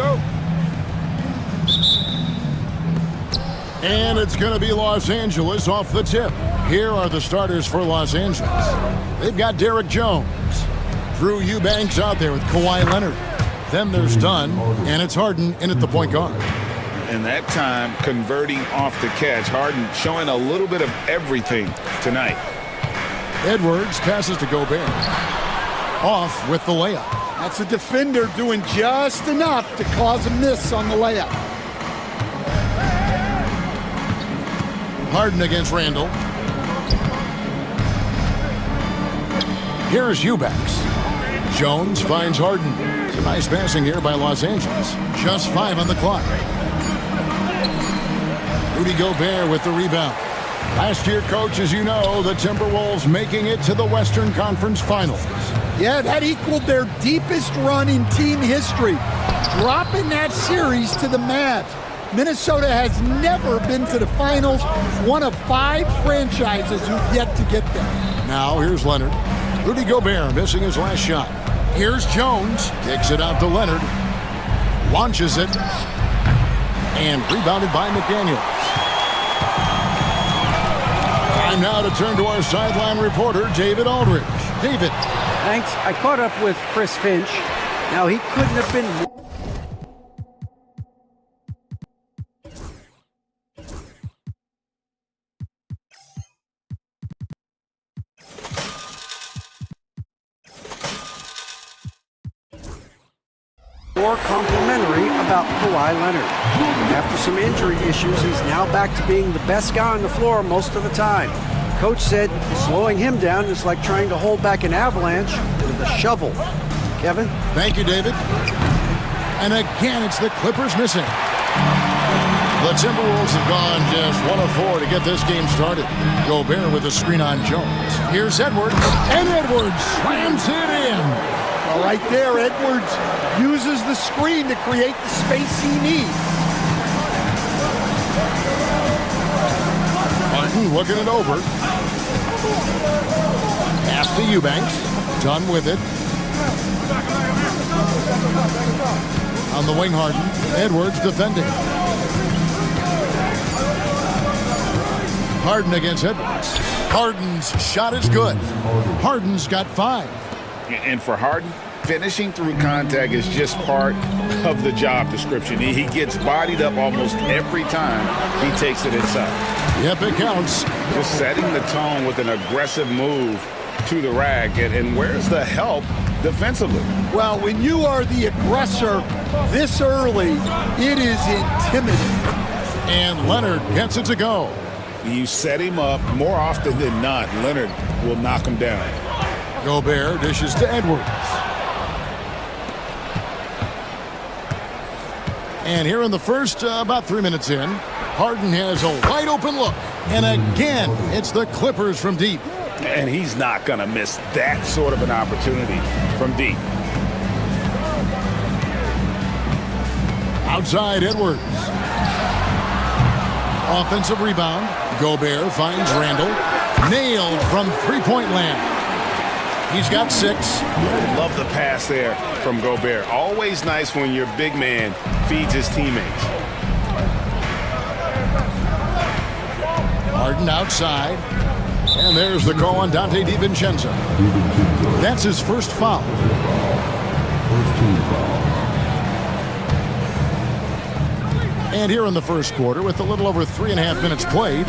go. And it's going to be Los Angeles off the tip. Here are the starters for Los Angeles. They've got Derek Jones. Drew Eubanks out there with Kawhi Leonard. Then there's Dunn, and it's Harden in at the point guard. And that time, converting off the catch. Harden showing a little bit of everything tonight. Edwards passes to Gobert. Off with the layup. That's a defender doing just enough to cause a miss on the layup. Harden against Randall. Here's Eubanks. Jones finds Harden. It's a nice passing here by Los Angeles. Just 5 on the clock. Rudy Gobert with the rebound. Last year, coach, as you know, the Timberwolves making it to the Western Conference Finals. Yeah, that equaled their deepest run in team history, dropping that series to the Mavs. Minnesota has never been to the finals, one of 5 franchises who've yet to get there. Now here's Leonard. Rudy Gobert missing his last shot. Here's Jones. Kicks it out to Leonard. Launches it. And rebounded by McDaniels. Time now to turn to our sideline reporter, David Aldridge. David. Thanks. I caught up with Chris Finch. Now, he couldn't have been more complimentary about Kawhi Leonard. After some injury issues, he's now back to being the best guy on the floor most of the time. Coach said slowing him down is like trying to hold back an avalanche with a shovel. Kevin? Thank you, David. And again, it's the Clippers missing. The Timberwolves have gone just 1 of 4 to get this game started. Gobert with a screen on Jones. Here's Edwards. And Edwards slams it in. Well, right there, Edwards uses the screen to create the space he needs. Martin looking it over. Pass to Eubanks. Done with it. On the wing, Harden. Edwards defending. Harden against Edwards. Harden's shot is good. Harden's got 5. And for Harden, finishing through contact is just part of the job description. He gets bodied up almost every time he takes it inside. Yep, it counts. Just setting the tone with an aggressive move to the rack. And where's the help defensively? Well, when you are the aggressor this early, it is intimidating. And Leonard gets it to go. You set him up more often than not. Leonard will knock him down. Gobert dishes to Edwards. And here in the first, about 3 minutes in, Harden has a wide open look. And again, it's the Clippers from deep. And he's not going to miss that sort of an opportunity from deep. Outside Edwards. Offensive rebound. Gobert finds Randall. Nailed from three-point land. He's got 6. Love the pass there from Gobert. Always nice when your big man feeds his teammates. Harden outside. And there's the call on Dante DiVincenzo. That's his first foul. And here in the first quarter, with a little over 3.5 minutes played,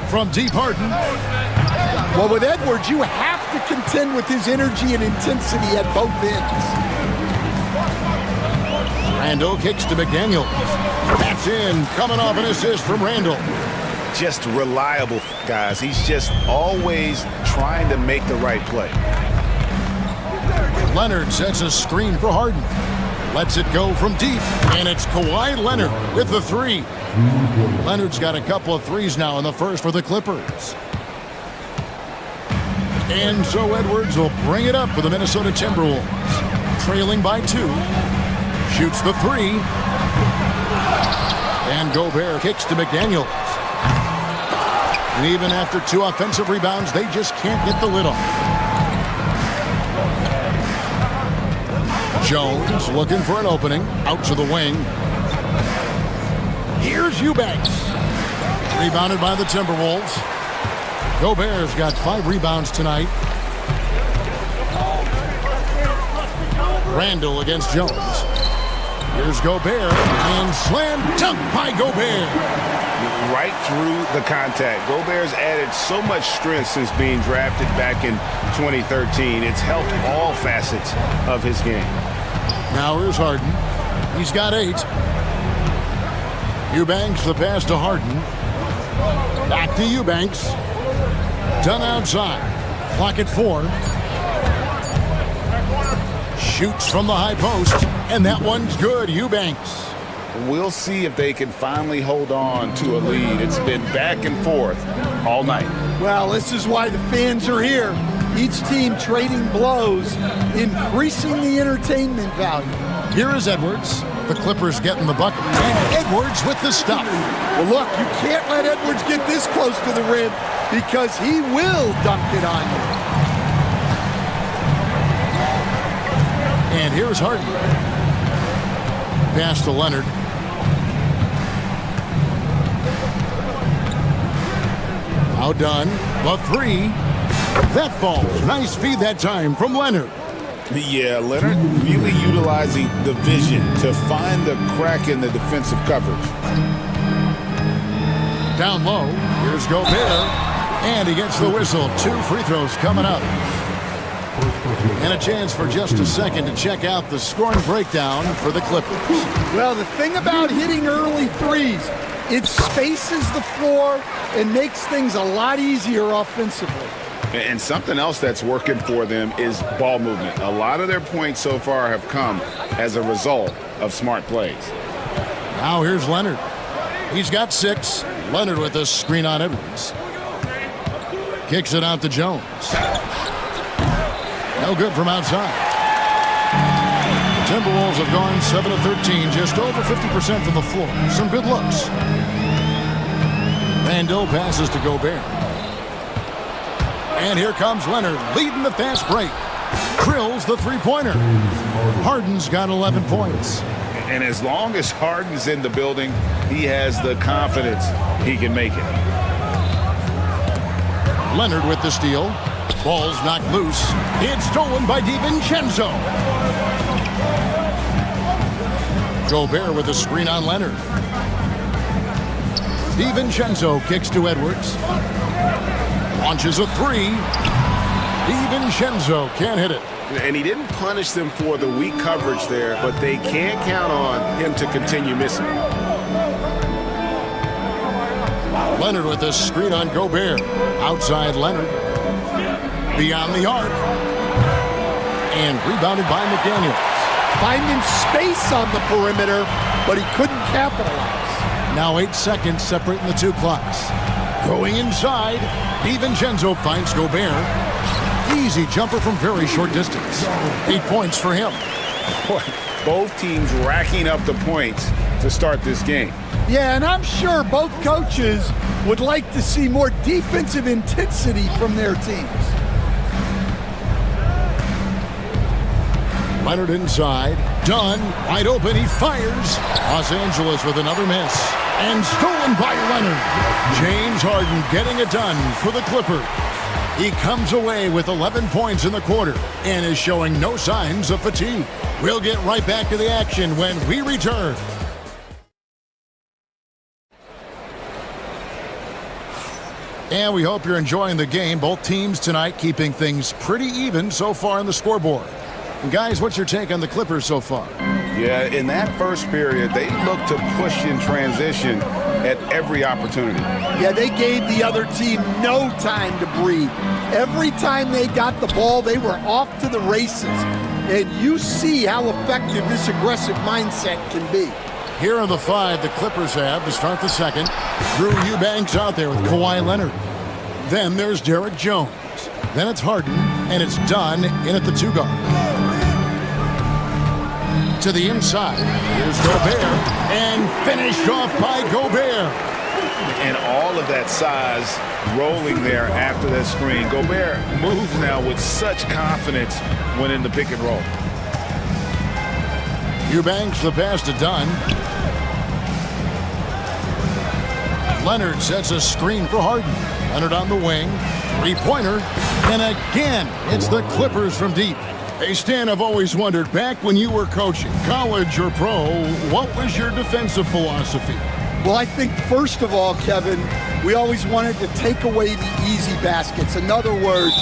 from deep, Harden. Well, with Edwards, you have to contend with his energy and intensity at both ends. Randall kicks to McDaniels. That's in, coming off an assist from Randall. Just reliable, guys. He's just always trying to make the right play. Leonard sets a screen for Harden. Lets it go from deep, and it's Kawhi Leonard with the 3. Leonard's got a couple of threes now in the first for the Clippers. And so Edwards will bring it up for the Minnesota Timberwolves. Trailing by 2. Shoots the 3. And Gobert kicks to McDaniels. And even after 2 offensive rebounds, they just can't get the lid off. Jones looking for an opening. Out to the wing. Here's Eubanks. Rebounded by the Timberwolves. Gobert's got 5 rebounds tonight. Randall against Jones. Here's Gobert, and slam dunk by Gobert. Right through the contact. Gobert's added so much strength since being drafted back in 2013. It's helped all facets of his game. Now here's Harden. He's got 8. Eubanks the pass to Harden. Back to Eubanks. Done outside. Clock at 4. Shoots from the high post, and that one's good. Eubanks. We'll see if they can finally hold on to a lead. It's been back and forth all night. Well, this is why the fans are here. Each team trading blows, increasing the entertainment value. Here is Edwards. The Clippers getting the bucket. And Edwards with the stuff. Well, look, you can't let Edwards get this close to the rim because he will dunk it on you. And here's Harden. Pass to Leonard. Now done. The 3. That falls. Nice feed that time from Leonard. Yeah, Leonard really utilizing the vision to find the crack in the defensive coverage. Down low. Here's Gobert. And he gets the whistle. 2 free throws coming up. And a chance for just a second to check out the scoring breakdown for the Clippers. Well, the thing about hitting early threes, it spaces the floor and makes things a lot easier offensively. And something else that's working for them is ball movement. A lot of their points so far have come as a result of smart plays. Now here's Leonard. He's got 6. Leonard with a screen on Edwards. Kicks it out to Jones. No good from outside. The Timberwolves have gone 7 of 13, just over 50% from the floor. Some good looks. Randall passes to Gobert. And here comes Leonard, leading the fast break. Drills the three-pointer. Harden's got 11 points. And as long as Harden's in the building, he has the confidence he can make it. Leonard with the steal. Ball's knocked loose. It's stolen by DiVincenzo. Gobert with a screen on Leonard. DiVincenzo kicks to Edwards. Launches a 3. DiVincenzo can't hit it. And he didn't punish them for the weak coverage there, but they can't count on him to continue missing. Leonard with a screen on Gobert. Outside Leonard. Beyond the arc. And rebounded by McDaniels. Finding space on the perimeter, but he couldn't capitalize. Now 8 seconds separating the 2 clocks. Going inside, DiVincenzo finds Gobert. Easy jumper from very short distance. 8 points for him. Both teams racking up the points to start this game. Yeah, and I'm sure both coaches would like to see more defensive intensity from their teams. Leonard inside. Dunn, wide open, he fires. Los Angeles with another miss. And stolen by Leonard. James Harden getting it done for the Clippers. He comes away with 11 points in the quarter and is showing no signs of fatigue. We'll get right back to the action when we return. And we hope you're enjoying the game. Both teams tonight keeping things pretty even so far on the scoreboard. And guys, what's your take on the Clippers so far? Yeah, in that first period, they looked to push in transition at every opportunity. Yeah, they gave the other team no time to breathe. Every time they got the ball, they were off to the races. And you see how effective this aggressive mindset can be. Here are the 5 the Clippers have to start the second. Drew Eubanks out there with Kawhi Leonard. Then there's Derek Jones. Then it's Harden, and it's Dunn in at the 2 guard. To the inside. Here's Gobert, and finished off by Gobert. And all of that size rolling there after that screen. Gobert moves now with such confidence when in the pick and roll. Eubanks the pass to Dunn. Leonard sets a screen for Harden. Leonard on the wing. Three-pointer. And again, it's the Clippers from deep. Hey, Stan, I've always wondered, back when you were coaching, college or pro, what was your defensive philosophy? Well, I think, first of all, Kevin, we always wanted to take away the easy baskets. In other words,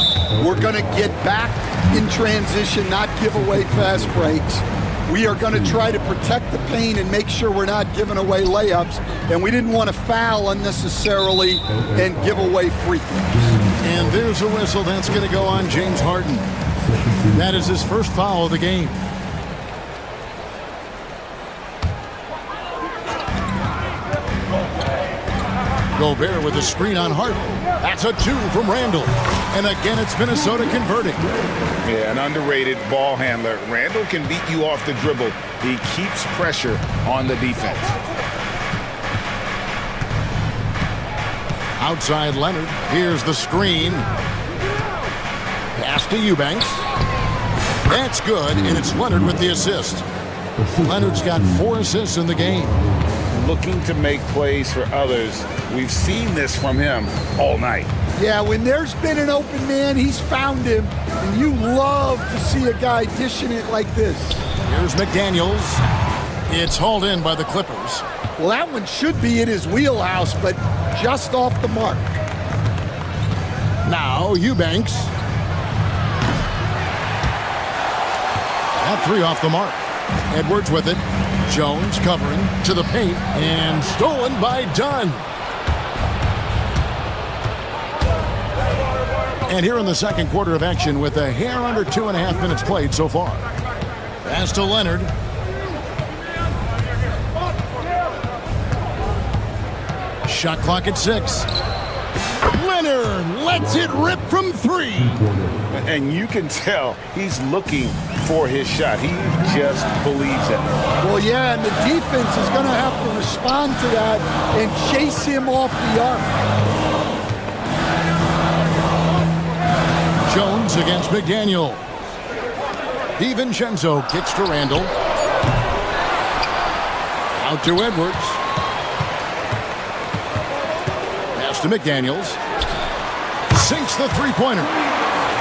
we're going to get back in transition, not give away fast breaks. We are going to try to protect the paint and make sure we're not giving away layups. And we didn't want to foul unnecessarily and give away free throws. And there's a whistle. That's going to go on James Harden. That is his first foul of the game. Gobert with a screen on Harden. That's a two from Randall. And again, it's Minnesota converting. Yeah, an underrated ball handler. Randall can beat you off the dribble. He keeps pressure on the defense. Outside Leonard. Here's the screen. Pass to Eubanks. That's good, and it's Leonard with the assist. Leonard's got 4 assists in the game. Looking to make plays for others. We've seen this from him all night. Yeah, when there's been an open man, he's found him. And you love to see a guy dishing it like this. Here's McDaniels. It's hauled in by the Clippers. Well, that one should be in his wheelhouse, but just off the mark. Now, Eubanks. That three off the mark. Edwards with it. Jones covering to the paint and stolen by Dunn. And here in the second quarter of action with a hair under 2.5 minutes played so far. Pass to Leonard. Shot clock at 6. Leonard lets it rip from 3. And you can tell he's looking for his shot. He just believes it. Well, yeah, and the defense is going to have to respond to that and chase him off the arc. Jones against McDaniel. DiVincenzo kicks to Randall. Out to Edwards. Pass to McDaniels. Sinks the three-pointer.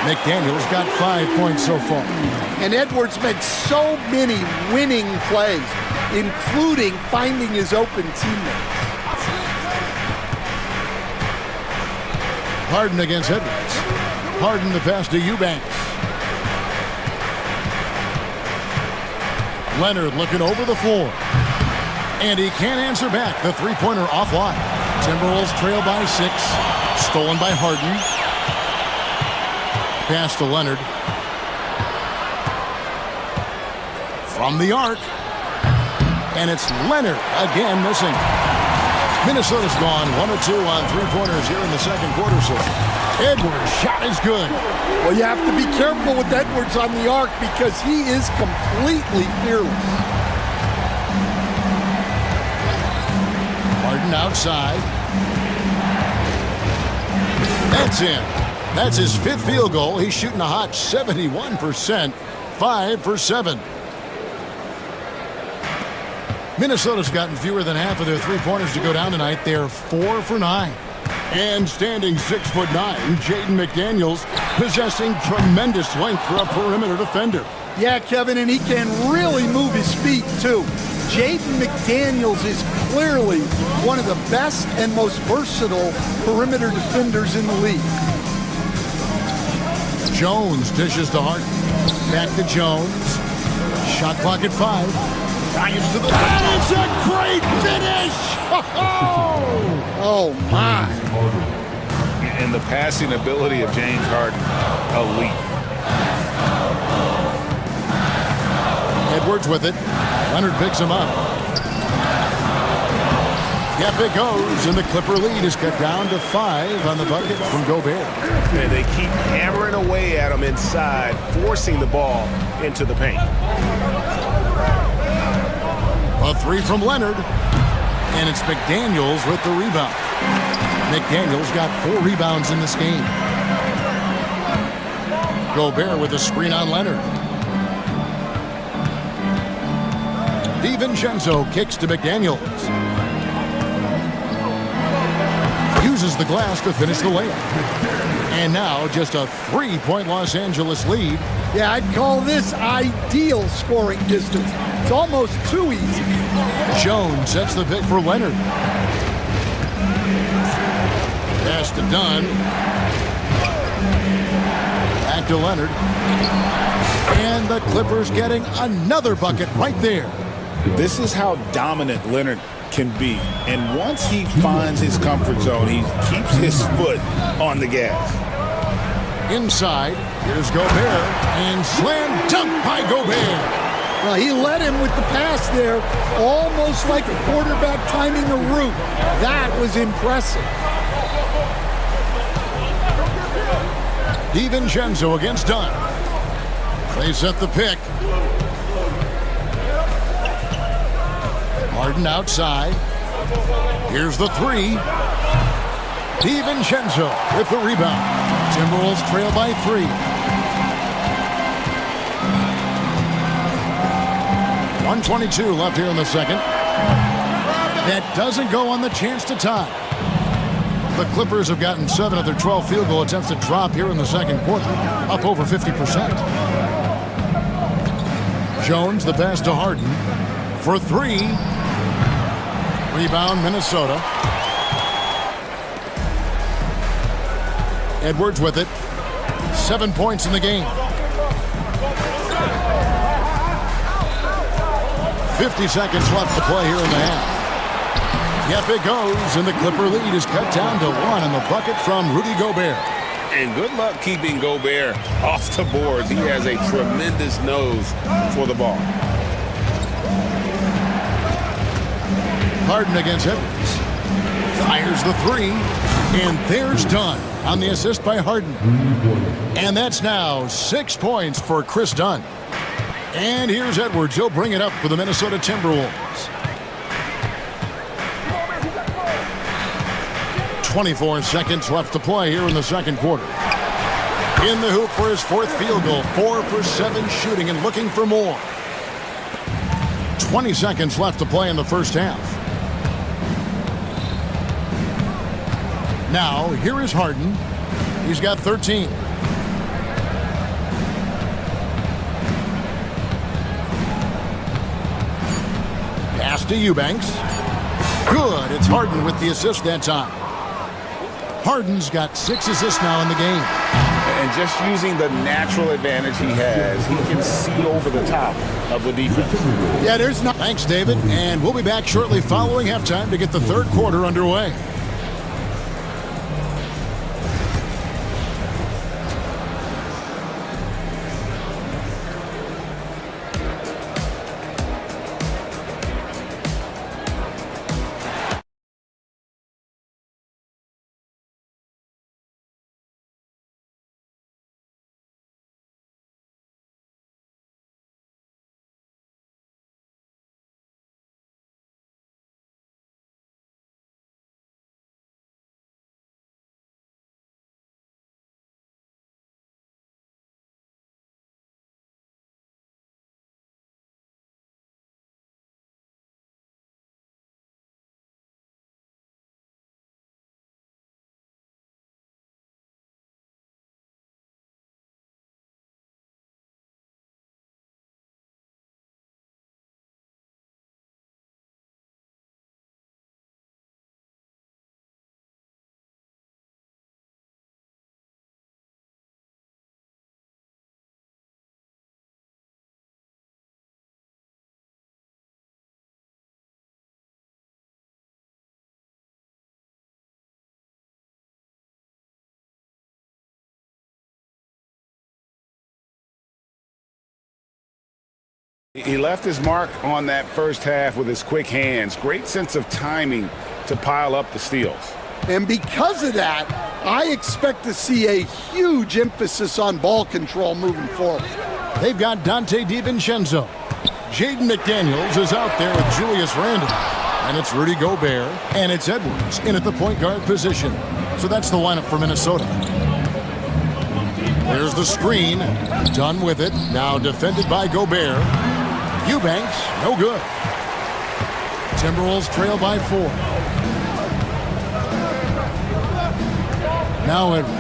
McDaniels got 5 points so far. And Edwards made so many winning plays, including finding his open teammates. Harden against Edwards. Harden the pass to Eubanks. Leonard looking over the floor. And he can't answer back. The three-pointer offline. Timberwolves trail by 6. Stolen by Harden. Pass to Leonard. From the arc. And it's Leonard again missing. Minnesota's gone 1 of 2 on three-pointers here in the second quarter. So Edwards' shot is good. Well, you have to be careful with Edwards on the arc because he is completely fearless. Harden outside. That's in. That's his 5th field goal. He's shooting a hot 71%. 5 for 7. Minnesota's gotten fewer than half of their three-pointers to go down tonight. They're 4 for 9. And standing 6'9", Jaden McDaniels possessing tremendous length for a perimeter defender. Yeah, Kevin, and he can really move his feet, too. Jaden McDaniels is clearly one of the best and most versatile perimeter defenders in the league. Jones dishes to Harden. Back to Jones. Shot clock at 5. Dives to the... That is a great finish! Oh, my. And the passing ability of James Harden, elite. Edwards with it. Leonard picks him up. Yep, it goes, and the Clipper lead is cut down to 5 on the bucket from Gobert. And they keep hammering away at him inside, forcing the ball into the paint. A 3 from Leonard, and it's McDaniels with the rebound. McDaniels got 4 rebounds in this game. Gobert with a screen on Leonard. DiVincenzo kicks to McDaniels. Uses the glass to finish the layup. And now just a 3-point Los Angeles lead. Yeah, I'd call this ideal scoring distance. It's almost too easy. Jones sets the pick for Leonard. Pass to Dunn. Back to Leonard. And the Clippers getting another bucket right there. This is how dominant Leonard can be. And once he finds his comfort zone, he keeps his foot on the gas. Inside, here's Gobert. And slam dunk by Gobert. Well, he led him with the pass there, almost like a quarterback timing a route. That was impressive. DiVincenzo against Dunn. They set the pick. Harden outside. Here's the three. DiVincenzo with the rebound. Timberwolves trail by 3. 1:22 left here in the second. That doesn't go on the chance to tie. The Clippers have gotten 7 of their 12 field goal attempts to drop here in the second quarter, up over 50%. Jones, the pass to Harden for 3. Rebound, Minnesota. Edwards with it. 7 points in the game. 50 seconds left to play here in the half. Yep, it goes, and the Clipper lead is cut down to 1 in the bucket from Rudy Gobert. And good luck keeping Gobert off the boards. He has a tremendous nose for the ball. Harden against Edwards. Fires the 3, and there's Dunn on the assist by Harden. And that's now 6 points for Chris Dunn. And here's Edwards. He'll bring it up for the Minnesota Timberwolves. 24 seconds left to play here in the second quarter. In the hoop for his 4th field goal. 4 for 7 shooting and looking for more. 20 seconds left to play in the first half. Now, here is Harden. He's got 13. Pass to Eubanks. Good. It's Harden with the assist that time. Harden's got 6 assists now in the game. And just using the natural advantage he has, he can see over the top of the defense. Yeah, there's not. Thanks, David. And we'll be back shortly following halftime to get the third quarter underway. He left his mark on that first half with his quick hands. Great sense of timing to pile up the steals. And because of that, I expect to see a huge emphasis on ball control moving forward. They've got Dante DiVincenzo. Jaden McDaniels is out there with Julius Randle. And it's Rudy Gobert. And it's Edwards in at the point guard position. So that's the lineup for Minnesota. There's the screen. Done with it. Now defended by Gobert. Eubanks, no good. Timberwolves trail by 4. Now Edwards.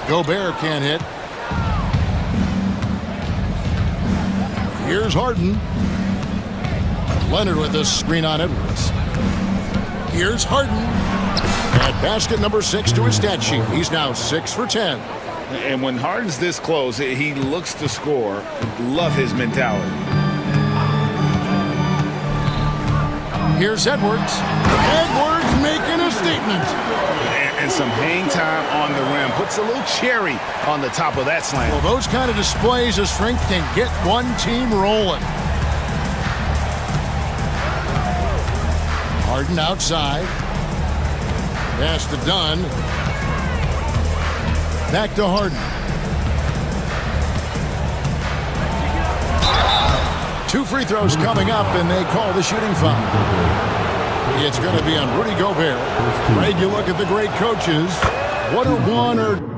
Gobert can't hit. Here's Harden. Leonard with a screen on Edwards. Here's Harden. And basket number 6 to his stat sheet. He's now 6 for 10. And when Harden's this close, he looks to score. Love his mentality. Here's Edwards. Edwards making a statement. And some hang time on the rim. Puts a little cherry on the top of that slam. Well, those kind of displays of strength can get one team rolling. Harden outside. Pass to Dunn. Back to Harden. 2 free throws coming up, and they call the shooting foul. It's going to be on Rudy Gobert. Greg, you look at the great coaches. What are one or...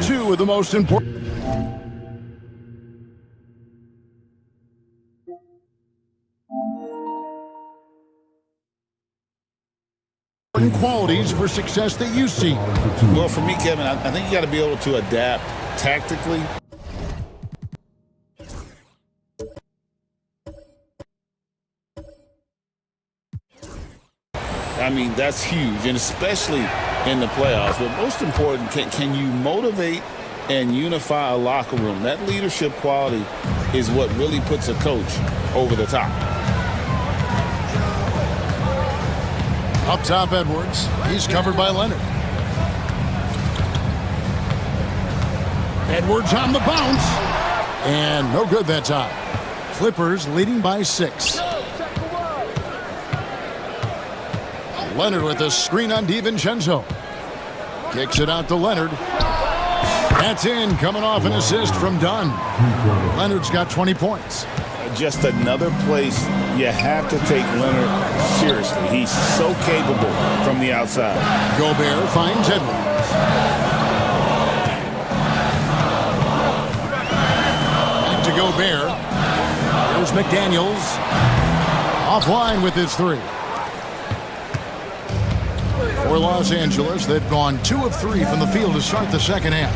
two of the most important qualities for success that you see. Well, for me, Kevin, I think you got to be able to adapt tactically. I mean, that's huge, and especially in the playoffs. But most important, can you motivate and unify a locker room? That leadership quality is what really puts a coach over the top. Up top, Edwards. He's covered by Leonard. Edwards on the bounce. And no good that time. Clippers leading by 6. Leonard with a screen on DiVincenzo. Kicks it out to Leonard. That's in, coming off an assist from Dunn. Leonard's got 20 points. Just another place you have to take Leonard seriously. He's so capable from the outside. Gobert finds Edwards. Back to Gobert. Here's McDaniels. Offline with his 3. For Los Angeles, they've gone 2 of 3 from the field to start the second half.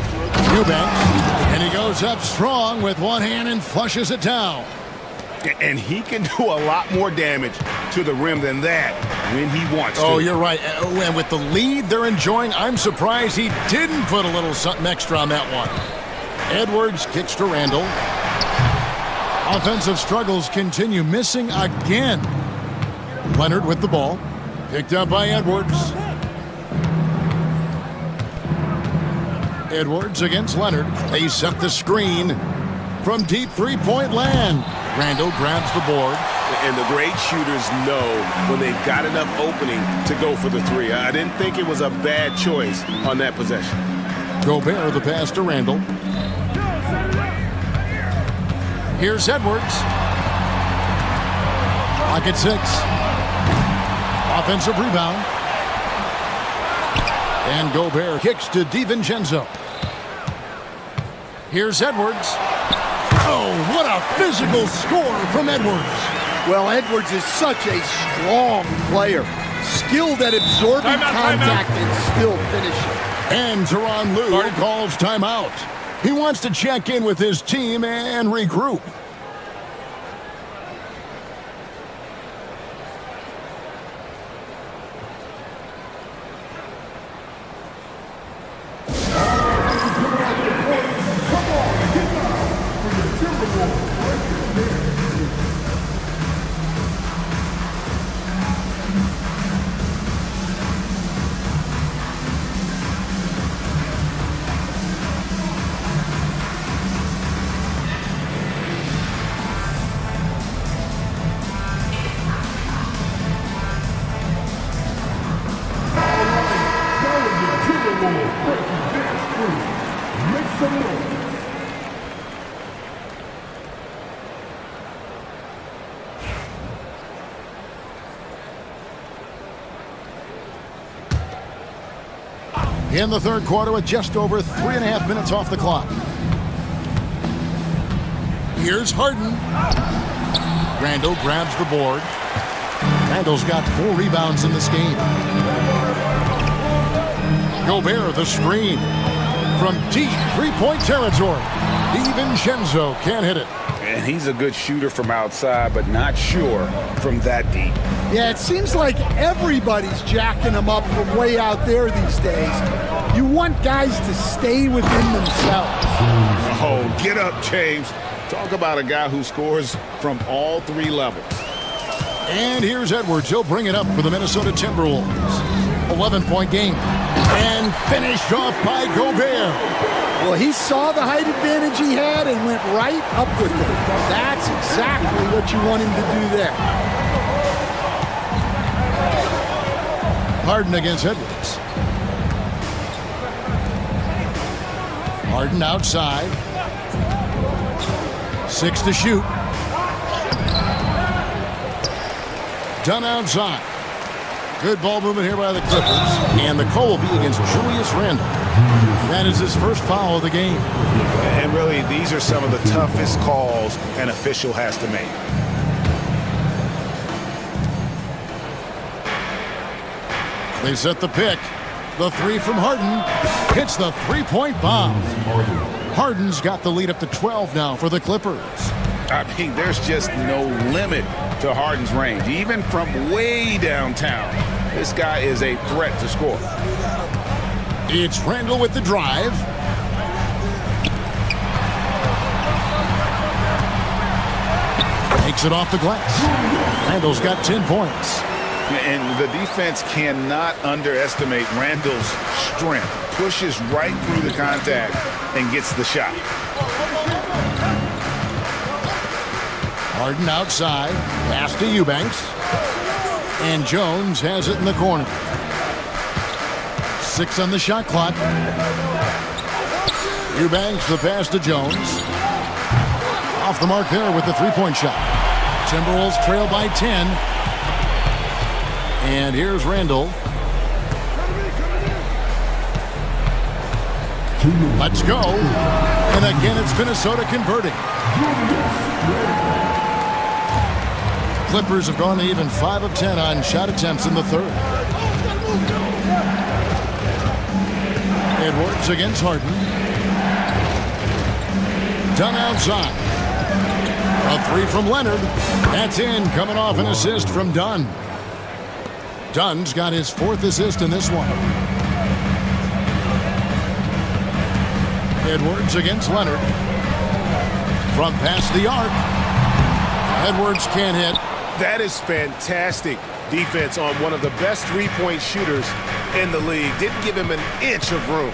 Eubanks, and he goes up strong with one hand and flushes it down. And he can do a lot more damage to the rim than that when he wants to. Oh, you're right. And with the lead they're enjoying, I'm surprised he didn't put a little something extra on that one. Edwards kicks to Randall. Offensive struggles continue, missing again. Leonard with the ball. Picked up by Edwards. Edwards against Leonard. They set the screen from deep three-point land. Randall grabs the board. And the great shooters know when they've got enough opening to go for the 3. I didn't think it was a bad choice on that possession. Gobert the pass to Randall. Here's Edwards. Clock at 6. Offensive rebound. And Gobert kicks to DiVincenzo. Here's Edwards. Oh, what a physical score from Edwards. Well, Edwards is such a strong player. Skilled at absorbing contact and still finishing. And Tyronn Lue calls timeout. He wants to check in with his team and regroup. in the third quarter with just over 3.5 minutes off the clock. Here's Harden. Randall grabs the board. Randall's got 4 rebounds in this game. Gobert, the screen. From deep three-point territory. DiVincenzo can't hit it. And he's a good shooter from outside, but not sure from that deep. Yeah, it seems like everybody's jacking them up from way out there these days. You want guys to stay within themselves. Oh, get up, James. Talk about a guy who scores from all 3 levels. And here's Edwards. He'll bring it up for the Minnesota Timberwolves. 11-point game. And finished off by Gobert. Well, he saw the height advantage he had and went right up with it. That's exactly what you want him to do there. Harden against Edwards. Harden outside. 6 to shoot. Done outside. Good ball movement here by the Clippers. And the call will be against Julius Randle. That is his first foul of the game. And really, these are some of the toughest calls an official has to make. They set the pick. The 3 from Harden. Hits the three-point bomb. Harden's got the lead up to 12 now for the Clippers. I mean, there's just no limit to Harden's range. Even from way downtown, this guy is a threat to score. It's Randall with the drive. Takes it off the glass. Randall's got 10 points. And the defense cannot underestimate Randall's strength. Pushes right through the contact and gets the shot. Harden outside. Pass to Eubanks. And Jones has it in the corner. 6 on the shot clock. Eubanks the pass to Jones. Off the mark there with the three-point shot. Timberwolves trail by 10. And here's Randall. Let's go. And again, it's Minnesota converting. Clippers have gone to even 5 of 10 on shot attempts in the third. Edwards against Harden. Done outside. A 3 from Leonard. That's in, coming off an assist from Dunn. Dunn's got his 4th assist in this one. Edwards against Leonard. From past the arc. Edwards can't hit. That is fantastic defense on one of the best three-point shooters in the league. Didn't give him an inch of room.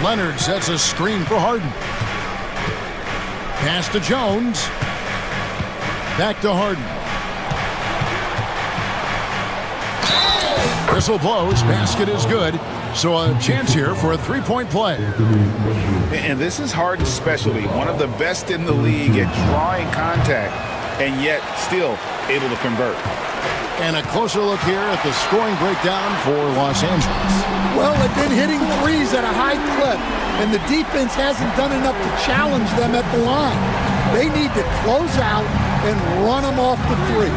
Leonard sets a screen for Harden. Pass to Jones. Back to Harden. Whistle blows. Basket is good. So a chance here for a three-point play. And this is Harden's specialty. One of the best in the league at drawing contact and yet still able to convert. And a closer look here at the scoring breakdown for Los Angeles. Well, they've been hitting threes at a high clip, and the defense hasn't done enough to challenge them at the line. They need to close out and run them off the three.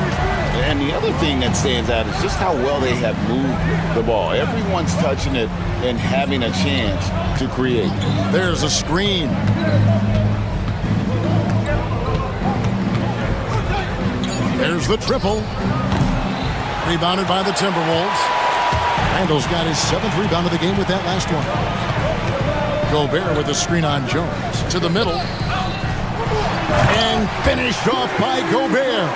And the other thing that stands out is just how well they have moved the ball. Everyone's touching it and having a chance to create. There's a screen. There's the triple. Rebounded by the Timberwolves. Randall's got his 7th rebound of the game with that last one. Gobert with the screen on Jones. To the middle. And finished off by Gobert.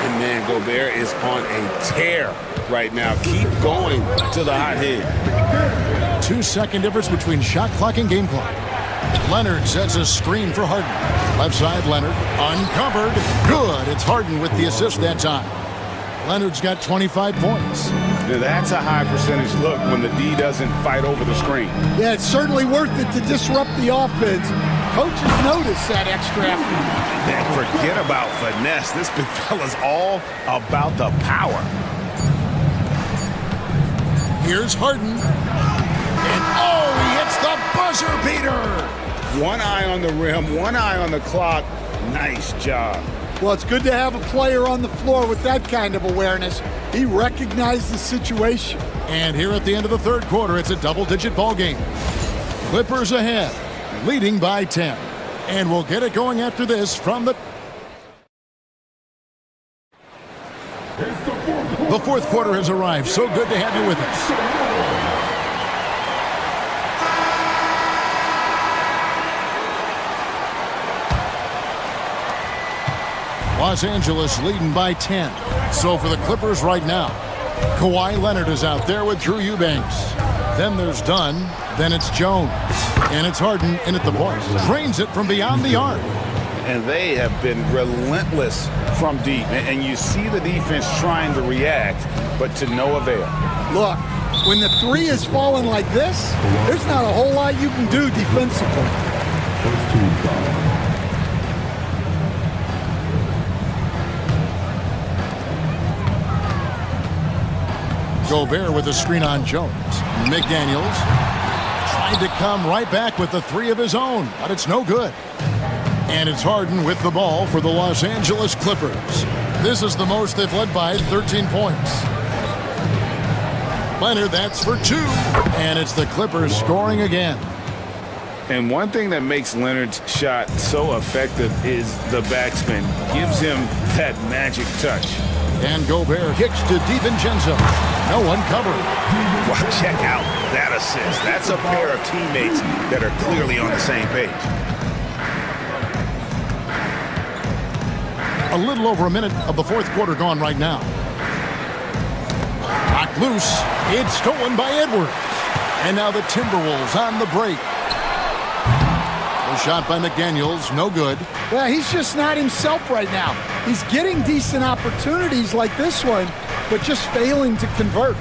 And man, Gobert is on a tear right now. Keep going to the hot hand. 2-second difference between shot clock and game clock. Leonard sets a screen for Harden. Left side, Leonard. Uncovered. Good. It's Harden with the assist that time. Leonard's got 25 points. Now that's a high percentage look when the D doesn't fight over the screen. Yeah, it's certainly worth it to disrupt the offense. Coaches notice that extra effort. And forget about finesse. This big fella's all about the power. Here's Harden. And oh, buzzer beater. One eye on the rim, one eye on the clock. Nice job. Well, it's good to have a player on the floor with that kind of awareness. He recognized the situation. And here at the end of the third quarter, it's a double-digit ball game. Clippers ahead, leading by 10. And we'll get it going after this from the... The fourth quarter has arrived. So good to have you with us. Los Angeles leading by 10. So for the Clippers right now, Kawhi Leonard is out there with Drew Eubanks. Then there's Dunn. Then it's Jones. And it's Harden in at the point. Drains it from beyond the arc. And they have been relentless from deep. And you see the defense trying to react, but to no avail. Look, when the three is falling like this, there's not a whole lot you can do defensively. Gobert with a screen on Jones. McDaniels tried to come right back with the three of his own, but it's no good. And it's Harden with the ball for the Los Angeles Clippers. This is the most they've led by 13 points. Leonard, that's for two. And it's the Clippers scoring again. And one thing that makes Leonard's shot so effective is the backspin. Gives him that magic touch. And Gobert kicks to DiVincenzo. No one covered. Well, check out that assist. That's a pair of teammates that are clearly on the same page. A little over a minute of the fourth quarter gone right now. Knocked loose. It's stolen by Edwards. And now the Timberwolves on the break. The shot by McDaniels, no good. Well, he's just not himself right now. He's getting decent opportunities like this one, but just failing to convert.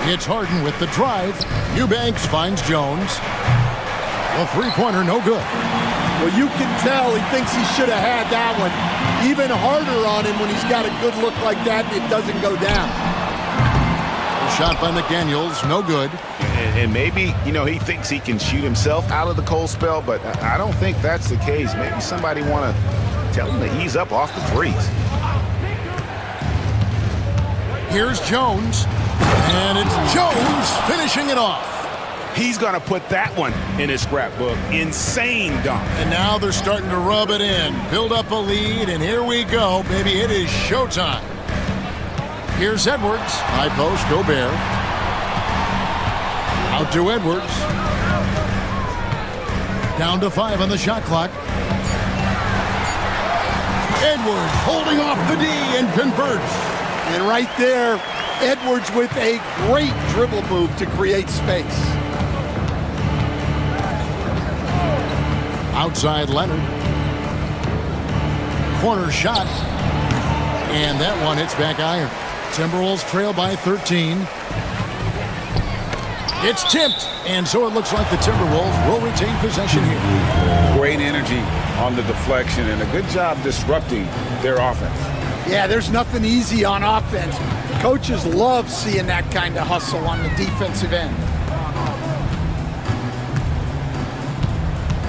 It's Harden with the drive. Eubanks finds Jones. The three-pointer, no good. Well, you can tell he thinks he should have had that one. Even harder on him when he's got a good look like that and it doesn't go down. The shot by McDaniels, no good. And maybe, he thinks he can shoot himself out of the cold spell, but I don't think that's the case. Maybe somebody want to tell him to ease up off the threes. Here's Jones. And it's Jones finishing it off. He's going to put that one in his scrapbook. Insane dunk. And now they're starting to rub it in. Build up a lead, and here we go, baby. It is showtime. Here's Edwards. High post, Gobert. Out to Edwards. Down to 5 on the shot clock. Edwards holding off the D and converts. And right there, Edwards with a great dribble move to create space. Outside Leonard. Corner shot. And that one hits back iron. Timberwolves trail by 13. It's tipped. And so it looks like the Timberwolves will retain possession here. Great energy on the deflection and a good job disrupting their offense. Yeah, there's nothing easy on offense. Coaches love seeing that kind of hustle on the defensive end.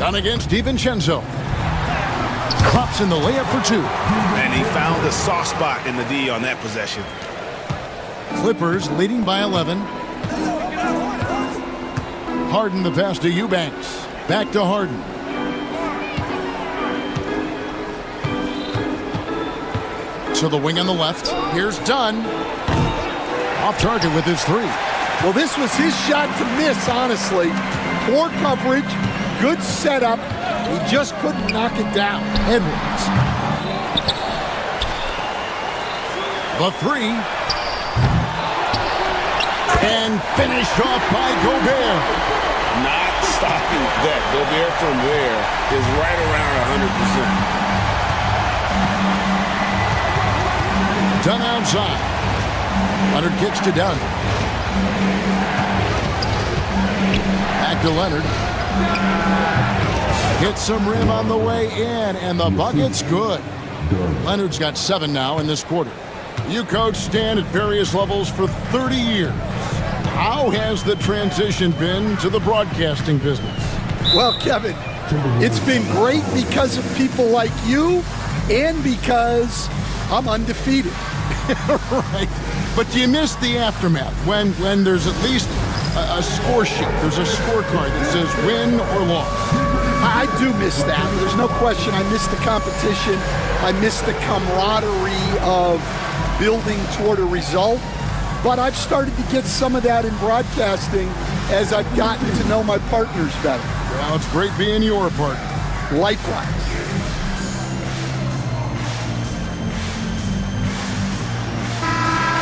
Done against DiVincenzo. Drops in the layup for two. And he found the soft spot in the D on that possession. Clippers leading by 11. Harden the pass to Eubanks. Back to Harden. To the wing on the left. Here's Dunn. Off target with his three. Well, this was his shot to miss, honestly. Poor coverage, good setup. He just couldn't knock it down. Edwards. The three. And finished off by Gobert. Not stopping that. Gobert from there is right around 100%. Dunn outside. Leonard kicks to Dunn. Back to Leonard. Hits some rim on the way in, and the bucket's good. Leonard's got 7 now in this quarter. You coach Stan at various levels for 30 years. how has the transition been to the broadcasting business? Well, Kevin, it's been great because of people like you and because I'm undefeated. Right. But do you miss the aftermath when there's at least a score sheet? There's a scorecard that says win or loss. I do miss that. There's no question. I miss the competition. I miss the camaraderie of building toward a result. But I've started to get some of that in broadcasting as I've gotten to know my partners better. Well, it's great being your partner. Likewise.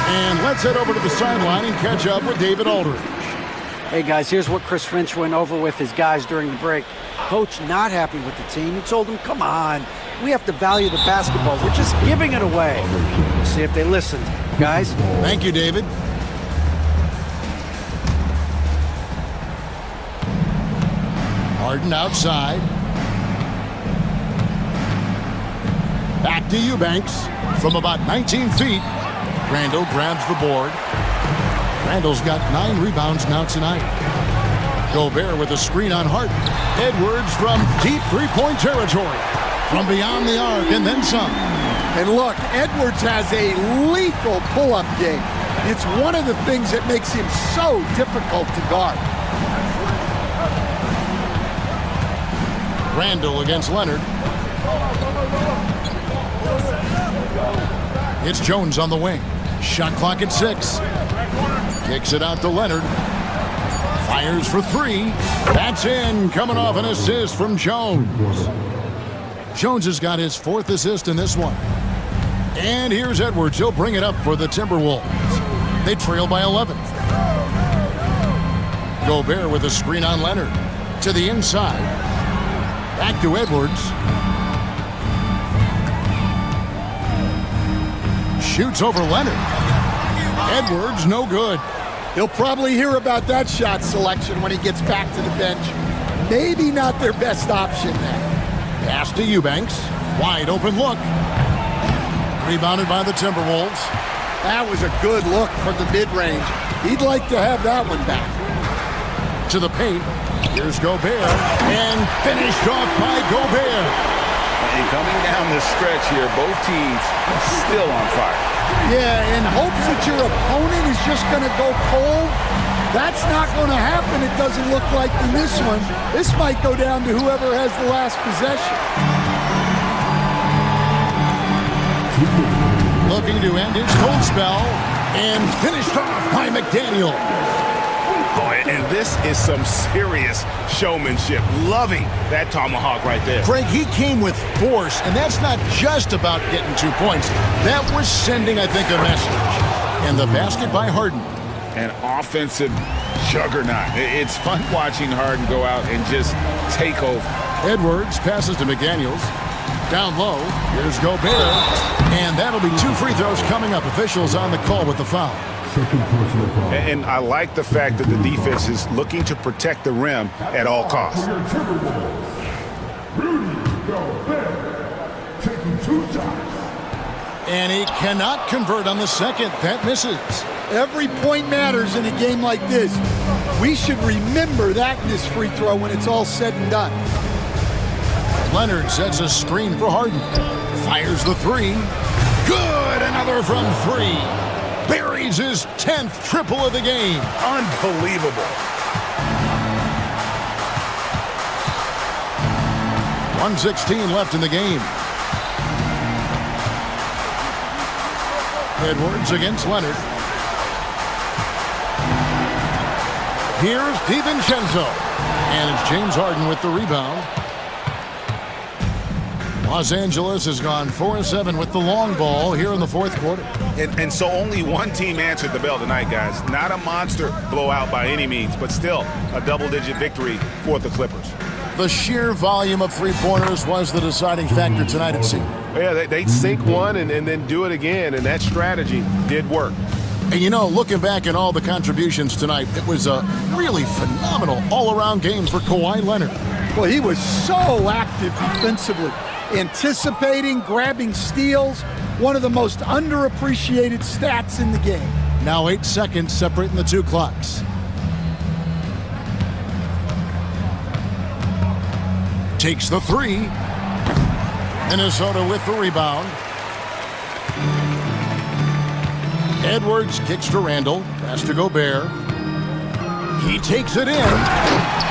And let's head over to the sideline and catch up with David Aldridge. Hey guys, here's what Chris Finch went over with his guys during the break. Coach not happy with the team. He told them, come on, we have to value the basketball. We're just giving it away. We'll see if they listened. Guys? Thank you, David. Harden outside. Back to Eubanks from about 19 feet. Randall grabs the board. Randall's got 9 rebounds now tonight. Gobert with a screen on Harden. Edwards from deep three-point territory. From beyond the arc and then some. And look, Edwards has a lethal pull-up game. It's one of the things that makes him so difficult to guard. Randall against Leonard. It's Jones on the wing. Shot clock at 6. Kicks it out to Leonard. Fires for 3. That's in, coming off an assist from Jones. Jones has got his 4th assist in this one. And here's Edwards. He'll bring it up for the Timberwolves. They trail by 11. Gobert with a screen on Leonard. To the inside. Back to Edwards. Shoots over Leonard. Edwards, no good. He'll probably hear about that shot selection when he gets back to the bench. Maybe not their best option there. Pass to Eubanks. Wide open look. Rebounded by the Timberwolves. That was a good look from the mid-range. He'd like to have that one back. To the paint. Here's Gobert. And finished off by Gobert. And coming down this stretch here, both teams still on fire. Yeah, in hopes that your opponent is just going to go cold. That's not going to happen, it doesn't look like in this one. This might go down to whoever has the last possession. Looking to end his cold spell. And finished off by McDaniel. Oh, and this is some serious showmanship. Loving that tomahawk right there. Greg, he came with force, and that's not just about getting 2 points. That was sending, I think, a message. And the basket by Harden. An offensive juggernaut. It's fun watching Harden go out and just take over. Edwards passes to McDaniels. Down low, here's Gobert. And that'll be 2 free throws coming up. Officials on the call with the foul. And I like the fact that the defense is looking to protect the rim at all costs. And he cannot convert on the second. That misses. Every point matters in a game like this. We should remember that in this free throw when it's all said and done. Leonard sets a screen for Harden. Fires the 3. Good! Another from 3. Buries his 10th triple of the game. Unbelievable. 1:16 left in the game. Edwards against Leonard. Here's DiVincenzo. And it's James Harden with the rebound. Los Angeles has gone 4-7 with the long ball here in the 4th quarter. And so only one team answered the bell tonight, guys. Not a monster blowout by any means, but still a double-digit victory for the Clippers. The sheer volume of three-pointers was the deciding factor tonight, it seemed. Yeah, they'd sink one and then do it again, and that strategy did work. And you know, looking back at all the contributions tonight, it was a really phenomenal all-around game for Kawhi Leonard. Well, he was so active defensively. Anticipating, grabbing steals, one of the most underappreciated stats in the game. Now 8 seconds separating the two clocks. Takes the three. Minnesota with the rebound. Edwards kicks to Randall. Pass to Gobert. He takes it in.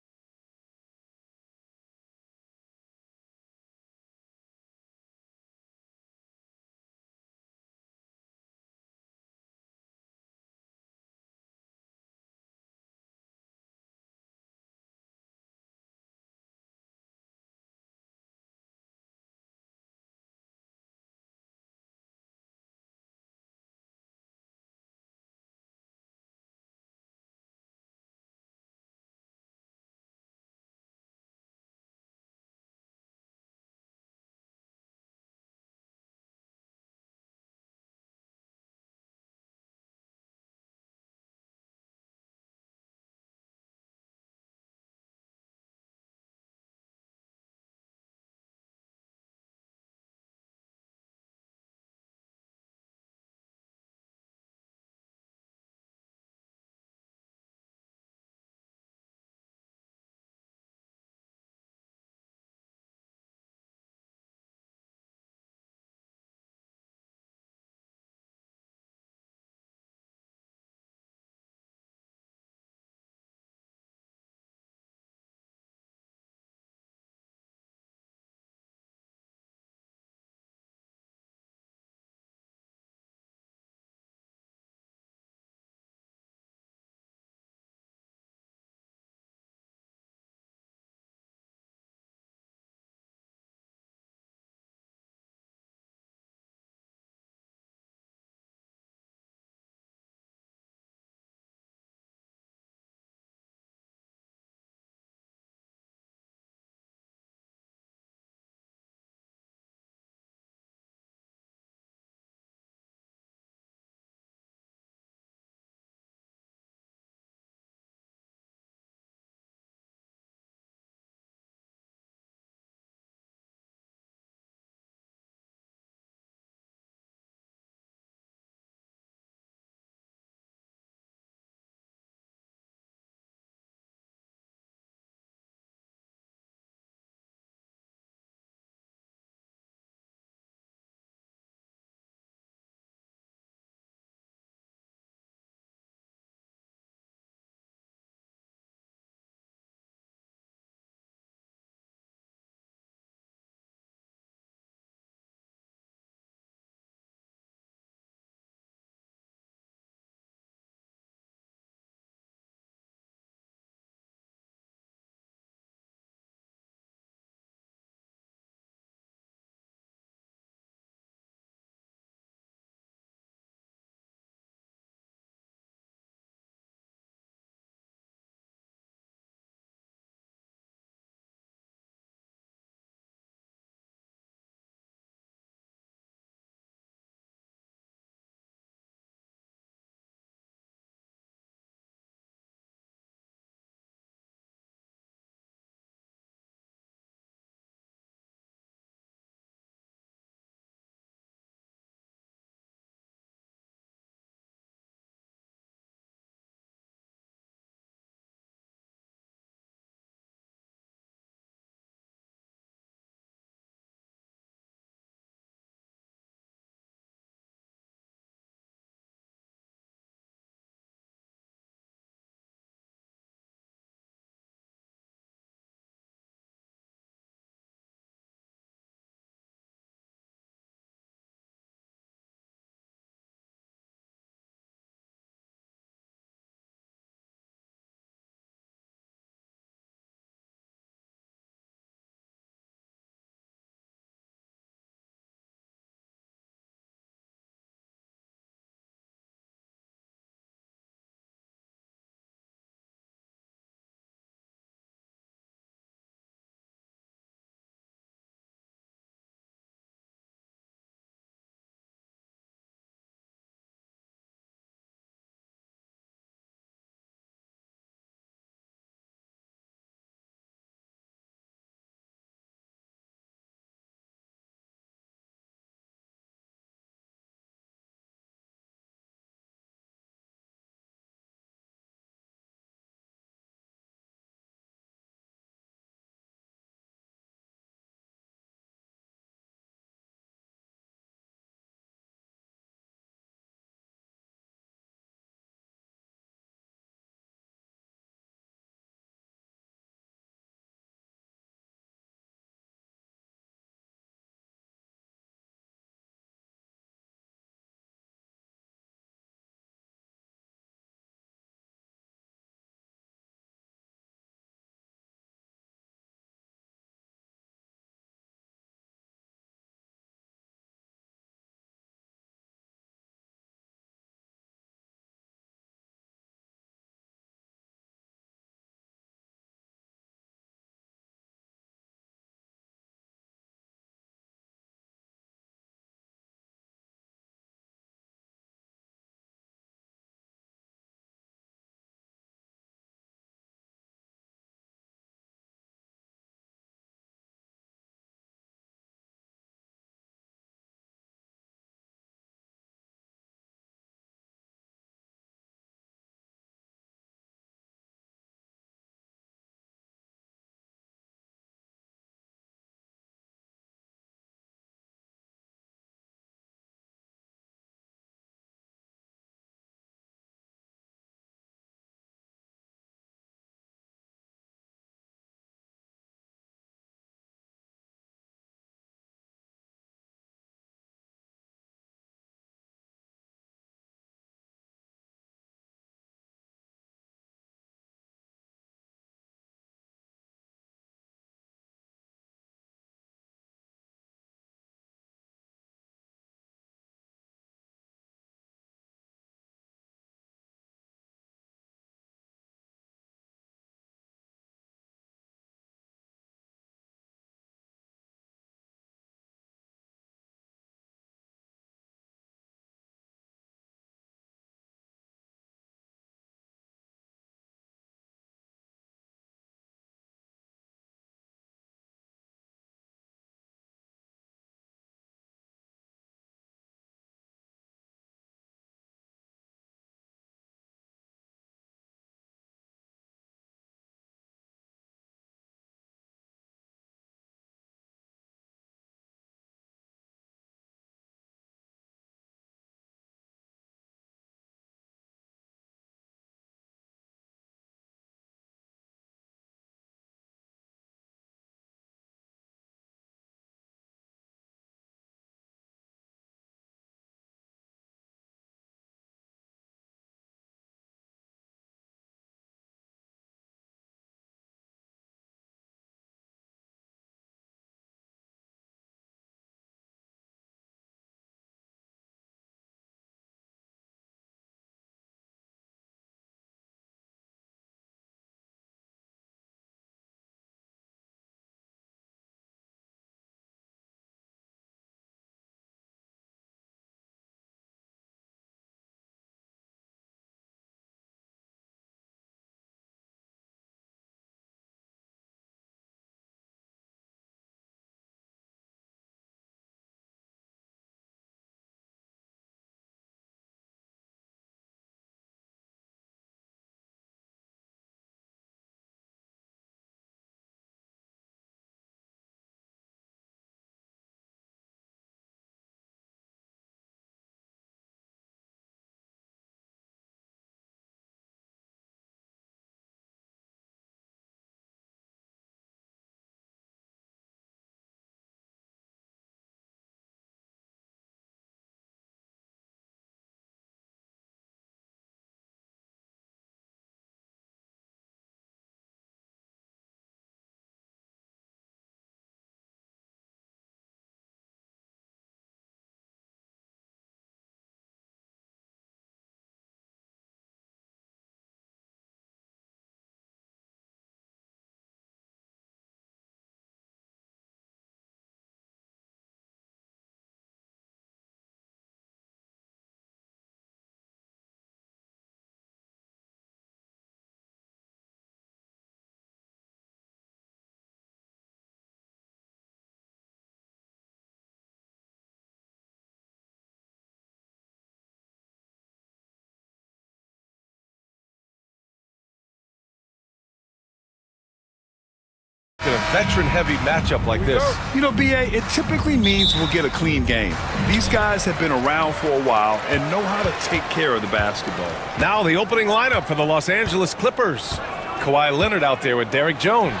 veteran-heavy matchup like this? You know, B.A., it typically means we'll get a clean game. These guys have been around for a while and know how to take care of the basketball. Now the opening lineup for the Los Angeles Clippers. Kawhi Leonard out there with Derek Jones.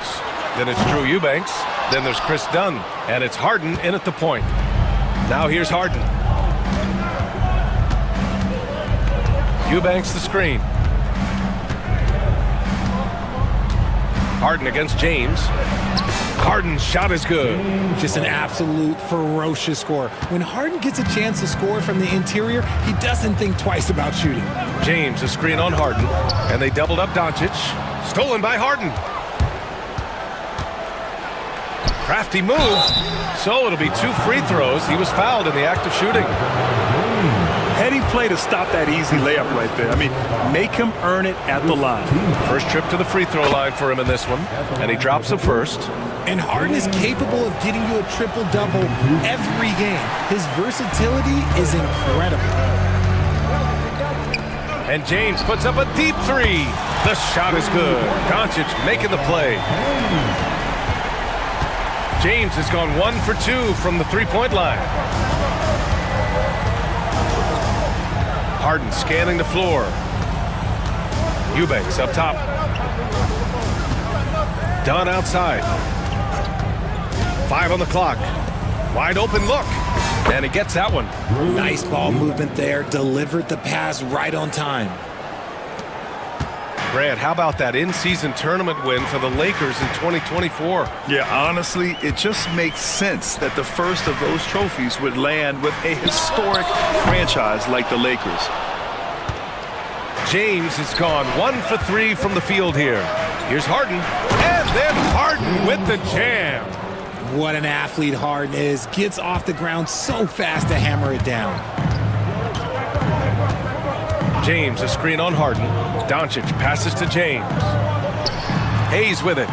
Then it's Drew Eubanks. Then there's Chris Dunn. And it's Harden in at the point. Now here's Harden. Eubanks the screen. Harden against James. Harden's shot is good. Just an absolute ferocious score. When Harden gets a chance to score from the interior, he doesn't think twice about shooting. James a screen on Harden. And they doubled up Doncic. Stolen by Harden. Crafty move. So it'll be 2 free throws. He was fouled in the act of shooting. Heady play to stop that easy layup right there. I mean, make him earn it at the line. First trip to the free throw line for him in this one. And he drops it first. And Harden is capable of getting you a triple-double every game. His versatility is incredible. And James puts up a deep 3. The shot is good. Doncic making the play. James has gone 1 for 2 from the three-point line. Harden scanning the floor. Eubanks up top. Dunn outside. 5 on the clock. Wide open look. And he gets that one. Nice ball movement there. Delivered the pass right on time. Grant, how about that in-season tournament win for the Lakers in 2024? Yeah, honestly, it just makes sense that the first of those trophies would land with a historic franchise like the Lakers. James has gone 1 for 3 from the field here. Here's Harden. And then Harden with the jam. What an athlete Harden is. Gets off the ground so fast to hammer it down. James a screen on Harden. Doncic passes to James. Hayes with it.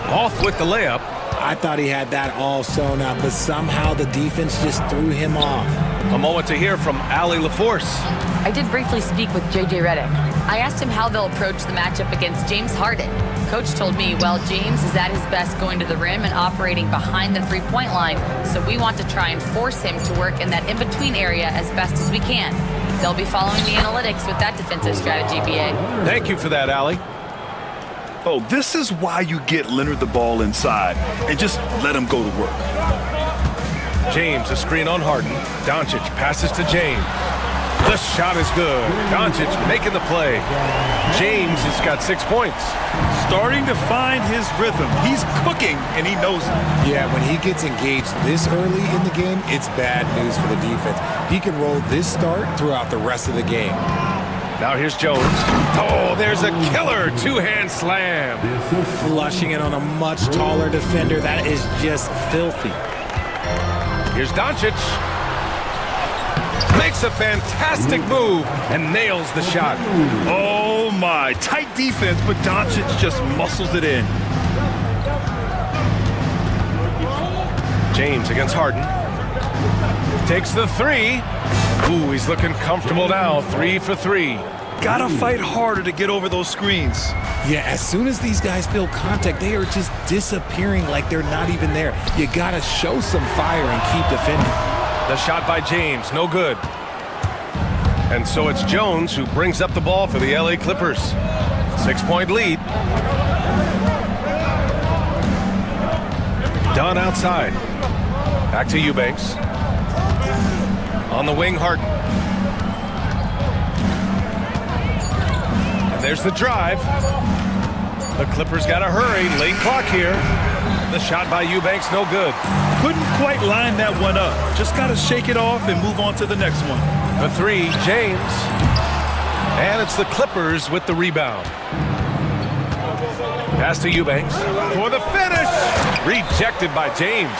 Off with the layup. I thought he had that all sewn up, but somehow the defense just threw him off. A moment to hear from Allie LaForce. I did briefly speak with J.J. Redick. I asked him how they'll approach the matchup against James Harden. Coach told me, well, James is at his best going to the rim and operating behind the three-point line, so we want to try and force him to work in that in-between area as best as we can. They'll be following the analytics with that defensive strategy, B.A. Thank you for that, Allie. Oh, this is why you get Leonard the ball inside and just let him go to work. James a screen on Harden. Doncic passes to James. The shot is good. Doncic making the play. James has got 6 points. Starting to find his rhythm. He's cooking, and he knows it. Yeah, when he gets engaged this early in the game, it's bad news for the defense. He can roll this start throughout the rest of the game. Now here's Jones. Oh, there's a killer two-hand slam. Flushing it on a much taller defender. That is just filthy. Here's Doncic. Makes a fantastic move and nails the shot. Oh, my. Tight defense, but Doncic just muscles it in. James against Harden. Takes the 3. Ooh, he's looking comfortable now. 3 for 3. Gotta fight harder to get over those screens. Yeah, as soon as these guys feel contact, they are just disappearing like they're not even there. You gotta show some fire and keep defending. The shot by James, no good. And so it's Jones who brings up the ball for the LA Clippers. 6-point lead. Dunn outside. Back to Eubanks. On the wing, Harden. And there's the drive. The Clippers got to hurry. Late clock here. The shot by Eubanks, no good. Couldn't quite line that one up. Just got to shake it off and move on to the next one. The 3, James. And it's the Clippers with the rebound. Pass to Eubanks for the finish. Rejected by James.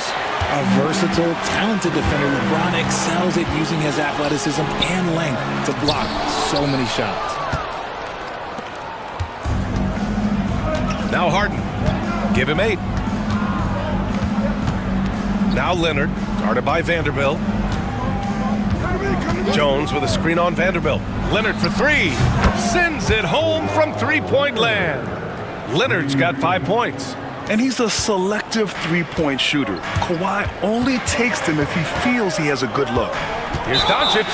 A versatile, talented defender, LeBron excels at using his athleticism and length to block so many shots. Now Harden. Give him 8. Now Leonard, guarded by Vanderbilt. Jones with a screen on Vanderbilt. Leonard for 3. Sends it home from three-point land. Leonard's got 5 points. and he's a selective three-point shooter. Kawhi only takes them if he feels he has a good look. Here's Doncic.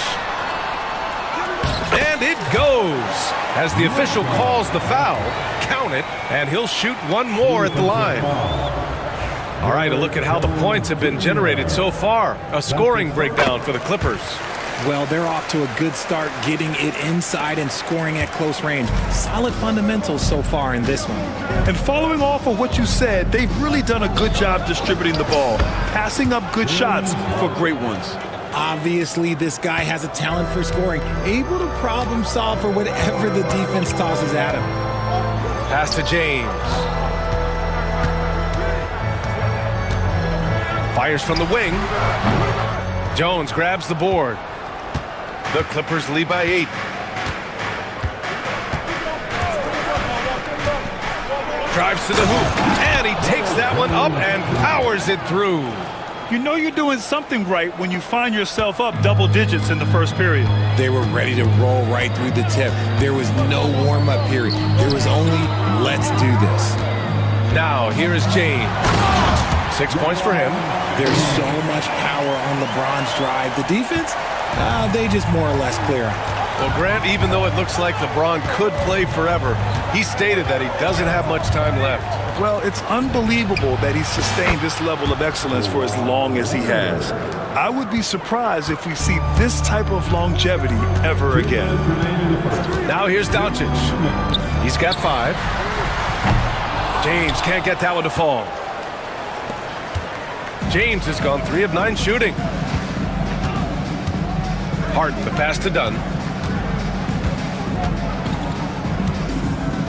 And it goes. As the official calls the foul, count it, and he'll shoot one more at the line. All right, a look at how the points have been generated so far. A scoring breakdown for the Clippers. Well, they're off to a good start getting it inside and scoring at close range. Solid fundamentals so far in this one. And following off of what you said, they've really done a good job distributing the ball, passing up good shots for great ones. Obviously, this guy has a talent for scoring, able to problem solve for whatever the defense tosses at him. Pass to James. Fires from the wing. Jones grabs the board. The Clippers lead by 8. Drives to the hoop, and he takes that one up and powers it through. You know you're doing something right when you find yourself up double digits in the first period. They were ready to roll right through the tip. There was no warm-up period. There was only, let's do this. Now, here is James. 6 points for him. There's so much power on LeBron's drive. The defense, they just more or less clear him. Well, Grant, even though it looks like LeBron could play forever, he stated that he doesn't have much time left. Well, it's unbelievable that he's sustained this level of excellence for as long as he has. I would be surprised if we see this type of longevity ever again. Now here's Doncic. He's got 5. James can't get that one to fall. James has gone 3 of 9 shooting. Harden, the pass to Dunn.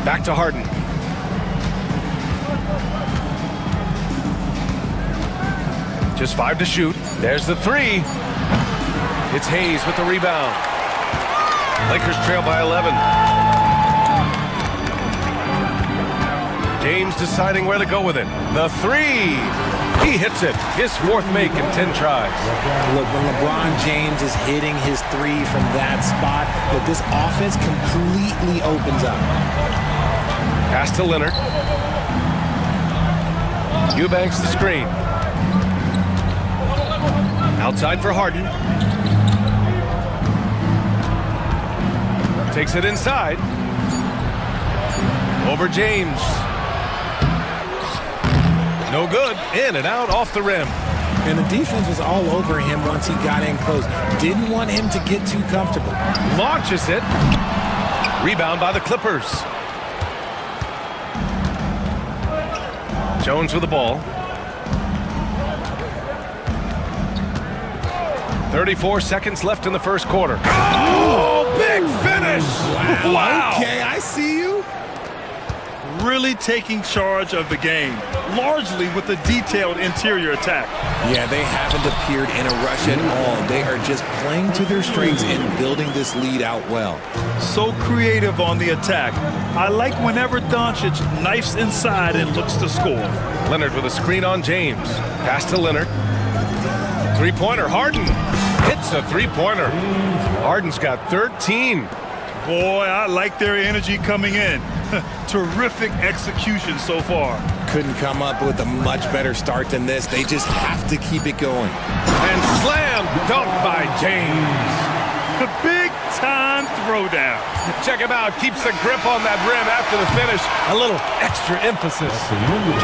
Back to Harden. Just 5 to shoot. There's the 3. It's Hayes with the rebound. Lakers trail by 11. James deciding where to go with it. The 3. He hits it. His 4th make in 10 tries. Look, when LeBron James is hitting his 3 from that spot, that this offense completely opens up. Pass to Leonard. Eubanks the screen. Outside for Harden. Takes it inside. Over James. No good. In and out off the rim. And the defense was all over him once he got in close. Didn't want him to get too comfortable. Launches it. Rebound by the Clippers. Jones with the ball. 34 seconds left in the first quarter. Oh, big finish! Wow. Okay, I see you. Really taking charge of the game, largely with a detailed interior attack. Yeah, they haven't appeared in a rush at all. They are just playing to their strengths and building this lead out well. So creative on the attack. I like whenever Doncic knifes inside and looks to score. Leonard with a screen on James. Pass to Leonard. Three-pointer, Harden. Hits a three-pointer. Harden's got 13. Boy, I like their energy coming in. Terrific execution so far. Couldn't come up with a much better start than this. They just have to keep it going. And slam dunk by James. The big-time throwdown. Check him out. Keeps the grip on that rim after the finish. A little extra emphasis.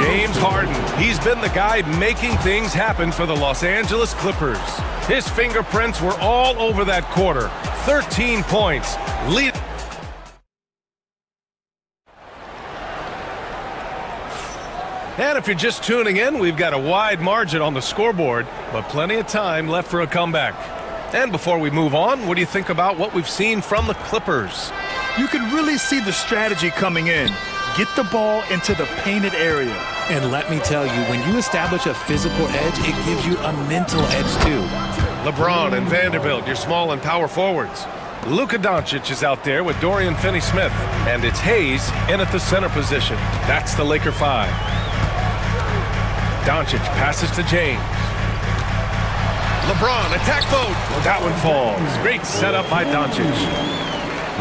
James Harden. He's been the guy making things happen for the Los Angeles Clippers. His fingerprints were all over that quarter. 13 points. Lead. And if you're just tuning in, we've got a wide margin on the scoreboard, but plenty of time left for a comeback. And before we move on, what do you think about what we've seen from the Clippers? You can really see the strategy coming in. Get the ball into the painted area. And let me tell you, when you establish a physical edge, it gives you a mental edge too. LeBron and Vanderbilt, your small and power forwards. Luka Doncic is out there with Dorian Finney-Smith, and it's Hayes in at the center position. That's the Laker 5. Doncic passes to James. LeBron, attack mode. That one falls. Great setup by Doncic.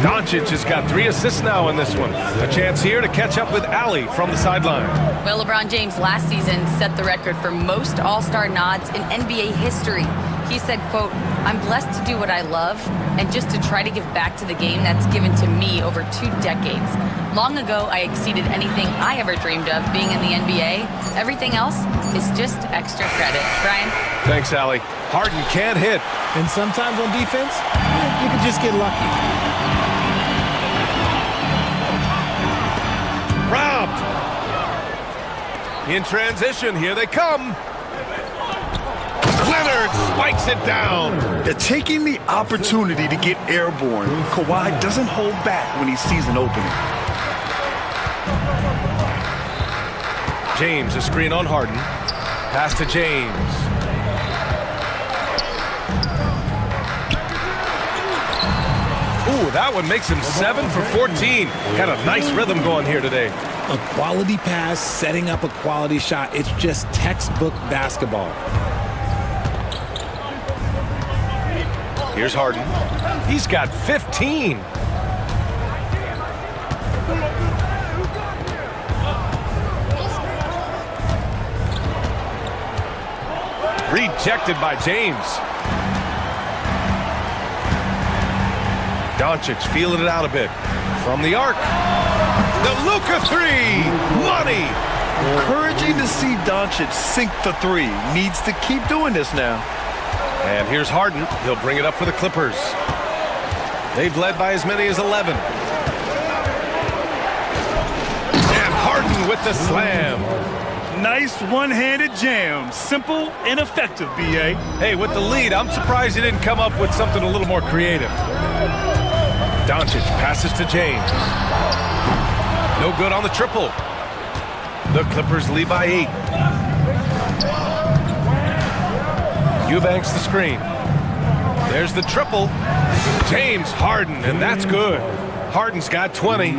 Doncic has got 3 assists now in this one. A chance here to catch up with Ali from the sideline. Well, LeBron James last season set the record for most All-Star nods in NBA history. He said, quote, "I'm blessed to do what I love and just to try to give back to the game that's given to me over 2 decades. Long ago, I exceeded anything I ever dreamed of being in the NBA. Everything else is just extra credit." Brian? Thanks, Ali. Harden can't hit. And sometimes on defense, you can just get lucky. Robbed. In transition, here they come. Leonard spikes it down. They're taking the opportunity to get airborne. Kawhi doesn't hold back when he sees an opening. James, a screen on Harden. Pass to James. Ooh, that one makes him 7 for 14. Got a nice rhythm going here today. A quality pass, setting up a quality shot. It's just textbook basketball. Here's Harden. He's got 15. Rejected by James. Doncic feeling it out a bit. From the arc. The Luka 3. Money. Encouraging to see Doncic sink the 3. Needs to keep doing this now. And here's Harden. He'll bring it up for the Clippers. They've led by as many as 11. And Harden with the slam. Nice one-handed jam. Simple and effective, B.A. Hey, with the lead, I'm surprised he didn't come up with something a little more creative. Doncic passes to James. No good on the triple. The Clippers lead by 8. Eubanks the screen. There's the triple. James Harden, and that's good. Harden's got 20.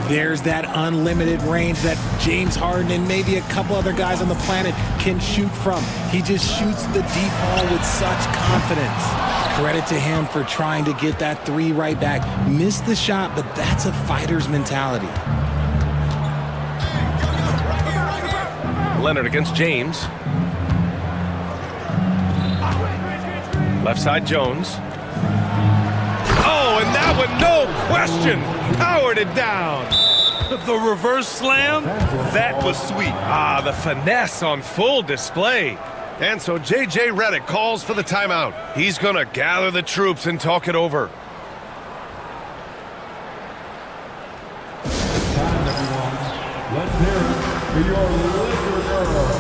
There's that unlimited range that James Harden and maybe a couple other guys on the planet can shoot from. He just shoots the deep ball with such confidence. Credit to him for trying to get that 3 right back. Missed the shot, but that's a fighter's mentality. Leonard against James. Left side Jones. Oh, and that one, no question, powered it down. The reverse slam, that was sweet. Ah, the finesse on full display. And so J.J. Redick calls for the timeout. He's going to gather the troops and talk it over. Time, everyone. Let's hear it for your Liquor Girl.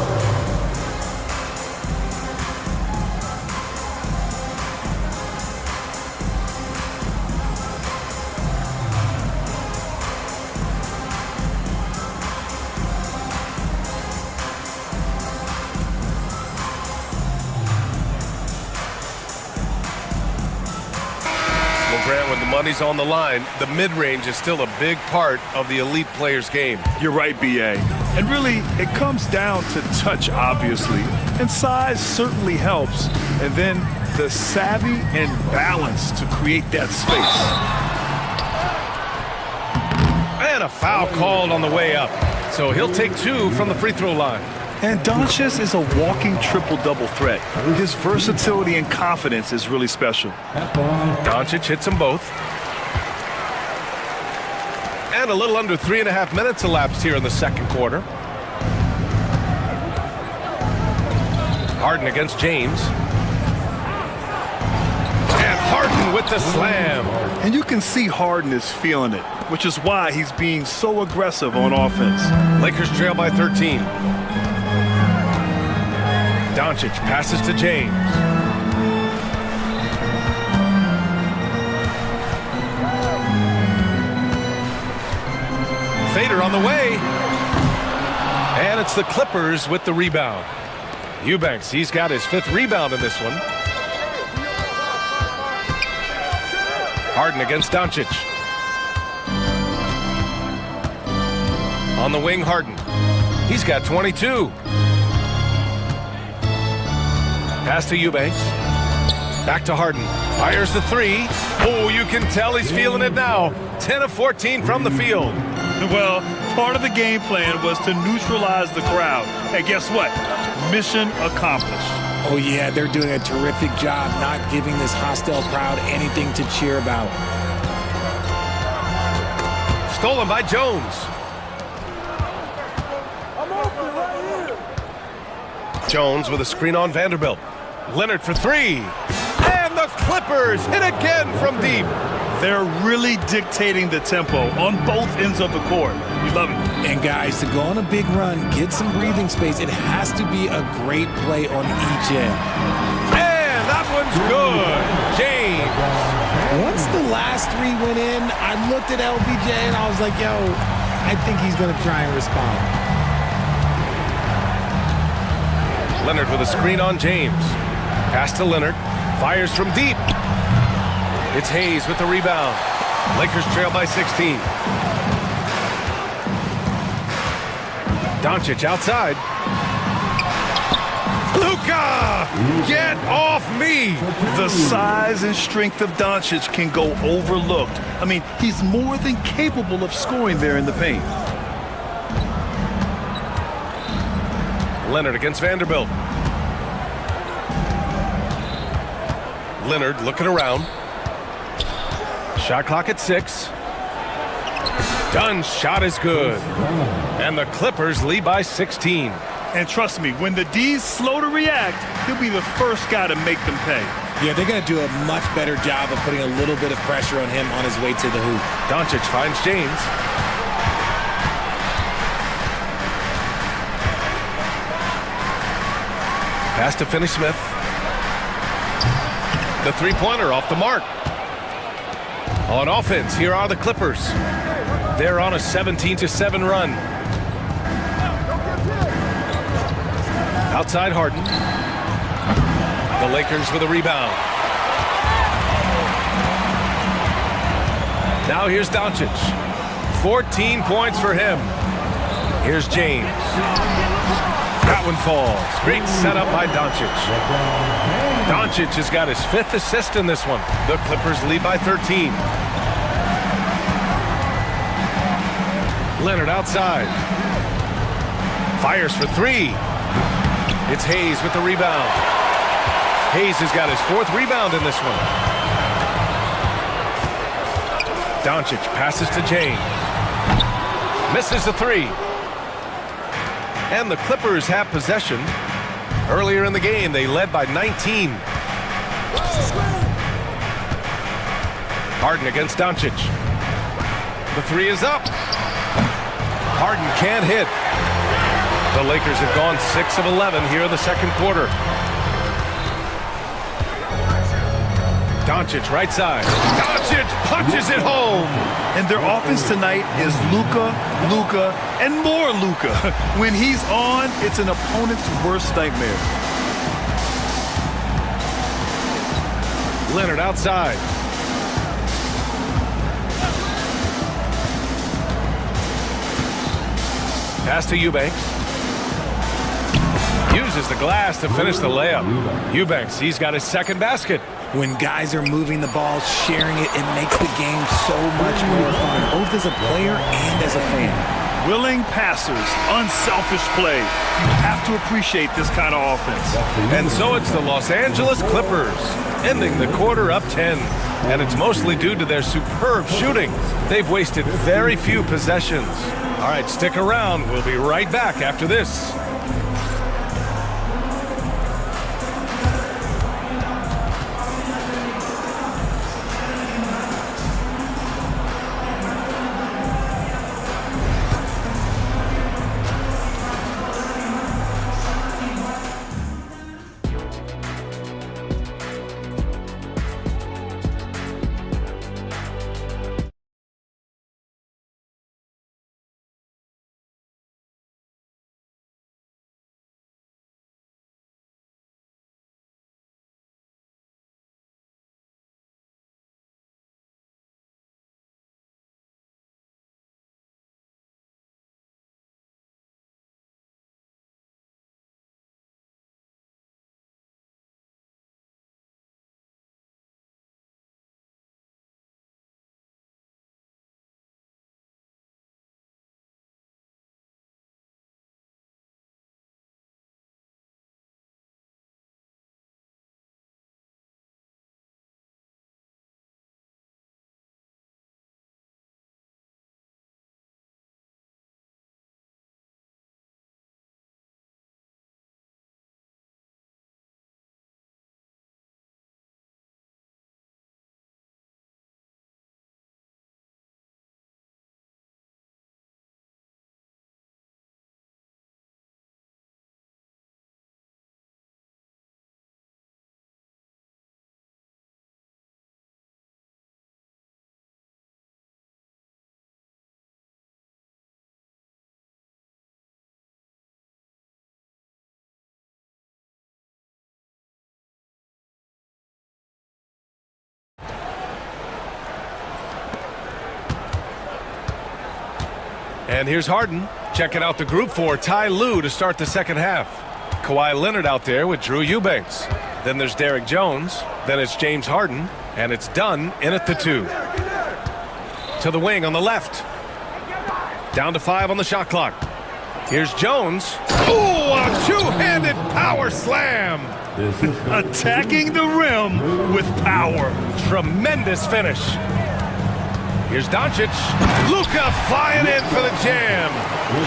Grant, when the money's on the line, the mid-range is still a big part of the elite player's game. You're right, B.A. And really, it comes down to touch, obviously. And size certainly helps. And then the savvy and balance to create that space. And a foul called on the way up. So he'll take 2 from the free throw line. And Doncic is a walking triple-double threat. His versatility and confidence is really special. Doncic hits them both. And a little under 3.5 minutes elapsed here in the second quarter. Harden against James. And Harden with the slam. And you can see Harden is feeling it, which is why he's being so aggressive on offense. Lakers trail by 13. Doncic passes to James. Fader on the way. And it's the Clippers with the rebound. Eubanks, he's got his 5th rebound in this one. Harden against Doncic. On the wing, Harden. He's got 22. Pass to Eubanks. Back to Harden. Fires the three. Oh, you can tell he's feeling it now. 10 of 14 from the field. Well, part of the game plan was to neutralize the crowd. And guess what? Mission accomplished. Oh, yeah, they're doing a terrific job not giving this hostile crowd anything to cheer about. Stolen by Jones. Jones with a screen on Vanderbilt. Leonard for three. And the Clippers hit again from deep. They're really dictating the tempo on both ends of the court. We love it. And guys, to go on a big run, get some breathing space, it has to be a great play on each end. And that one's good. James. Once the last three went in, I looked at LBJ and I was like, yo, I think he's going to try and respond. Leonard with a screen on James. Pass to Leonard. Fires from deep. It's Hayes with the rebound. Lakers trail by 16. Doncic outside. Luka! Get off me! The size and strength of Doncic can go overlooked. I mean, he's more than capable of scoring there in the paint. Leonard against Vanderbilt. Leonard looking around. Shot clock at 6. Dunn's shot is good. And the Clippers lead by 16. And trust me, when the D's slow to react, he'll be the first guy to make them pay. Yeah, they're going to do a much better job of putting a little bit of pressure on him on his way to the hoop. Doncic finds James. Pass to Finney-Smith. The three-pointer off the mark. On offense, here are the Clippers. They're on a 17-7 run. Outside Harden. The Lakers with a rebound. Now here's Doncic. 14 points for him. Here's James. That one falls. Great setup by Doncic. Doncic has got his 5th assist in this one. The Clippers lead by 13. Leonard outside. Fires for three. It's Hayes with the rebound. Hayes has got his 4th rebound in this one. Doncic passes to James. Misses the three. And the Clippers have possession. Earlier in the game, they led by 19. Harden against Doncic. The three is up. Harden can't hit. The Lakers have gone 6 of 11 here in the second quarter. Doncic right side. Doncic punches it home. And their offense tonight is Luka, Luka, and more Luka. When he's on, it's an opponent's worst nightmare. Leonard outside. Pass to Eubanks. Uses the glass to finish the layup. Eubanks, he's got his 2nd basket. When guys are moving the ball, sharing it, it makes the game so much more fun, both as a player and as a fan. Willing passers, unselfish play. You have to appreciate this kind of offense. And so it's the Los Angeles Clippers, ending the quarter up 10. And it's mostly due to their superb shooting. They've wasted very few possessions. All right, stick around. We'll be right back after this. And here's Harden checking out the group for Ty Lue to start the second half. Kawhi Leonard out there with Drew Eubanks. Then there's Derrick Jones. Then it's James Harden. And it's done in at the 2. To the wing on the left. Down to 5 on the shot clock. Here's Jones. Oh, a two-handed power slam. Attacking the rim with power. Tremendous finish. Here's Doncic. Luka flying in for the jam.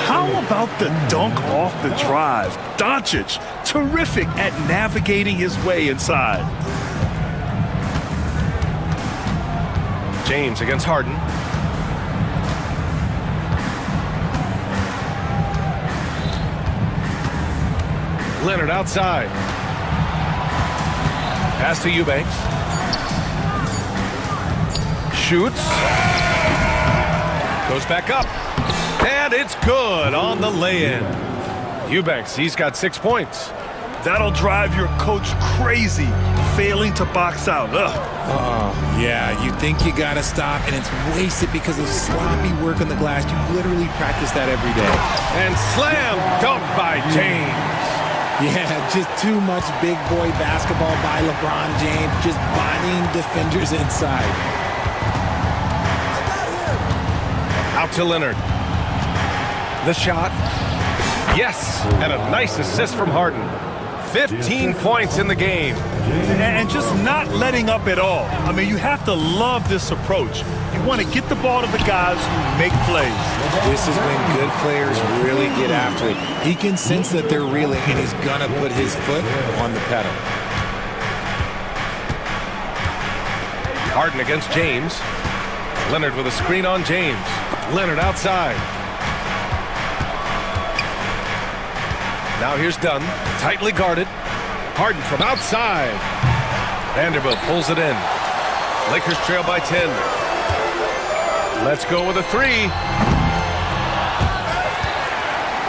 How about the dunk off the drive? Doncic, terrific at navigating his way inside. James against Harden. Leonard outside. Pass to Eubanks. Shoots. Goes back up. And it's good on the lay-in. Eubanks, he's got 6 points. That'll drive your coach crazy, failing to box out. Yeah, you think you gotta stop, and it's wasted because of sloppy work on the glass. You literally practice that every day. And slam dunk by James. Yeah, just too much big boy basketball by LeBron James, just bodying defenders inside. Out to Leonard. The shot. Yes, and a nice assist from Harden. 15 points in the game. And just not letting up at all. I mean, you have to love this approach. You want to get the ball to the guys who make plays. This is when good players really get after it. He can sense that they're reeling, and he's going to put his foot on the pedal. Harden against James. Leonard with a screen on James. Leonard outside. Now here's Dunn, tightly guarded. Harden from outside. Vanderbilt pulls it in. Lakers trail by 10. Let's go with a 3.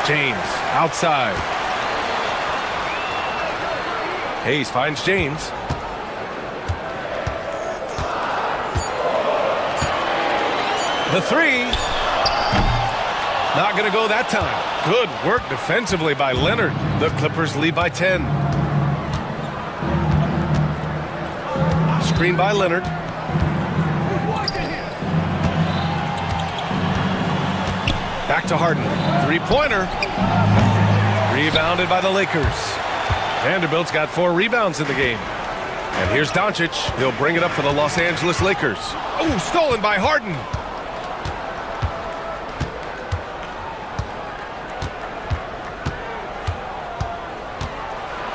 James outside. Hayes finds James. The 3. Not going to go that time. Good work defensively by Leonard. The Clippers lead by 10. Screen by Leonard. Back to Harden. Three-pointer. Rebounded by the Lakers. Vanderbilt's got 4 rebounds in the game. And here's Doncic. He'll bring it up for the Los Angeles Lakers. Oh, stolen by Harden.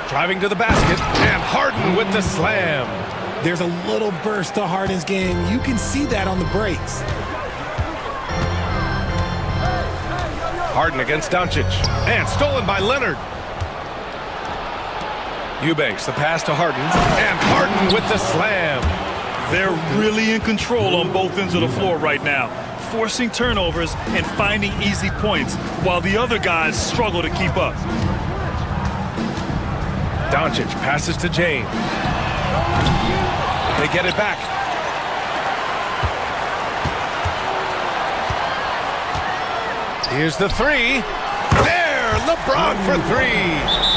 Driving to the basket, and Harden with the slam. There's a little burst to Harden's game. You can see that on the breaks. Harden against Doncic, and stolen by Leonard. Eubanks, the pass to Harden, and Harden with the slam. They're really in control on both ends of the floor right now, forcing turnovers and finding easy points, while the other guys struggle to keep up. Doncic passes to James. They get it back. Here's the 3. There, LeBron for 3.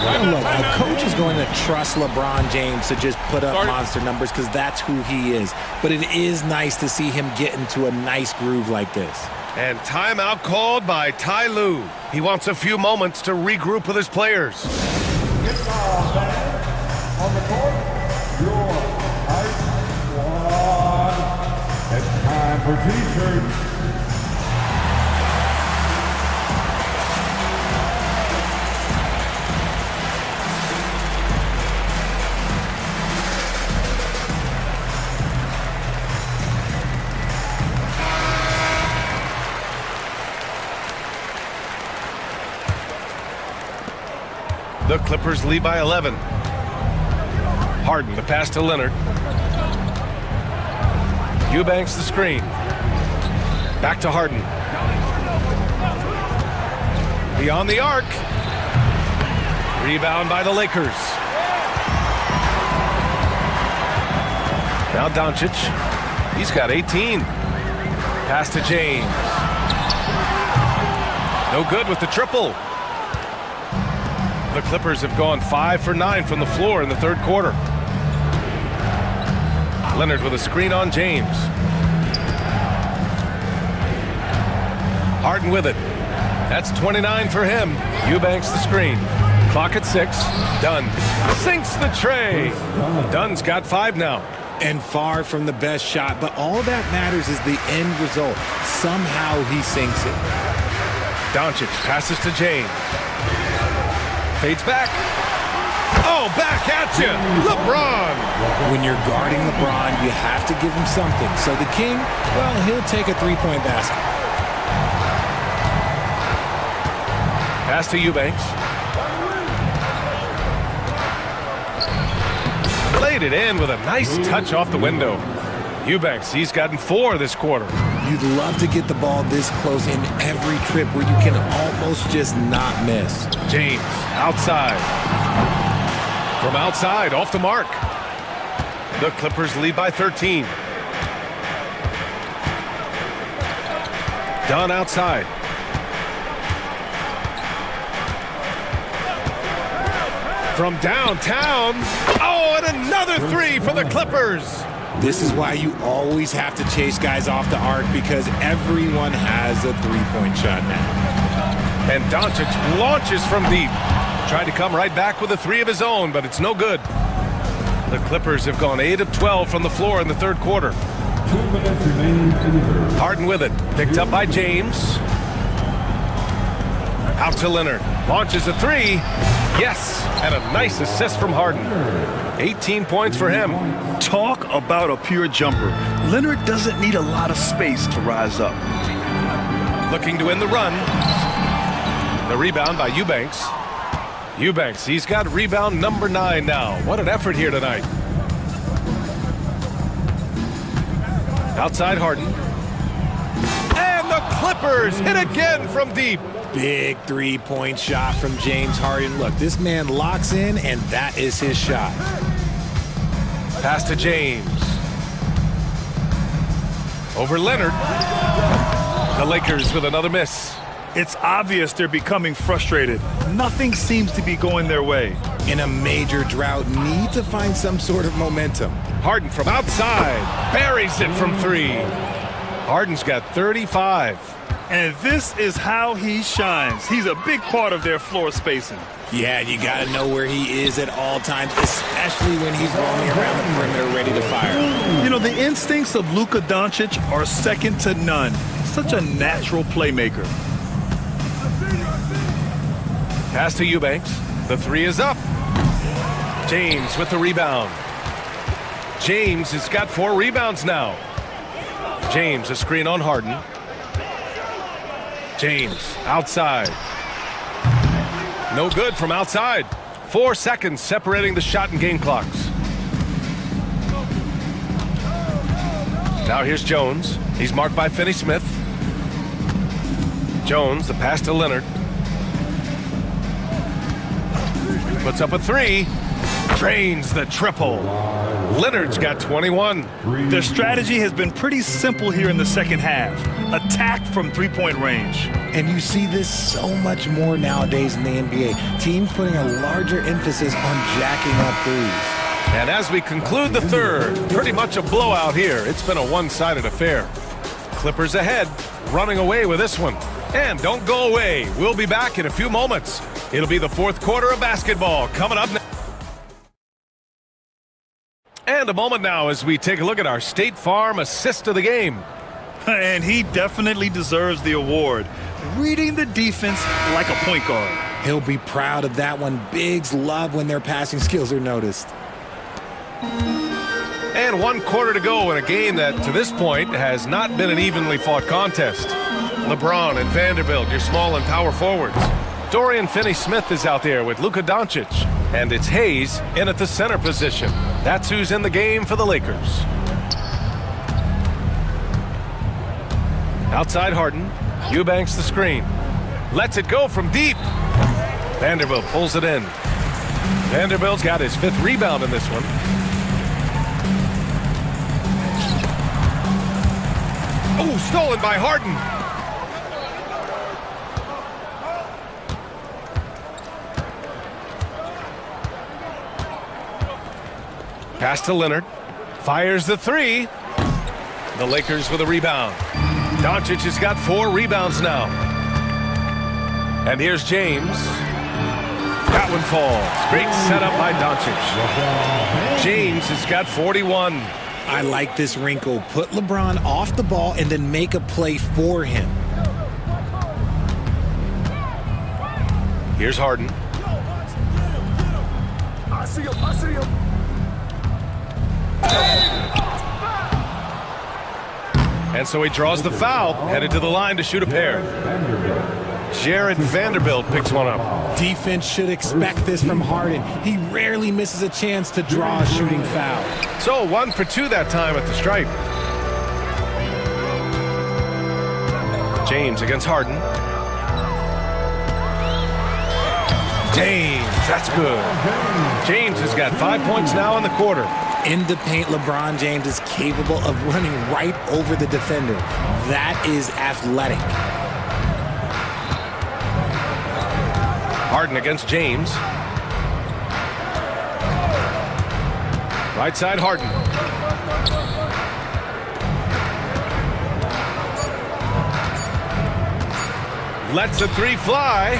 Well, look, a coach is going to trust LeBron James to just put up monster numbers because that's who he is. But it is nice to see him get into a nice groove like this. And timeout called by Ty Lue. He wants a few moments to regroup with his players. On the court, your Ice Squad. It's time for T-shirts. The Clippers lead by 11. Harden, the pass to Leonard. Eubanks, the screen. Back to Harden. Beyond the arc. Rebound by the Lakers. Now Doncic. He's got 18. Pass to James. No good with the triple. The Clippers have gone 5 for 9 from the floor in the third quarter. Leonard with a screen on James. Harden with it. That's 29 for him. Eubanks the screen. Clock at 6. Dunn sinks the tray. Dunn's got 5 now. And far from the best shot, but all that matters is the end result. Somehow he sinks it. Doncic passes to James. Fades back. Oh, back at you. LeBron. When you're guarding LeBron, you have to give him something. So the King, well, he'll take a three-point basket. Pass to Eubanks. Played it in with a nice touch off the window. Eubanks, he's gotten 4 this quarter. You'd love to get the ball this close in every trip where you can almost just not miss. James, outside. From outside, off the mark. The Clippers lead by 13. Dunn outside. From downtown. Oh, and another 3 for the Clippers. This is why you always have to chase guys off the arc, because everyone has a three-point shot now. And Doncic launches from deep. Tried to come right back with a 3 of his own, but it's no good. The Clippers have gone 8 of 12 from the floor in the third quarter. 2 minutes remaining in the third. Harden with it. Picked up by James. Out to Leonard. Launches a 3. Yes, and a nice assist from Harden. 18 points for him. Talk about a pure jumper. Leonard doesn't need a lot of space to rise up. Looking to win the run. The rebound by Eubanks. Eubanks, he's got rebound number 9 now. What an effort here tonight. Outside Harden. And the Clippers hit again from deep. Big three-point shot from James Harden. Look, this man locks in, and that is his shot. Pass to James. Over Leonard. The Lakers with another miss. It's obvious they're becoming frustrated. Nothing seems to be going their way. In a major drought, need to find some sort of momentum. Harden from outside. Buries it from 3. Harden's got 35. And this is how he shines. He's a big part of their floor spacing. Yeah, you got to know where he is at all times, especially when he's roaming around the perimeter ready to fire. You know, the instincts of Luka Doncic are second to none. Such a natural playmaker. Pass to Eubanks. The 3 is up. James with the rebound. James has got 4 rebounds now. James, a screen on Harden. James, outside. No good from outside. 4 seconds separating the shot and game clocks. Now here's Jones. He's marked by Finney-Smith. Jones, the pass to Leonard. Puts up a 3. Drains the triple. Leonard's got 21. Their strategy has been pretty simple here in the second half. Attack from three-point range. And you see this so much more nowadays in the NBA. Teams putting a larger emphasis on jacking up threes. And as we conclude the third, pretty much a blowout here. It's been a one-sided affair. Clippers ahead, running away with this one. And don't go away. We'll be back in a few moments. It'll be the fourth quarter of basketball coming up next. And a moment now as we take a look at our State Farm assist of the game. And he definitely deserves the award. Reading the defense like a point guard. He'll be proud of that one. Bigs love when their passing skills are noticed. And 1 quarter to go in a game that, to this point, has not been an evenly fought contest. LeBron and Vanderbilt, your small and power forwards. Dorian Finney-Smith is out there with Luka Doncic. And it's Hayes in at the center position. That's who's in the game for the Lakers. Outside Harden. Eubanks the screen. Lets it go from deep. Vanderbilt pulls it in. Vanderbilt's got his 5th rebound in this one. Oh, stolen by Harden. Pass to Leonard. Fires the three. The Lakers with a rebound. Doncic has got 4 rebounds now. And here's James. That one falls. Great setup by Doncic. James has got 41. I like this wrinkle. Put LeBron off the ball and then make a play for him. Here's Harden. I see him. And so he draws the foul, headed to the line to shoot a pair. Jared Vanderbilt picks one up. Defense should expect this from Harden. He rarely misses a chance to draw a shooting foul. So 1 for 2 that time at the stripe. James against Harden. James, that's good. James has got 5 points now in the quarter. In the paint, LeBron James is capable of running right over the defender. That is athletic. Harden against James. Right side, Harden. Lets the three fly.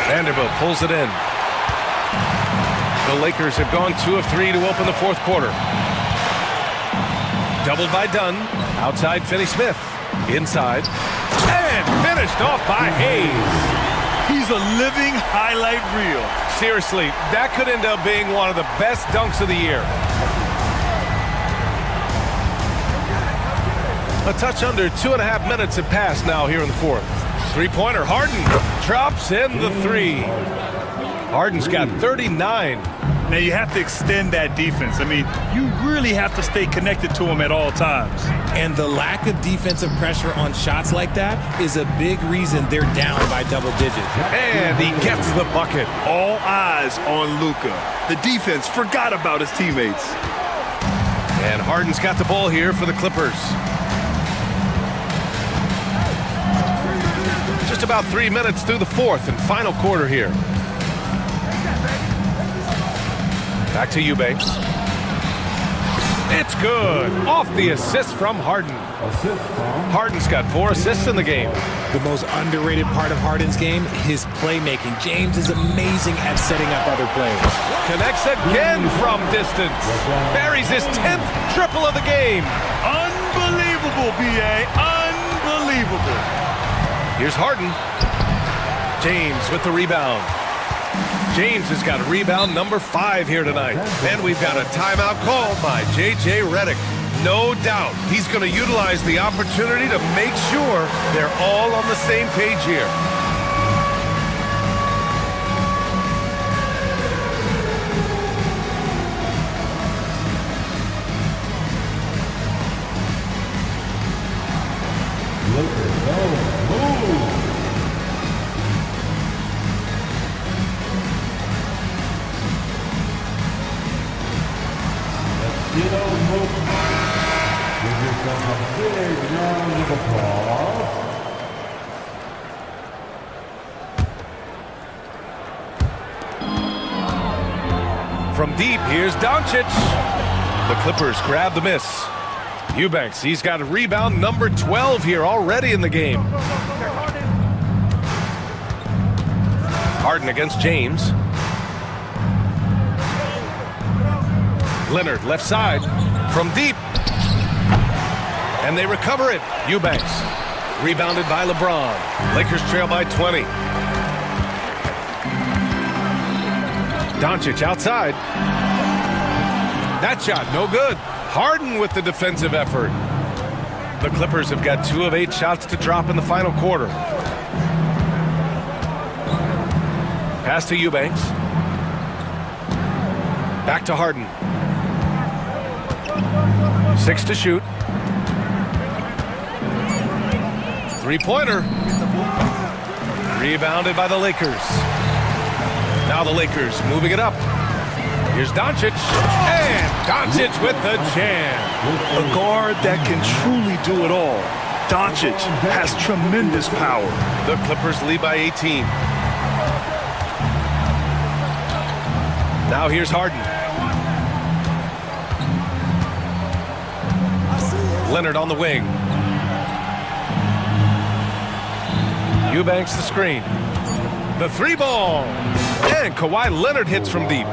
Vanderbilt pulls it in. The Lakers have gone 2 of 3 to open the fourth quarter. Doubled by Dunn. Outside, Finney-Smith. Inside. And finished off by Hayes. He's a living highlight reel. Seriously, that could end up being one of the best dunks of the year. A touch under 2.5 minutes have passed now here in the fourth. Three-pointer, Harden drops in the three. Harden's got 39. Now you have to extend that defense. I mean, you really have to stay connected to him at all times. And the lack of defensive pressure on shots like that is a big reason they're down by double digits. And he gets the bucket. All eyes on Luka. The defense forgot about his teammates. And Harden's got the ball here for the Clippers. Just about 3 minutes through the fourth and final quarter here. Back to Eubanks. It's good. Off the assist from Harden. Harden's got 4 assists in the game. The most underrated part of Harden's game, his playmaking. James is amazing at setting up other plays. Connects again from distance. Buries his 10th triple of the game. Unbelievable, B.A. Unbelievable. Here's Harden. James with the rebound. James has got rebound number 5 here tonight. And we've got a timeout called by J.J. Redick. No doubt he's going to utilize the opportunity to make sure they're all on the same page here. From deep, here's Doncic. The Clippers grab the miss. Eubanks, he's got a rebound number 12 here already in the game. Harden against James. Leonard, left side, from deep. And they recover it. Eubanks, rebounded by LeBron. Lakers trail by 20. Doncic outside. That shot, no good. Harden with the defensive effort. The Clippers have got 2 of 8 shots to drop in the final quarter. Pass to Eubanks. Back to Harden. 6 to shoot. Three-pointer. Rebounded by the Lakers. Now the Lakers moving it up. Here's Doncic. And Doncic with the jam. A guard that can truly do it all. Doncic has tremendous power. The Clippers lead by 18. Now here's Harden. Leonard on the wing. Eubanks the screen. The three ball. And Kawhi Leonard hits from deep.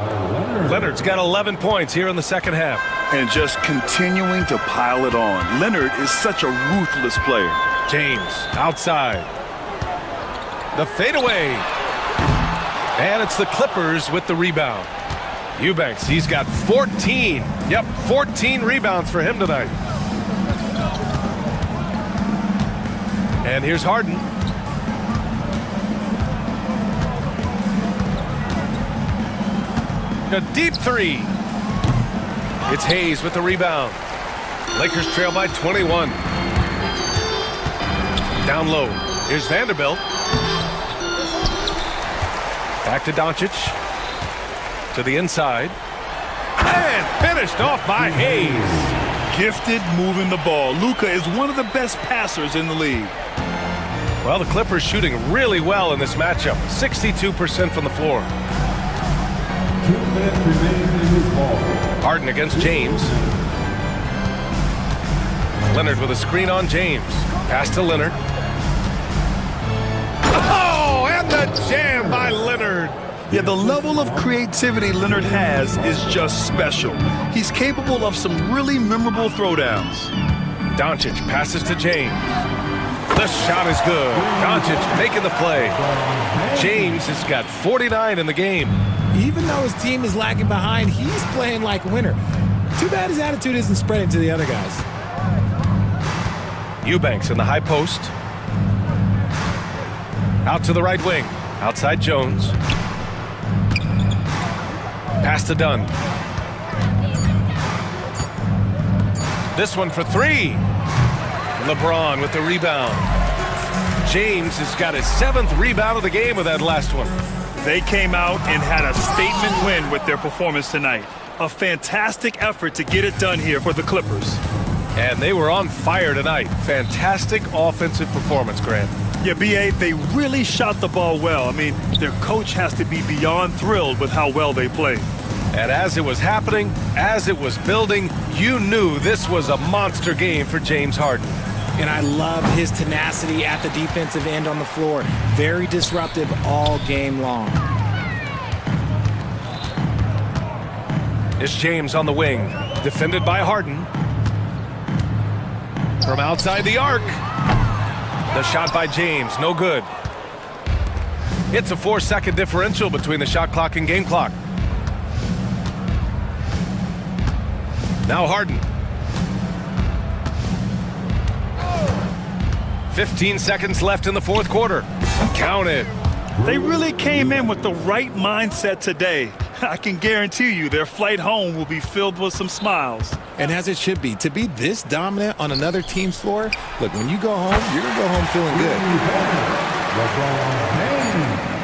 Leonard's got 11 points here in the second half. And just continuing to pile it on. Leonard is such a ruthless player. James outside. The fadeaway. And it's the Clippers with the rebound. Eubanks, he's got 14. Yep, 14 rebounds for him tonight. And here's Harden. A deep three. It's Hayes with the rebound. Lakers trail by 21. Down low. Here's Vanderbilt. Back to Doncic. To the inside. And finished off by Hayes. Gifted moving the ball. Luka is one of the best passers in the league. Well, the Clippers shooting really well in this matchup. 62% from the floor. 2 minutes remain in this ball. Harden against James. Leonard with a screen on James. Pass to Leonard. Oh, and the jam by Leonard. Yeah, the level of creativity Leonard has is just special. He's capable of some really memorable throwdowns. Doncic passes to James. The shot is good. Doncic making the play. James has got 49 in the game. Even though his team is lagging behind, he's playing like a winner. Too bad his attitude isn't spreading to the other guys. Eubanks in the high post. Out to the right wing. Outside Jones. Pass to Dunn. This one for three. LeBron with the rebound. James has got his 7th rebound of the game with that last one. They came out and had a statement win with their performance tonight. A fantastic effort to get it done here for the Clippers. And they were on fire tonight. Fantastic offensive performance, Grant. Yeah, B.A., they really shot the ball well. I mean, their coach has to be beyond thrilled with how well they played. And as it was happening, as it was building, you knew this was a monster game for James Harden. And I love his tenacity at the defensive end on the floor. Very disruptive all game long. It's James on the wing, defended by Harden. From outside the arc. The shot by James, no good. It's a 4-second differential between the shot clock and game clock. Now Harden. 15 seconds left in the fourth quarter. Count it. They really came in with the right mindset today. I can guarantee you their flight home will be filled with some smiles. And as it should be, to be this dominant on another team's floor, look, when you go home, you're going to go home feeling good. LeBron James.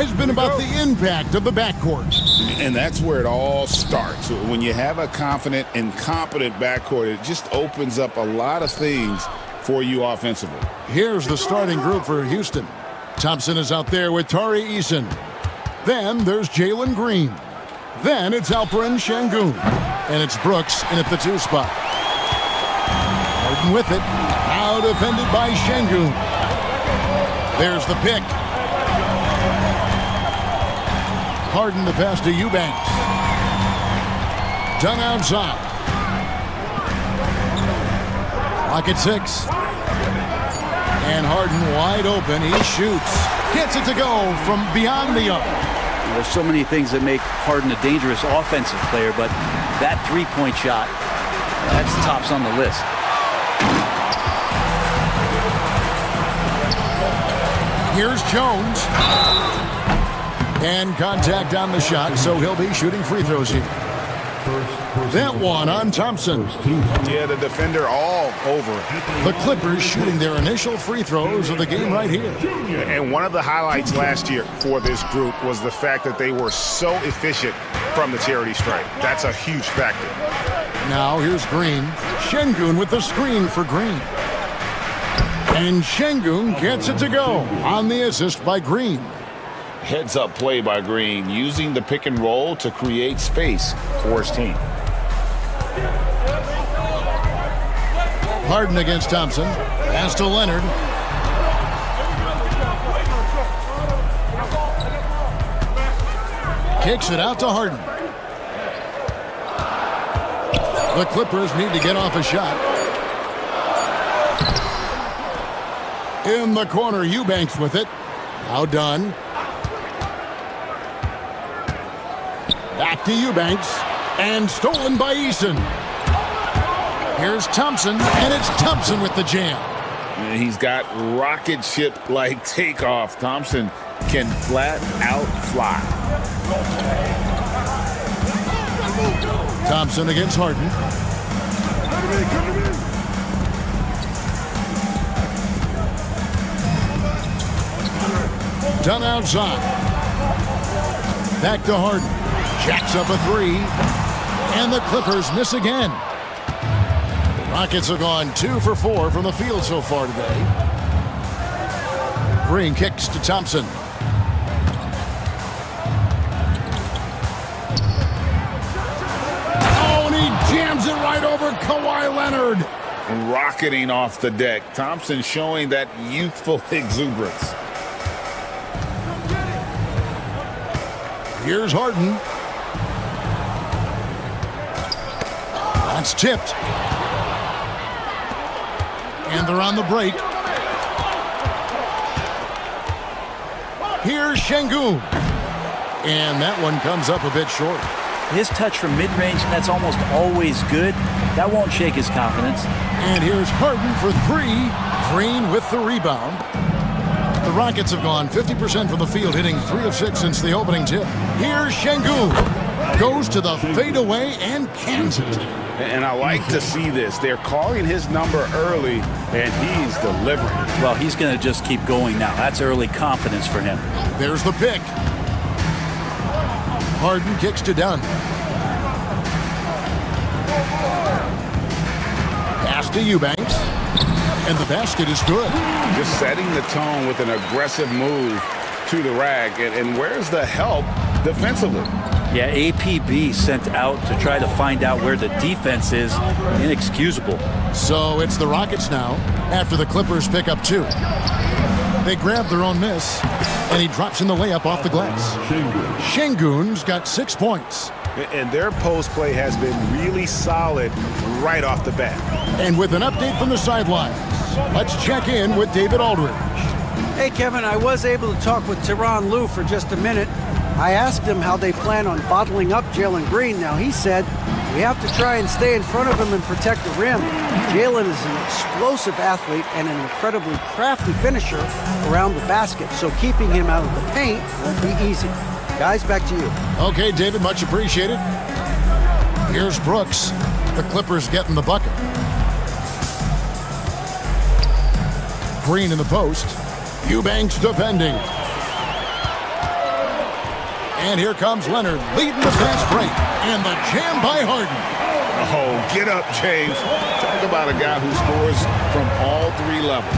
has been about the impact of the backcourt. And that's where it all starts. When you have a confident and competent backcourt, it just opens up a lot of things for you offensively. Here's the starting group for Houston. Thompson is out there with Tari Eason. Then there's Jalen Green. Then it's Alperen Şengün. And it's Brooks in at the 2 spot. Harden with it. Now defended by Şengün. There's the pick. Harden the pass to Eubanks. Done outside. Clock at 6. And Harden wide open. He shoots. Gets it to go from beyond the arc. There's so many things that make Harden a dangerous offensive player, but that three-point shot, that's tops on the list. Here's Jones. And contact on the shot, so he'll be shooting free throws here. That one on Thompson. Yeah, the defender all over. The Clippers shooting their initial free throws of the game right here. And one of the highlights last year for this group was the fact that they were so efficient from the charity stripe. That's a huge factor. Now here's Green. Şengün with the screen for Green. And Şengün gets it to go on the assist by Green. Heads-up play by Green, using the pick and roll to create space for his team. Harden against Thompson. Pass to Leonard. Kicks it out to Harden. The Clippers need to get off a shot. In the corner, Eubanks with it. Now done. Back to Eubanks. And stolen by Eason. Here's Thompson, and it's Thompson with the jam. And he's got rocket ship-like takeoff. Thompson can flat out fly. Thompson against Harden. Done outside. Back to Harden. Jacks up a 3. And the Clippers miss again. The Rockets have gone 2 for 4 from the field so far today. Green kicks to Thompson. Oh, and he jams it right over Kawhi Leonard. Rocketing off the deck. Thompson showing that youthful exuberance. Here's Harden. That's tipped. And they're on the break. Here's Şengün. And that one comes up a bit short. His touch from mid-range, that's almost always good. That won't shake his confidence. And here's Harden for 3. Green with the rebound. The Rockets have gone 50% from the field, hitting 3 of 6 since the opening tip. Here's Şengün. Goes to the fadeaway and cans it. And I like to see this. They're calling his number early, and he's delivering. Well, he's going to just keep going now. That's early confidence for him. There's the pick. Harden kicks to Dunn. Pass to Eubanks. And the basket is good. Just setting the tone with an aggressive move to the rack. And where's the help defensively? Yeah, APB sent out to try to find out where the defense is. Inexcusable. So it's the Rockets now after the Clippers pick up 2. They grab their own miss, and he drops in the layup off the glass. Şengün's got 6 points. And their post play has been really solid right off the bat. And with an update from the sidelines, let's check in with David Aldridge. Hey, Kevin, I was able to talk with Tyronn Lue for just a minute. I asked him how they plan on bottling up Jalen Green. Now, he said, we have to try and stay in front of him and protect the rim. Jalen is an explosive athlete and an incredibly crafty finisher around the basket, so keeping him out of the paint won't be easy. Guys, back to you. Okay, David, much appreciated. Here's Brooks. The Clippers getting the bucket. Green in the post. Eubanks defending. And here comes Leonard leading the fast break. And the jam by Harden. Oh, get up, James. Talk about a guy who scores from all three levels.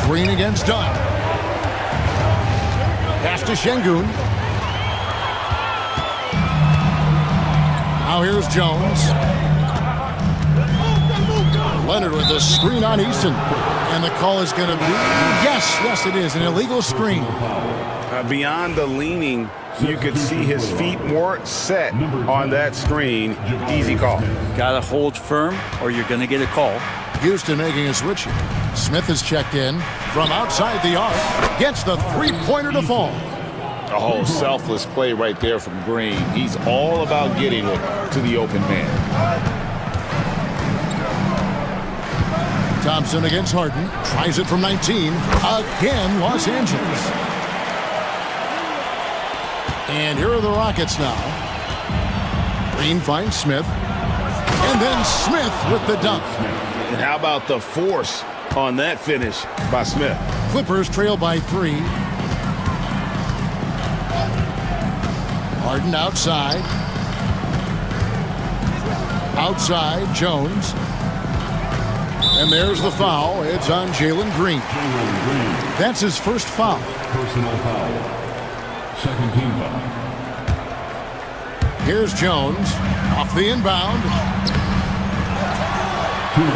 Green against Dunn. Pass to Şengün. Now here's Jones. Leonard with the screen on Easton. And the call is going to be, yes, it is, an illegal screen. Beyond the leaning, you could see his feet weren't set on that screen. Easy call. Got to hold firm or you're going to get a call. Houston making a switch here. Smith is checked in from outside the arc. Gets the three-pointer to fall. A whole selfless play right there from Green. He's all about getting it to the open man. Thompson against Harden. Tries it from 19. Again, Los Angeles. And here are the Rockets now. Green finds Smith. And then Smith with the dunk. And how about the force on that finish by Smith? Clippers trail by 3. Harden outside. Outside, Jones. And there's the foul. It's on Jalen Green. That's his first foul. Personal foul. Second team foul. Here's Jones. Off the inbound.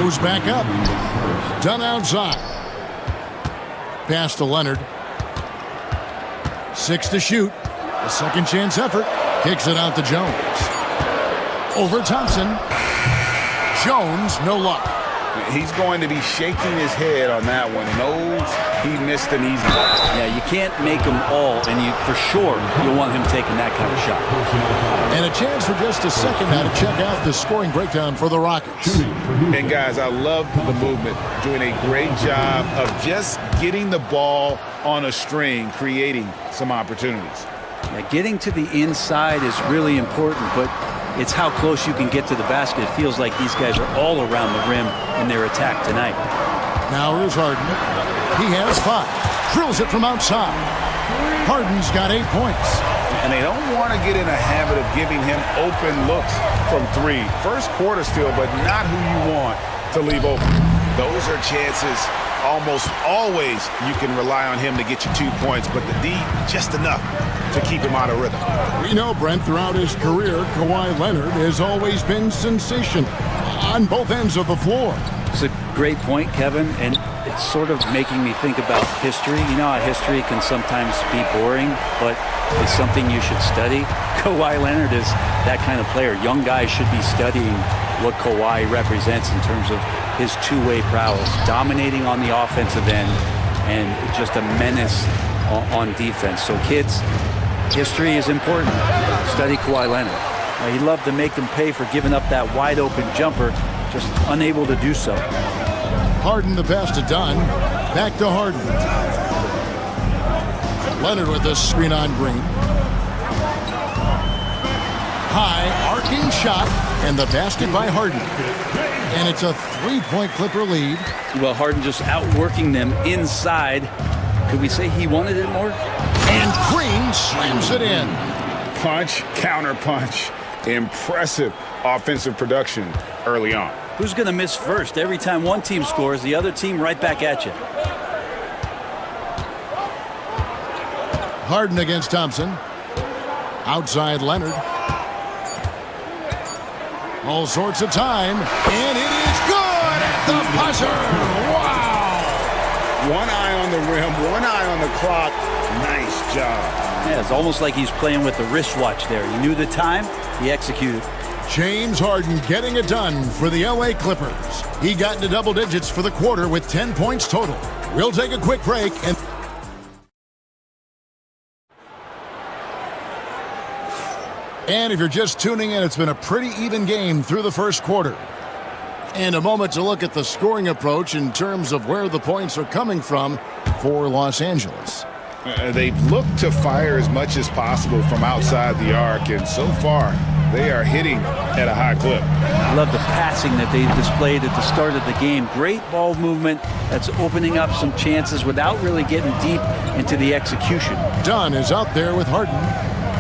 Goes back up. Done outside. Pass to Leonard. 6 to shoot. A second chance effort. Kicks it out to Jones. Over Thompson. Jones, no luck. He's going to be shaking his head on that one. Knows he missed an easy one. Yeah, you can't make them all, and you for sure you'll want him taking that kind of shot. And a chance for just a second now to check out the scoring breakdown for the Rockets. And guys, I love the movement. Doing a great job of just getting the ball on a string, creating some opportunities. Yeah, getting to the inside is really important, but it's how close you can get to the basket. It feels like these guys are all around the rim in their attack tonight. Now here's Harden. He has 5. Drills it from outside. Harden's got 8 points. And they don't want to get in a habit of giving him open looks from 3. First quarter still, but not who you want to leave open. Those are chances almost always you can rely on him to get you 2 points, but the D, just enough to keep him out of rhythm. We know, Brent, throughout his career, Kawhi Leonard has always been sensational on both ends of the floor. It's a great point, Kevin, and it's sort of making me think about history. You know how history can sometimes be boring, but it's something you should study. Kawhi Leonard is that kind of player. Young guys should be studying what Kawhi represents in terms of his two-way prowess, dominating on the offensive end, and just a menace on defense. So kids, history is important. Study Kawhi Leonard. He'd love to make them pay for giving up that wide-open jumper, just unable to do so. Harden the pass to Dunn. Back to Harden. Leonard with the screen on Green. High, arcing shot, and the basket by Harden. And it's a 3-point Clipper lead. Well, Harden just outworking them inside. Could we say he wanted it more? And Green slams it in. Punch, counter punch. Impressive offensive production early on. Who's going to miss first? Every time one team scores, the other team right back at you. Harden against Thompson. Outside Leonard. All sorts of time. And it is good at the buzzer. Wow. One eye on the rim, one eye on the clock. Nice job. Yeah, it's almost like he's playing with the wristwatch there. He knew the time, he executed. James Harden getting it done for the LA Clippers. He got into double digits for the quarter with 10 points total. We'll take a quick break and... And if you're just tuning in, it's been a pretty even game through the first quarter. And a moment to look at the scoring approach in terms of where the points are coming from for Los Angeles. They've looked to fire as much as possible from outside the arc, and so far they are hitting at a high clip. I love the passing that they displayed at the start of the game. Great ball movement that's opening up some chances without really getting deep into the execution. Dunn is out there with Harden.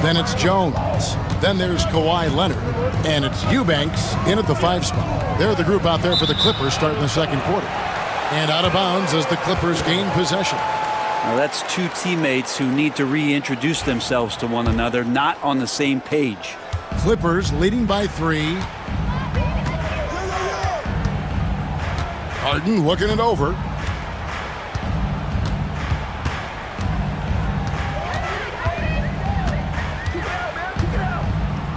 Then it's Jones. Then there's Kawhi Leonard. And it's Eubanks in at the 5 spot. They're the group out there for the Clippers starting the second quarter. And out of bounds as the Clippers gain possession. Now that's two teammates who need to reintroduce themselves to one another, not on the same page. Clippers leading by 3. Harden looking it over.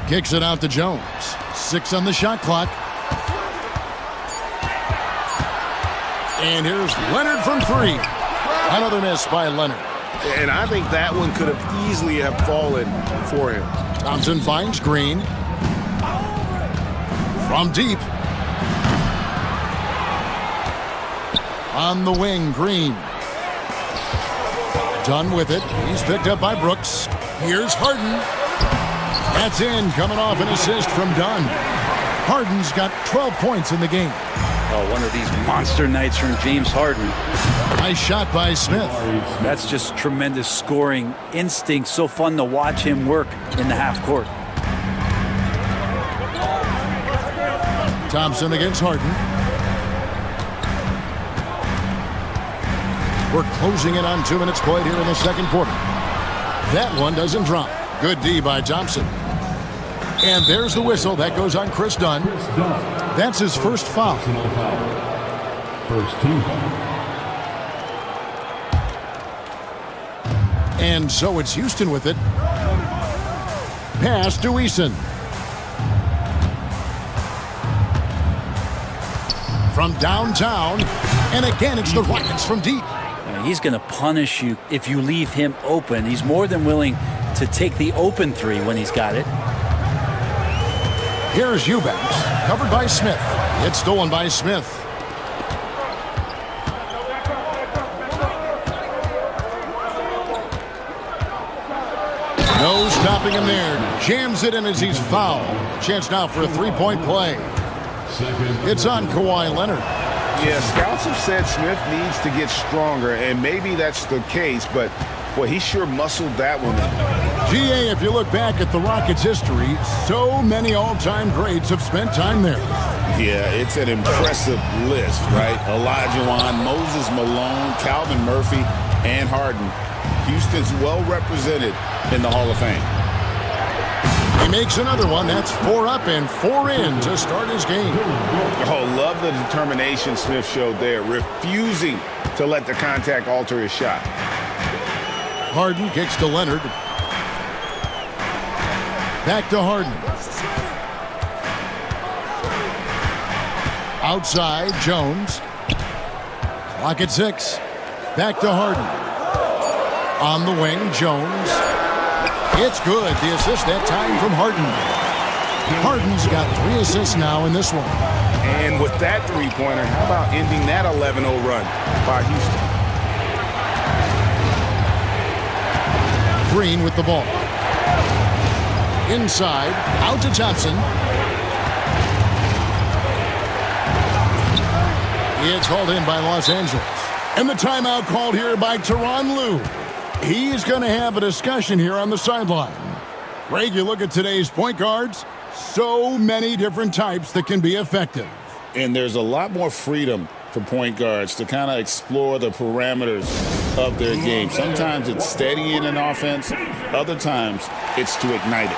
Kicks it out to Jones. 6 on the shot clock. And here's Leonard from 3. Another miss by Leonard. And I think that one could have easily have fallen for him. Thompson finds Green. From deep. On the wing, Green. Done with it. He's picked up by Brooks. Here's Harden. That's in, coming off an assist from Dunn. Harden's got 12 points in the game. Oh, one of these monster nights from James Harden. Nice shot by Smith. That's just tremendous scoring instinct. So fun to watch him work in the half court. Thompson against Harden. We're closing in on 2 minutes played here in the second quarter. That one doesn't drop. Good D by Thompson. And there's the whistle. That goes on Chris Dunn. That's his first foul. First team foul. And so it's Houston with it. Pass to Eason. From downtown. And again, it's the Rockets from deep. He's going to punish you if you leave him open. He's more than willing to take the open 3 when he's got it. Here's Eubanks, covered by Smith. It's stolen by Smith. No stopping him there. Jams it in as he's fouled. Chance now for a 3-point play. It's on Kawhi Leonard. Yeah, scouts have said Smith needs to get stronger, and maybe that's the case, but boy, he sure muscled that one in. GA, if you look back at the Rockets' history, so many all-time greats have spent time there. Yeah, it's an impressive list, right? Olajuwon, Moses Malone, Calvin Murphy, and Harden. Houston's well represented in the Hall of Fame. He makes another one. That's 4 up and 4 in to start his game. Oh, love the determination Smith showed there, refusing to let the contact alter his shot. Harden kicks to Leonard. Back to Harden. Outside, Jones. Clock at 6. Back to Harden. On the wing, Jones. It's good. The assist that time from Harden. Harden's got 3 assists now in this one. And with that three-pointer, how about ending that 11-0 run by Houston? Green with the ball. Inside, out to Thompson. It's hauled in by Los Angeles. And the timeout called here by Tyronn Lue. He's going to have a discussion here on the sideline. Greg, you look at today's point guards, so many different types that can be effective. And there's a lot more freedom for point guards to kind of explore the parameters of their game. Sometimes it's steadying an offense. Other times it's to ignite it.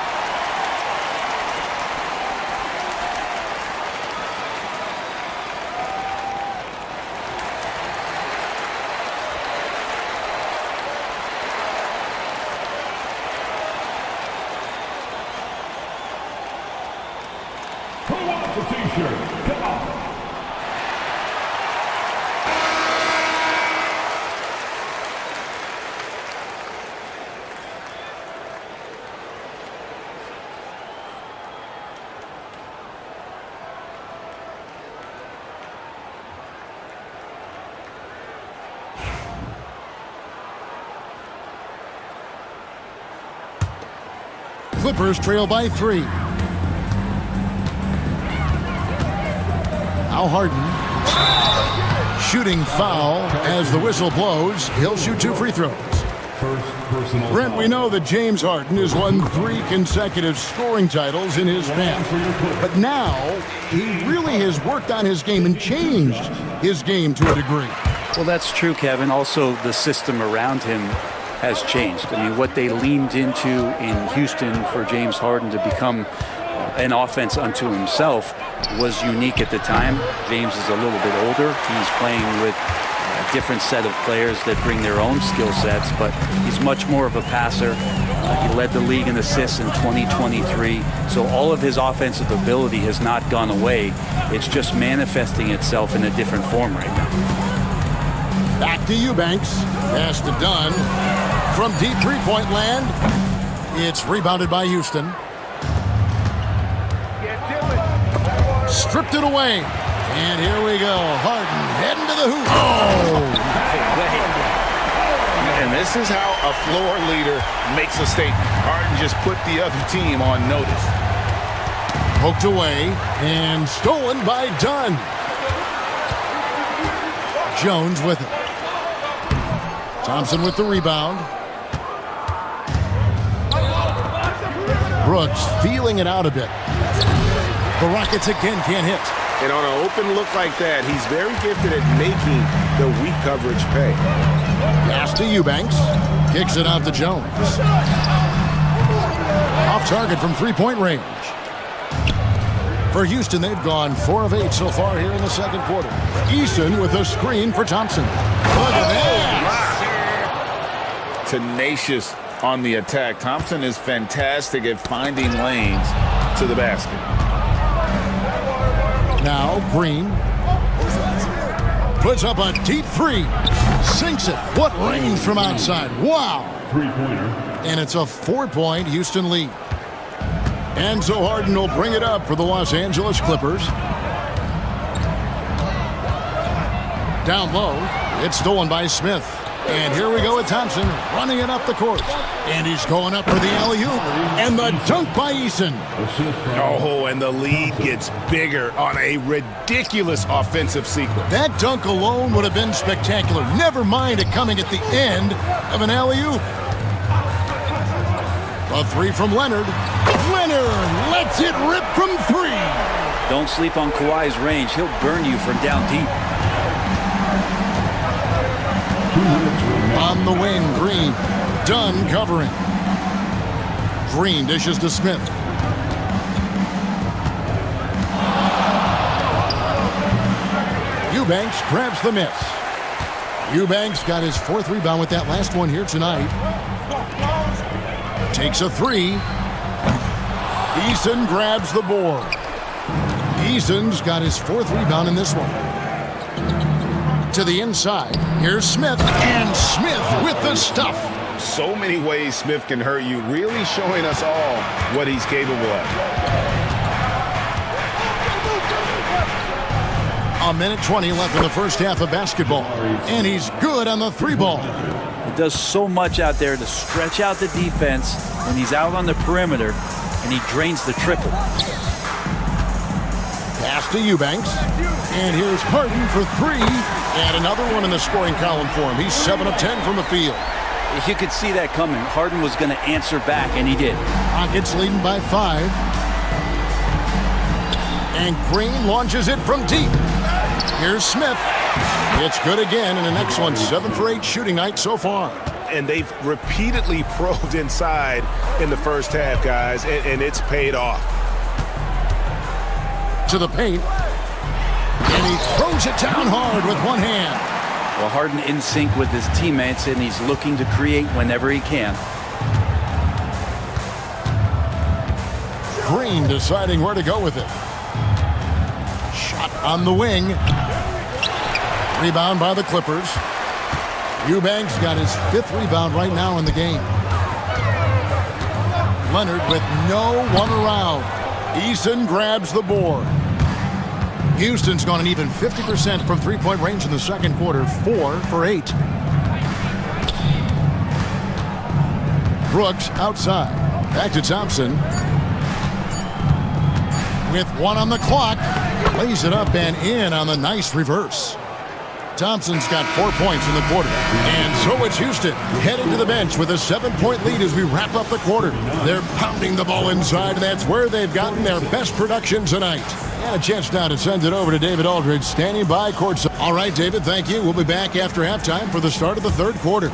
Clippers trail by 3. Now Harden. Shooting foul as the whistle blows. He'll shoot 2 free throws. First personal Brent, foul. we know that James Harden has won 3 consecutive scoring titles in his past. But now, he really has worked on his game and changed his game to a degree. Well, that's true, Kevin. Also, the system around him has changed. I mean, what they leaned into in Houston for James Harden to become an offense unto himself was unique at the time. James is a little bit older. He's playing with a different set of players that bring their own skill sets, but he's much more of a passer. He led the league in assists in 2023. So all of his offensive ability has not gone away. It's just manifesting itself in a different form right now. Back to Eubanks. Pass to Dunn. From deep three-point land, it's rebounded by Houston. Stripped it away. And here we go. Harden heading to the hoop. Oh! And this is how a floor leader makes a statement. Harden just put the other team on notice. Poked away and stolen by Dunn. Jones with it. Thompson with the rebound. Brooks feeling it out a bit. The Rockets again can't hit. And on an open look like that, he's very gifted at making the weak coverage pay. Pass to Eubanks. Kicks it out to Jones. Off target from three-point range. For Houston, they've gone 4 of 8 so far here in the second quarter. Eason with a screen for Thompson. Look at that! Tenacious on the attack. Thompson is fantastic at finding lanes to the basket. Now Green puts up a deep three. Sinks it. What range from outside. Wow. Three-pointer. And it's a 4-point Houston lead. And so Harden will bring it up for the Los Angeles Clippers. Down low. It's stolen by Smith. And here we go with Thompson running it up the court. And he's going up for the alley-oop. And the dunk by Eason. Oh, and the lead gets bigger on a ridiculous offensive sequence. That dunk alone would have been spectacular. Never mind it coming at the end of an alley-oop. A three from Leonard. Leonard lets it rip from 3. Don't sleep on Kawhi's range. He'll burn you from down deep. On the wing, Green. Dunn covering. Green dishes to Smith. Eubanks grabs the miss. Eubanks got his 4th rebound with that last one here tonight. Takes a 3. Eason grabs the board. Eason's got his 4th rebound in this one. To the inside. Here's Smith. And Smith with the stuff. So many ways Smith can hurt you, really showing us all what he's capable of. A minute 20 left in the first half of basketball. And he's good on the 3-ball. He does so much out there to stretch out the defense when he's out on the perimeter, and he drains the triple. Pass to Eubanks. And here's Harden for 3. And another one in the scoring column for him. He's 7 of 10 from the field. You could see that coming. Harden was going to answer back, and he did. Rockets leading by 5. And Green launches it from deep. Here's Smith. It's good again, and the next one 7 for 8 shooting night so far. And they've repeatedly probed inside in the first half, guys, and it's paid off. To the paint. And he throws it down hard with one hand. Well, Harden in sync with his teammates, and he's looking to create whenever he can. Green deciding where to go with it. Shot on the wing. Rebound by the Clippers. Eubanks got his 5th rebound right now in the game. Leonard with no one around. Eason grabs the board. Houston's gone an even 50% from 3-point range in the second quarter, 4 for 8. Brooks outside. Back to Thompson. With 1 on the clock. Lays it up and in on the nice reverse. Thompson's got 4 points in the quarter. And so it's Houston heading to the bench with a 7-point lead as we wrap up the quarter. They're pounding the ball inside, and that's where they've gotten their best production tonight. And a chance now to send it over to David Aldridge, standing by courtside. All right, David, thank you. We'll be back after halftime for the start of the third quarter.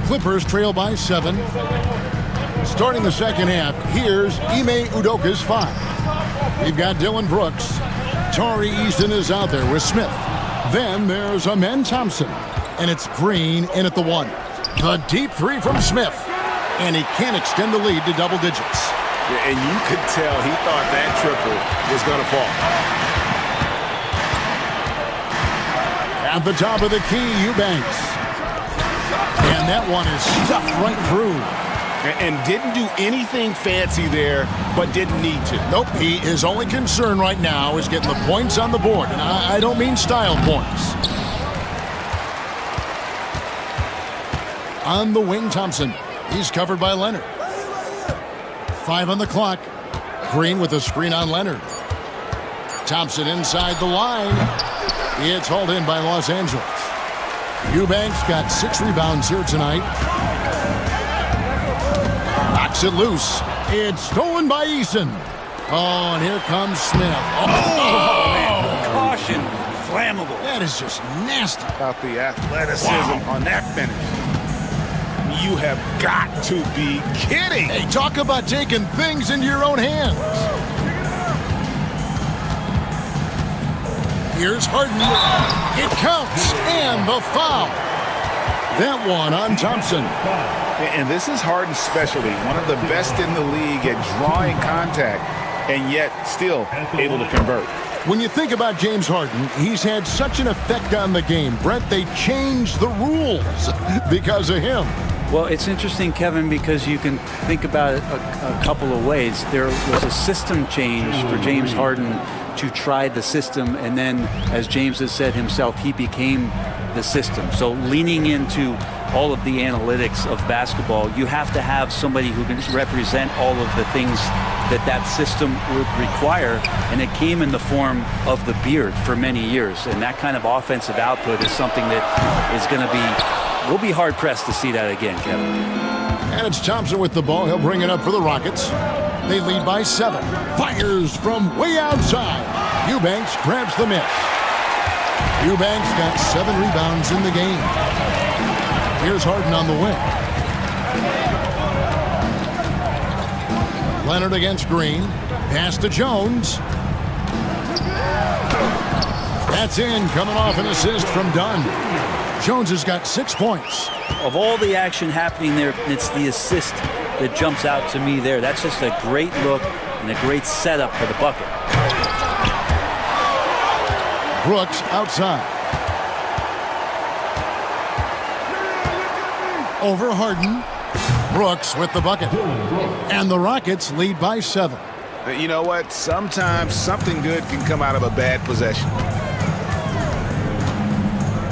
Clippers trail by 7. Starting the second half, here's Ime Udoka's 5. We've got Dylan Brooks. Tari Easton is out there with Smith. Then there's Amen Thompson. And it's Green in at the 1. The deep 3 from Smith. And he can't extend the lead to double digits. Yeah, and you could tell he thought that triple was going to fall. At the top of the key, Eubanks. And that one is stuffed right through. And didn't do anything fancy there, but didn't need to. Nope, his only concern right now is getting the points on the board. And I don't mean style points. On the wing, Thompson. He's covered by Leonard. 5 on the clock. Green with a screen on Leonard. Thompson inside the line. It's hauled in by Los Angeles. Eubanks got 6 rebounds here tonight. Knocks it loose. It's stolen by Eason. Oh, and here comes Smith. Man. Caution. Flammable. That is just nasty. About the athleticism on that finish. You have got to be kidding. Hey, talk about taking things into your own hands. Here's Harden. It counts. And the foul. That one on Thompson. And this is Harden's specialty. One of the best in the league at drawing contact, and yet still able to convert. When you think about James Harden, he's had such an effect on the game. Brent, they changed the rules because of him. Well, it's interesting, Kevin, because you can think about it a couple of ways. There was a system change for James Harden to try the system, and then, as James has said himself, he became the system. So leaning into all of the analytics of basketball, you have to have somebody who can represent all of the things that system would require, and it came in the form of the beard for many years. And that kind of offensive output is something that is going to be, we'll be hard-pressed to see that again, Kevin. And it's Thompson with the ball. He'll bring it up for the Rockets. They lead by 7. Fires from way outside. Eubanks grabs the miss. Eubanks got 7 rebounds in the game. Here's Harden on the wing. Leonard against Green. Pass to Jones. That's in, coming off an assist from Dunn. Jones has got 6 points. Of all the action happening there, it's the assist that jumps out to me there. That's just a great look and a great setup for the bucket. Brooks outside. Over Harden. Brooks with the bucket. And the Rockets lead by 7. You know what? Sometimes something good can come out of a bad possession.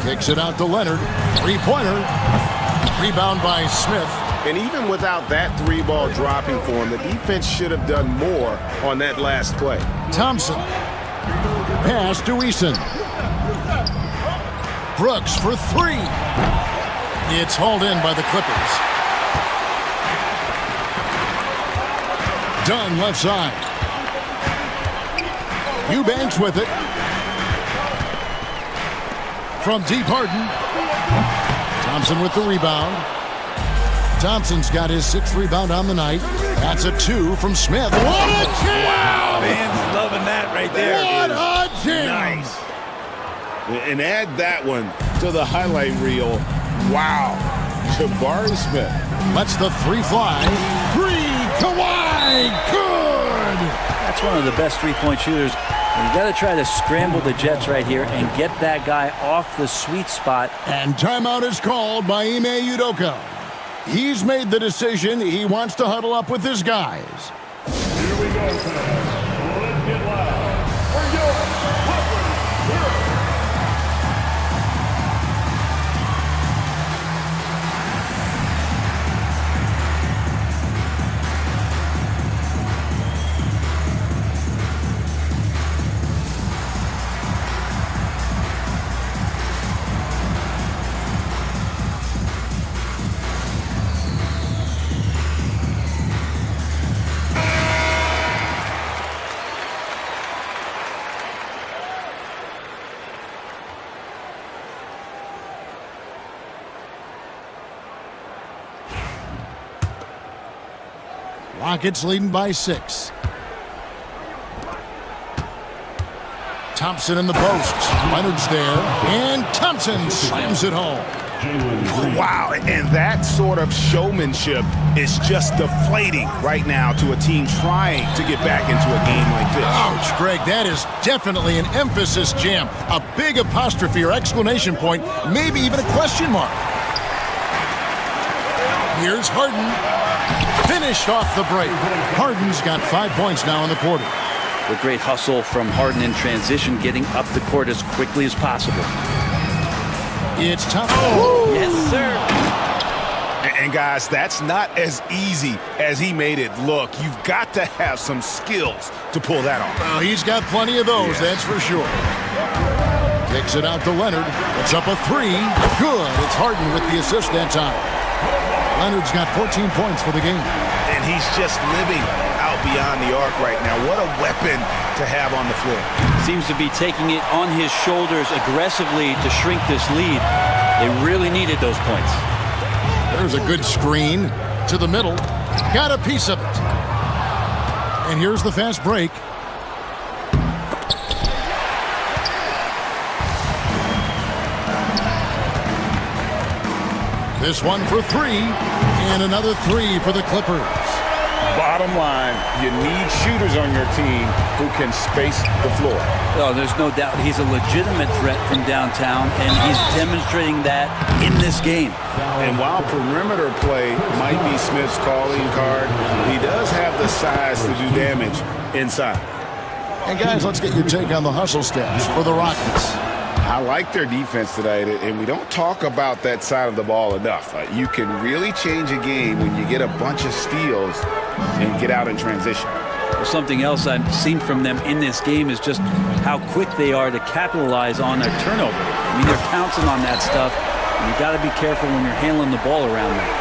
Kicks it out to Leonard. Three-pointer. Rebound by Smith. And even without that three ball dropping for him, the defense should have done more on that last play. Thompson. Pass to Eason. Brooks for three. It's hauled in by the Clippers. Dunn left side. Eubanks with it. From deep, Harden. Thompson with the rebound. Thompson's got his 6th rebound on the night. That's a 2 from Smith. What a jam! Wow, fans loving that right there. What a jam! Nice. And add that one to the highlight reel. Wow. Jabari Smith. Lets the three fly. Three, Kawhi, good! That's one of the best three-point shooters. And you got to try to scramble the Jets right here and get that guy off the sweet spot. And timeout is called by Ime Udoka. He's made the decision. He wants to huddle up with his guys. Here we go, fans. Let's get loud for your Clippers. Rockets leading by 6. Thompson in the post. Leonard's there. And Thompson slams it home. Wow, and that sort of showmanship is just deflating right now to a team trying to get back into a game like this. Ouch, Greg, that is definitely an emphasis jam. A big apostrophe or exclamation point, maybe even a question mark. Here's Harden. Finished off the break. Harden's got 5 points now in the quarter. The great hustle from Harden in transition, getting up the court as quickly as possible. It's tough. Oh, yes, sir. And guys, that's not as easy as he made it look. You've got to have some skills to pull that off. Well, he's got plenty of those, that's for sure. Kicks it out to Leonard. It's up a 3. Good. It's Harden with the assist that time. Leonard's got 14 points for the game. And he's just living out beyond the arc right now. What a weapon to have on the floor. Seems to be taking it on his shoulders aggressively to shrink this lead. They really needed those points. There's a good screen to the middle. Got a piece of it. And here's the fast break. This one for 3, and another 3 for the Clippers. Bottom line, you need shooters on your team who can space the floor. Oh, there's no doubt he's a legitimate threat from downtown, and he's demonstrating that in this game. And while perimeter play might be Smith's calling card, he does have the size to do damage inside. And guys, let's get your take on the hustle stats for the Rockets. I like their defense tonight, and we don't talk about that side of the ball enough. You can really change a game when you get a bunch of steals and get out in transition. Well, something else I've seen from them in this game is just how quick they are to capitalize on their turnover. I mean, they're pouncing on that stuff, and you got to be careful when you're handling the ball around them.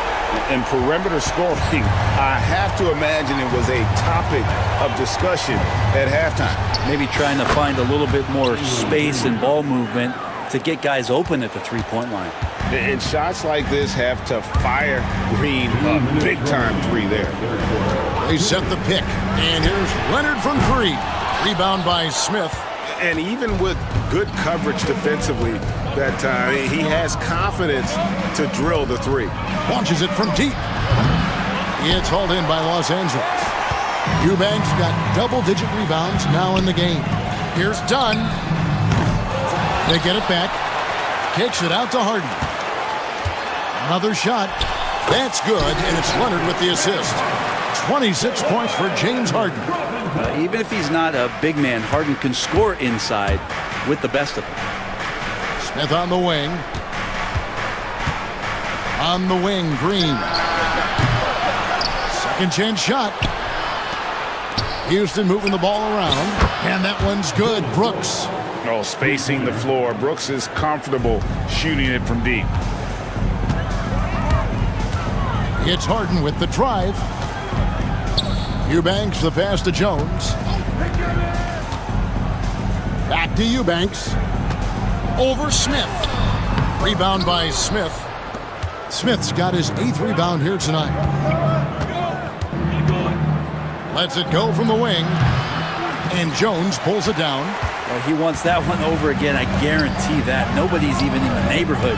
And perimeter scoring, I have to imagine it was a topic of discussion at halftime. Maybe trying to find a little bit more space and ball movement to get guys open at the three-point line. And shots like this have to fire Green a big-time 3 there. They set the pick, and here's Leonard from 3. Rebound by Smith. And even with good coverage defensively that time, he has confidence to drill the 3. Launches it from deep. It's hauled in by Los Angeles. Eubanks got double-digit rebounds now in the game. Here's Dunn. They get it back. Kicks it out to Harden. Another shot. That's good, and it's Leonard with the assist. 26 points for James Harden. Even if he's not a big man, Harden can score inside with the best of them. Smith on the wing. On the wing, Green. Second chance shot. Houston moving the ball around. And that one's good. Brooks. Oh, spacing the floor. Brooks is comfortable shooting it from deep. It's Harden with the drive. Eubanks the pass to Jones. Back to Eubanks. Over Smith. Rebound by Smith. Smith's got his 8th rebound here tonight. Lets it go from the wing. And Jones pulls it down. Well, he wants that one over again, I guarantee that. Nobody's even in the neighborhood.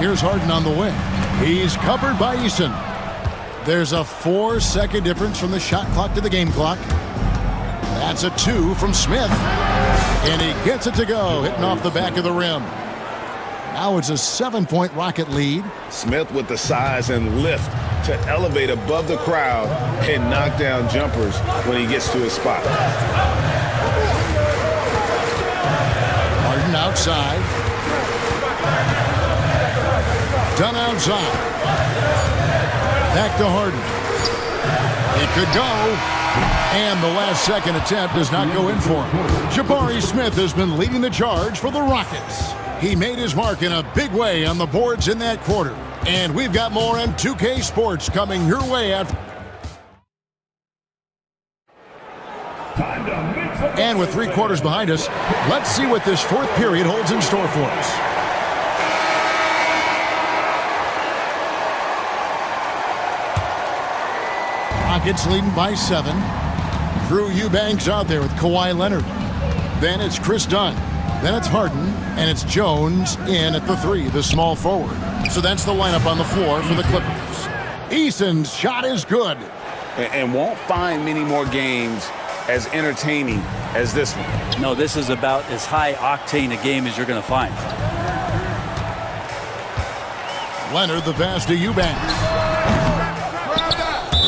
Here's Harden on the wing. He's covered by Eason. There's a 4-second difference from the shot clock to the game clock. That's a 2 from Smith. And he gets it to go, hitting off the back of the rim. Now it's a 7-point Rocket lead. Smith with the size and lift to elevate above the crowd and knock down jumpers when he gets to his spot. Harden outside. Done outside. Back to Harden. It could go. And the last second attempt does not go in for him. Jabari Smith has been leading the charge for the Rockets. He made his mark in a big way on the boards in that quarter. And we've got more on 2K Sports coming your way after. And with 3 quarters behind us, let's see what this 4th period holds in store for us. Rockets leading by 7. Drew Eubanks out there with Kawhi Leonard. Then it's Chris Dunn. Then it's Harden. And it's Jones in at the 3, the small forward. So that's the lineup on the floor for the Clippers. Eason's shot is good. And won't find many more games as entertaining as this one. No, this is about as high-octane a game as you're going to find. Leonard the pass to Eubanks.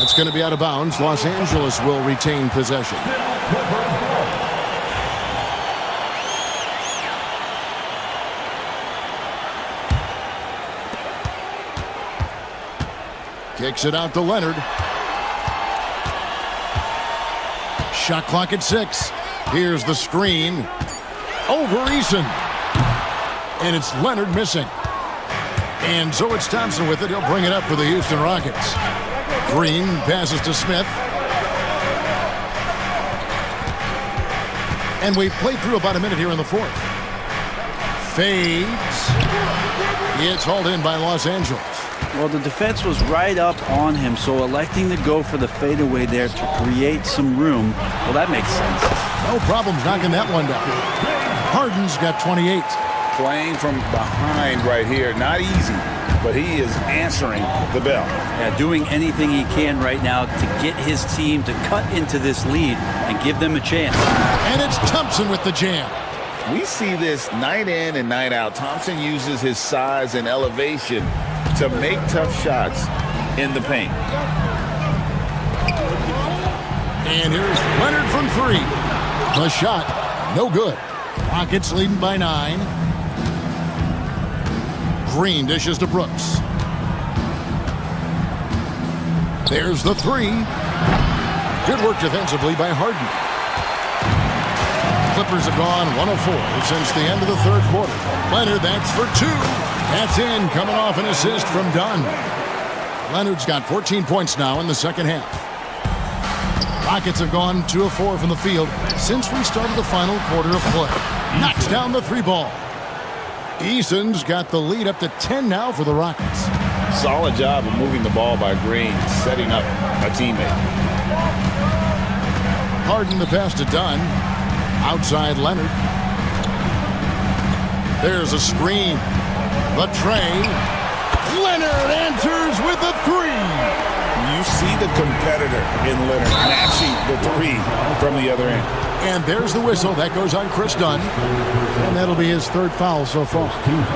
It's going to be out of bounds. Los Angeles will retain possession. Kicks it out to Leonard. Shot clock at 6. Here's the screen. Over Eason. And it's Leonard missing. And so it's Thompson with it. He'll bring it up for the Houston Rockets. Green passes to Smith. And we've played through about a minute here in the 4th. Fades. It's hauled in by Los Angeles. Well, the defense was right up on him, so electing to go for the fadeaway there to create some room, well, that makes sense. No problems knocking that one down. Harden's got 28. Playing from behind right here, not easy, but he is answering the bell. Yeah, doing anything he can right now to get his team to cut into this lead and give them a chance. And it's Thompson with the jam. We see this night in and night out. Thompson uses his size and elevation to make tough shots in the paint. And here's Leonard from 3. The shot, no good. Rockets leading by 9. Green dishes to Brooks. There's the 3. Good work defensively by Harden. Clippers have gone 1 of 4 since the end of the 3rd quarter. Leonard, that's for 2. That's in, coming off an assist from Dunn. Leonard's got 14 points now in the 2nd half. Rockets have gone 2 of 4 from the field since we started the final quarter of play. Knocks down the 3 ball. Eason's got the lead up to 10 now for the Rockets. Solid job of moving the ball by Green, setting up a teammate. Harden the pass to Dunn. Outside Leonard. There's a screen. The tray. Leonard answers with a 3. You see the competitor in Leonard matching the 3 from the other end. And there's the whistle. That goes on Chris Dunn. And that'll be his 3rd foul so far.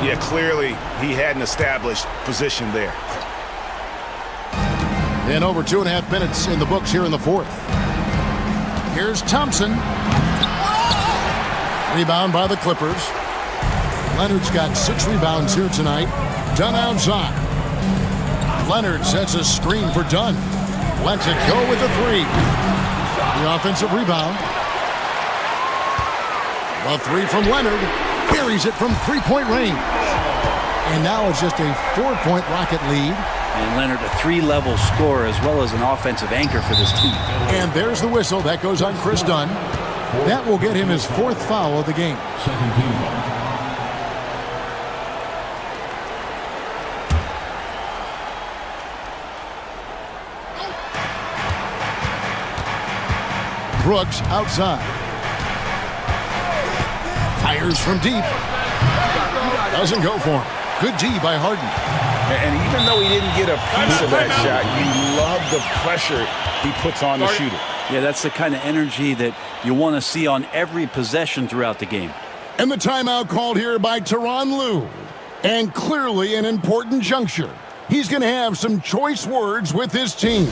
Yeah, clearly he had an established position there. And over 2.5 minutes in the books here in the 4th. Here's Thompson. Rebound by the Clippers. Leonard's got 6 rebounds here tonight. Dunn outside. Leonard sets a screen for Dunn. Lets it go with the 3. The offensive rebound. The 3 from Leonard. Buries it from 3-point range. And now it's just a 4-point Rocket lead. And Leonard, a 3-level scorer as well as an offensive anchor for this team. And there's the whistle. That goes on Chris Dunn. That will get him his 4th foul of the game. Brooks outside. Fires from deep. Doesn't go for him. Good D by Harden. And even though he didn't get a piece of that shot, you love the pressure he puts on the shooter. Yeah, that's the kind of energy that you want to see on every possession throughout the game. And the timeout called here by Tyronn Lue. And clearly an important juncture. He's going to have some choice words with his team.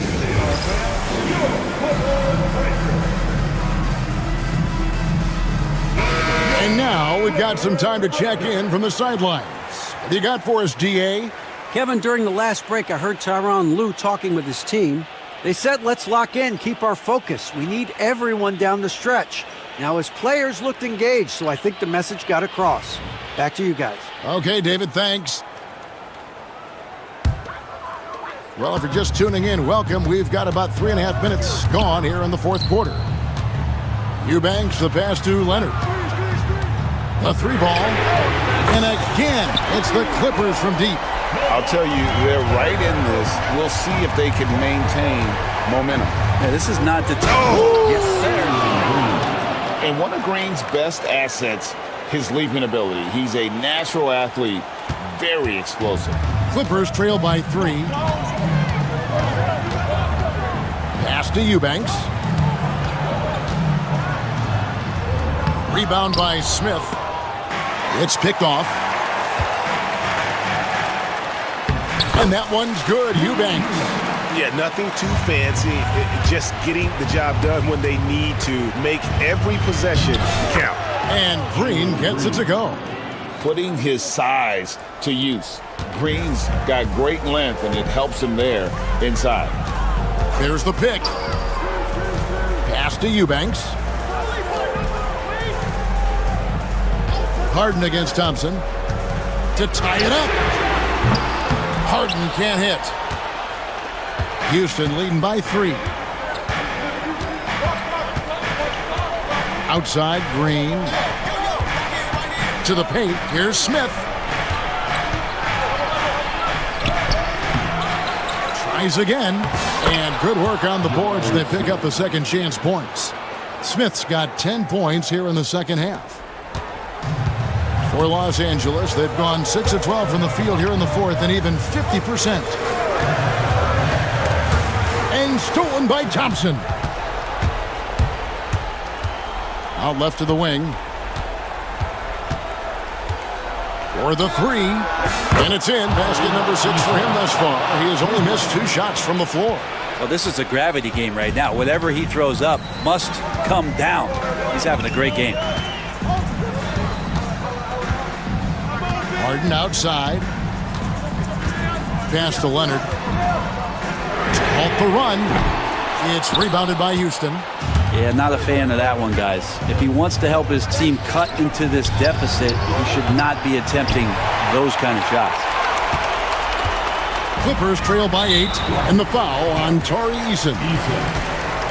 And now we've got some time to check in from the sidelines. What do you got for us, DA? Kevin, during the last break, I heard Tyronn Lue talking with his team. They said, let's lock in, keep our focus. We need everyone down the stretch. Now, his players looked engaged, so I think the message got across. Back to you guys. Okay, David, thanks. Well, if you're just tuning in, welcome. We've got about 3.5 minutes gone here in the 4th quarter. Eubanks, the pass to Leonard. The 3 ball. And again, it's the Clippers from deep. I'll tell you, they're right in this. We'll see if they can maintain momentum. Yeah, this is not the time. Yes, sir. And one of Green's best assets, his leaping ability. He's a natural athlete, very explosive. Clippers trail by 3. Pass to Eubanks. Rebound by Smith. It's picked off. And that one's good, Eubanks. Yeah, nothing too fancy. Just getting the job done when they need to. Make every possession count. And Green gets it to go. Putting his size to use. Green's got great length, and it helps him there inside. There's the pick. Pass to Eubanks. Harden against Thompson. To tie it up. Harden can't hit. Houston leading by 3. Outside, Green. To the paint. Here's Smith. Tries again. And good work on the boards. They pick up the second chance points. Smith's got 10 points here in the second half. For Los Angeles, they've gone 6 of 12 from the field here in the 4th and even 50%. And stolen by Thompson. Out left to the wing. For the 3. And it's in. Basket number 6 for him thus far. He has only missed 2 shots from the floor. Well, this is a gravity game right now. Whatever he throws up must come down. He's having a great game. Harden outside. Pass to Leonard. To halt the run. It's rebounded by Houston. Yeah, not a fan of that one, guys. If he wants to help his team cut into this deficit, he should not be attempting those kind of shots. Clippers trail by 8, and the foul on Tari Eason.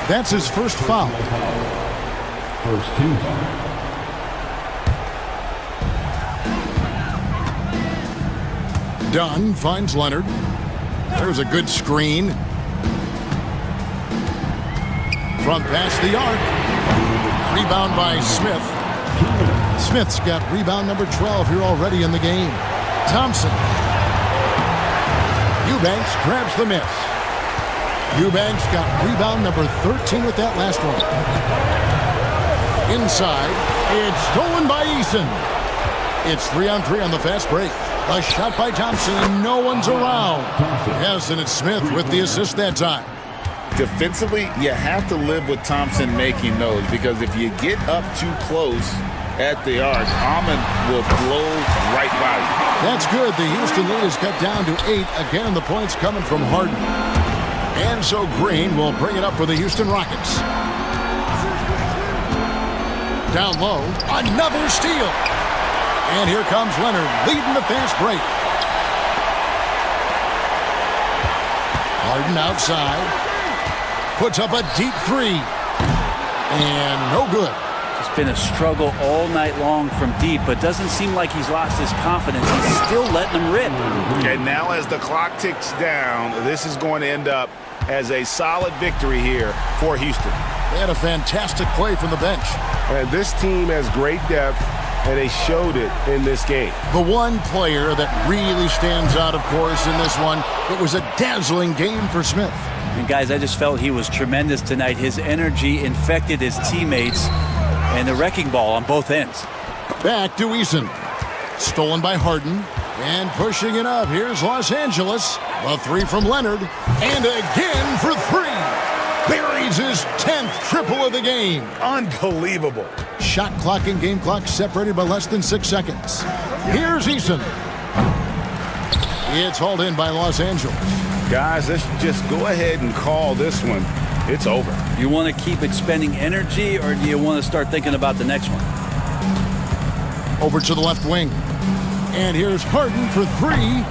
That's his first foul. First team foul. Dunn finds Leonard. There's a good screen. Front past the arc. Rebound by Smith. Smith's got rebound number 12 here already in the game. Thompson. Eubanks grabs the miss. Eubanks got rebound number 13 with that last one. Inside. It's stolen by Eason. It's 3-on-3 on the fast break. A shot by Thompson, and no one's around. Yes, and it's Smith with the assist that time. Defensively, you have to live with Thompson making those, because if you get up too close, at the arc, Almond will blow right by you. That's good. The Houston lead is cut down to 8. Again, the points coming from Harden. And so Green will bring it up for the Houston Rockets. Down low, another steal. And here comes Leonard leading the fast break. Harden outside. Puts up a deep three. And no good. It's been a struggle all night long from deep, but doesn't seem like he's lost his confidence. He's still letting them rip. And now as the clock ticks down, this is going to end up as a solid victory here for Houston. They had a fantastic play from the bench. And this team has great depth, and they showed it in this game. The one player that really stands out, of course, in this one, it was a dazzling game for Smith. And guys, I just felt he was tremendous tonight. His energy infected his teammates, and the wrecking ball on both ends. Back to Eason. Stolen by Harden. And pushing it up. Here's Los Angeles. The three from Leonard. And again for three. Buries his 10th triple of the game. Unbelievable. Shot clock and game clock separated by less than 6 seconds. Here's Eason. It's hauled in by Los Angeles. Guys, let's just go ahead and call this one. It's over. You want to keep expending energy, or do you want to start thinking about the next one? Over to the left wing. And here's Harden for three.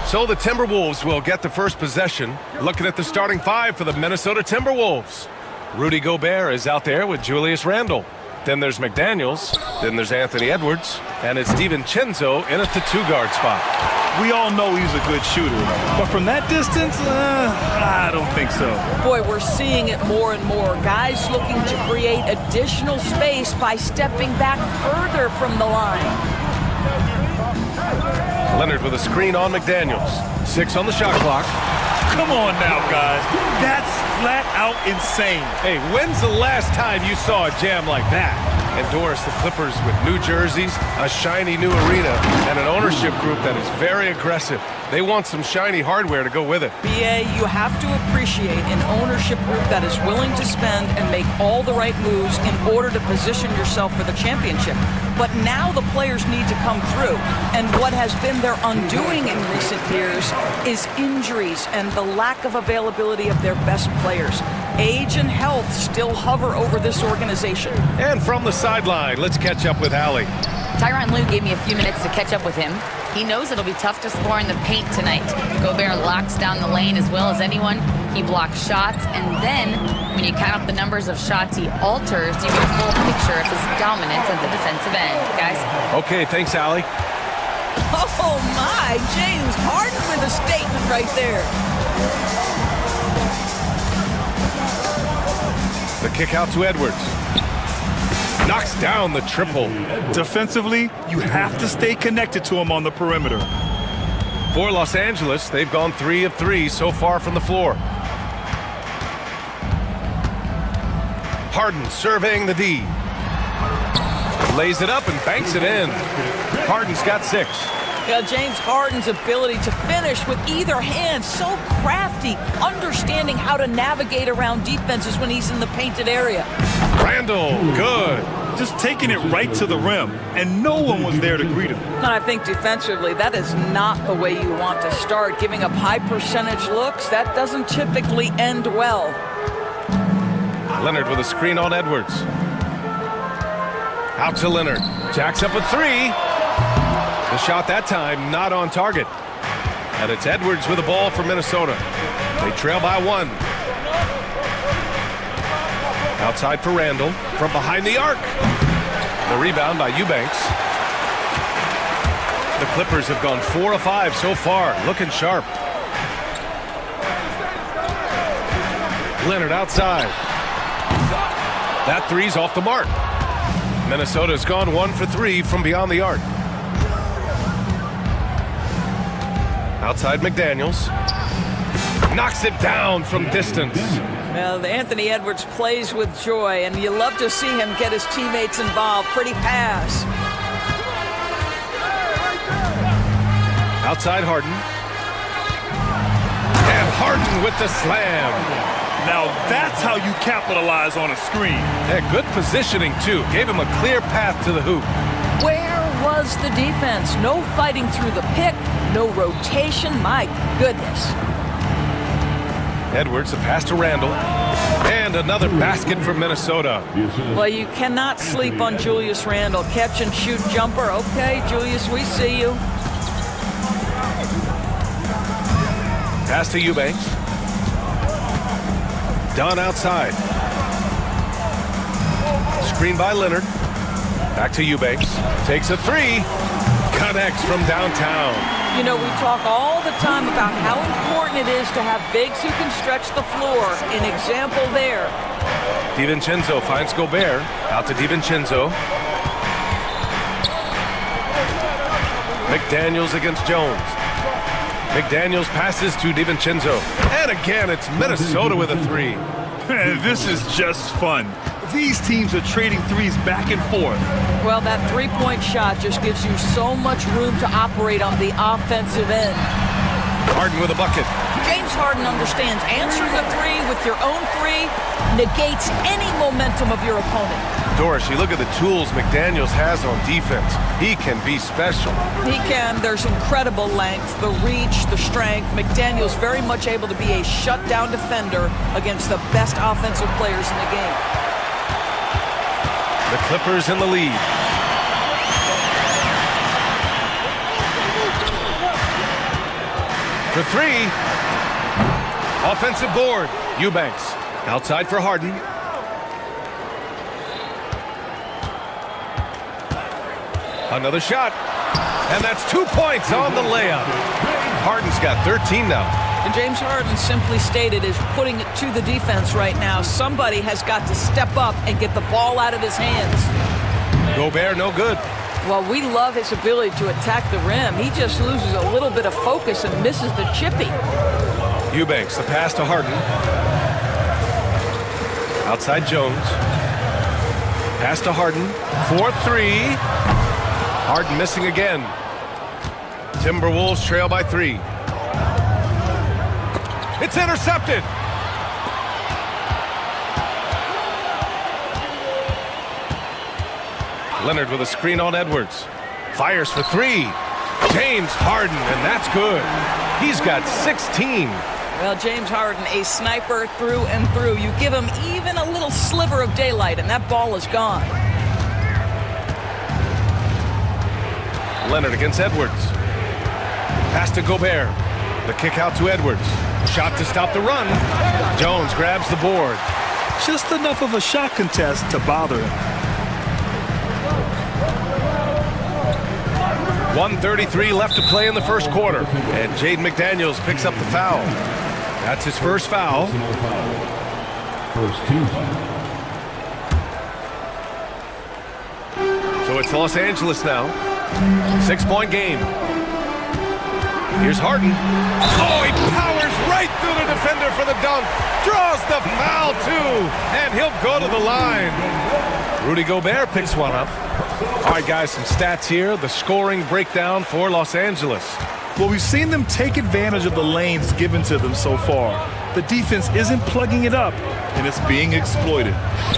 So the Timberwolves will get the first possession. Looking at the starting five for the Minnesota Timberwolves. Rudy Gobert is out there with Julius Randle. Then there's McDaniels. Then there's Anthony Edwards. And it's DiVincenzo in at the two-guard spot. We all know he's a good shooter, but from that distance, I don't think so. Boy, we're seeing it more and more. Guys looking to create additional space by stepping back further from the line. Leonard with a screen on McDaniels. 6 on the shot clock. Come on now, guys. That's flat out insane. Hey, when's the last time you saw a jam like that? And Doris, the Clippers with new jerseys, a shiny new arena, and an ownership group that is very aggressive. They want some shiny hardware to go with it. BA, you have to appreciate an ownership group that is willing to spend and make all the right moves in order to position yourself for the championship. But now the players need to come through. And what has been their undoing in recent years is injuries and the lack of availability of their best players. Age and health still hover over this organization. And from the sideline, let's catch up with Allie. Tyronn Lue gave me a few minutes to catch up with him. He knows it'll be tough to score in the paint tonight. Gobert locks down the lane as well as anyone. He blocks shots, and then when you count up the numbers of shots he alters, you get a full picture of his dominance at the defensive end. Guys? Okay, thanks, Allie. Oh my, James Harden with a statement right there. The kick out to Edwards. Knocks down the triple. Defensively, you have to stay connected to him on the perimeter. For Los Angeles, they've gone 3 of 3 so far from the floor. Harden surveying the D. Lays it up and banks it in. Harden's got 6. Yeah, James Harden's ability to finish with either hand, so crafty, understanding how to navigate around defenses when he's in the painted area. Randle, good. Just taking it right to the rim, and no one was there to greet him. And I think defensively, that is not the way you want to start. Giving up high percentage looks, that doesn't typically end well. Leonard with a screen on Edwards. Out to Leonard. Jacks up a 3. The shot that time not on target. And it's Edwards with the ball for Minnesota. They trail by 1. Outside for Randle from behind the arc. The rebound by Eubanks. The Clippers have gone 4 of 5 so far, looking sharp. Leonard outside. That 3's off the mark. Minnesota's gone 1 for 3 from beyond the arc. Outside McDaniels. Knocks it down from distance. Well, Anthony Edwards plays with joy, and you love to see him get his teammates involved. Pretty pass. Outside Harden. And Harden with the slam. Now that's how you capitalize on a screen. Yeah, good positioning, too. Gave him a clear path to the hoop. Where was the defense? No fighting through the pick, no rotation. My goodness. Edwards, a pass to Randle. And another basket for Minnesota. Well, you cannot sleep on Julius Randle. Catch and shoot jumper. Okay, Julius, we see you. Pass to Eubanks. Dunn outside. Screen by Leonard. Back to Eubanks. Takes a 3. Connects from downtown. You know, we talk all the time about how important it is to have bigs who can stretch the floor. An example there. DiVincenzo finds Gobert. Out to DiVincenzo. McDaniels against Jones. McDaniels passes to DiVincenzo. And again, it's Minnesota with a 3. This is just fun. These teams are trading threes back and forth. Well, that three-point shot just gives you so much room to operate on the offensive end. Harden with a bucket. James Harden understands answering a 3 with your own 3 negates any momentum of your opponent. Doris, you look at the tools McDaniels has on defense. He can be special. He can. There's incredible length, the reach, the strength. McDaniels very much able to be a shutdown defender against the best offensive players in the game. The Clippers in the lead. For three. Offensive board. Eubanks outside for Harden. Another shot. And that's 2 points on the layup. Harden's got 13 now. And James Harden simply stated is putting it to the defense right now. Somebody has got to step up and get the ball out of his hands. Gobert, no good. Well, we love his ability to attack the rim. He just loses a little bit of focus and misses the chippy. Eubanks, the pass to Harden. Outside Jones. Pass to Harden. 4-3. Harden missing again. Timberwolves trail by 3. It's intercepted. Leonard with a screen on Edwards. Fires for 3. James Harden, and that's good. He's got 16. Well, James Harden, a sniper through and through. You give him even a little sliver of daylight, and that ball is gone. Leonard against Edwards. Pass to Gobert. The kick out to Edwards. Shot to stop the run. Jones grabs the board. Just enough of a shot contest to bother him. 1:33 left to play in the first quarter. And Jaden McDaniels picks up the foul. That's his first foul. First team. So it's Los Angeles now. 6-point game. Here's Harden. Oh, he powers right through the defender for the dunk. Draws the foul, too. And he'll go to the line. Rudy Gobert picks one up. All right, guys, some stats here. The scoring breakdown for Los Angeles. Well, we've seen them take advantage of the lanes given to them so far. The defense isn't plugging it up, and it's being exploited.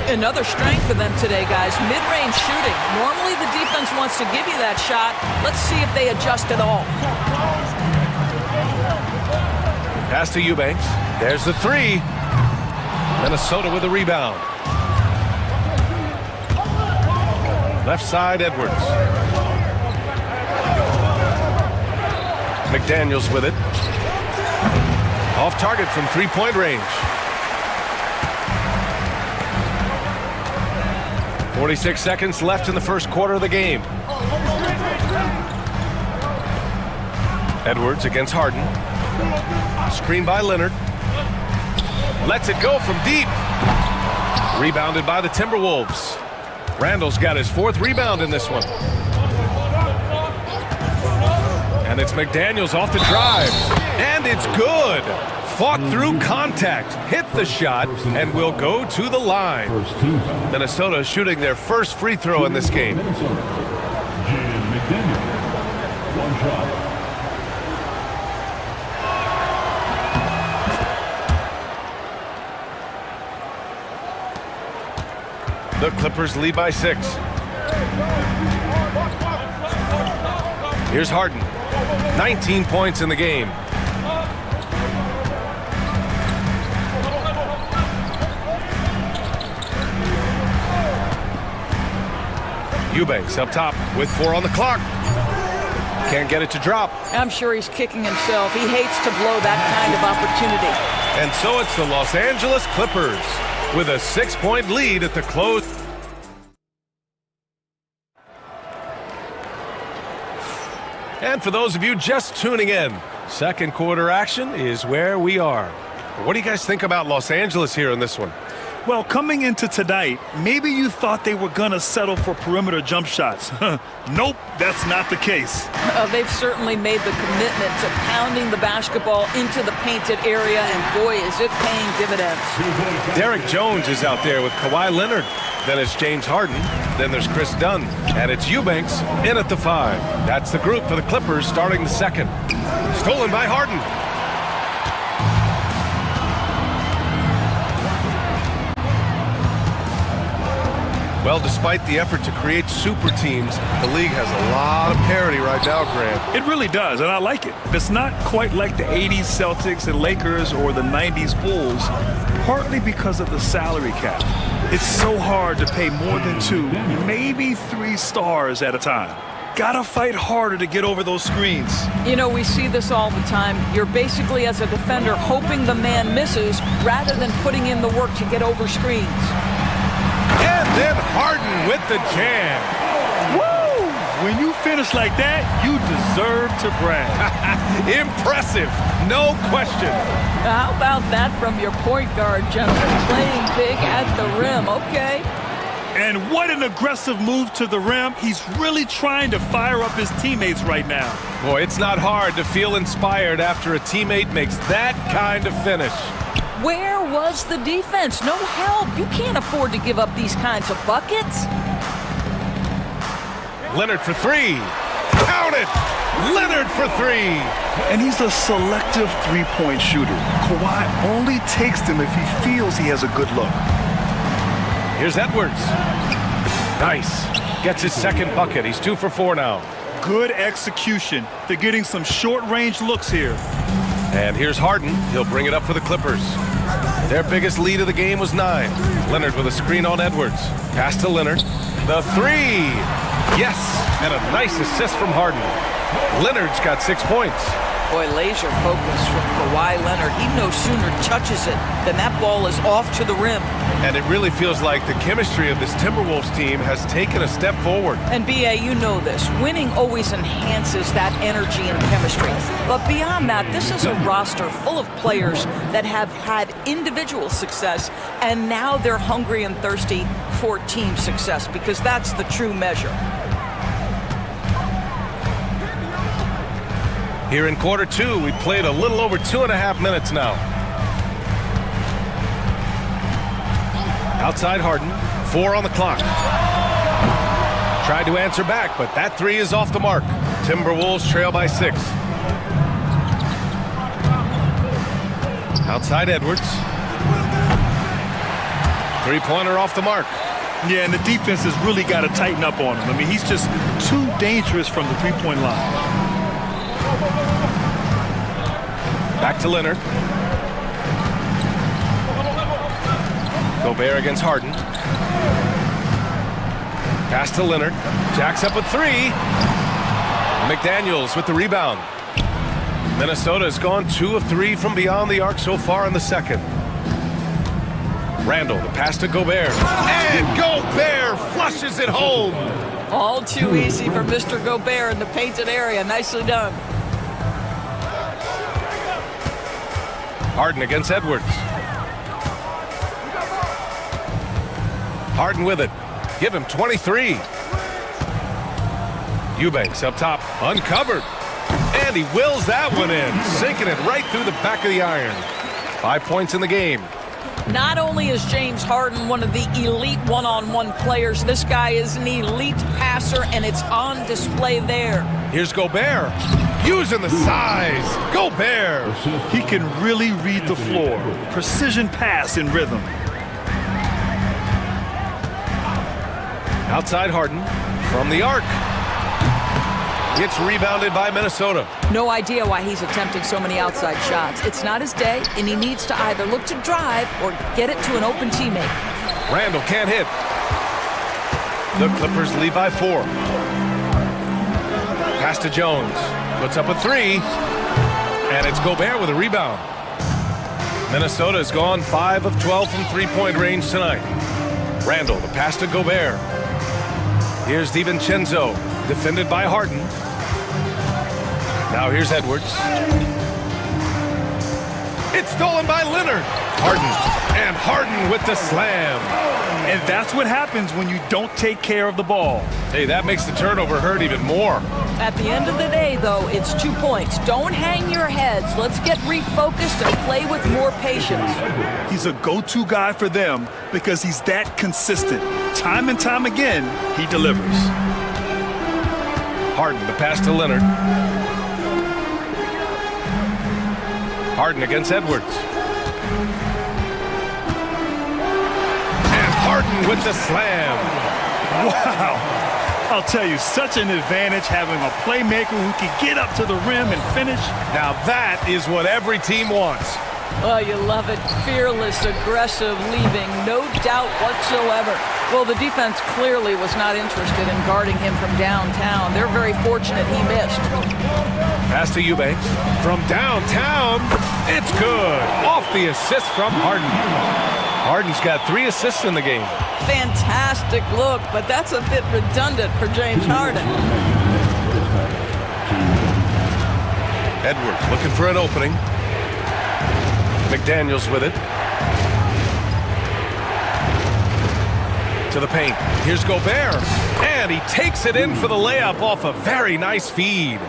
Another strength for them today, guys. Mid-range shooting. Normally the defense wants to give you that shot. Let's see if they adjust at all. Pass to Eubanks. There's the 3. Minnesota with a rebound. Left side, Edwards. McDaniels with it. Off target from 3-point range. 46 seconds left in the first quarter of the game. Edwards against Harden. Screen by Leonard. Lets it go from deep. Rebounded by the Timberwolves. Randall's got his 4th rebound in this one. And it's McDaniels off the drive. And it's good. Fought through contact, hit the shot, and will go to the line. Minnesota shooting their first free throw in this game. Jaden McDaniels. One shot. The Clippers lead by 6. Here's Harden. 19 points in the game. Eubanks up top with 4 on the clock. Can't get it to drop. I'm sure he's kicking himself. He hates to blow that kind of opportunity. And so it's the Los Angeles Clippers with a 6-point lead at the close. And for those of you just tuning in, second quarter action is where we are. What do you guys think about Los Angeles here in this one? Well, coming into tonight, maybe you thought they were going to settle for perimeter jump shots. Nope, that's not the case. They've certainly made the commitment to pounding the basketball into the painted area, and boy, is it paying dividends. Derek Jones is out there with Kawhi Leonard. Then it's James Harden. Then there's Chris Dunn. And it's Eubanks in at the 5. That's the group for the Clippers starting the second. Stolen by Harden. Well, despite the effort to create super teams, the league has a lot of parity right now, Grant. It really does, and I like it. It's not quite like the 80s Celtics and Lakers or the 90s Bulls, partly because of the salary cap. It's so hard to pay more than 2, maybe 3 stars at a time. gotta fight harder to get over those screens. You know, we see this all the time. You're basically, as a defender, hoping the man misses rather than putting in the work to get over screens. And then Harden with the jam. Woo! When you finish like that, you deserve to brag. Impressive, no question. How about that from your point guard, gentlemen? Playing big at the rim, okay. And what an aggressive move to the rim. He's really trying to fire up his teammates right now. Boy, it's not hard to feel inspired after a teammate makes that kind of finish. Where was the defense? No help. You can't afford to give up these kinds of buckets. Leonard for three. Count it! Leonard for three. And he's a selective three-point shooter. Kawhi only takes them if he feels he has a good look. Here's Edwards. Nice. Gets his second bucket. He's 2 for 4 now. Good execution. They're getting some short-range looks here. And here's Harden. He'll bring it up for the Clippers. Their biggest lead of the game was 9. Leonard with a screen on Edwards. Pass to Leonard. The three. Yes. And a nice assist from Harden. Leonard's got 6 points. Boy, laser focus from Kawhi Leonard. He no sooner touches it than that ball is off to the rim. And it really feels like the chemistry of this Timberwolves team has taken a step forward. And B.A., you know this. Winning always enhances that energy and chemistry. But beyond that, this is a roster full of players that have had individual success, and now they're hungry and thirsty for team success, because that's the true measure. Here in quarter 2, we played a little over 2.5 minutes now. Outside Harden, 4 on the clock. Tried to answer back, but that three is off the mark. Timberwolves trail by 6. Outside Edwards. Three-pointer off the mark. Yeah, and the defense has really got to tighten up on him. I mean, he's just too dangerous from the three-point line. Back to Leonard. Gobert against Harden. Pass to Leonard. Jacks up a 3. McDaniels with the rebound. Minnesota has gone 2 of 3 from beyond the arc so far in the second. Randall, the pass to Gobert. And Gobert flushes it home. All too easy for Mr. Gobert in the painted area. Nicely done. Harden against Edwards. Harden with it. Give him 23. Eubanks up top, uncovered. And he wills that one in, sinking it right through the back of the iron. 5 points in the game. Not only is James Harden one of the elite one-on-one players, this guy is an elite passer, and it's on display there. Here's Gobert, using the size. Gobert. He can really read the floor. Precision pass in rhythm. Outside Harden, from the arc. Gets rebounded by Minnesota. No idea why he's attempting so many outside shots. It's not his day, and he needs to either look to drive or get it to an open teammate. Randall can't hit. The Clippers lead by 4. Pass to Jones. Puts up a 3. And it's Gobert with a rebound. Minnesota has gone 5 of 12 from three-point range tonight. Randall, the pass to Gobert. Here's DiVincenzo, defended by Harden. Now here's Edwards. It's stolen by Leonard. Harden, and Harden with the slam. And that's what happens when you don't take care of the ball. Hey, that makes the turnover hurt even more. At the end of the day, though, it's 2 points. Don't hang your heads. Let's get refocused and play with more patience. He's a go-to guy for them because he's that consistent. Time and time again, he delivers. Harden, the pass to Leonard. Harden against Edwards. And Harden with the slam. Wow. I'll tell you, such an advantage having a playmaker who can get up to the rim and finish. Now that is what every team wants. Oh, you love it. Fearless, aggressive, leaving no doubt whatsoever. Well, the defense clearly was not interested in guarding him from downtown. They're very fortunate he missed. Pass to Eubanks. From downtown, it's good. Off the assist from Harden. Harden's got 3 assists in the game. Fantastic look, but that's a bit redundant for James Harden. Edwards looking for an opening. McDaniels with it. To the paint. Here's Gobert. And he takes it in for the layup off a very nice feed.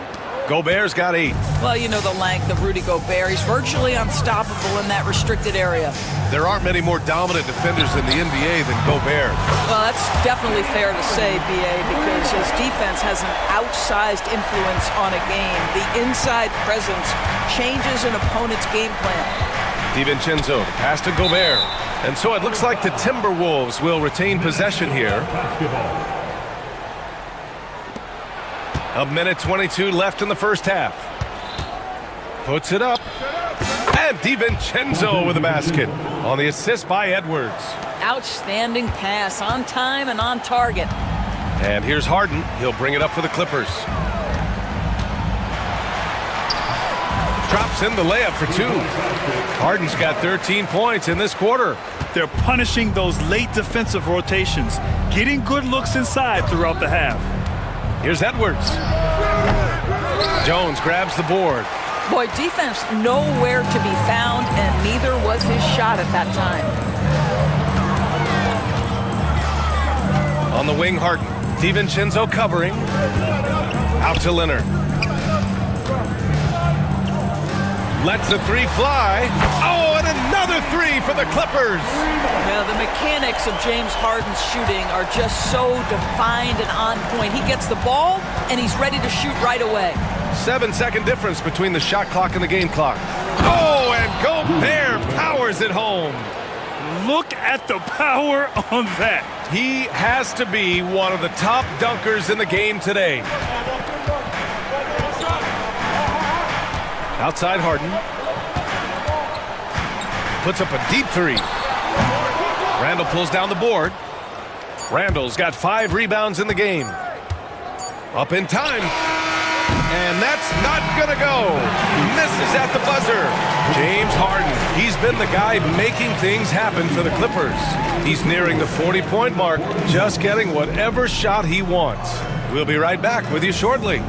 Gobert's got 8. Well, you know the length of Rudy Gobert. He's virtually unstoppable in that restricted area. There aren't many more dominant defenders in the NBA than Gobert. Well, that's definitely fair to say, B.A., because his defense has an outsized influence on a game. The inside presence changes an opponent's game plan. DiVincenzo, pass to Gobert. And so it looks like the Timberwolves will retain possession here. A minute 22 left in the first half. Puts it up. And DiVincenzo with a basket on the assist by Edwards. Outstanding pass, on time and on target. And here's Harden. He'll bring it up for the Clippers. Drops in the layup for 2. Harden's got 13 points in this quarter. They're punishing those late defensive rotations, getting good looks inside throughout the half. Here's Edwards. Jones grabs the board. Boy, defense nowhere to be found, and neither was his shot at that time. On the wing, Harden. DiVincenzo covering. Out to Leonard. Lets the 3 fly. Oh, and another 3 for the Clippers. Now, the mechanics of James Harden's shooting are just so defined and on point. He gets the ball, and he's ready to shoot right away. 7-second difference between the shot clock and the game clock. Oh, and Gobert powers it home. Look at the power on that. He has to be one of the top dunkers in the game today. Outside Harden. Puts up a deep 3. Randall pulls down the board. Randall's got 5 rebounds in the game. Up in time. And that's not gonna go. Misses at the buzzer. James Harden. He's been the guy making things happen for the Clippers. He's nearing the 40-point mark, just getting whatever shot he wants. We'll be right back with you shortly.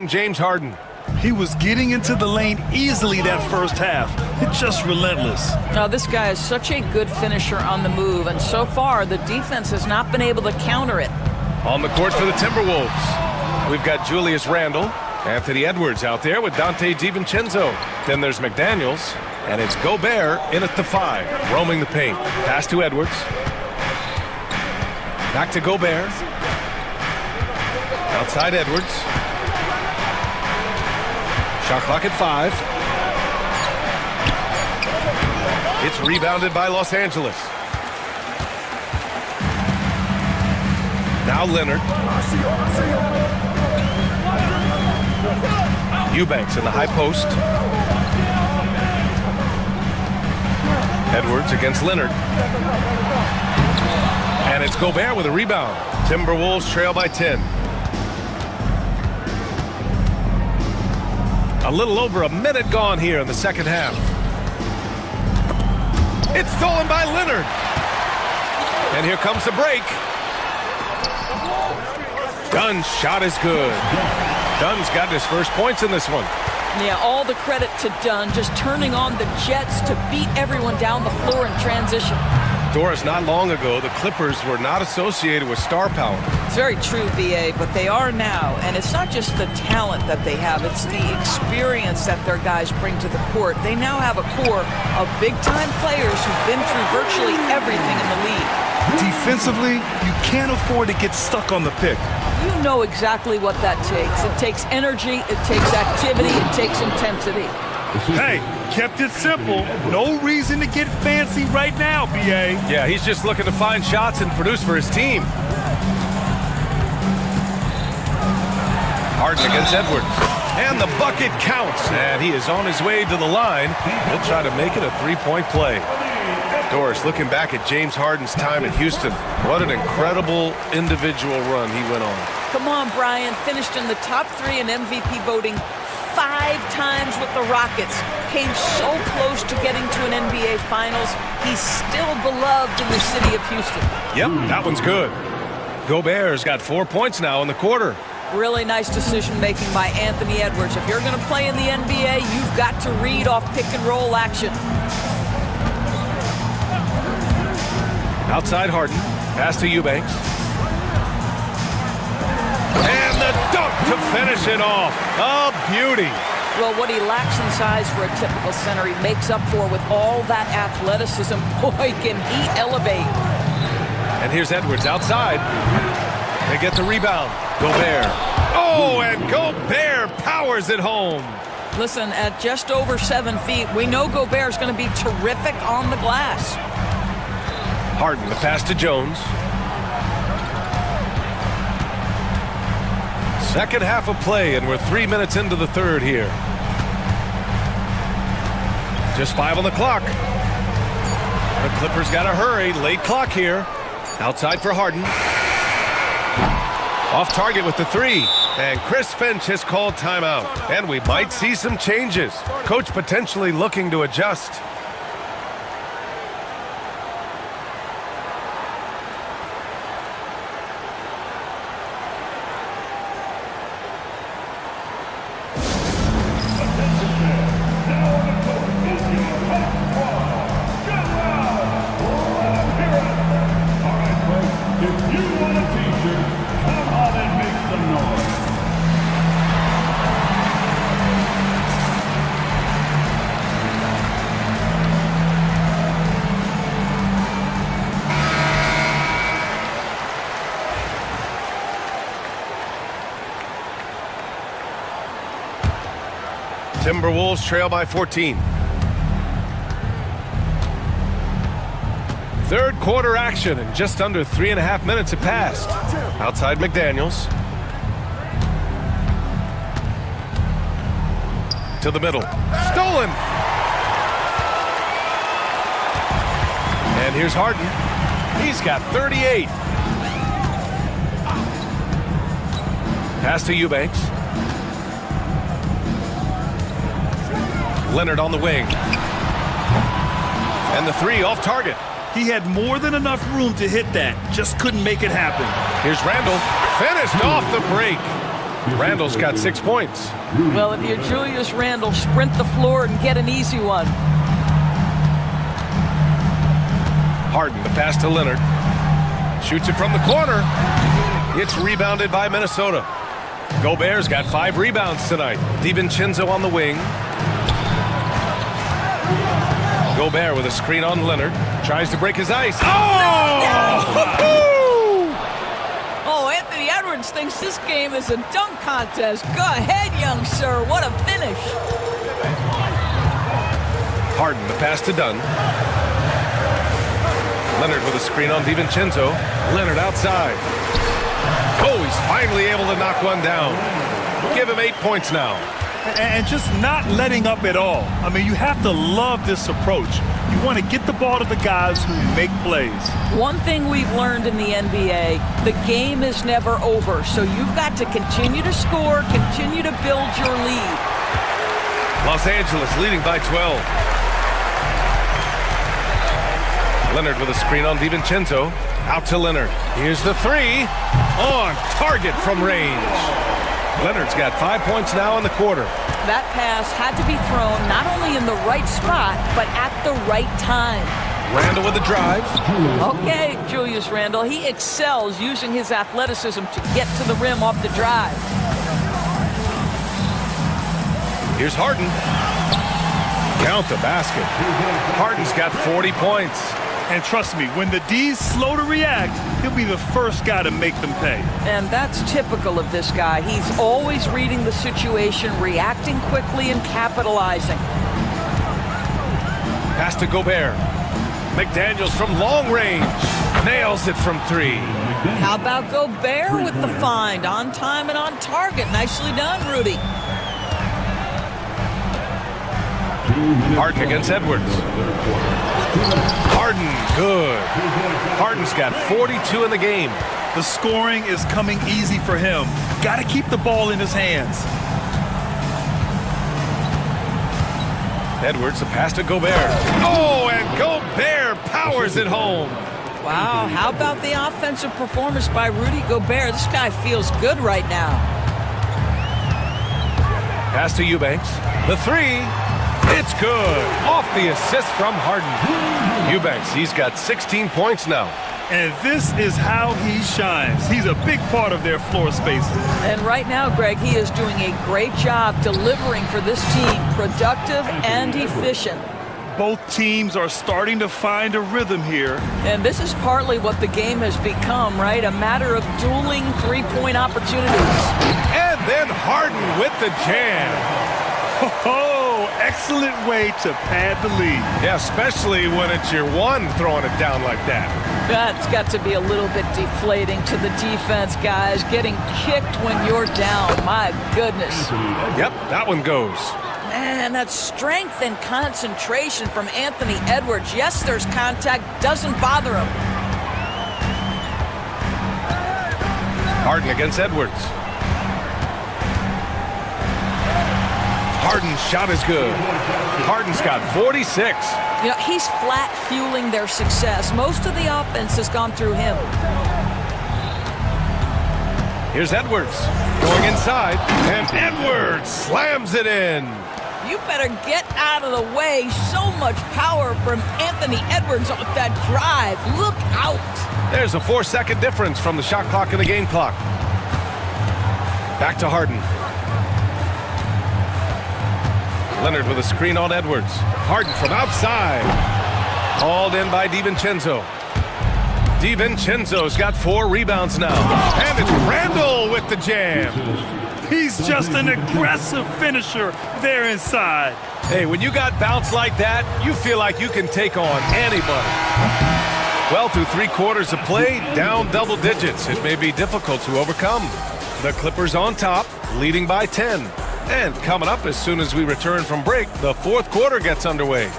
James Harden. He was getting into the lane easily that first half. It's just relentless. Now, this guy is such a good finisher on the move, and so far the defense has not been able to counter it. On the court for the Timberwolves, we've got Julius Randle, Anthony Edwards out there with Dante DiVincenzo. Then there's McDaniels, and it's Gobert in at the 5, roaming the paint. Pass to Edwards. Back to Gobert. Outside Edwards. Shot clock at 5. It's rebounded by Los Angeles. Now Leonard. Eubanks in the high post. Edwards against Leonard. And it's Gobert with a rebound. Timberwolves trail by 10. A little over a minute gone here in the second half. It's stolen by Leonard. And here comes the break. Dunn's shot is good. Dunn's got his first points in this one. Yeah, all the credit to Dunn, just turning on the jets to beat everyone down the floor in transition. Doris, not long ago, the Clippers were not associated with star power. It's very true, B.A., but they are now. And it's not just the talent that they have, it's the experience that their guys bring to the court. They now have a core of big-time players who've been through virtually everything in the league. Defensively, you can't afford to get stuck on the pick. You know exactly what that takes. It takes energy, it takes activity, it takes intensity. Hey, kept it simple. No reason to get fancy right now, B.A. Yeah, he's just looking to find shots and produce for his team. Harden against Edwards. And the bucket counts. And he is on his way to the line. He'll try to make it a three-point play. Doris, looking back at James Harden's time in Houston, what an incredible individual run he went on. Come on, Brian. Finished in the top 3 in MVP voting 5 times with the Rockets. Came so close to getting to an NBA Finals. He's still beloved in the city of Houston. Yep, that one's good. Gobert's got 4 points now in the quarter. Really nice decision-making by Anthony Edwards. If you're going to play in the NBA, you've got to read off pick-and-roll action. Outside Harden. Pass to Eubanks. And the dunk to finish it off. A beauty. Well, what he lacks in size for a typical center, he makes up for with all that athleticism. Boy, can he elevate. And here's Edwards outside. They get the rebound. Gobert. Oh, and Gobert powers it home. Listen, at just over 7 feet, we know Gobert's going to be terrific on the glass. Harden, the pass to Jones. Second half of play, and we're 3 minutes into the third here. Just 5 on the clock. The Clippers got to hurry. Late clock here. Outside for Harden. Off target with the 3. And Chris Finch has called timeout. And we might see some changes. Coach potentially looking to adjust. Timberwolves trail by 14. Third quarter action, and just under 3.5 minutes have passed. Outside McDaniels. To the middle. Stolen! And here's Harden. He's got 38. Pass to Eubanks. Leonard on the wing. And the 3 off target. He had more than enough room to hit that. Just couldn't make it happen. Here's Randall. Finished off the break. Randall's got 6 points. Well, if you're Julius Randle, sprint the floor and get an easy one. Harden, the pass to Leonard. Shoots it from the corner. It's rebounded by Minnesota. Gobert's got 5 rebounds tonight. DiVincenzo on the wing. Gobert with a screen on Leonard. Tries to break his ice. Oh! Oh, Anthony Edwards Edwards thinks this game is a dunk contest. Go ahead, young sir. What a finish. Harden, the pass to Dunn. Leonard with a screen on DiVincenzo. Leonard outside. Oh, he's finally able to knock one down. Give him 8 points now. And just not letting up at all. I mean, you have to love this approach. You want to get the ball to the guys who make plays. One thing we've learned in the NBA, the game is never over. So you've got to continue to score, continue to build your lead. Los Angeles leading by 12. Leonard with a screen on DiVincenzo. Out to Leonard. Here's the three. On target from range. Leonard's got 5 points now in the quarter. That pass had to be thrown not only in the right spot, but at the right time. Randall with a drive. Okay, Julius Randle, he excels using his athleticism to get to the rim off the drive. Here's Harden. Count the basket. Harden's got 40 points. And trust me, when the D's slow to react, he'll be the first guy to make them pay. And that's typical of this guy. He's always reading the situation, reacting quickly and capitalizing. Pass to Gobert. McDaniels from long range. Nails it from three. How about Gobert with the find? On time and on target. Nicely done, Rudy. Harden against Edwards. Harden, good. Harden's got 42 in the game. The scoring is coming easy for him. Got to keep the ball in his hands. Edwards, a pass to Gobert. Oh, and Gobert powers it home. Wow, how about the offensive performance by Rudy Gobert? This guy feels good right now. Pass to Eubanks. The three. It's good. Off the assist from Harden. Eubanks, he's got 16 points now. And this is how he shines. He's a big part of their floor spaces. And right now, Greg, he is doing a great job delivering for this team. Productive and efficient. Both teams are starting to find a rhythm here. And this is partly what the game has become, right? A matter of dueling three-point opportunities. And then Harden with the jam. Oh, excellent way to pad the lead. Yeah, especially when it's your one throwing it down like that. That's got to be a little bit deflating to the defense, guys. Getting kicked when you're down. My goodness. Yep, that one goes. Man, that strength and concentration from Anthony Edwards. Yes, there's contact. Doesn't bother him. Harden against Edwards. Harden's shot is good. Harden's got 46. You know, he's flat fueling their success. Most of the offense has gone through him. Here's Edwards going inside, and Edwards slams it in. You better get out of the way. So much power from Anthony Edwards off that drive. Look out. There's a 4-second difference from the shot clock and the game clock. Back to Harden. Leonard with a screen on Edwards. Harden from outside. Hauled in by DiVincenzo. DiVincenzo's got 4 rebounds now. And it's Randall with the jam. He's just an aggressive finisher there inside. Hey, when you got bounce like that, you feel like you can take on anybody. Well, through 3 quarters of play, down double digits. It may be difficult to overcome. The Clippers on top, leading by 10. And coming up as soon as we return from break, the 4th quarter gets underway.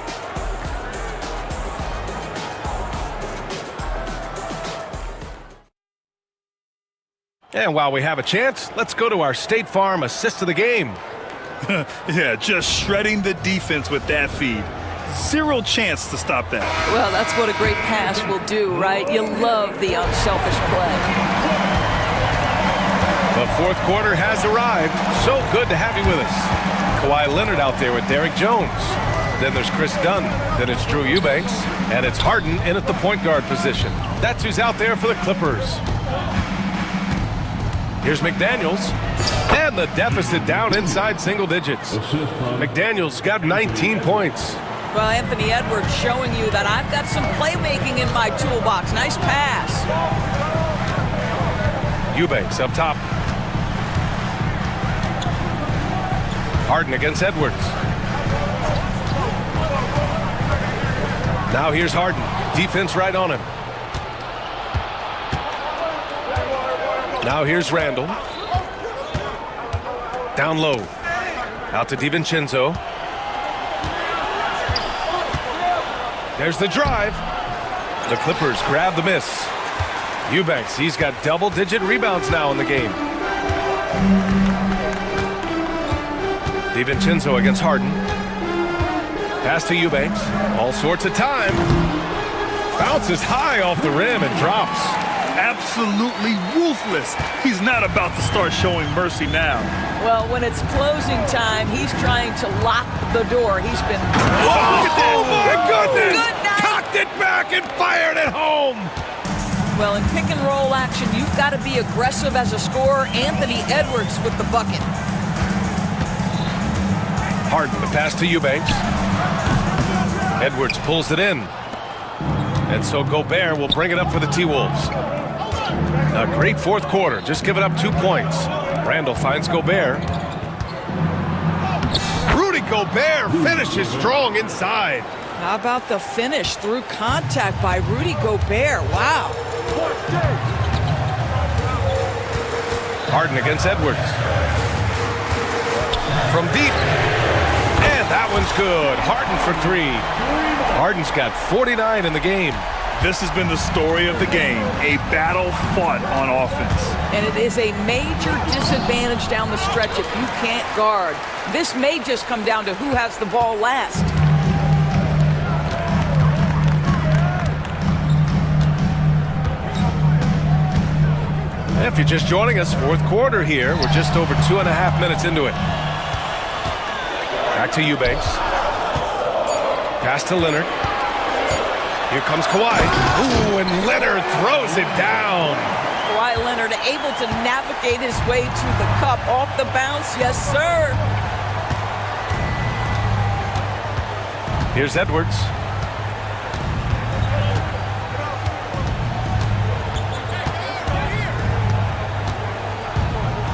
And while we have a chance, let's go to our State Farm assist of the game. Yeah, just shredding the defense with that feed. 0 chance to stop that. Well, that's what a great pass will do, right? You love the unselfish play. The 4th quarter has arrived. So good to have you with us. Kawhi Leonard out there with Derek Jones. Then there's Chris Dunn. Then it's Drew Eubanks. And it's Harden in at the point guard position. That's who's out there for the Clippers. Here's McDaniels. And the deficit down inside single digits. McDaniels got 19 points. Well, Anthony Edwards showing you that I've got some playmaking in my toolbox. Nice pass. Eubanks up top. Harden against Edwards. Now here's Harden. Defense right on him. Now here's Randall. Down low. Out to DiVincenzo. There's the drive. The Clippers grab the miss. Eubanks, he's got double-digit rebounds now in the game. DiVincenzo against Harden. Pass to Eubanks. All sorts of time. Bounces high off the rim and drops. Absolutely ruthless. He's not about to start showing mercy now. Well, when it's closing time, he's trying to lock the door. He's been... Oh, my goodness! Good night. Cocked it back and fired it home! Well, in pick and roll action, you've got to be aggressive as a scorer. Anthony Edwards with the bucket. Harden, the pass to Eubanks. Edwards pulls it in. And so Gobert will bring it up for the T-Wolves. A great fourth quarter, just giving up 2 points. Randall finds Gobert. Rudy Gobert finishes strong inside. How about the finish through contact by Rudy Gobert? Wow. Harden against Edwards. From deep. And that one's good. Harden for 3. Harden's got 49 in the game. This has been the story of the game, a battle fought on offense. And it is a major disadvantage down the stretch if you can't guard. This may just come down to who has the ball last. If you're just joining us, fourth quarter here. We're just over 2.5 minutes into it. Back to Eubanks. Pass to Leonard. Here comes Kawhi. Ooh, and Leonard throws it down. Kawhi Leonard able to navigate his way to the cup off the bounce. Yes, sir. Here's Edwards.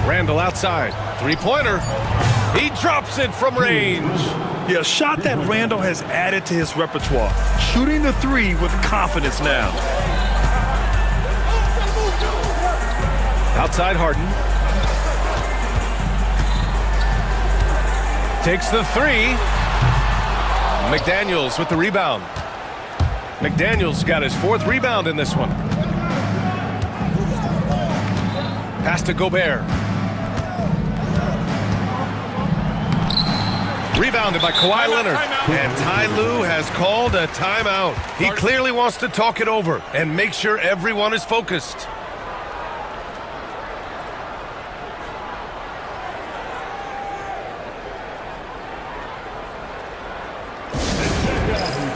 Randall outside. Three-pointer. He drops it from range. Yeah, a shot that Randall has added to his repertoire. Shooting the 3 with confidence now. Outside Harden. Takes the 3. McDaniels with the rebound. McDaniels got his 4th rebound in this one. Pass to Gobert. Rebounded by Kawhi Leonard. And Ty Lue has called a timeout. He clearly wants to talk it over and make sure everyone is focused.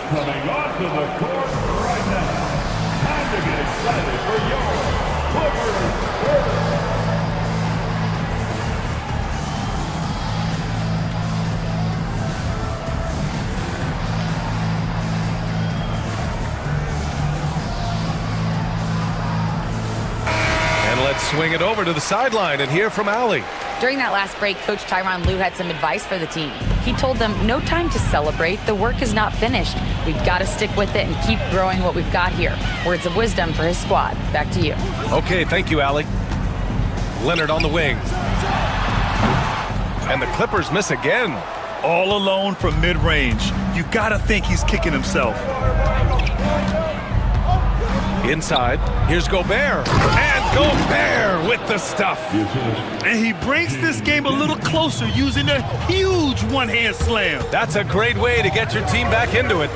Coming onto the court right now. Time to get excited for your Clippers. Let's swing it over to the sideline and hear from Allie. During that last break, Coach Tyronn Lue had some advice for the team. He told them, no time to celebrate. The work is not finished. We've got to stick with it and keep growing what we've got here. Words of wisdom for his squad. Back to you. Okay, thank you, Allie. Leonard on the wing. And the Clippers miss again. All alone from mid-range. You got to think he's kicking himself. Inside, here's Gobert. And Gobert with the stuff. And he brings this game a little closer using a huge one-hand slam. That's a great way to get your team back into it.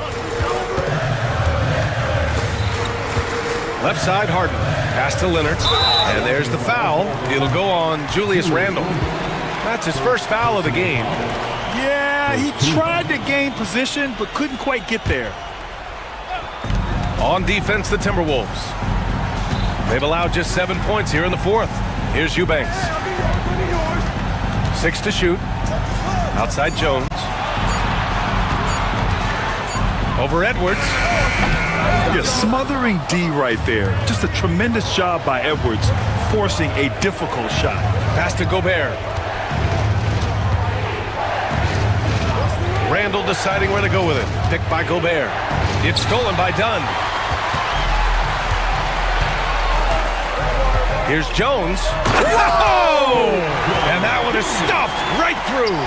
Left side, Harden. Pass to Leonard. And there's the foul. It'll go on Julius Randle. That's his first foul of the game. Yeah, he tried to gain position, but couldn't quite get there. On defense, the Timberwolves. They've allowed just 7 points here in the fourth. Here's Eubanks. 6 to shoot. Outside Jones. Over Edwards. Yeah, smothering D right there. Just a tremendous job by Edwards, forcing a difficult shot. Pass to Gobert. Randall deciding where to go with it. Picked by Gobert. It's stolen by Dunn. Here's Jones. Whoa! And that one is stuffed right through.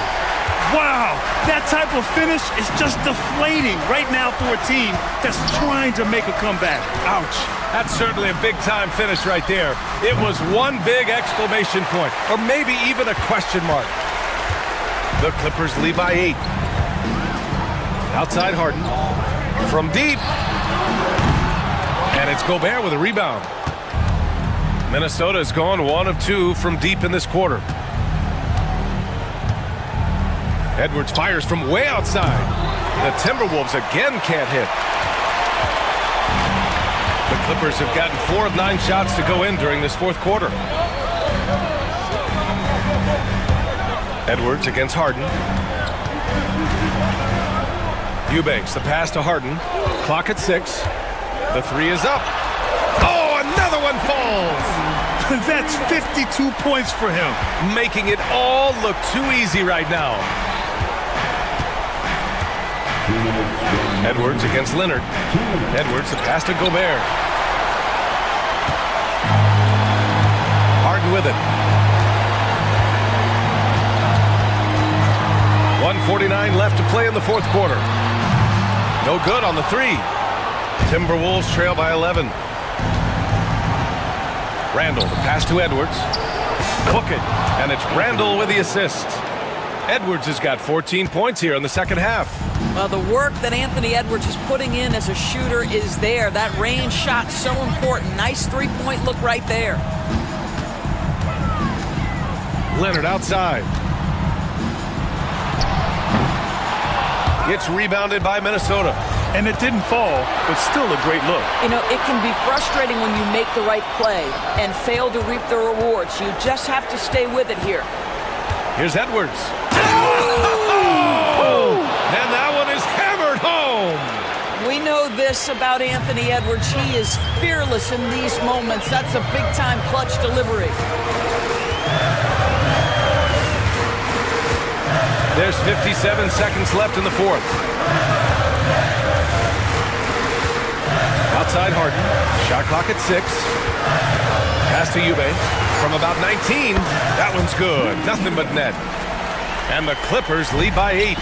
Wow, that type of finish is just deflating right now for a team that's trying to make a comeback. Ouch. That's certainly a big-time finish right there. It was one big exclamation point, or maybe even a question mark. The Clippers lead by 8. Outside Harden. From deep. And it's Gobert with a rebound. Minnesota has gone 1 of 2 from deep in this quarter. Edwards fires from way outside. The Timberwolves again can't hit. The Clippers have gotten 4 of 9 shots to go in during this fourth quarter. Edwards against Harden. Eubanks, the pass to Harden. Clock at 6. The 3 is up. Oh, another one falls. That's 52 points for him. Making it all look too easy right now. Edwards against Leonard. Edwards, the pass to Gobert. Harden with it. 1:49 left to play in the fourth quarter. No good on the 3. Timberwolves trail by 11. Randall, the pass to Edwards. Cook it, and it's Randall with the assist. Edwards has got 14 points here in the second half. Well, the work that Anthony Edwards is putting in as a shooter is there. That range shot so important. Nice three-point look right there. Leonard outside. It's rebounded by Minnesota. And it didn't fall, but still a great look. You know, it can be frustrating when you make the right play and fail to reap the rewards. You just have to stay with it here. Here's Edwards. Oh! And that one is hammered home. We know this about Anthony Edwards. He is fearless in these moments. That's a big-time clutch delivery. There's 57 seconds left in the fourth. Outside Harden. Shot clock at 6. Pass to Eubanks. From about 19. That one's good. Nothing but net. And the Clippers lead by 8.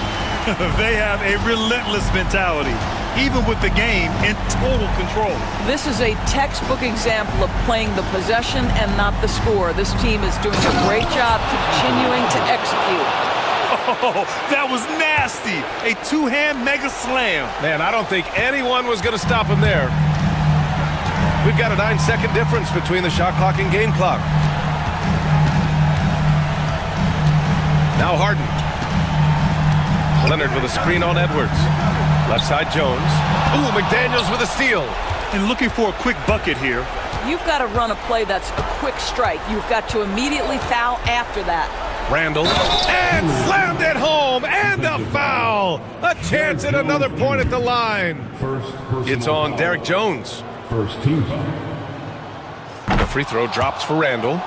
They have a relentless mentality, even with the game in total control. This is a textbook example of playing the possession and not the score. This team is doing a great job continuing to execute. Oh, that was nasty. A two-hand mega slam. Man, I don't think anyone was going to stop him there. We've got a 9-second difference between the shot clock and game clock. Now Harden. Leonard with a screen on Edwards. Left side Jones. Ooh, McDaniels with a steal. And looking for a quick bucket here. You've got to run a play that's a quick strike. You've got to immediately foul after that. Randall. And slammed it home. And a foul. A chance at another point at the line. It's on Derek Jones. First team. The free throw drops for Randall.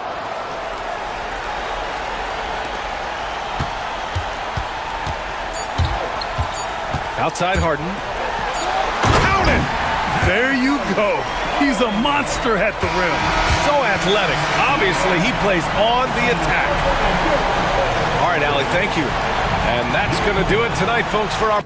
Outside Harden. Count it! There you go. He's a monster at the rim. So athletic. Obviously, he plays on the attack. All right, Allie, thank you. And that's going to do it tonight, folks, for our...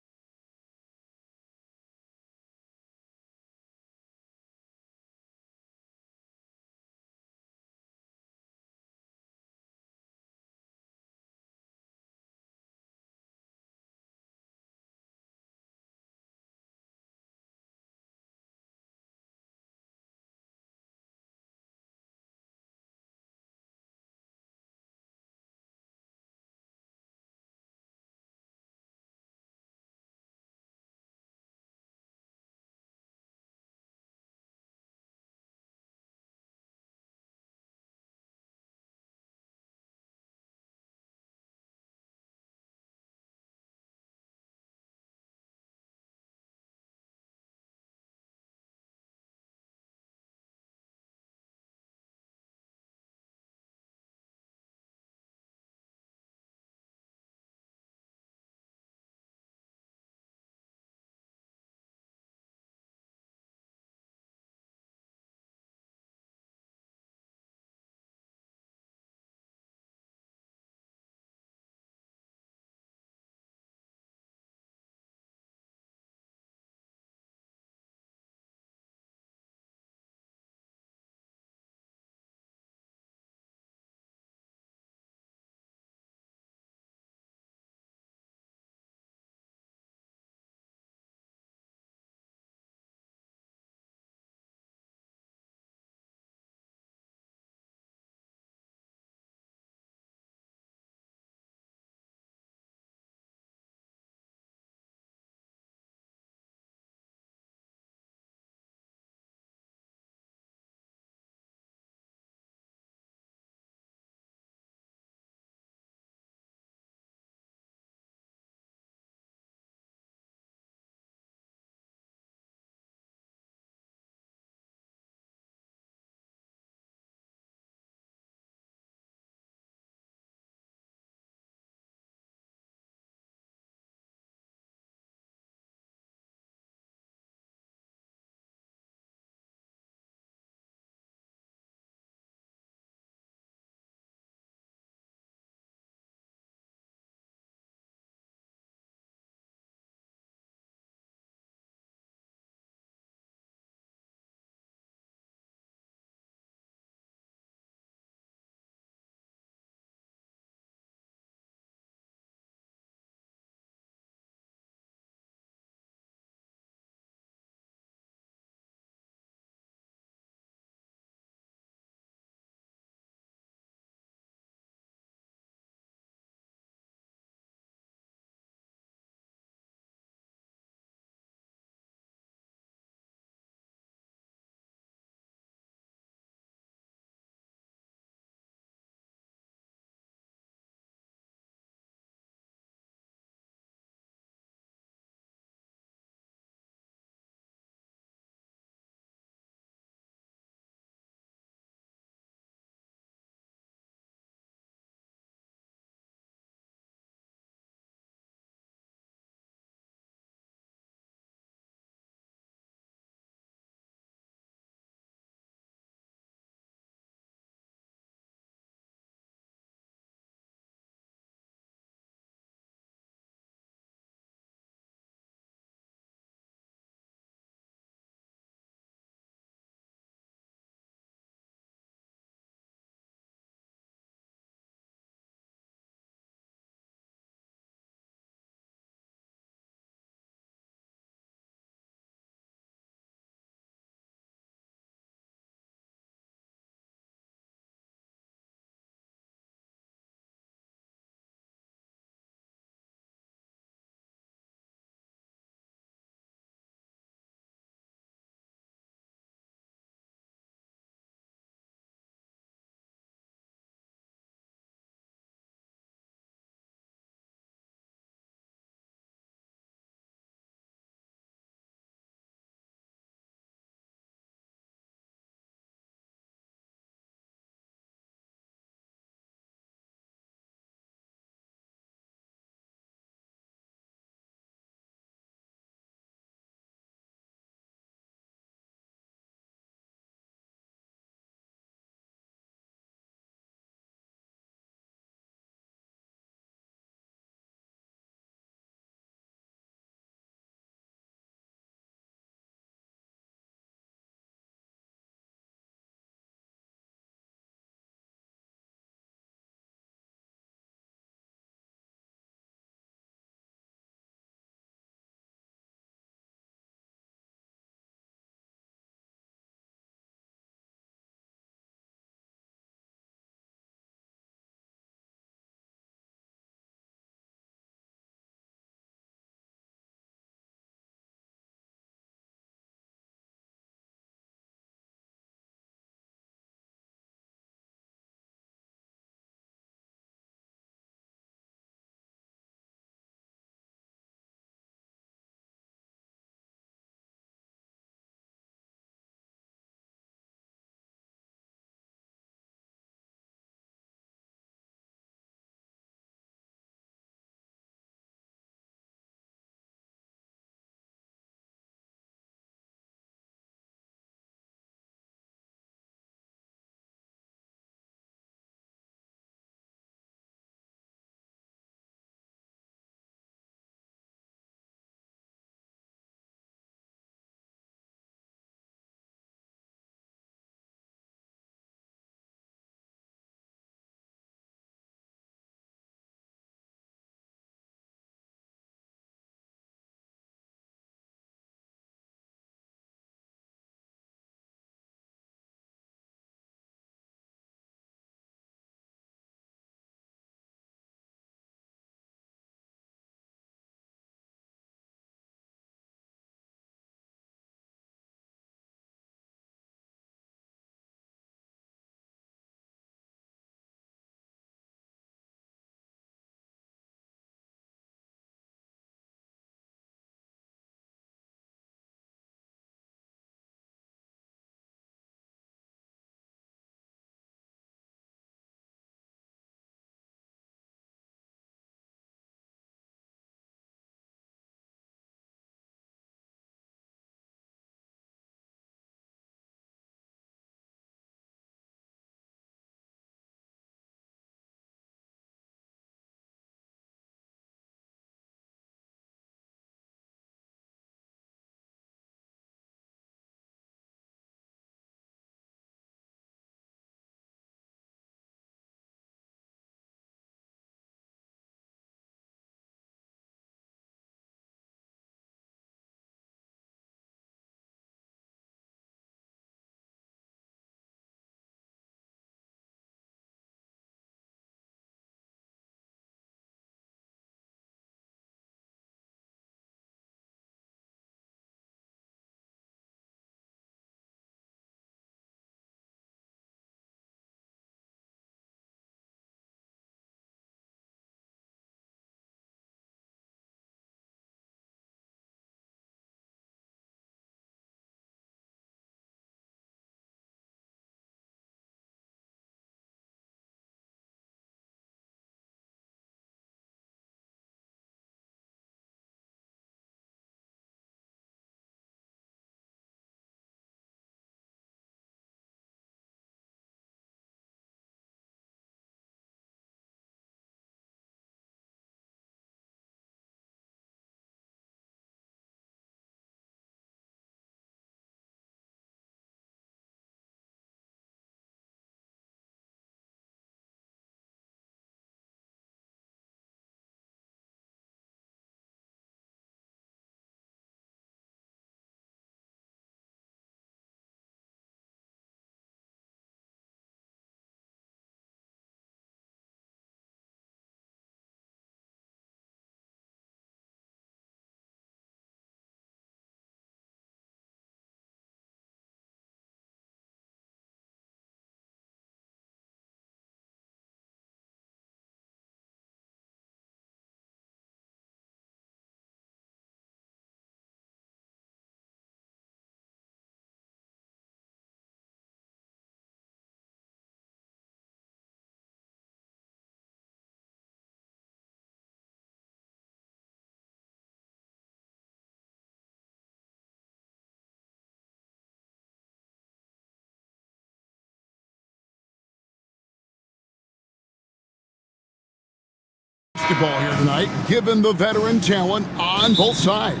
basketball here tonight, given the veteran talent on both sides.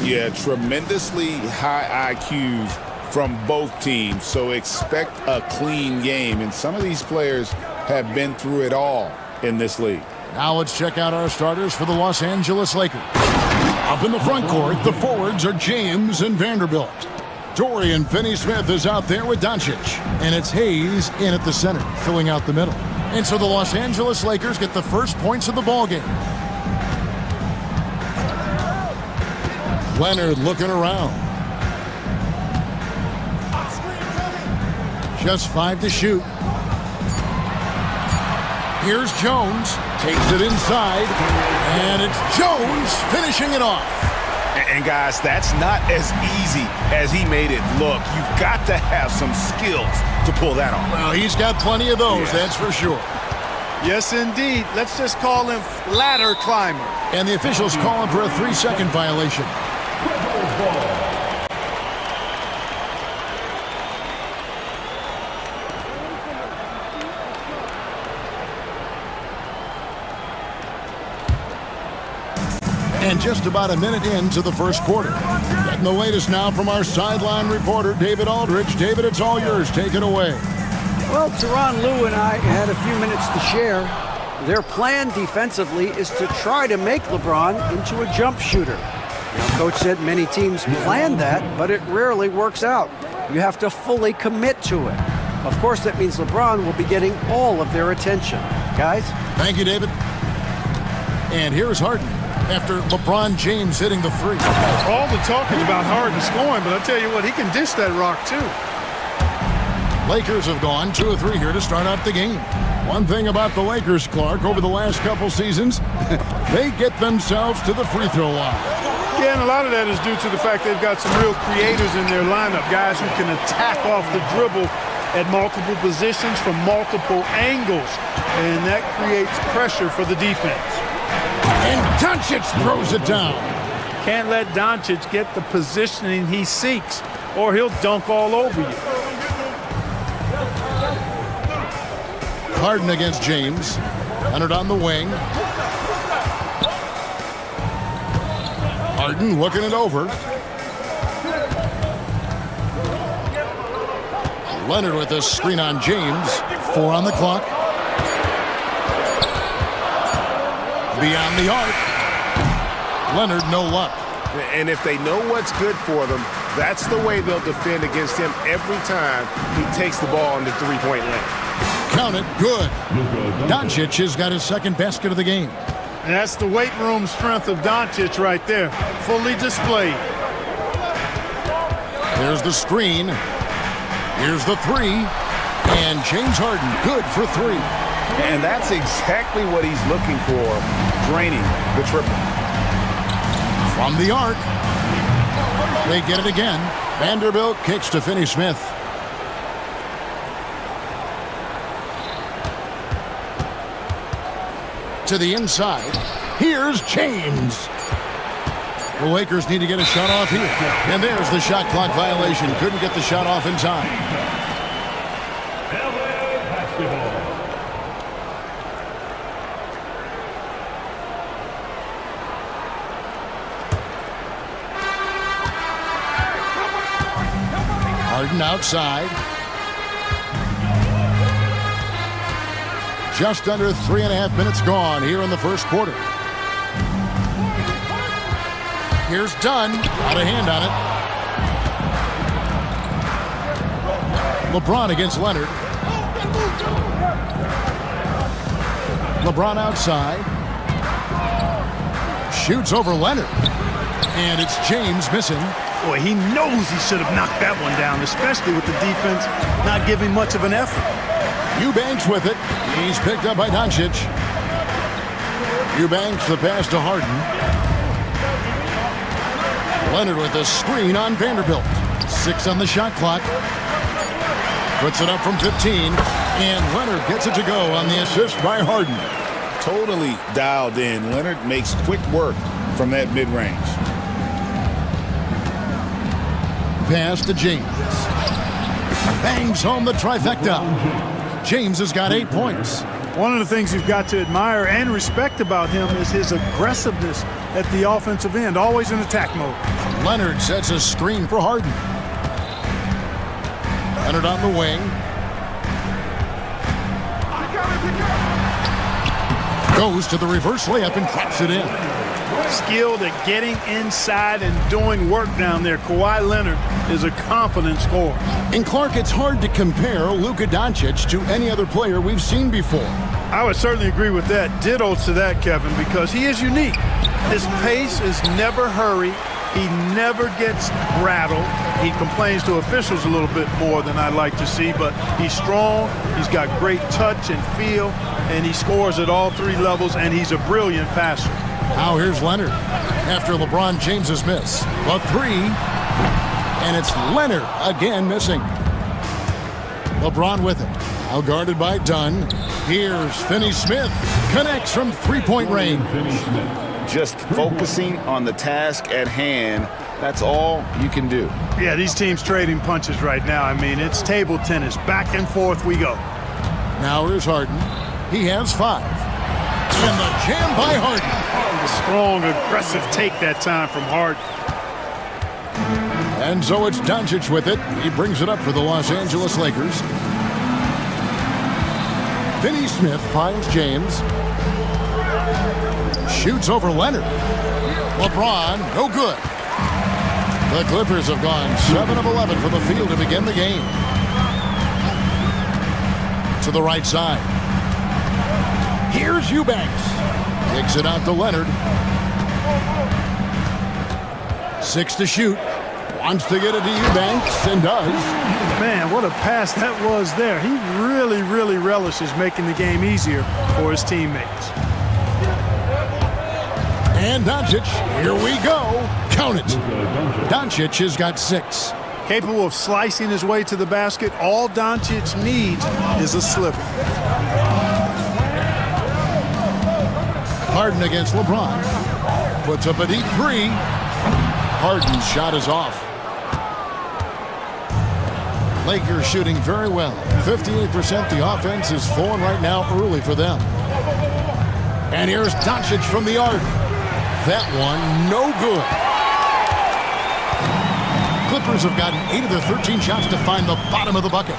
Yeah, tremendously high IQs from both teams, so expect a clean game. And some of these players have been through it all in this league. Now let's check out our starters for the Los Angeles Lakers. Up in the front court, the forwards are James and Vanderbilt. Dorian Finney-Smith is out there with Doncic. And it's Hayes in at the center, filling out the middle. And so the Los Angeles Lakers get the first points of the ballgame. Leonard looking around. Just 5 to shoot. Here's Jones. Takes it inside. And it's Jones finishing it off. And guys, that's not as easy as he made it look. You've got to have some skills to pull that off. Well, he's got plenty of those, that's for sure. Yes, indeed. Let's just call him ladder climber. And the officials call him for a 3-second violation. And just about a minute into the first quarter. Getting the latest now from our sideline reporter, David Aldridge. David, it's all yours. Take it away. Well, Tyronn Lue and I had a few minutes to share. Their plan defensively is to try to make LeBron into a jump shooter. Coach said many teams plan that, but it rarely works out. You have to fully commit to it. Of course, that means LeBron will be getting all of their attention. Guys? Thank you, David. And here's Harden after LeBron James hitting the three. All the talk is about Harden scoring, but I tell you what, he can dish that rock too. Lakers have gone 2 of 3 here to start out the game. One thing about the Lakers, Clark, over the last couple seasons, they get themselves to the free throw line. Yeah, and a lot of that is due to the fact they've got some real creators in their lineup, guys who can attack off the dribble at multiple positions from multiple angles, and that creates pressure for the defense. And Doncic throws it down. Can't let Doncic get the positioning he seeks, or he'll dunk all over you. Harden against James. Leonard on the wing. Harden looking it over. Leonard with a screen on James. 4 on the clock. Beyond the arc. Leonard, no luck. And if they know what's good for them, that's the way they'll defend against him every time he takes the ball in the three-point lane. Count it, good. Doncic has got his second basket of the game. And that's the weight room strength of Doncic right there, fully displayed. There's the screen. Here's the three. And James Harden, good for 3. And that's exactly what he's looking for, draining the triple. From the arc. They get it again. Vanderbilt kicks to Finney-Smith. To the inside. Here's James. The Lakers need to get a shot off here. And there's the shot clock violation. Couldn't get the shot off in time. Harden outside. Just under 3.5 minutes gone here in the first quarter. Here's Dunn. Out of hand on it. LeBron against Leonard. LeBron outside. Shoots over Leonard. And it's James missing. Boy, he knows he should have knocked that one down, especially with the defense not giving much of an effort. Eubanks with it. He's picked up by Doncic. Eubanks the pass to Harden. Leonard with a screen on Vanderbilt. 6 on the shot clock. Puts it up from 15. And Leonard gets it to go on the assist by Harden. Totally dialed in. Leonard makes quick work from that mid-range. Pass to James. Bangs home the trifecta. James has got 8 points. One of the things you've got to admire and respect about him is his aggressiveness at the offensive end, always in attack mode. Leonard sets a screen for Harden. Leonard on the wing. Goes to the reverse layup and claps it in. Skilled at getting inside and doing work down there. Kawhi Leonard is a confident scorer. And Clark, it's hard to compare Luka Doncic to any other player we've seen before. I would certainly agree with that. Ditto to that, Kevin, because he is unique. His pace is never hurried. He never gets rattled. He complains to officials a little bit more than I'd like to see, but he's strong, he's got great touch and feel, and he scores at all three levels, and he's a brilliant passer. Now here's Leonard after LeBron James's miss. A three, and it's Leonard again missing. LeBron with it. Now guarded by Dunn. Here's Finney-Smith. Connects from three-point range. Just focusing on the task at hand, that's all you can do. Yeah, these teams trading punches right now. I mean, it's table tennis. Back and forth we go. Now here's Harden. He has 5. And the jam by Harden. Strong, aggressive take that time from Harden. And so it's Doncic with it. He brings it up for the Los Angeles Lakers. Finney-Smith finds James. Shoots over Leonard. LeBron, no good. The Clippers have gone 7 of 11 from the field to begin the game. To the right side. Here's Eubanks. Kicks it out to Leonard. 6 to shoot. Wants to get it to Eubanks and does. Man, what a pass that was there. He really, really relishes making the game easier for his teammates. And Doncic, here we go. Count it. Doncic has got 6. Capable of slicing his way to the basket. All Doncic needs is a slipper. Harden against LeBron. Puts up a deep 3. Harden's shot is off. Lakers shooting very well. 58%. The offense is flowing right now early for them. And here's Doncic from the arc. That one, no good. Clippers have gotten 8 of their 13 shots to find the bottom of the bucket.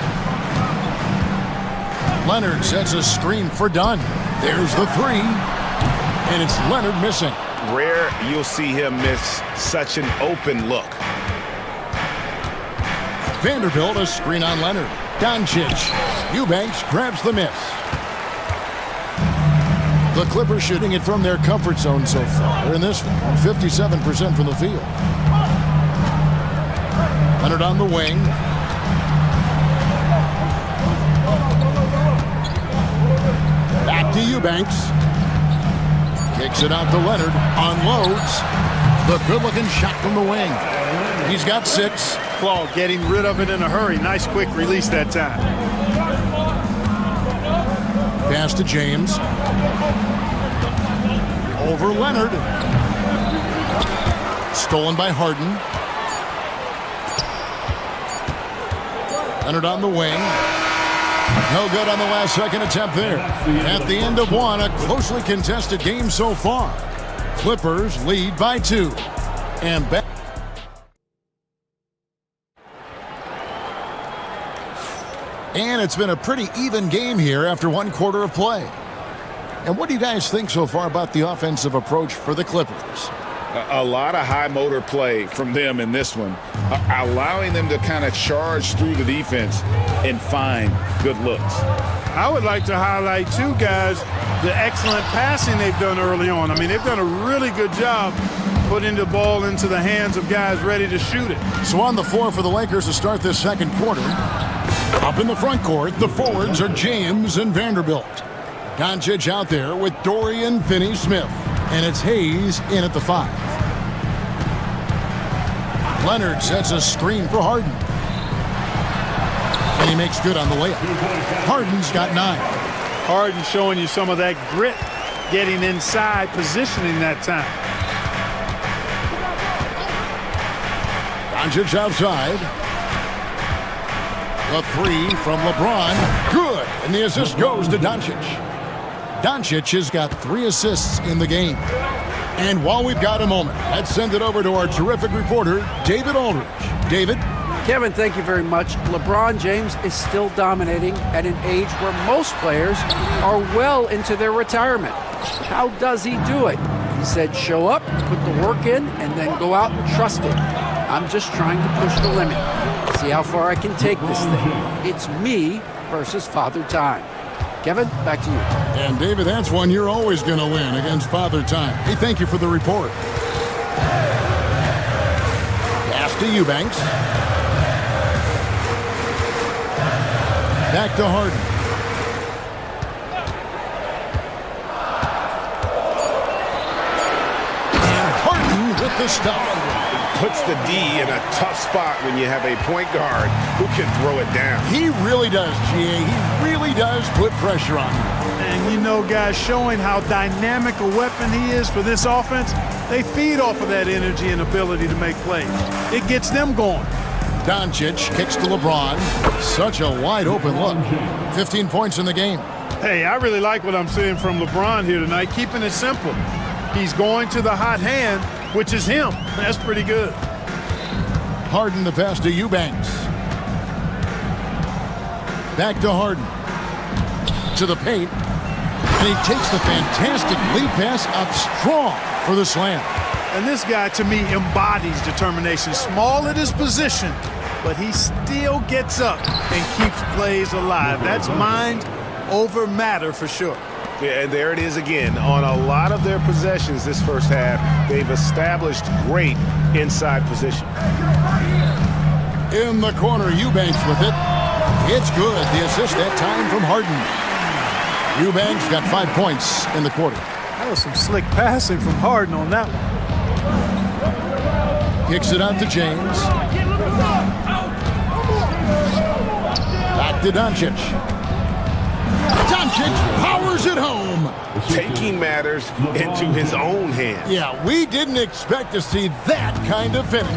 Leonard sets a screen for Dunn. There's the 3. And it's Leonard missing. Rare you'll see him miss such an open look. Vanderbilt, a screen on Leonard. Doncic. Eubanks grabs the miss. The Clippers shooting it from their comfort zone so far. In this one, 57% from the field. Leonard on the wing. Back to Eubanks. Kicks it out to Leonard. Unloads. The good-looking shot from the wing. He's got 6. Claw getting rid of it in a hurry. Nice quick release that time. Pass to James. Over Leonard. Stolen by Harden. Leonard on the wing. No good on the last second attempt there. At the end of one, a closely contested game so far. Clippers lead by 2. And back. And it's been a pretty even game here after one quarter of play. And what do you guys think so far about the offensive approach for the Clippers? A lot of high motor play from them in this one, allowing them to kind of charge through the defense and find good looks. I would like to highlight, too, guys, the excellent passing they've done early on. I mean, they've done a really good job putting the ball into the hands of guys ready to shoot it. So on the floor for the Lakers to start this second quarter. Up in the front court, the forwards are James and Vanderbilt. Doncic out there with Dorian Finney-Smith. And it's Hayes in at the 5. Leonard sets a screen for Harden. And he makes good on the layup. Harden's got 9. Harden showing you some of that grit, getting inside, positioning that time. Doncic outside. The 3 from LeBron. Good. And the assist goes to Doncic. Doncic has got 3 assists in the game. And while we've got a moment, let's send it over to our terrific reporter, David Aldridge. David? Kevin, thank you very much. LeBron James is still dominating at an age where most players are well into their retirement. How does he do it? He said, show up, put the work in, and then go out and trust it. I'm just trying to push the limit. See how far I can take this thing. It's me versus Father Time. Kevin, back to you. And David, that's one you're always going to win against Father Time. Hey, thank you for the report. Pass to Eubanks. Back to Harden. And Harden with the stop. Puts the D in a tough spot when you have a point guard who can throw it down. He really does, GA. He really does put pressure on him. And you know, guys, showing how dynamic a weapon he is for this offense, they feed off of that energy and ability to make plays. It gets them going. Doncic kicks to LeBron. Such a wide open look. 15 points in the game. Hey, I really like what I'm seeing from LeBron here tonight, keeping it simple. He's going to the hot hand, which is him. That's pretty good. Harden the pass to Eubanks. Back to Harden. To the paint. And he takes the fantastic lead pass up strong for the slam. And this guy, to me, embodies determination. Small at his position, but he still gets up and keeps plays alive. That's mind over matter for sure. Yeah, and there it is again. On a lot of their possessions this first half, they've established great inside position. In the corner, Eubanks with it. It's good. The assist that time from Harden. Eubanks got 5 points in the quarter. That was some slick passing from Harden on that one. Kicks it out to James. Back to Doncic. Doncic powers it home. Taking matters into his own hands. Yeah, we didn't expect to see that kind of finish.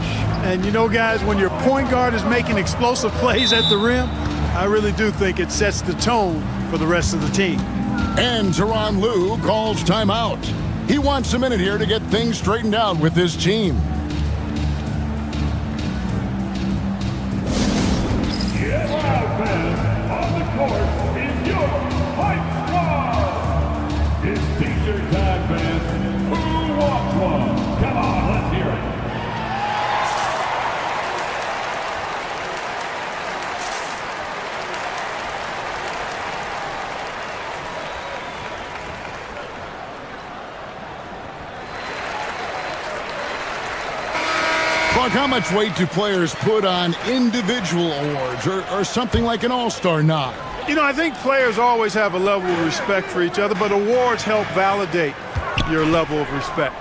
And you know, guys, when your point guard is making explosive plays at the rim, I really do think it sets the tone for the rest of the team. And Tyronn Lue calls timeout. He wants a minute here to get things straightened out with his team. Get loud, fans. On the court is your hype squad. It's t-shirt time, fans. Who wants one? Come on, let's hear it. Clark, how much weight do players put on individual awards or something like an all-star nod? You know, I think players always have a level of respect for each other, but awards help validate your level of respect.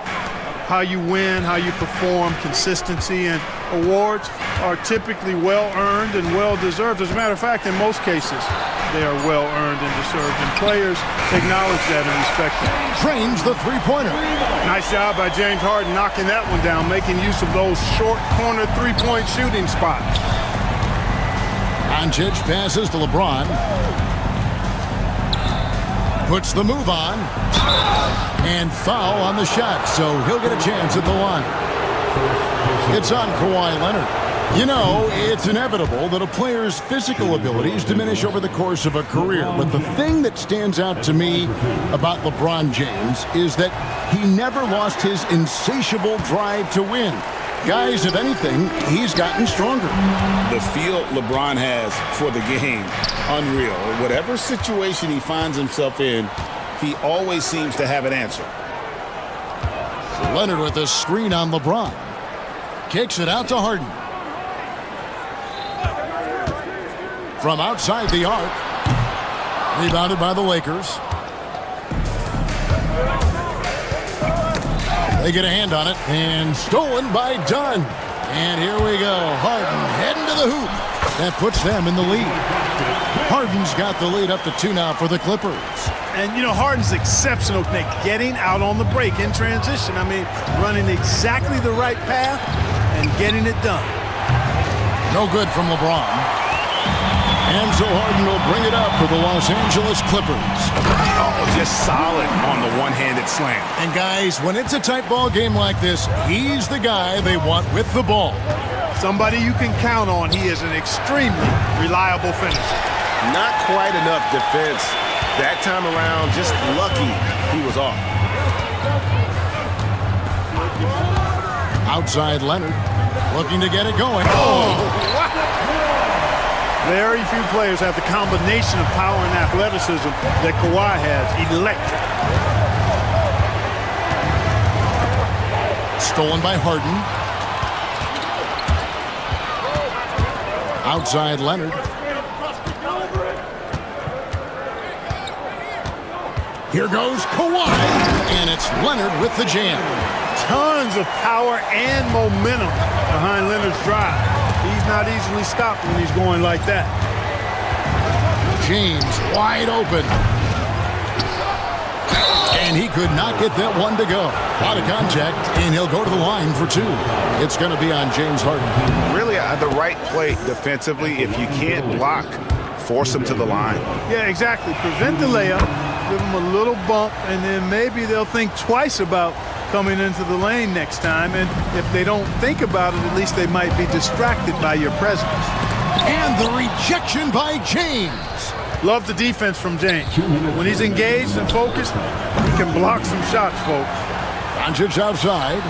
How you win, how you perform, consistency, and awards are typically well-earned and well-deserved. As a matter of fact, in most cases, they are well-earned and deserved, and players acknowledge that and respect that. Trains the three-pointer. Nice job by James Harden knocking that one down, making use of those short corner three-point shooting spots. Doncic passes to LeBron. Puts the move on. And foul on the shot, so he'll get a chance at the line. It's on Kawhi Leonard. You know, it's inevitable that a player's physical abilities diminish over the course of a career, but the thing that stands out to me about LeBron James is that he never lost his insatiable drive to win. Guys, if anything, he's gotten stronger. The feel LeBron has for the game, unreal. Whatever situation he finds himself in, he always seems to have an answer. Leonard with a screen on LeBron. Kicks it out to Harden. From outside the arc. Rebounded by the Lakers. They get a hand on it, and stolen by Dunn. And here we go. Harden heading to the hoop. That puts them in the lead. Harden's got the lead up to 2 now for the Clippers. And, you know, Harden's exceptional at getting out on the break in transition. I mean, running exactly the right path and getting it done. No good from LeBron. And so Harden will bring it up for the Los Angeles Clippers. Oh, just solid on the one-handed slam. And guys, when it's a tight ball game like this, he's the guy they want with the ball. Somebody you can count on. He is an extremely reliable finisher. Not quite enough defense that time around. Just lucky he was off. Outside Leonard, looking to get it going. Oh! Very few players have the combination of power and athleticism that Kawhi has. Electric. Stolen by Harden. Outside Leonard. Here goes Kawhi, and it's Leonard with the jam. Tons of power and momentum behind Leonard's drive. He's not easily stopped when he's going like that. James wide open. And he could not get that one to go. Out of contact, and he'll go to the line for two. It's going to be on James Harden. Really the right play defensively. If you can't block, force him to the line. Yeah, exactly. Prevent the layup, give him a little bump, and then maybe they'll think twice about coming into the lane next time. And if they don't think about it, at least they might be distracted by your presence. And the rejection by James. Love the defense from James. When he's engaged and focused, he can block some shots, folks. Doncic outside.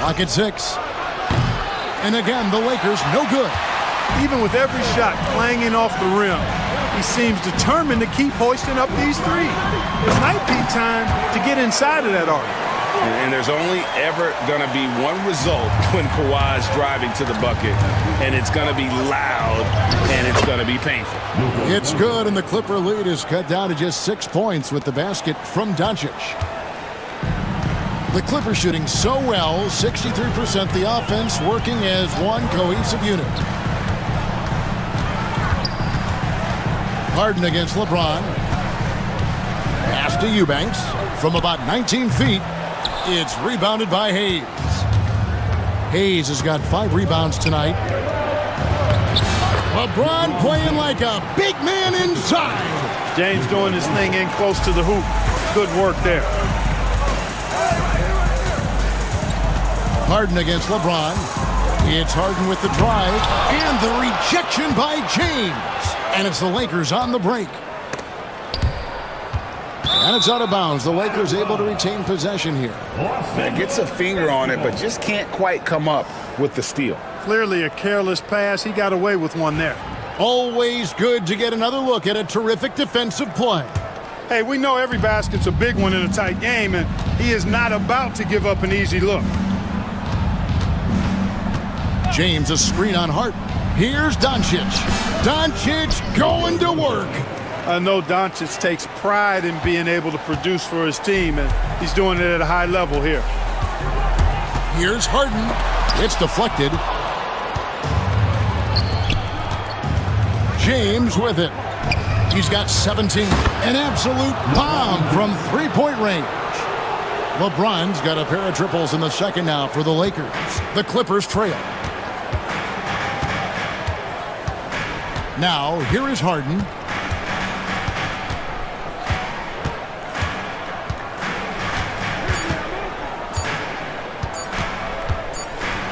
Pocket 6. And again, the Lakers no good. Even with every shot clanging off the rim, he seems determined to keep hoisting up these threes. It might be time to get inside of that arc. And there's only ever going to be one result when Kawhi's driving to the bucket, and it's going to be loud, and it's going to be painful. It's good, and the Clipper lead is cut down to just 6 points with the basket from Doncic. The Clippers shooting so well, 63%, the offense working as one cohesive unit. Harden against LeBron. Pass to Eubanks from about 19 feet. It's rebounded by Hayes. Hayes has got 5 rebounds tonight. LeBron playing like a big man inside. James doing his thing in close to the hoop. Good work there. Harden against LeBron. It's Harden with the drive. And the rejection by James. And it's the Lakers on the break. And it's out of bounds. The Lakers able to retain possession here. Gets a finger on it, but just can't quite come up with the steal. Clearly a careless pass. He got away with one there. Always good to get another look at a terrific defensive play. Hey, we know every basket's a big one in a tight game, and he is not about to give up an easy look. James, a screen on Hart. Here's Doncic. Doncic going to work. I know Doncic takes pride in being able to produce for his team, and he's doing it at a high level here. Here's Harden. It's deflected. James with it. He's got 17. An absolute bomb from three-point range. LeBron's got a pair of triples in the second now for the Lakers. The Clippers trail. Now, here is Harden.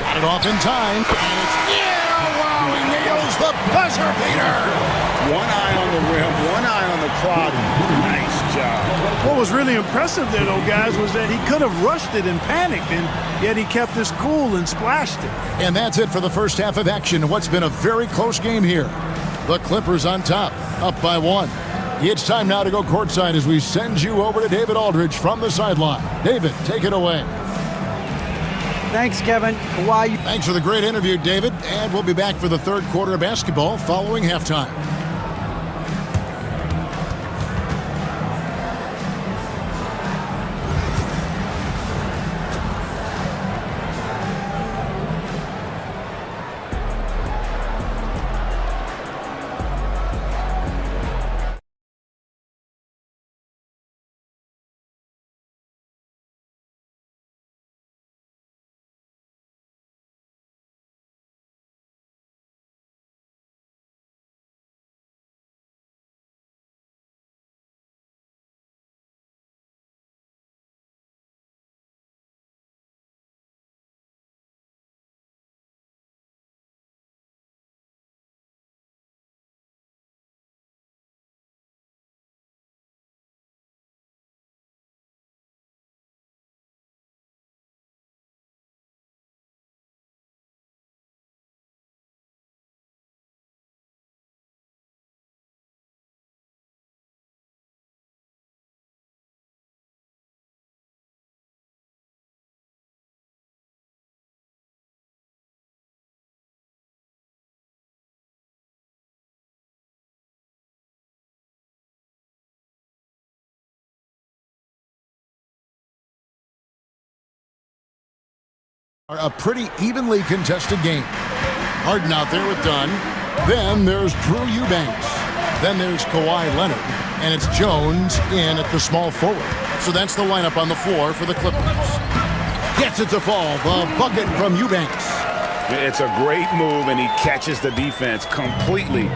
Got it off in time. And it's, wow, he nails the buzzer beater. One eye on the rim, one eye on the clock. Nice job. What was really impressive there, though, guys, was that he could have rushed it and panicked, and yet he kept his cool and splashed it. And that's it for the first half of action in what's been a very close game here. The Clippers on top, up by 1. It's time now to go courtside as we send you over to David Aldridge from the sideline. David, take it away. Thanks, Kevin. Kawhi. Thanks for the great interview, David. And we'll be back for the third quarter of basketball following halftime. A pretty evenly contested game. Harden out there with Dunn. Then there's Drew Eubanks. Then there's Kawhi Leonard. And it's Jones in at the small forward. So that's the lineup on the floor for the Clippers. Gets it to fall. The bucket from Eubanks. It's a great move, and he catches the defense completely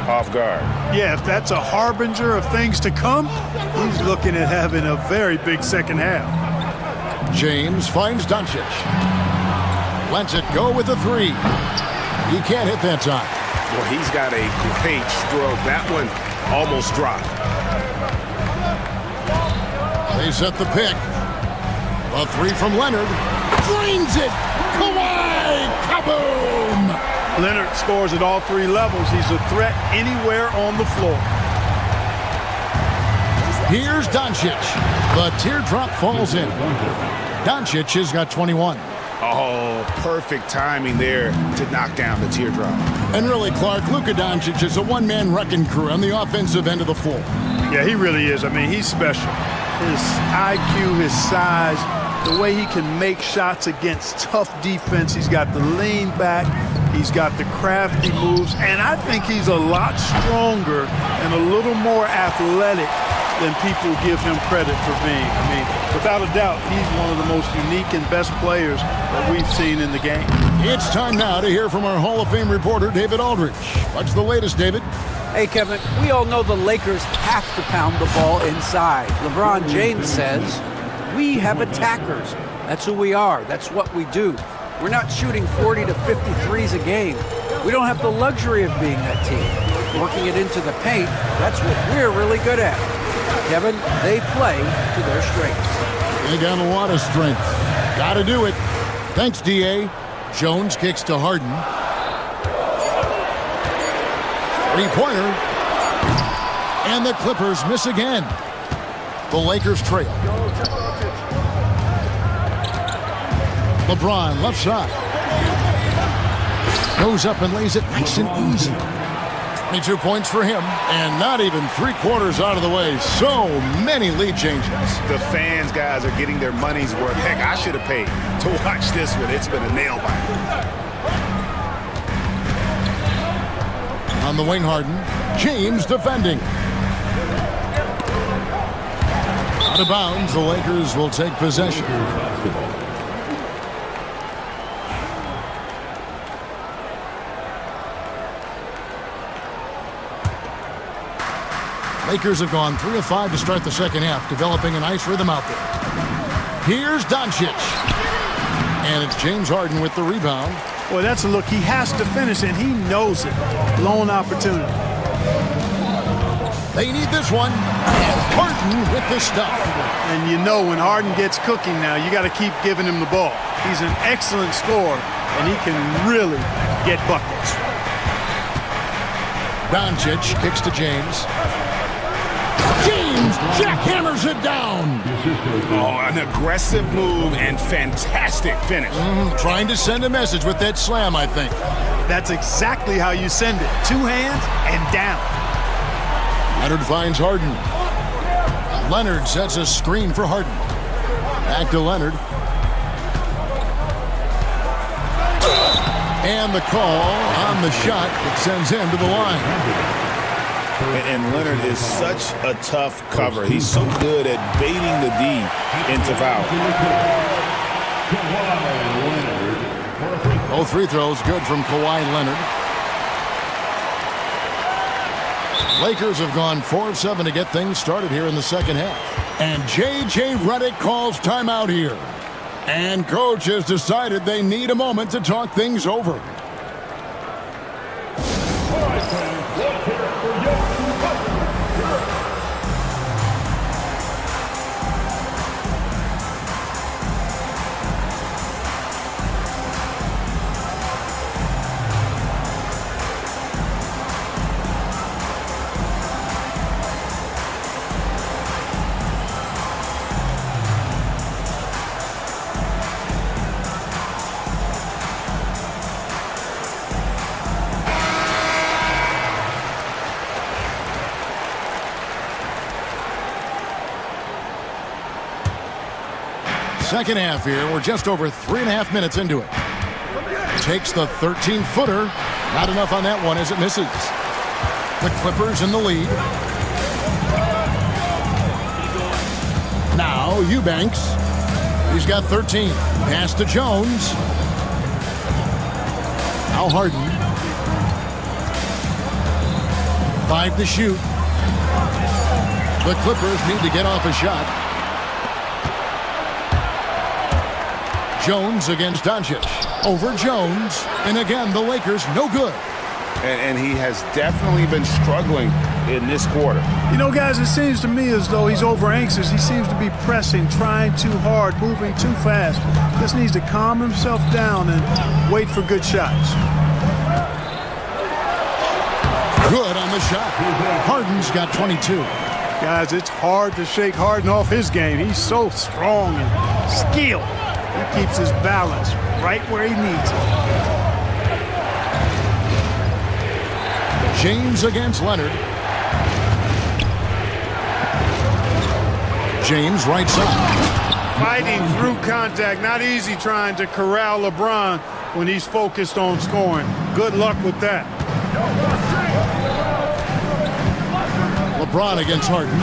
off guard. Yeah, if that's a harbinger of things to come, he's looking at having a very big second half. James finds Doncic. Lets it go with a three. He can't hit that time. Well, he's got a great stroke. That one almost dropped. They set the pick. A three from Leonard. Drains it. Kawhi! Kaboom! Leonard scores at all three levels. He's a threat anywhere on the floor. Here's Doncic. The teardrop falls in. Doncic has got 21. Oh, perfect timing there to knock down the teardrop. And really, Clark, Luka Doncic is a one-man wrecking crew on the offensive end of the floor. Yeah, he really is. I mean, he's special. His IQ, his size, the way he can make shots against tough defense. He's got the lean back. He's got the crafty moves. And I think he's a lot stronger and a little more athletic than people give him credit for being. I mean, without a doubt, he's one of the most unique and best players that we've seen in the game. It's time now to hear from our Hall of Fame reporter, David Aldridge. What's the latest, David? Hey, Kevin, we all know the Lakers have to pound the ball inside. LeBron James says, we have attackers. That's who we are. That's what we do. We're not shooting 40 to 53s a game. We don't have the luxury of being that team. Working it into the paint, that's what we're really good at. Kevin, they play to their strengths. They got a lot of strength. Got to do it. Thanks, D.A. Jones kicks to Harden. Three-pointer. And the Clippers miss again. The Lakers trail. LeBron, left side. Goes up and lays it nice and easy. 22 points for him, and not even three-quarters out of the way. So many lead changes. The fans, guys, are getting their money's worth. Heck, I should have paid to watch this one. It's been a nail-biter. On the wing, Harden. James defending. Out of bounds, the Lakers will take possession. Lakers have gone 3 of 5 to start the second half, developing a nice rhythm out there. Here's Doncic. And it's James Harden with the rebound. Boy, that's a look. He has to finish, and he knows it. Lone opportunity. They need this one. And Harden with the stuff. And you know when Harden gets cooking now, you got to keep giving him the ball. He's an excellent scorer, and he can really get buckets. Doncic kicks to James. James jackhammers it down. Oh, an aggressive move and fantastic finish. Trying to send a message with that slam, I think. That's exactly how you send it. 2 hands and down. Leonard finds Harden. Leonard sets a screen for Harden. Back to Leonard. And the call on the shot that sends him to the line. And Leonard is such a tough cover. He's so good at baiting the D into foul. Both free throws good from Kawhi Leonard. Lakers have gone 4 of 7 to get things started here in the second half. And J.J. Redick calls timeout here. And coach has decided they need a moment to talk things over. second half here. We're just over 3.5 minutes into it. Takes the 13-footer. Not enough on that one as it misses. The Clippers in the lead. Now Eubanks. He's got 13. Pass to Jones. Now Harden. 5 to shoot. The Clippers need to get off a shot. Jones against Doncic. Over Jones. And again, the Lakers no good. And he has definitely been struggling in this quarter. You know, guys, it seems to me as though he's over anxious. He seems to be pressing, trying too hard, moving too fast. Just needs to calm himself down and wait for good shots. Good on the shot. Harden's got 22. Guys, it's hard to shake Harden off his game. He's so strong and skilled. He keeps his balance right where he needs it. James against Leonard. James right side. Fighting through contact. Not easy trying to corral LeBron when he's focused on scoring. Good luck with that. LeBron against Harden.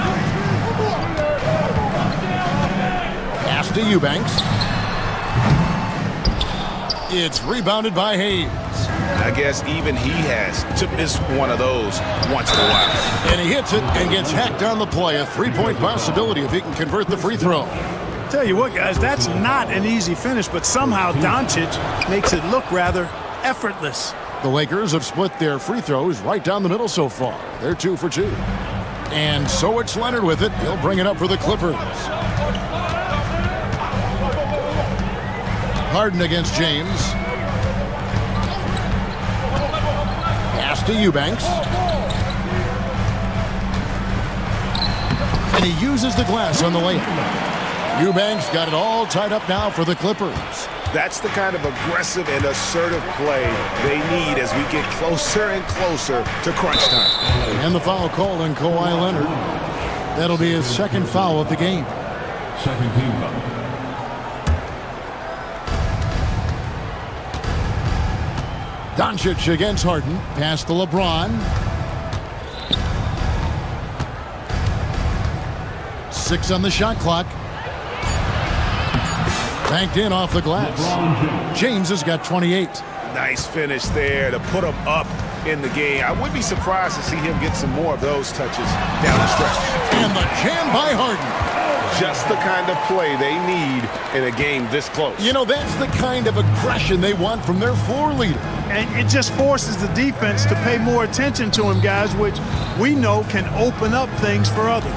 Pass to Eubanks. It's rebounded by Hayes. I guess even he has to miss one of those once in a while. And he hits it and gets hacked on the play. A three-point possibility if he can convert the free throw. Tell you what, guys, that's not an easy finish, but somehow Doncic makes it look rather effortless. The Lakers have split their free throws right down the middle so far. They're 2 for 2. And so it's Leonard with it. He'll bring it up for the Clippers. Harden against James. Pass to Eubanks. And he uses the glass on the layup. Eubanks got it all tied up now for the Clippers. That's the kind of aggressive and assertive play they need as we get closer and closer to crunch time. And the foul call on Kawhi Leonard. That'll be his second foul of the game. Second team foul. Doncic against Harden. Pass to LeBron. 6 on the shot clock. Banked in off the glass. James has got 28. Nice finish there to put him up in the game. I wouldn't be surprised to see him get some more of those touches down the stretch. And the jam by Harden. Just the kind of play they need in a game this close. You know, that's the kind of aggression they want from their floor leader. And it just forces the defense to pay more attention to him, guys, which we know can open up things for others.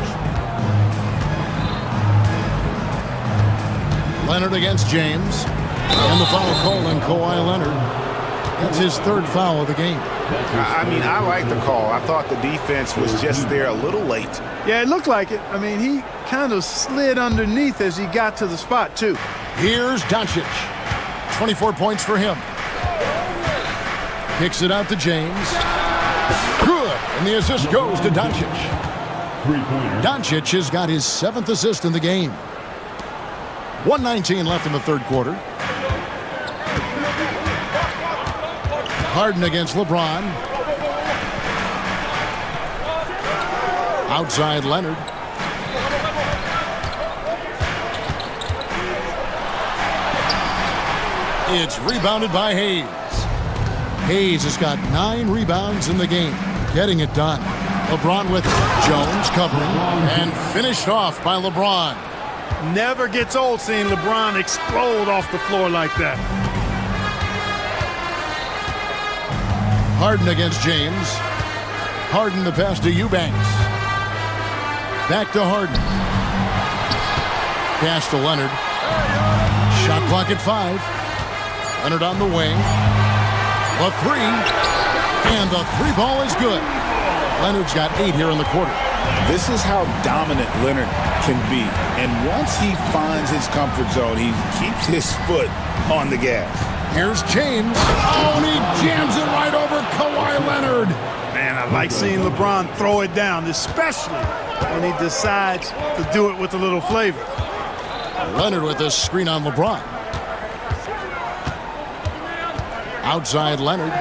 Leonard against James. And the foul call on Kawhi Leonard. That's his third foul of the game. I mean, I like the call. I thought the defense was just there a little late. Yeah, it looked like it. I mean, he kind of slid underneath as he got to the spot, too. Here's Doncic. 24 points for him. Kicks it out to James. Good. And the assist goes to Doncic. Doncic has got his 7th assist in the game. 1:19 left in the third quarter. Harden against LeBron. Outside Leonard. It's rebounded by Hayes. Hayes has got 9 rebounds in the game. Getting it done. LeBron with Jones covering. And finished off by LeBron. Never gets old seeing LeBron explode off the floor like that. Harden against James. Harden the pass to Eubanks. Back to Harden. Pass to Leonard. Shot clock at 5. Leonard on the wing. A 3. And the 3 ball is good. Leonard's got 8 here in the quarter. This is how dominant Leonard can be. And once he finds his comfort zone, he keeps his foot on the gas. Here's James. Oh, and he jams it right over Kawhi Leonard. Man, I like seeing LeBron throw it down, especially when he decides to do it with a little flavor. Leonard with a screen on LeBron. Outside Leonard.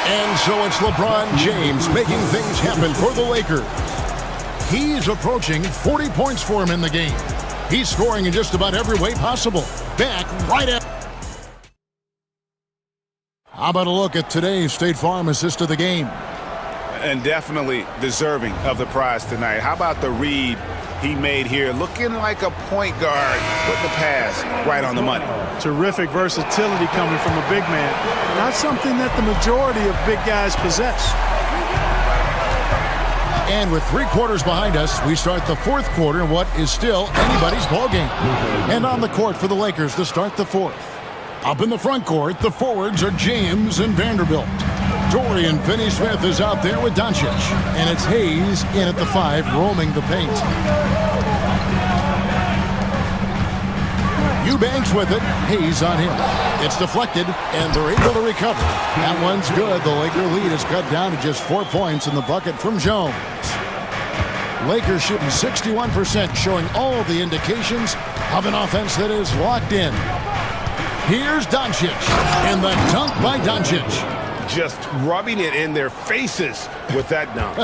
And so it's LeBron James making things happen for the Lakers. He's approaching 40 points for him in the game. He's scoring in just about every way possible. Back right at... How about a look at today's State Farm assist of the game? And definitely deserving of the prize tonight. How about the read he made here? Looking like a point guard with the pass right on the money. Terrific versatility coming from a big man. Not something that the majority of big guys possess. And with 3 quarters behind us, we start the 4th quarter in what is still anybody's ball game. And on the court for the Lakers to start the 4th. Up in the front court, the forwards are James and Vanderbilt. Dorian Finney-Smith is out there with Doncic. And it's Hayes in at the 5, roaming the paint. Eubanks with it. Hayes on him. It's deflected, and they're able to recover. That one's good. The Laker lead is cut down to just 4 points in the bucket from Jones. Lakers shooting 61%, showing all the indications of an offense that is locked in. Here's Doncic, and the dunk by Doncic. Just rubbing it in their faces with that dunk.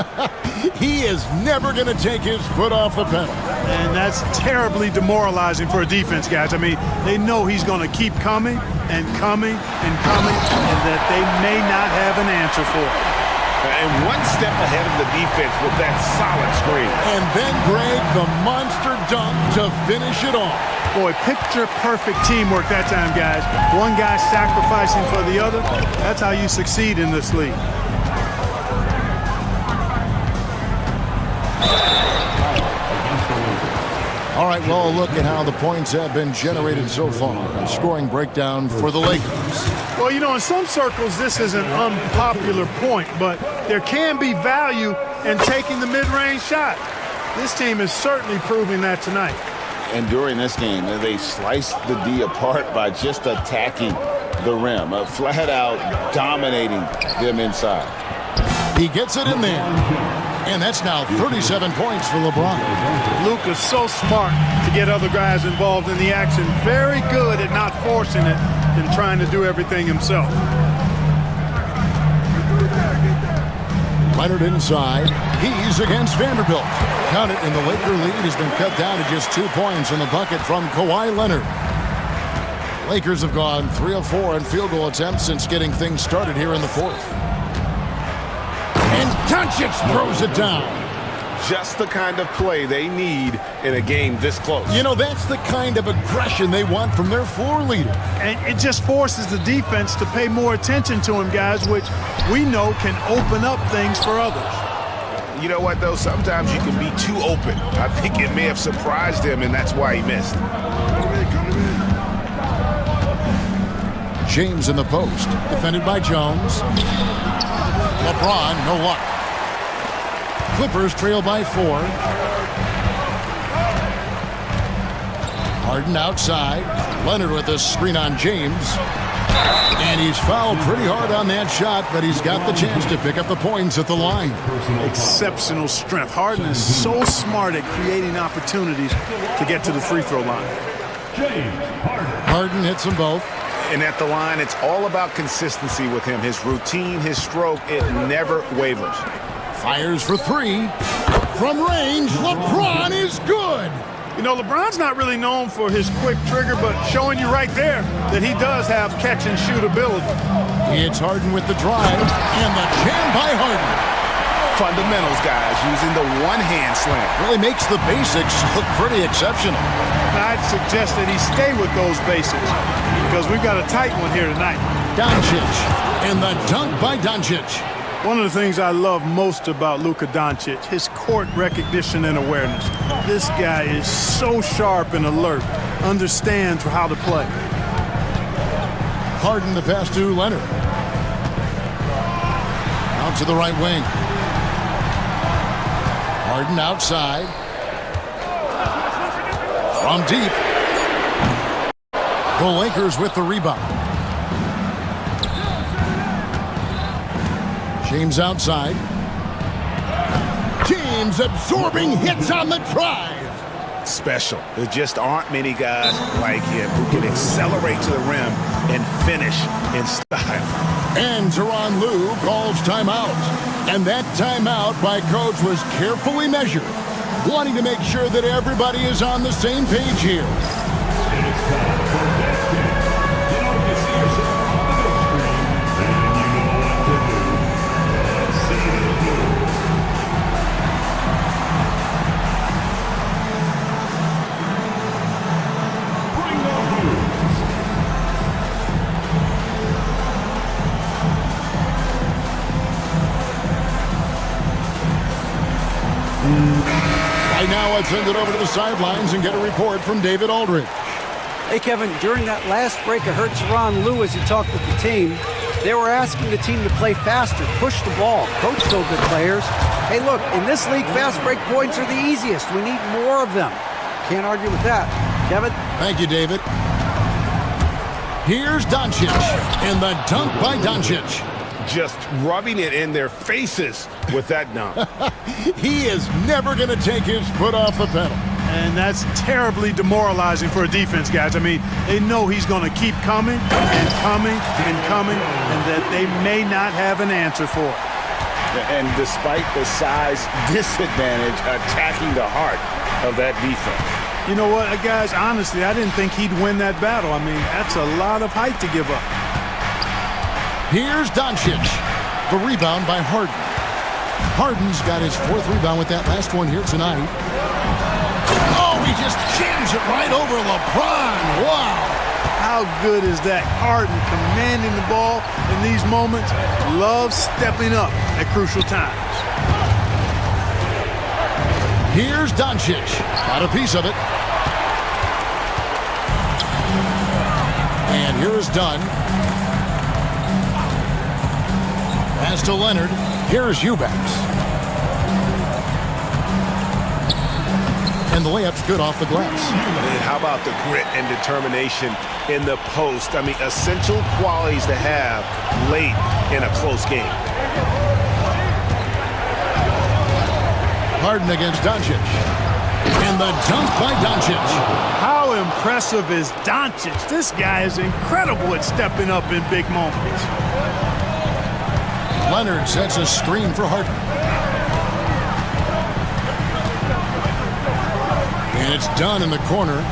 He is never going to take his foot off the pedal. And that's terribly demoralizing for a defense, guys. I mean, they know he's going to keep coming and coming and coming, and that they may not have an answer for it. And one step ahead of the defense with that solid screen. And then, Greg, the monster dunk to finish it off. Boy, picture-perfect teamwork that time, guys. One guy sacrificing for the other. That's how you succeed in this league. All right, well, a look at how the points have been generated so far. A scoring breakdown for the Lakers. Well, you know, in some circles, this is an unpopular point, but there can be value in taking the mid-range shot. This team is certainly proving that tonight. And during this game, they sliced the D apart by just attacking the rim, flat out dominating them inside. He gets it in there. And that's now 37 points for LeBron. Luka's so smart to get other guys involved in the action. Very good at not forcing it and trying to do everything himself. Leonard inside. He's against Vanderbilt. Count it, and the Laker lead has been cut down to just 2 points in the bucket from Kawhi Leonard. Lakers have gone 3 of 4 in field goal attempts since getting things started here in the 4th. And Doncic throws it down. Just the kind of play they need in a game this close. You know, that's the kind of aggression they want from their floor leader. And it just forces the defense to pay more attention to him, guys, which we know can open up things for others. You know what, though? Sometimes you can be too open. I think it may have surprised him, and that's why he missed. James in the post. Defended by Jones. LeBron, no luck. Clippers trail by 4. Harden outside. Leonard with a screen on James. And he's fouled pretty hard on that shot, but he's got the chance to pick up the points at the line. Exceptional strength. Harden is so smart at creating opportunities to get to the free throw line. Harden hits them both. And at the line, it's all about consistency with him. His routine, his stroke, it never wavers. Fires for 3. From range, LeBron is good. You know, LeBron's not really known for his quick trigger, but showing you right there that he does have catch-and-shoot ability. It's Harden with the drive, and the jam by Harden. Fundamentals, guys, using the one-hand slam. Really makes the basics look pretty exceptional. I'd suggest that he stay with those basics because we've got a tight one here tonight. Doncic, and the dunk by Doncic. One of the things I love most about Luka Doncic, his court recognition and awareness. This guy is so sharp and alert, understands how to play. Harden the pass to Leonard. Out to the right wing. Harden outside. From deep. The Lakers with the rebound. James outside. James absorbing hits on the drive. Special. There just aren't many guys like him who can accelerate to the rim and finish in style. And Tyronn Lue calls timeout. And that timeout by coach was carefully measured, wanting to make sure that everybody is on the same page here. It's time for next game. You know, you see yourself on the big screen, and you know what to do. Let's see the moves. Bring the moves. Right now, let's send it over to the sidelines and get a report from David Aldridge. Hey, Kevin, during that last break, I heard Tyronn Lue as he talked with the team. They were asking the team to play faster, push the ball, coach told the players. Hey, look, in this league, fast break points are the easiest. We need more of them. Can't argue with that. Kevin? Thank you, David. Here's Doncic, and the dunk by Doncic. Just rubbing it in their faces with that dunk. He is never going to take his foot off the pedal. And that's terribly demoralizing for a defense, guys. I mean, they know he's going to keep coming and coming and coming, and that they may not have an answer for it. And despite the size disadvantage, attacking the heart of that defense. You know what, guys, honestly, I didn't think he'd win that battle. I mean, that's a lot of height to give up. Here's Doncic. The rebound by Harden. Harden's got his fourth rebound with that last one here tonight. Oh, he just jams it right over LeBron. Wow. How good is that? Harden commanding the ball in these moments. Loves stepping up at crucial times. Here's Doncic. Got a piece of it. And here is Dunn. Pass to Leonard. Here's Eubanks. And the layup's good off the glass. How about the grit and determination in the post? I mean, essential qualities to have late in a close game. Harden against Doncic. And the dunk by Doncic. How impressive is Doncic? This guy is incredible at stepping up in big moments. Leonard sets a screen for Harden. And it's done in the corner.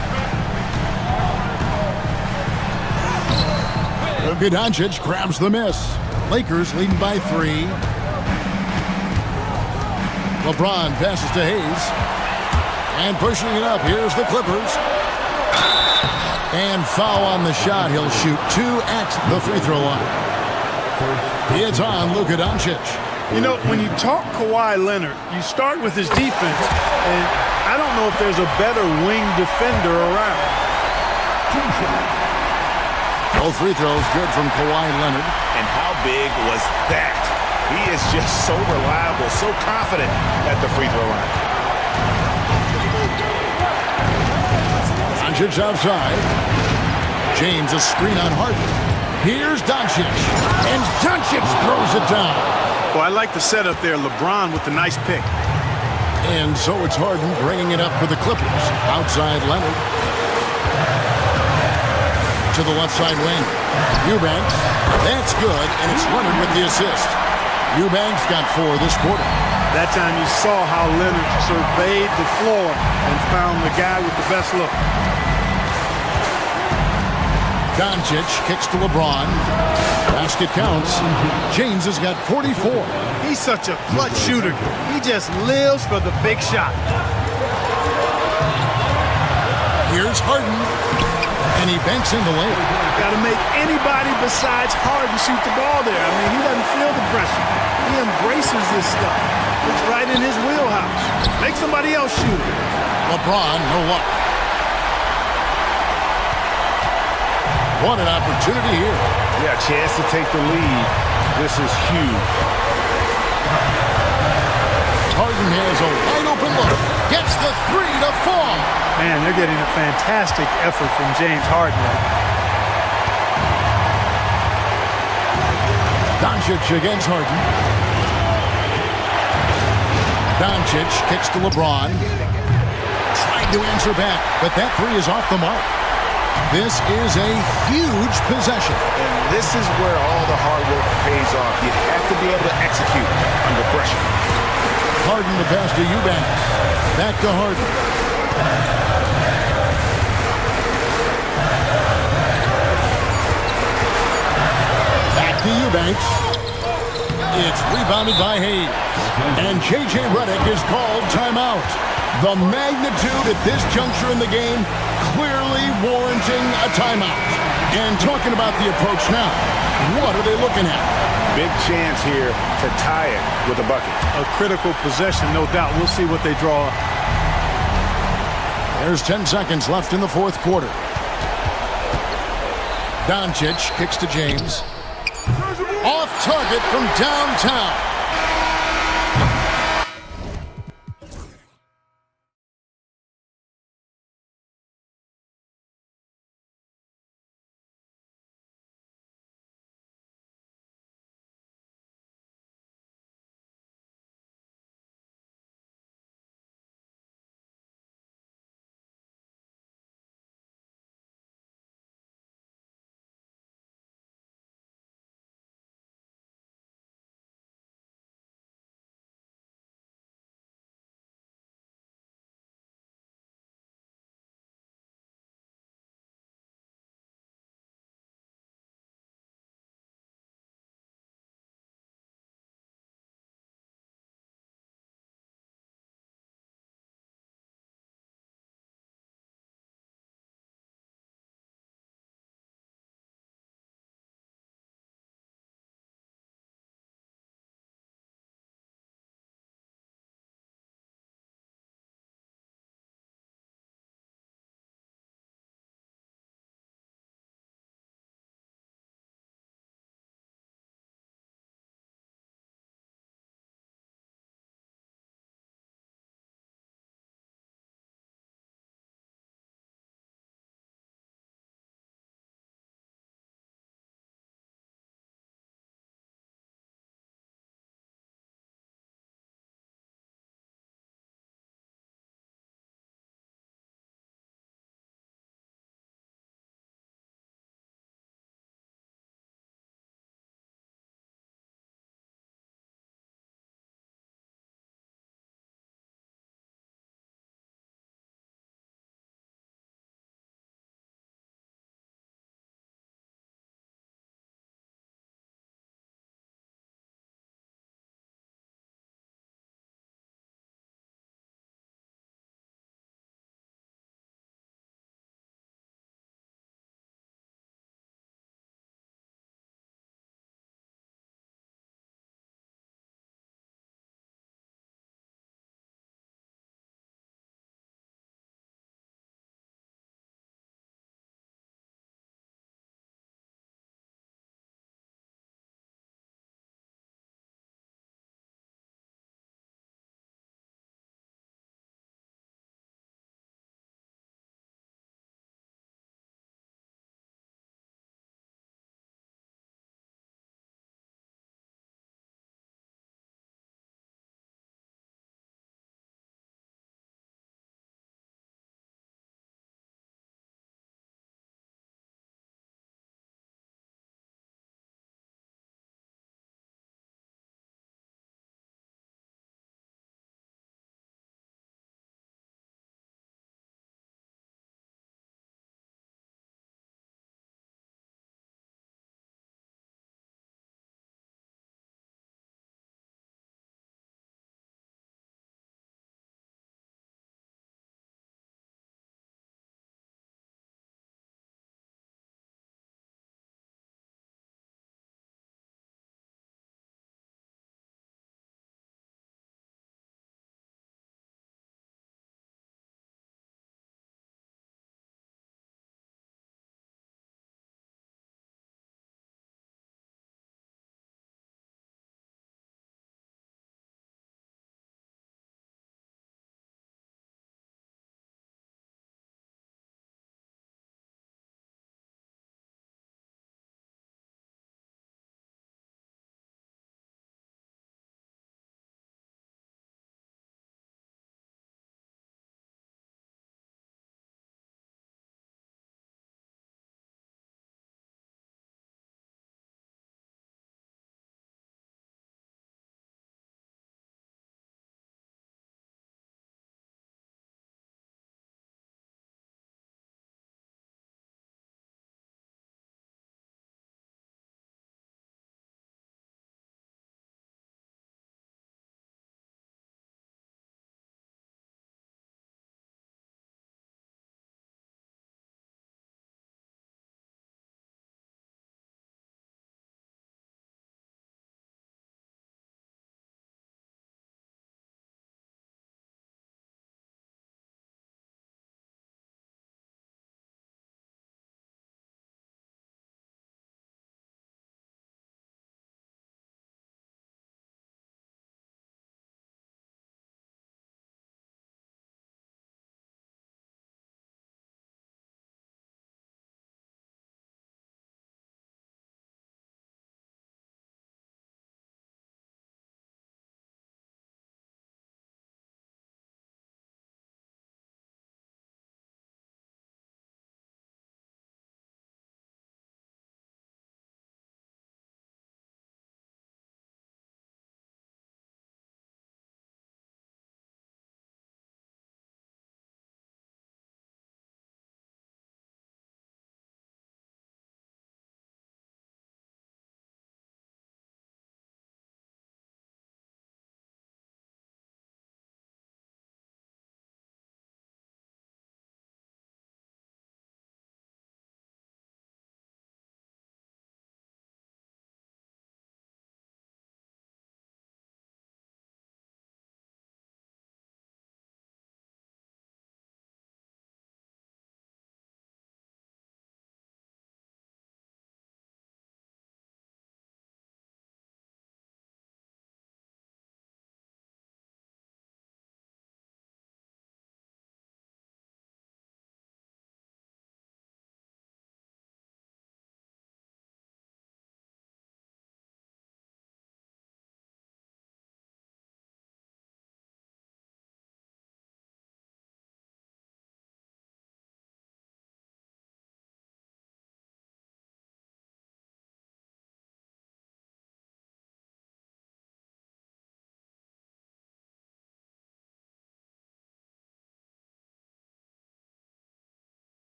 Luka Doncic grabs the miss. Lakers leading by 3. LeBron passes to Hayes. And pushing it up, here's the Clippers. And foul on the shot. He'll shoot 2 at the free throw line. It's on Luka Doncic. You know, when you talk Kawhi Leonard, you start with his defense, and I don't know if there's a better wing defender around. Both free throws good from Kawhi Leonard. And how big was that? He is just so reliable, so confident at the free throw line. Doncic outside. James a screen on Harden. Here's Doncic. And Doncic throws it down. Well, I like the setup there. LeBron with the nice pick. And so it's Harden bringing it up for the Clippers. Outside Leonard. To the left side wing. Eubanks. That's good, and it's Leonard with the assist. Eubanks got 4 this quarter. That time you saw how Leonard surveyed the floor and found the guy with the best look. Doncic kicks to LeBron. Basket counts. James has got 44. He's such a clutch shooter. He just lives for the big shot. Here's Harden. And he banks in the layup. Got to make anybody besides Harden shoot the ball there. I mean, he doesn't feel the pressure. He embraces this stuff. It's right in his wheelhouse. Make somebody else shoot it. LeBron, no luck. What an opportunity here. Yeah, chance to take the lead. This is huge. Harden has a wide open look. Gets the 3 to fall. Man, they're getting a fantastic effort from James Harden. Doncic against Harden. Doncic kicks to LeBron. Tried to answer back, but that three is off the mark. This is a huge possession. And this is where all the hard work pays off. You have to be able to execute under pressure. Harden the pass to Eubanks. Back to Harden. Back to Eubanks. It's rebounded by Hayes. And J.J. Redick is called timeout. The magnitude at this juncture in the game clearly warranting a timeout. And talking about the approach now, what are they looking at? Big chance here to tie it with a bucket. A critical possession, no doubt. We'll see what they draw. There's 10 seconds left in the fourth quarter. Doncic kicks to James. Off target from downtown.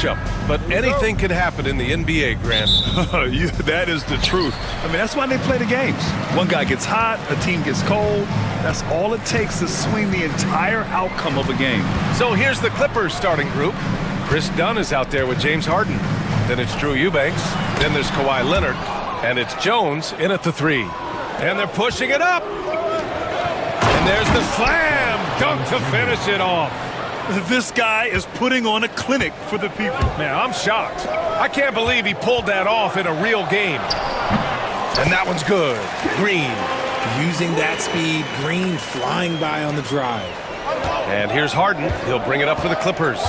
matchup, but anything can happen in the NBA, Grant. That is the truth. I mean, that's why they play the games. One guy gets hot, a team gets cold. That's all it takes to swing the entire outcome of a game. So here's the Clippers starting group. Chris Dunn is out there with James Harden. Then it's Drew Eubanks. Then there's Kawhi Leonard. And it's Jones in at the 3. And they're pushing it up. And there's the slam dunk to finish it off. This guy is putting on a clinic for the people. Man, I'm shocked. I can't believe he pulled that off in a real game. And that one's good. Green. Using that speed, Green flying by on the drive. And here's Harden. He'll bring it up for the Clippers.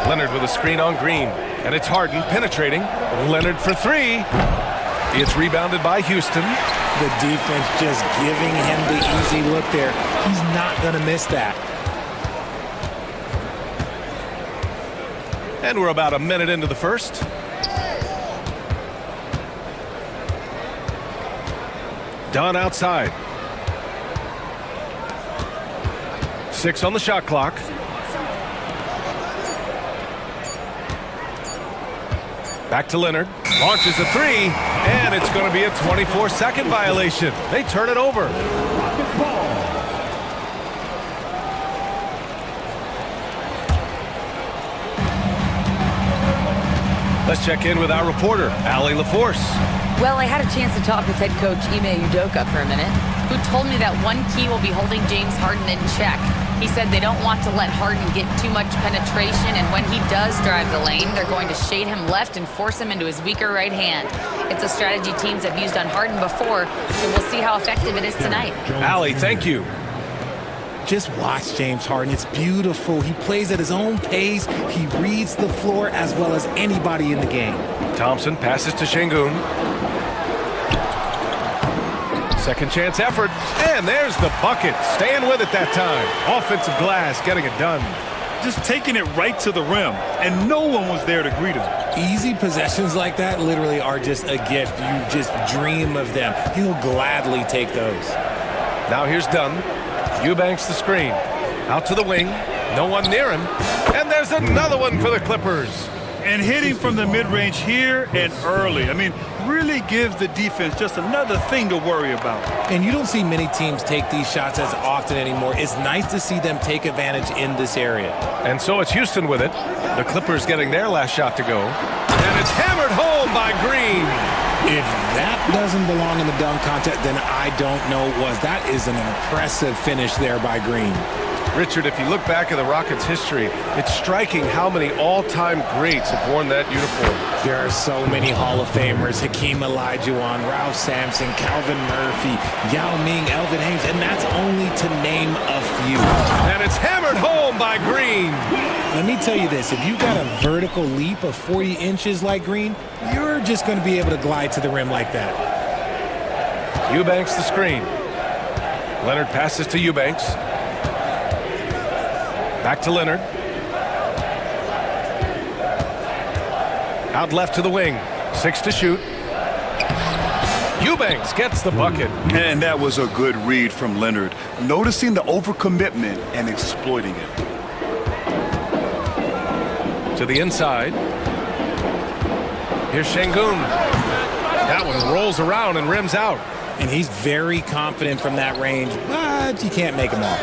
Leonard with a screen on Green. And it's Harden penetrating. Leonard for 3. It's rebounded by Houston. The defense just giving him the easy look there. He's not going to miss that. And we're about a minute into the first. Dunn outside. 6 on the shot clock. Back to Leonard. Launches a 3. And it's going to be a 24-second violation. They turn it over. Let's check in with our reporter, Allie LaForce. Well, I had a chance to talk with head coach Ime Udoka for a minute, who told me that one key will be holding James Harden in check. He said they don't want to let Harden get too much penetration, and when he does drive the lane, they're going to shade him left and force him into his weaker right hand. It's a strategy teams have used on Harden before, so we'll see how effective it is tonight. Allie, thank you. Just watch James Harden. It's beautiful. He plays at his own pace. He reads the floor as well as anybody in the game. Thompson passes to Şengün. Second chance effort, and there's the bucket. Staying with it that time. Offensive glass, getting it done. Just taking it right to the rim, and no one was there to greet him. Easy possessions like that literally are just a gift. You just dream of them. He'll gladly take those. Now here's Dunn. Eubanks the screen. Out to the wing. No one near him. And there's another one for the Clippers. And hitting from the mid-range here and early. I mean, really gives the defense just another thing to worry about. And you don't see many teams take these shots as often anymore. It's nice to see them take advantage in this area. And so it's Houston with it. The Clippers getting their last shot to go. And it's hammered home by Green. If that doesn't belong in the dunk contest, then I don't know what was. That is an impressive finish there by Green. Richard, if you look back at the Rockets' history, it's striking how many all-time greats have worn that uniform. There are so many Hall of Famers. Hakeem Olajuwon, Ralph Sampson, Calvin Murphy, Yao Ming, Elvin Hayes, and that's only to name a few. And it's hammered home by Green. Let me tell you this, if you got a vertical leap of 40 inches like Green, you're just going to be able to glide to the rim like that. Eubanks the screen. Leonard passes to Eubanks. Back to Leonard. Out left to the wing. 6 to shoot. Eubanks gets the bucket. And that was a good read from Leonard. Noticing the overcommitment and exploiting it. To the inside. Here's Şengün. That one rolls around and rims out. And he's very confident from that range, but you can't make him all.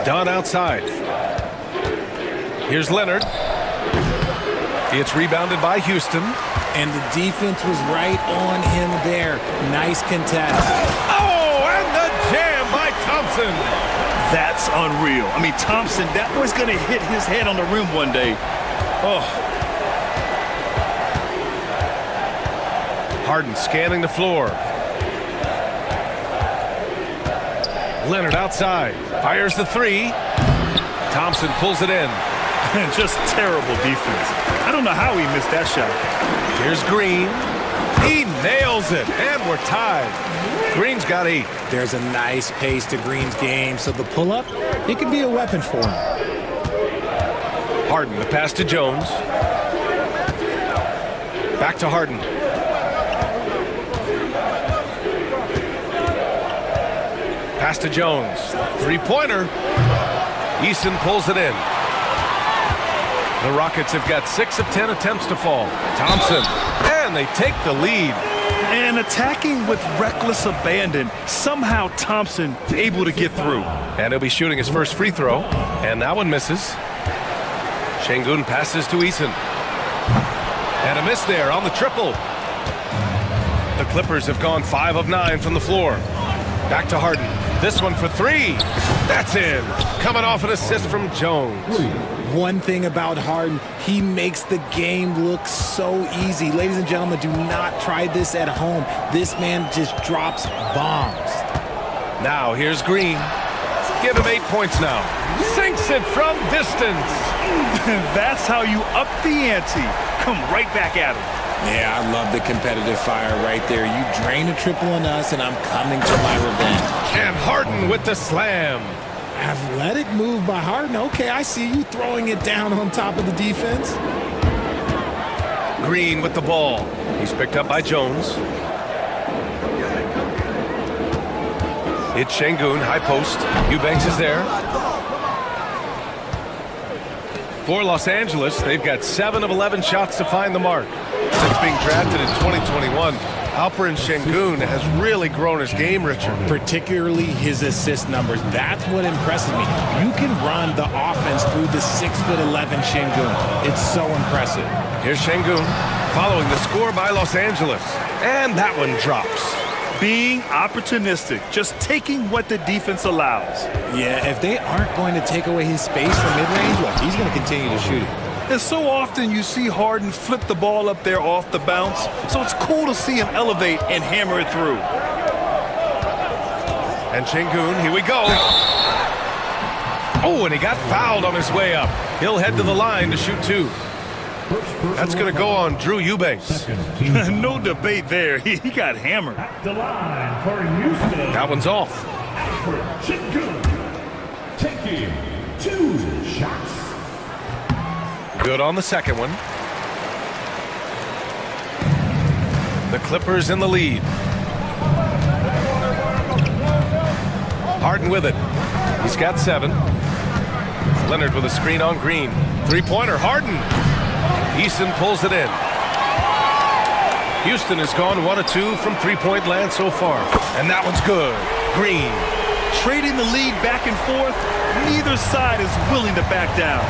Dunn outside. Here's Leonard. It's rebounded by Houston. And the defense was right on him there. Nice contest. Oh, and the jam by Thompson. That's unreal. I mean, Thompson, that was going to hit his head on the rim one day. Oh. Harden scanning the floor. Leonard outside. Fires the 3. Thompson pulls it in. And just terrible defense. I don't know how he missed that shot. Here's Green. He nails it, and we're tied. Green's got 8. There's a nice pace to Green's game, so the pull-up, it could be a weapon for him. Harden, the pass to Jones. Back to Harden. Pass to Jones. Three-pointer. Eason pulls it in. The Rockets have got 6 of 10 attempts to fall. Thompson, and they take the lead. And attacking with reckless abandon, somehow Thompson able to get through. And he'll be shooting his first free throw, and that one misses. Şengün passes to Eason. And a miss there on the triple. The Clippers have gone 5 of 9 from the floor. Back to Harden. This one for 3. That's in. Coming off an assist from Jones. One thing about Harden, he makes the game look so easy. Ladies and gentlemen, do not try this at home. This man just drops bombs. Now here's Green. Give him 8 points now. Sinks it from distance. That's how you up the ante. Come right back at him. Yeah, I love the competitive fire right there. You drain a triple on us, and I'm coming for my revenge. And Harden with the slam. Athletic move by Harden. Okay, I see you throwing it down on top of the defense. Green with the ball. He's picked up by Jones. It's Şengün, high post. Eubanks is there. For Los Angeles, they've got 7 of 11 shots to find the mark. Since being drafted in 2021, Alperen Şengün has really grown his game richer. Particularly his assist numbers. That's what impresses me. You can run the offense through the 6'11" Şengün. It's so impressive. Here's Şengün following the score by Los Angeles. And that one drops. Being opportunistic, just taking what the defense allows. Yeah, if they aren't going to take away his space from mid-range, look, he's going to continue to shoot it. And so often you see Harden flip the ball up there off the bounce, so it's cool to see him elevate and hammer it through. And Şengün, here we go. Oh, and he got fouled on his way up. He'll head to the line to shoot 2. That's going to go on Drew Eubanks. No debate there. He got hammered. The line for Houston. That one's off. Şengün taking 2 shots. Good on the second one. The Clippers in the lead. Harden with it. He's got 7. Leonard with a screen on Green. Three-pointer, Harden. Eason pulls it in. Houston has gone 1 of 2 from three-point land so far. And that one's good. Green. Trading the lead back and forth, neither side is willing to back down.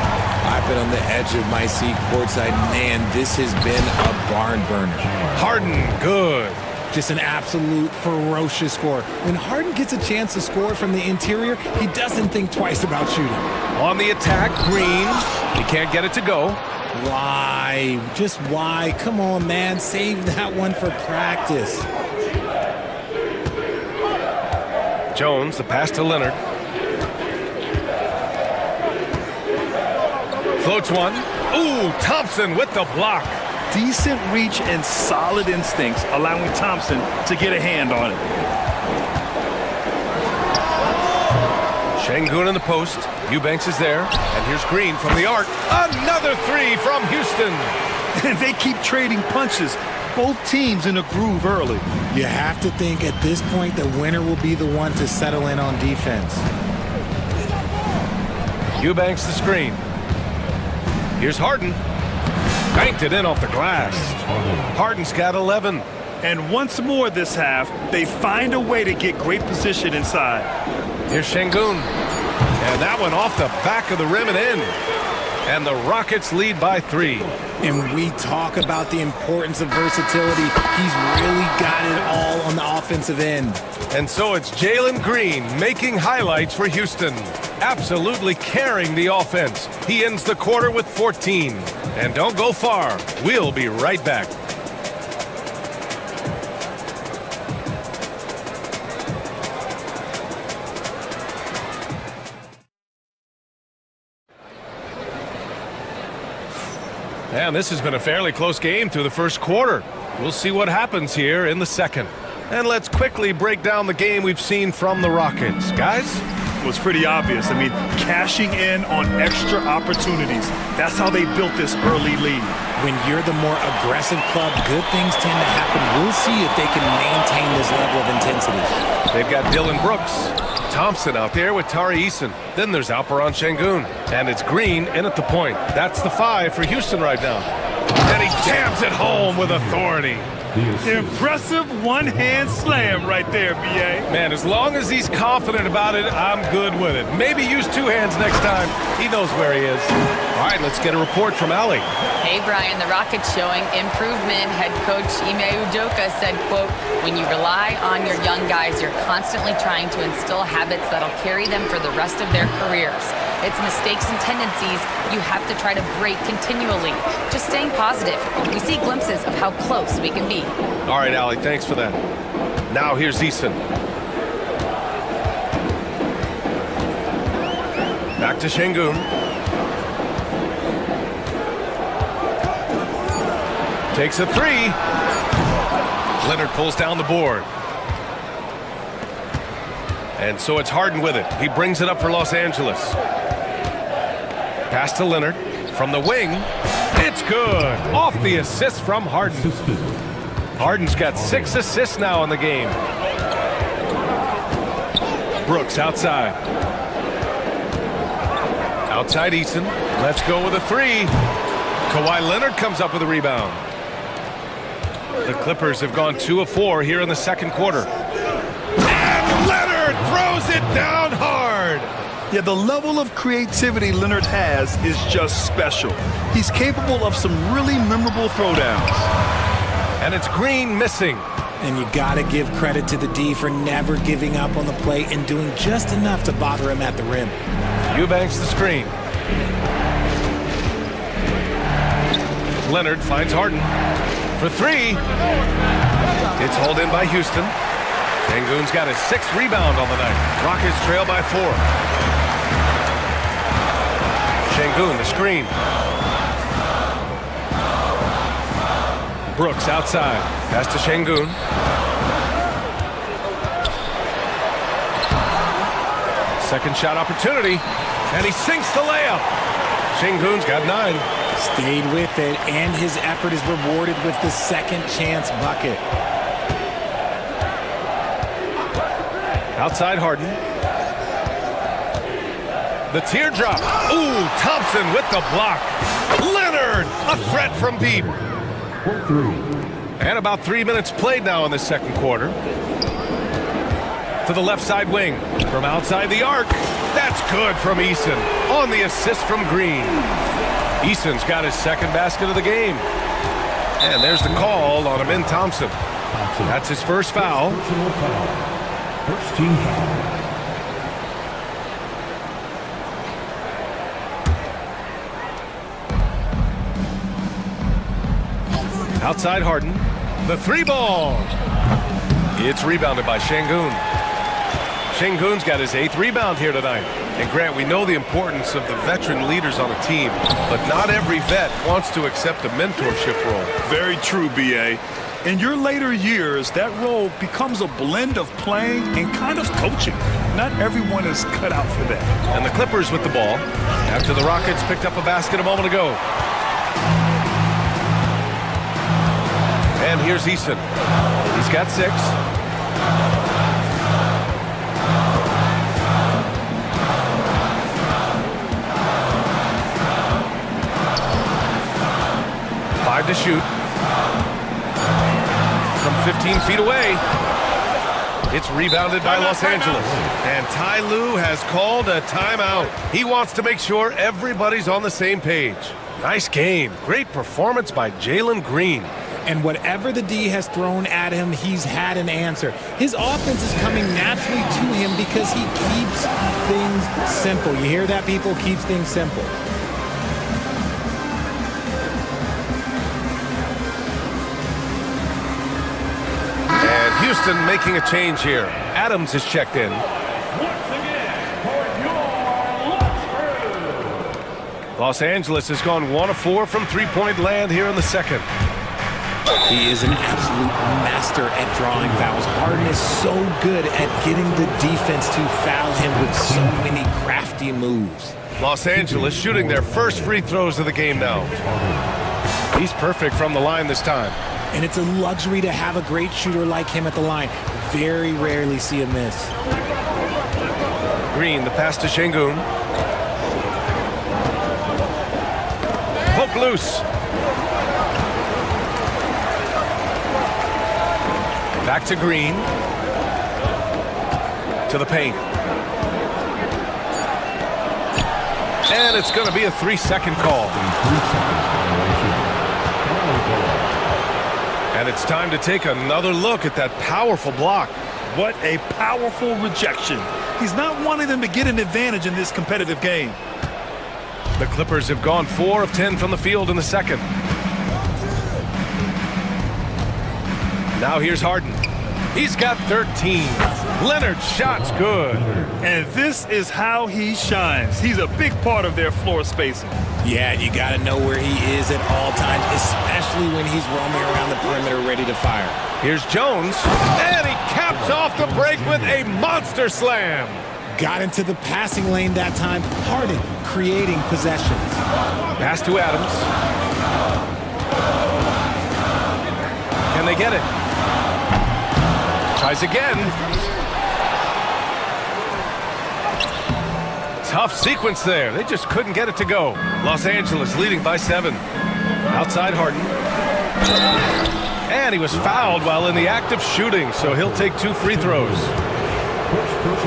I've been on the edge of my seat courtside. Man, this has been a barn burner. Harden, good. Just an absolute ferocious score. When Harden gets a chance to score from the interior, he doesn't think twice about shooting. On the attack, Green. He can't get it to go. Why? Just why? Come on, man. Save that one for practice. Jones, the pass to Leonard. Floats one. Ooh, Thompson with the block. Decent reach and solid instincts, allowing Thompson to get a hand on it. Şengün in the post. Eubanks is there. And here's Green from the arc. Another 3 from Houston. And they keep trading punches. Both teams in a groove early. You have to think at this point the winner will be the one to settle in on defense. Eubanks the screen. Here's Harden. Banked it in off the glass. Harden's got 11. And once more this half, they find a way to get great position inside. Here's Şengün. And that one off the back of the rim and in. And the Rockets lead by 3. And we talk about the importance of versatility. He's really got it all on the offensive end. And so it's Jalen Green making highlights for Houston. Absolutely carrying the offense. He ends the quarter with 14. And don't go far. We'll be right back. And this has been a fairly close game through the first quarter. We'll see what happens here in the second. And let's quickly break down the game we've seen from the Rockets. Guys? was pretty obvious. I mean, cashing in on extra opportunities. That's how they built this early lead. When you're the more aggressive club, good things tend to happen. We'll see if they can maintain this level of intensity. They've got Dylan Brooks. Thompson out there with Tari Eason. Then there's Alperon Şengün. And it's Green in at the point. That's the 5 for Houston right now. And he jams it home with authority. Impressive one-hand slam right there, B.A. Man, as long as he's confident about it, I'm good with it. Maybe use 2 hands next time. He knows where he is. All right, let's get a report from Ali. Hey, Brian, the Rockets showing improvement. Head coach Ime Udoka said, quote, when you rely on your young guys, you're constantly trying to instill habits that'll carry them for the rest of their careers. It's mistakes and tendencies you have to try to break continually. Just staying positive. We see glimpses of how close we can be. All right, Ali, thanks for that. Now here's Eason. Back to Şengün. Takes a 3. Leonard pulls down the board. And so it's Harden with it. He brings it up for Los Angeles. Pass to Leonard from the wing. It's good. Off the assist from Harden. Harden's got 6 assists now in the game. Brooks outside. Outside Eason. Let's go with a 3. Kawhi Leonard comes up with a rebound. The Clippers have gone 2 of 4 here in the second quarter. And Leonard throws it down hard. Yeah, the level of creativity Leonard has is just special. He's capable of some really memorable throwdowns. And it's Green missing. And you gotta give credit to the D for never giving up on the play and doing just enough to bother him at the rim. Eubanks the screen. Leonard finds Harden for 3. It's hauled in by Houston. Şengün's got his 6th rebound on the night. Rockets trail by 4. Şengün the screen. Brooks outside. Pass to Şengün. Second shot opportunity. And he sinks the layup. Şengün's got 9. Stayed with it, and his effort is rewarded with the second chance bucket. Outside Harden. The teardrop. Ooh, Thompson with the block. Leonard, a threat from deep. And about 3 minutes played now in the second quarter. To the left side wing. From outside the arc. That's good from Eason. On the assist from Green. Eason's got his 2nd basket of the game. And there's the call on Amin Thompson. That's his first foul. First team foul. Outside Harden. The 3 ball. It's rebounded by Şengün. Şengün's got his 8th rebound here tonight. And Grant, we know the importance of the veteran leaders on a team, but not every vet wants to accept a mentorship role. Very true, B.A. In your later years, that role becomes a blend of playing and kind of coaching. Not everyone is cut out for that. And the Clippers with the ball after the Rockets picked up a basket a moment ago. And here's Eason. He's got 6. To shoot from 15 feet away. It's rebounded by Los Angeles. And Ty Lue has called a timeout. He wants to make sure everybody's on the same page. Nice game. Great performance by Jalen Green. And whatever the D has thrown at him, he's had an answer. His offense is coming naturally to him because he keeps things simple. You hear that, people? Keeps things simple. Houston making a change here. Adams is checked in. Los Angeles has gone 1 of 4 from 3-point land here in the second. He is an absolute master at drawing fouls. Harden is so good at getting the defense to foul him with so many crafty moves. Los Angeles shooting their first free throws of the game now. He's perfect from the line this time. And it's a luxury to have a great shooter like him at the line. Very rarely see him miss. Green, the pass to Şengün. Poke loose. Back to Green. To the paint. And it's going to be a 3-second call. And it's time to take another look at that powerful block. What a powerful rejection. He's not wanting them to get an advantage in this competitive game. The Clippers have gone 4 of 10 from the field in the second. Now here's Harden. He's got 13. Leonard's shot's good. And this is how he shines. He's a big part of their floor spacing. Yeah, you got to know where he is at all times, especially when he's roaming around the perimeter ready to fire. Here's Jones, and he caps off the break with a monster slam. Got into the passing lane that time. Harden creating possessions. Pass to Adams. Can they get it? Tries again. Tough sequence there. They just couldn't get it to go. Los Angeles leading by 7. Outside Harden. And he was fouled while in the act of shooting, so he'll take 2 free throws.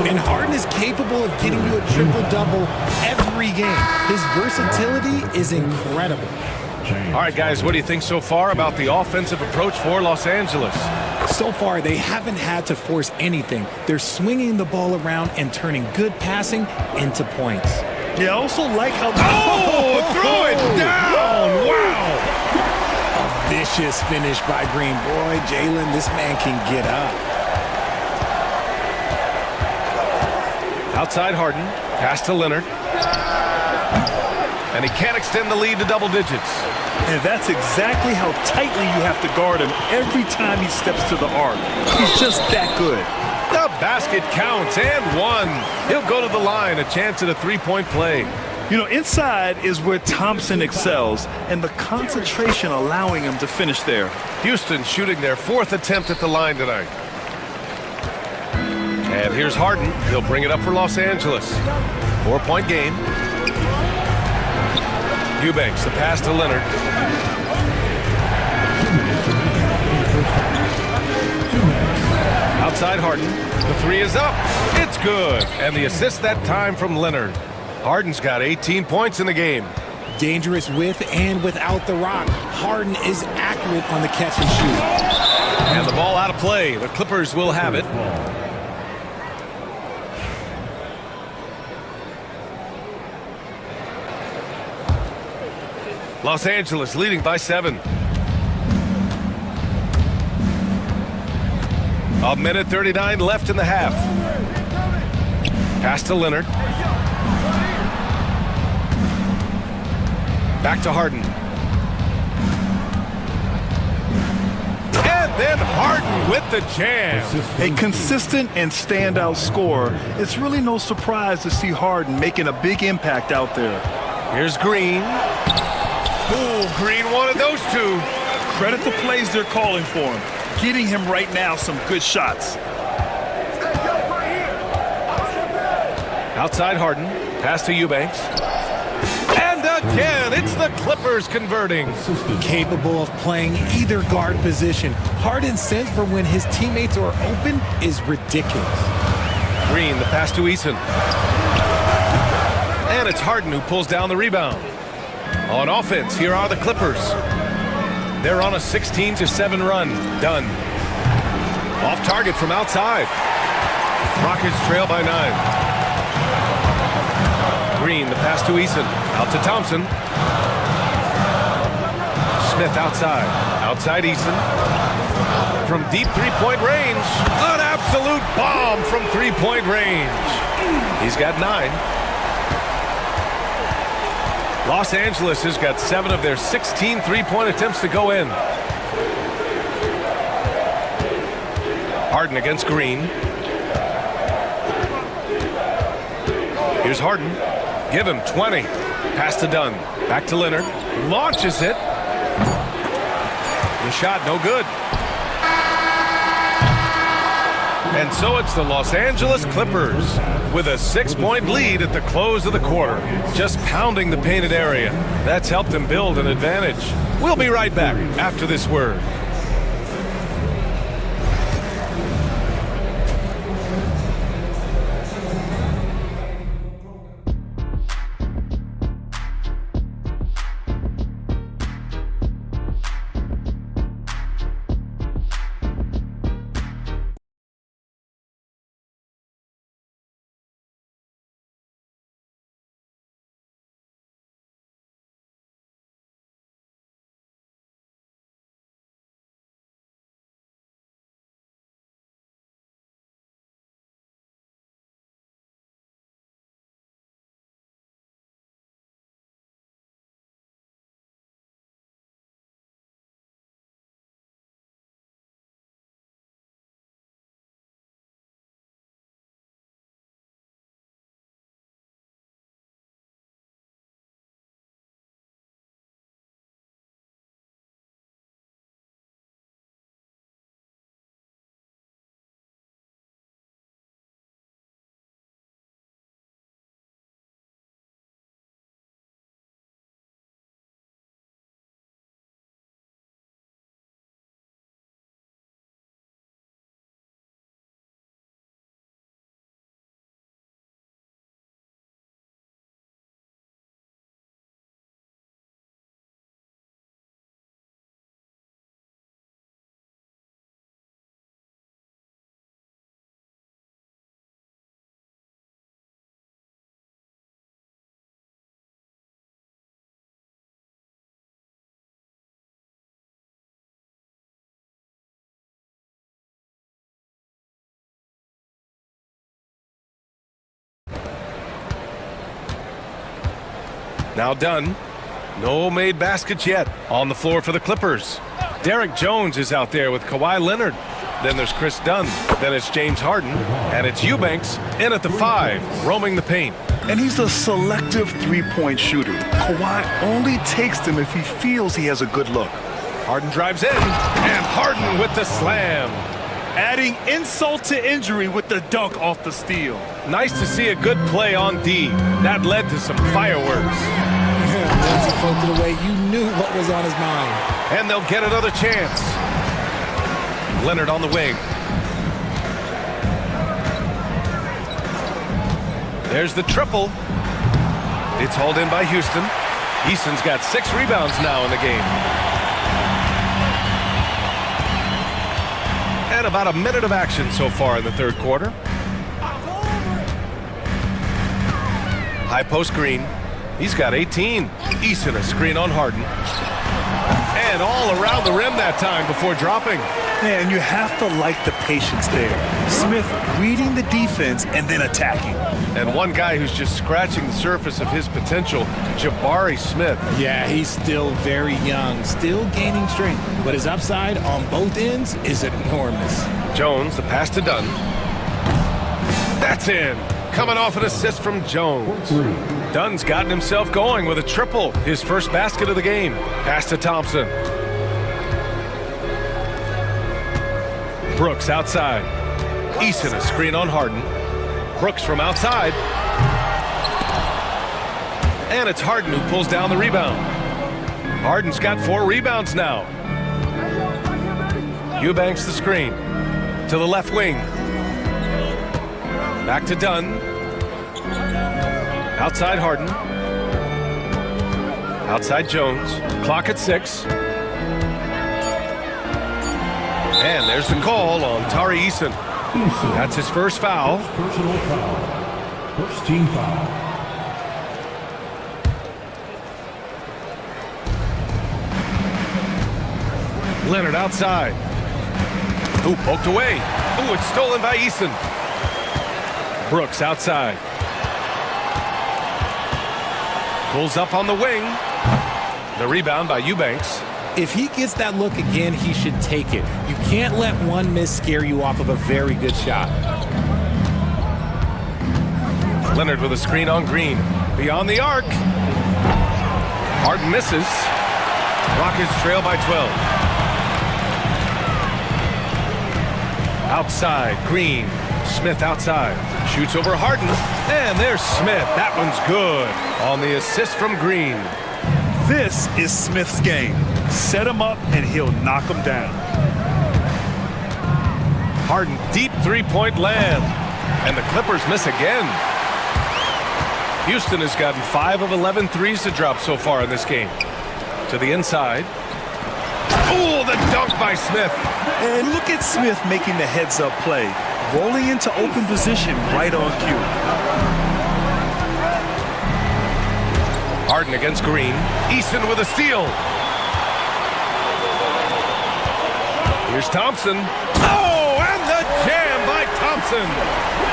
And Harden is capable of getting you a triple-double every game. His versatility is incredible. All right, guys, what do you think so far about the offensive approach for Los Angeles? So far, they haven't had to force anything. They're swinging the ball around and turning good passing into points. Yeah, I also like how... Oh, throw it down! Wow! A vicious finish by Green. Boy, Jalen, this man can get up. Outside Harden, pass to Leonard. And he can't extend the lead to double digits. And that's exactly how tightly you have to guard him every time he steps to the arc. He's just that good. The basket counts, and 1. He'll go to the line, a chance at a 3-point play. You know, inside is where Thompson excels, and the concentration allowing him to finish there. Houston shooting their 4th attempt at the line tonight. And here's Harden. He'll bring it up for Los Angeles. 4-point game. Eubanks, the pass to Leonard. Outside Harden. The 3 is up. It's good. And the assist that time from Leonard. Harden's got 18 points in the game. Dangerous with and without the rock. Harden is accurate on the catch and shoot. And the ball out of play. The Clippers will have it. Los Angeles leading by 7. 1:39 left in the half. Pass to Leonard. Back to Harden. And then Harden with the jam. A consistent and standout scorer. It's really no surprise to see Harden making a big impact out there. Here's Green. Ooh, Green wanted those 2. Credit the plays they're calling for him. Getting him right now some good shots. Outside Harden. Pass to Eubanks. And again, it's the Clippers converting. Capable of playing either guard position. Harden's sense for when his teammates are open is ridiculous. Green, the pass to Eason. And it's Harden who pulls down the rebound. On offense, here are the Clippers. They're on a 16-7 run. Done. Off target from outside. Rockets trail by 9. Green, the pass to Eason. Out to Thompson. Smith outside. Outside Eason. From deep 3-point range. An absolute bomb from 3-point range. He's got 9. Los Angeles has got 7 of their 16 3-point attempts to go in. Harden against Green. Here's Harden. Give him 20. Pass to Dunn. Back to Leonard. Launches it. The shot no good. And so it's the Los Angeles Clippers with a 6-point lead at the close of the quarter. Just pounding the painted area. That's helped them build an advantage. We'll be right back after this word. Now Dunn. No made baskets yet. On the floor for the Clippers. Derek Jones is out there with Kawhi Leonard. Then there's Chris Dunn. Then it's James Harden. And it's Eubanks in at the 5, roaming the paint. And he's a selective three-point shooter. Kawhi only takes them if he feels he has a good look. Harden drives in, and Harden with the slam. Adding insult to injury with the dunk off the steal. Nice to see a good play on D. That led to some fireworks. Once he poked it away, you knew what was on his mind. And they'll get another chance. Leonard on the wing. There's the triple. It's hauled in by Houston. Eason's got 6 rebounds now in the game. And about a minute of action so far in the third quarter. High post Green. He's got 18. Eason a screen on Harden. And all around the rim that time before dropping. And you have to like the patience there. Smith reading the defense and then attacking. And one guy who's just scratching the surface of his potential, Jabari Smith. Yeah, he's still very young, still gaining strength, but his upside on both ends is enormous. Jones, the pass to Dunn. That's in. Coming off an assist from Jones. Dunn's gotten himself going with a triple, his first basket of the game. Pass to Thompson. Brooks outside. Eason a screen on Harden. Brooks from outside. And it's Harden who pulls down the rebound. Harden's got 4 rebounds now. Eubanks the screen. To the left wing. Back to Dunn. Outside Harden. Outside Jones. Clock at 6. And there's the call on Tari Eason. That's his first foul. Personal foul. First team foul. Leonard outside. Ooh, poked away. Ooh, it's stolen by Eason. Brooks outside. Pulls up on the wing. The rebound by Eubanks. If he gets that look again, he should take it. You can't let one miss scare you off of a very good shot. Leonard with a screen on Green. Beyond the arc. Harden misses. Rockets trail by 12. Outside, Green. Smith outside. Shoots over Harden. And there's Smith. That one's good. On the assist from Green. This is Smith's game. Set him up and he'll knock him down. Harden, deep three-point land. And the Clippers miss again. Houston has gotten 5 of 11 threes to drop so far in this game. To the inside. Oh, the dunk by Smith. And look at Smith making the heads-up play. Rolling into open position right on cue. Harden against Green. Easton with a steal. Here's Thompson. Oh, and the jam by Thompson.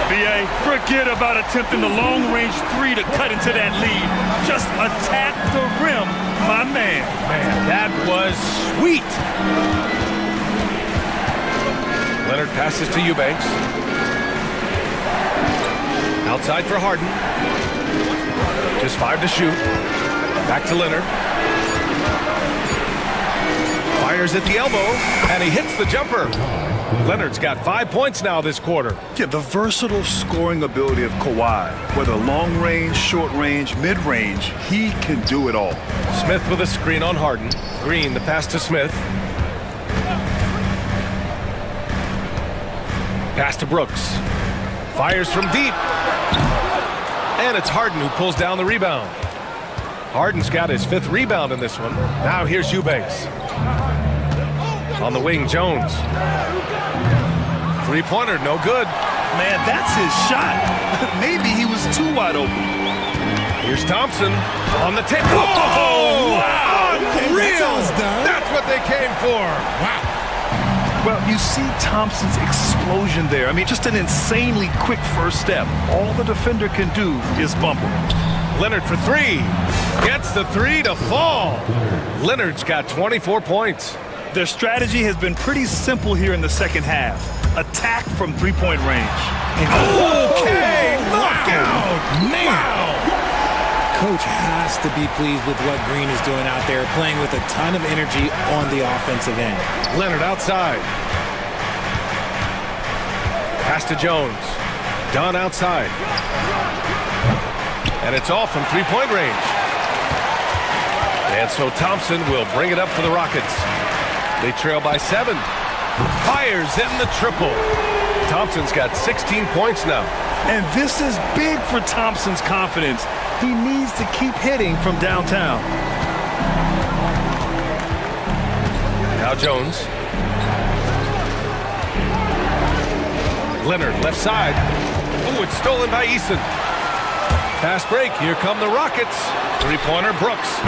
BA, forget about attempting the long-range three to cut into that lead. Just attack the rim, my man. Man, that was sweet. Leonard passes to Eubanks. Outside for Harden. Just 5 to shoot. Back to Leonard. Fires at the elbow, and he hits the jumper. Leonard's got 5 points now this quarter. Yeah, the versatile scoring ability of Kawhi. Whether long range, short range, mid range, he can do it all. Smith with a screen on Harden. Green, the pass to Smith. Pass to Brooks. Fires from deep. And it's Harden who pulls down the rebound. Harden's got his 5th rebound in this one. Now here's Eubanks. On the wing, Jones. Three-pointer, no good. Man, that's his shot. Maybe he was too wide open. Here's Thompson on the tip. Oh, wow! Unreal! That's what they came for. Wow. Well, you see Thompson's explosion there. I mean, just an insanely quick first step. All the defender can do is bump him. Leonard for 3. Gets the 3 to fall. Leonard's got 24 points. Their strategy has been pretty simple here in the second half. Attack from three-point range. Okay, knockout! Man! Wow. Coach has to be pleased with what Green is doing out there, playing with a ton of energy on the offensive end. Leonard outside. Pass to Jones. Dunn outside. And it's off from three-point range. And so Thompson will bring it up for the Rockets. They trail by 7. Fires in the triple. Thompson's got 16 points now. And this is big for Thompson's confidence. He needs to keep hitting from downtown. Now Jones. Leonard left side. Oh, it's stolen by Easton. Fast break. Here come the Rockets. Three-pointer Brooks.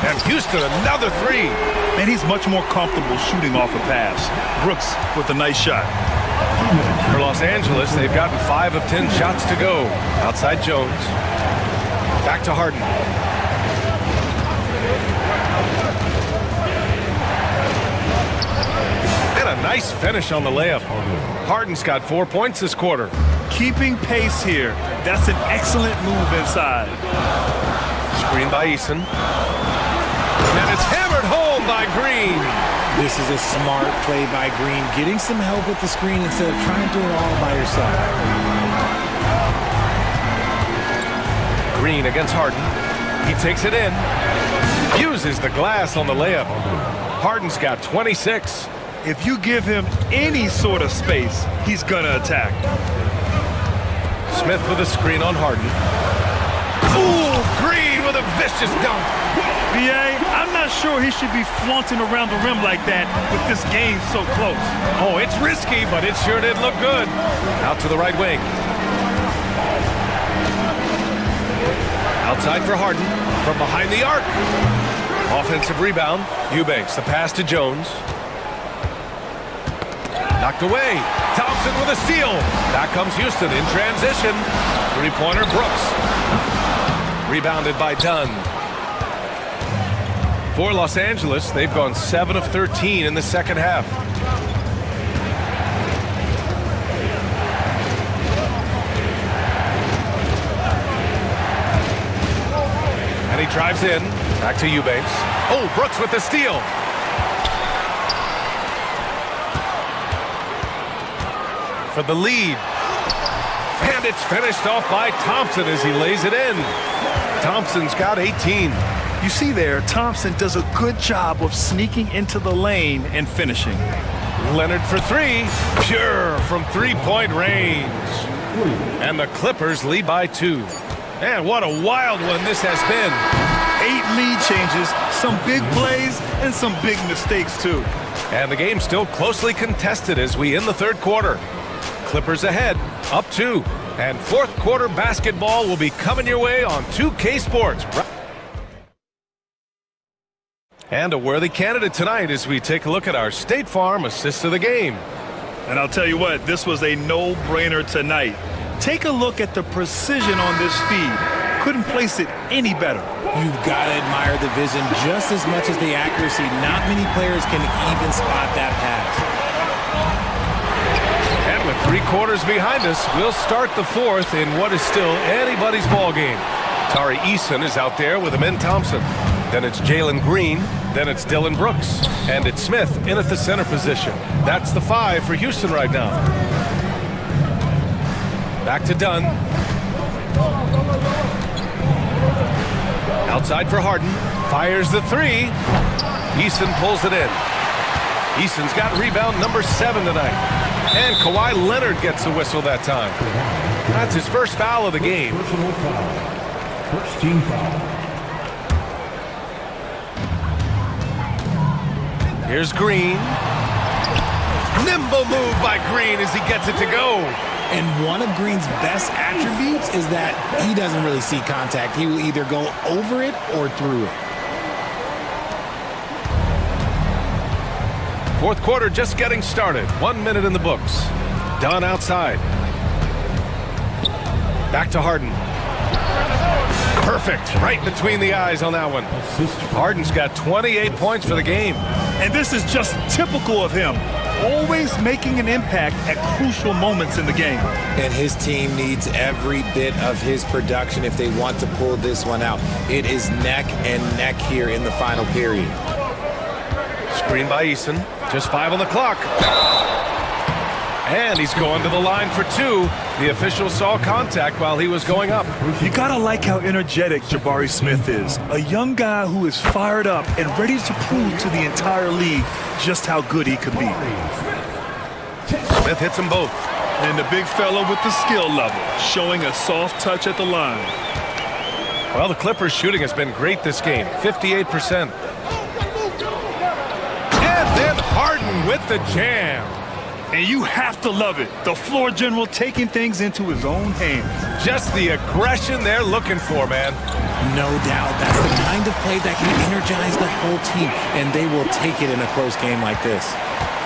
And Houston, another 3. And he's much more comfortable shooting off a pass. Brooks with a nice shot. For Los Angeles, they've gotten 5 of 10 shots to go. Outside Jones. Back to Harden. And a nice finish on the layup. Harden's got 4 points this quarter. Keeping pace here. That's an excellent move inside. Screen by Eason. And it's hammered home by Green. This is a smart play by Green, getting some help with the screen instead of trying to do it all by yourself. Green against Harden. He takes it in. Uses the glass on the layup. Harden's got 26. If you give him any sort of space, he's gonna attack. Smith with a screen on Harden. Ooh, Green with a vicious dunk. BA, I'm not sure he should be flaunting around the rim like that with this game so close. Oh, it's risky, but it sure did look good. Out to the right wing. Outside for Harden. From behind the arc. Offensive rebound. Eubanks, the pass to Jones. Knocked away. Thompson with a steal. Back comes Houston in transition. Three-pointer Brooks. Rebounded by Dunn. For Los Angeles, they've gone 7 of 13 in the second half. And he drives in. Back to Eubanks. Oh, Brooks with the steal. For the lead. And it's finished off by Thompson as he lays it in. Thompson's got 18. You see there, Thompson does a good job of sneaking into the lane and finishing. Leonard for three. Pure from three-point range. And the Clippers lead by 2. And what a wild one this has been. 8 lead changes, some big plays, and some big mistakes, too. And the game's still closely contested as we end the third quarter. Clippers ahead, up 2. And fourth quarter basketball will be coming your way on 2K Sports. And a worthy candidate tonight as we take a look at our State Farm assist of the game. And I'll tell you what, this was a no-brainer tonight. Take a look at the precision on this feed. Couldn't place it any better. You've got to admire the vision just as much as the accuracy. Not many players can even spot that pass. And with 3 quarters behind us, we'll start the fourth in what is still anybody's ball game. Tari Eason is out there with Amin Thompson. Then it's Jalen Green. Then it's Dylan Brooks. And it's Smith in at the center position. That's the 5 for Houston right now. Back to Dunn. Outside for Harden. Fires the 3. Eason pulls it in. Eason's got rebound number 7 tonight. And Kawhi Leonard gets the whistle that time. That's his first foul of the game. Personal foul. First team foul. Here's Green. Nimble move by Green as he gets it to go. And one of Green's best attributes is that he doesn't really see contact. He will either go over it or through it. Fourth quarter just getting started. 1 minute in the books. Dunn outside. Back to Harden. Perfect. Right between the eyes on that one. Harden's got 28 points for the game. And this is just typical of him. Always making an impact at crucial moments in the game. And his team needs every bit of his production if they want to pull this one out. It is neck and neck here in the final period. Screen by Eason. Just 5 on the clock. And he's going to the line for 2. The official saw contact while he was going up. You gotta like how energetic Jabari Smith is. A young guy who is fired up and ready to prove to the entire league just how good he could be. Smith hits them both. And the big fella with the skill level, showing a soft touch at the line. Well, the Clippers shooting has been great this game, 58%. And then Harden with the jam. And you have to love it. The floor general taking things into his own hands. Just the aggression they're looking for, man. No doubt. That's the kind of play that can energize the whole team, and they will take it in a close game like this.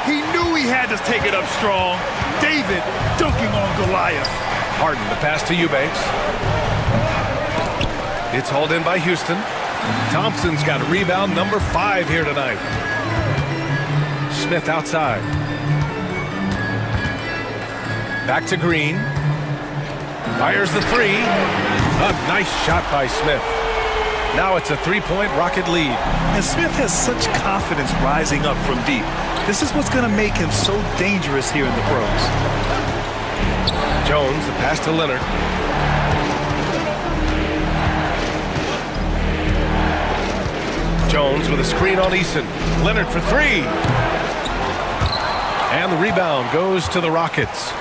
He knew he had to take it up strong. David dunking on Goliath. Harden, the pass to Eubanks. It's hauled in by Houston. Thompson's got rebound number 5 here tonight. Smith outside. Back to Green. Fires the 3. A nice shot by Smith. Now it's a 3-point Rocket lead. And Smith has such confidence rising up from deep. This is what's going to make him so dangerous here in the pros. Jones, the pass to Leonard. Jones with a screen on Eason. Leonard for 3. And the rebound goes to the Rockets.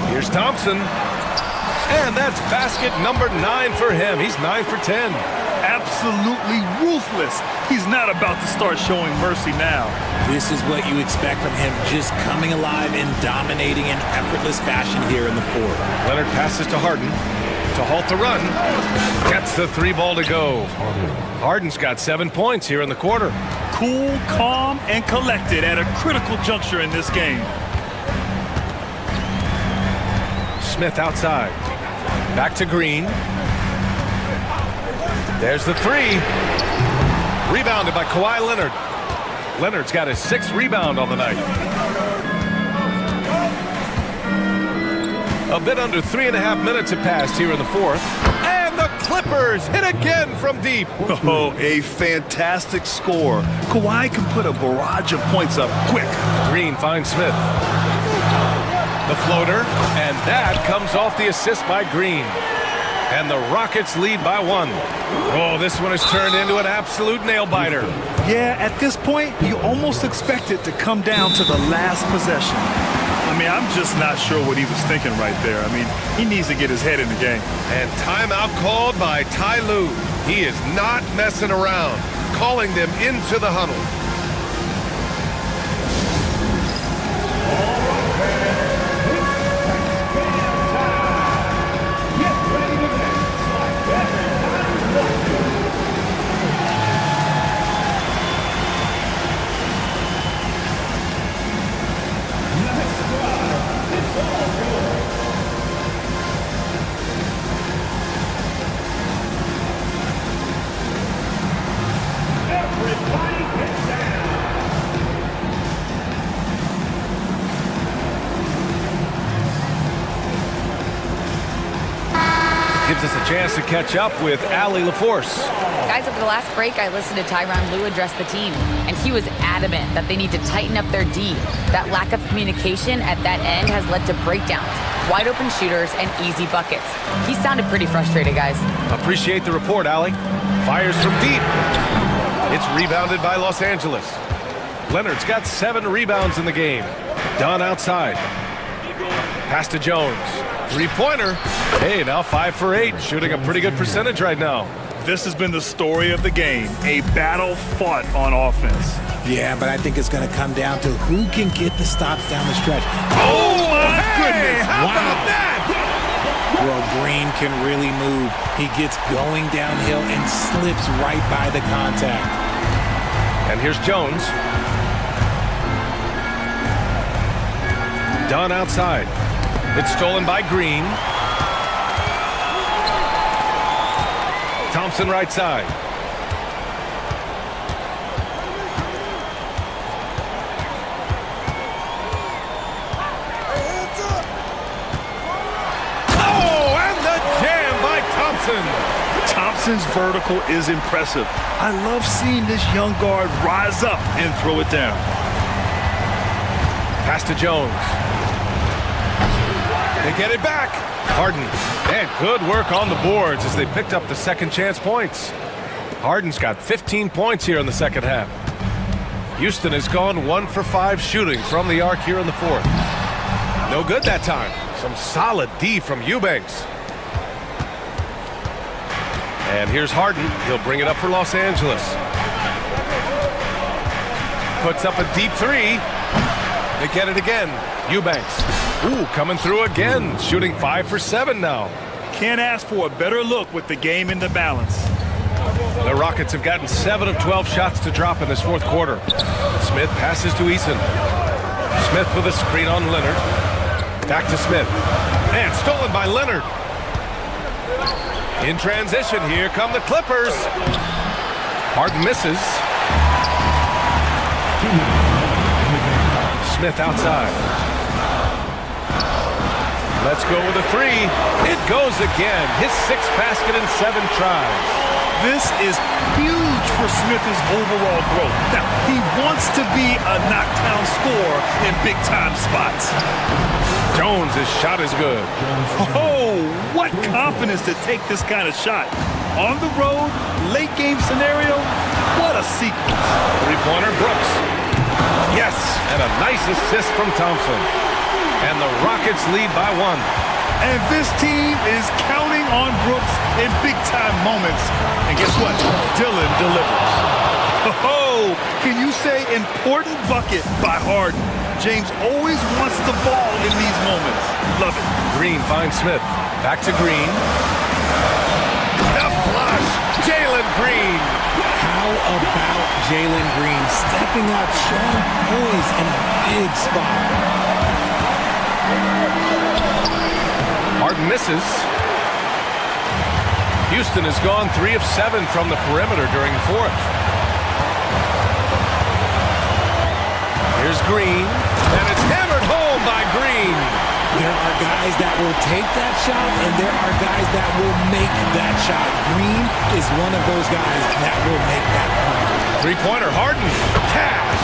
Here's Thompson. And that's basket number 9 for him. He's 9 for 10. Absolutely ruthless. He's not about to start showing mercy now. This is what you expect from him, just coming alive and dominating in effortless fashion here in the fourth. Leonard passes to Harden to halt the run. Gets the 3 ball to go. Harden's got 7 points here in the quarter. Cool, calm, and collected at a critical juncture in this game. Smith outside. Back to Green. There's the 3. Rebounded by Kawhi Leonard. Leonard's got his 6th rebound on the night. A bit under 3.5 minutes have passed here in the 4th. And the Clippers hit again from deep. Oh, a fantastic score. Kawhi can put a barrage of points up quick. Green finds Smith. The floater, and that comes off the assist by Green. And the Rockets lead by 1. Oh, this one has turned into an absolute nail-biter. Yeah, at this point, you almost expect it to come down to the last possession. I mean, I'm just not sure what he was thinking right there. I mean, he needs to get his head in the game. And timeout called by Ty Lue. He is not messing around, calling them into the huddle. Gives us a chance to catch up with Allie LaForce. Guys, over the last break, I listened to Tyronn Lue address the team, and he was adamant that they need to tighten up their D. That lack of communication at that end has led to breakdowns, wide open shooters, and easy buckets. He sounded pretty frustrated, guys. Appreciate the report, Allie. Fires from deep. It's rebounded by Los Angeles. Leonard's got 7 rebounds in the game. Dunn outside. Pass to Jones. Three-pointer. Hey, now 5 for 8. Shooting a pretty good percentage right now. This has been the story of the game. A battle fought on offense. Yeah, but I think it's going to come down to who can get the stops down the stretch. Oh, my goodness. How about that? Well, Green can really move. He gets going downhill and slips right by the contact. And here's Jones. Dunn outside. It's stolen by Green. Thompson right side. Oh, and the jam by Thompson. Thompson's vertical is impressive. I love seeing this young guard rise up and throw it down. Pass to Jones. They get it back. Harden. And good work on the boards as they picked up the second chance points. Harden's got 15 points here in the second half. Houston has gone 1 for 5 shooting from the arc here in the 4th. No good that time. Some solid D from Eubanks. And here's Harden. He'll bring it up for Los Angeles. Puts up a deep 3. They get it again. Eubanks. Ooh, coming through again. Shooting 5 for 7 now. Can't ask for a better look with the game in the balance. The Rockets have gotten 7 of 12 shots to drop in this 4th quarter. Smith passes to Eason. Smith with a screen on Leonard. Back to Smith. And stolen by Leonard. In transition, here come the Clippers. Harden misses. Smith outside. Let's go with a 3. It goes again. His 6th basket in 7 tries. This is huge for Smith's overall growth. Now, he wants to be a knockdown scorer in big-time spots. Jones' shot is good. Oh, what confidence to take this kind of shot. On the road, late game scenario, what a sequence. Three-pointer, Brooks. Yes, and a nice assist from Thompson. And the Rockets lead by 1. And this team is counting on Brooks in big-time moments. And guess what? Dillon delivers. Oh, can you say important bucket by Harden? James always wants the ball in these moments. Love it. Green finds Smith. Back to Green. The flush. Jalen Green. How about Jalen Green stepping up, showing poise in a big spot? Harden misses. Houston has gone 3 of 7 from the perimeter during the 4th. Here's Green, and it's hammered home by Green. There are guys that will take that shot, and there are guys that will make that shot. Green is one of those guys that will make that one. Three-pointer, Harden. Cash.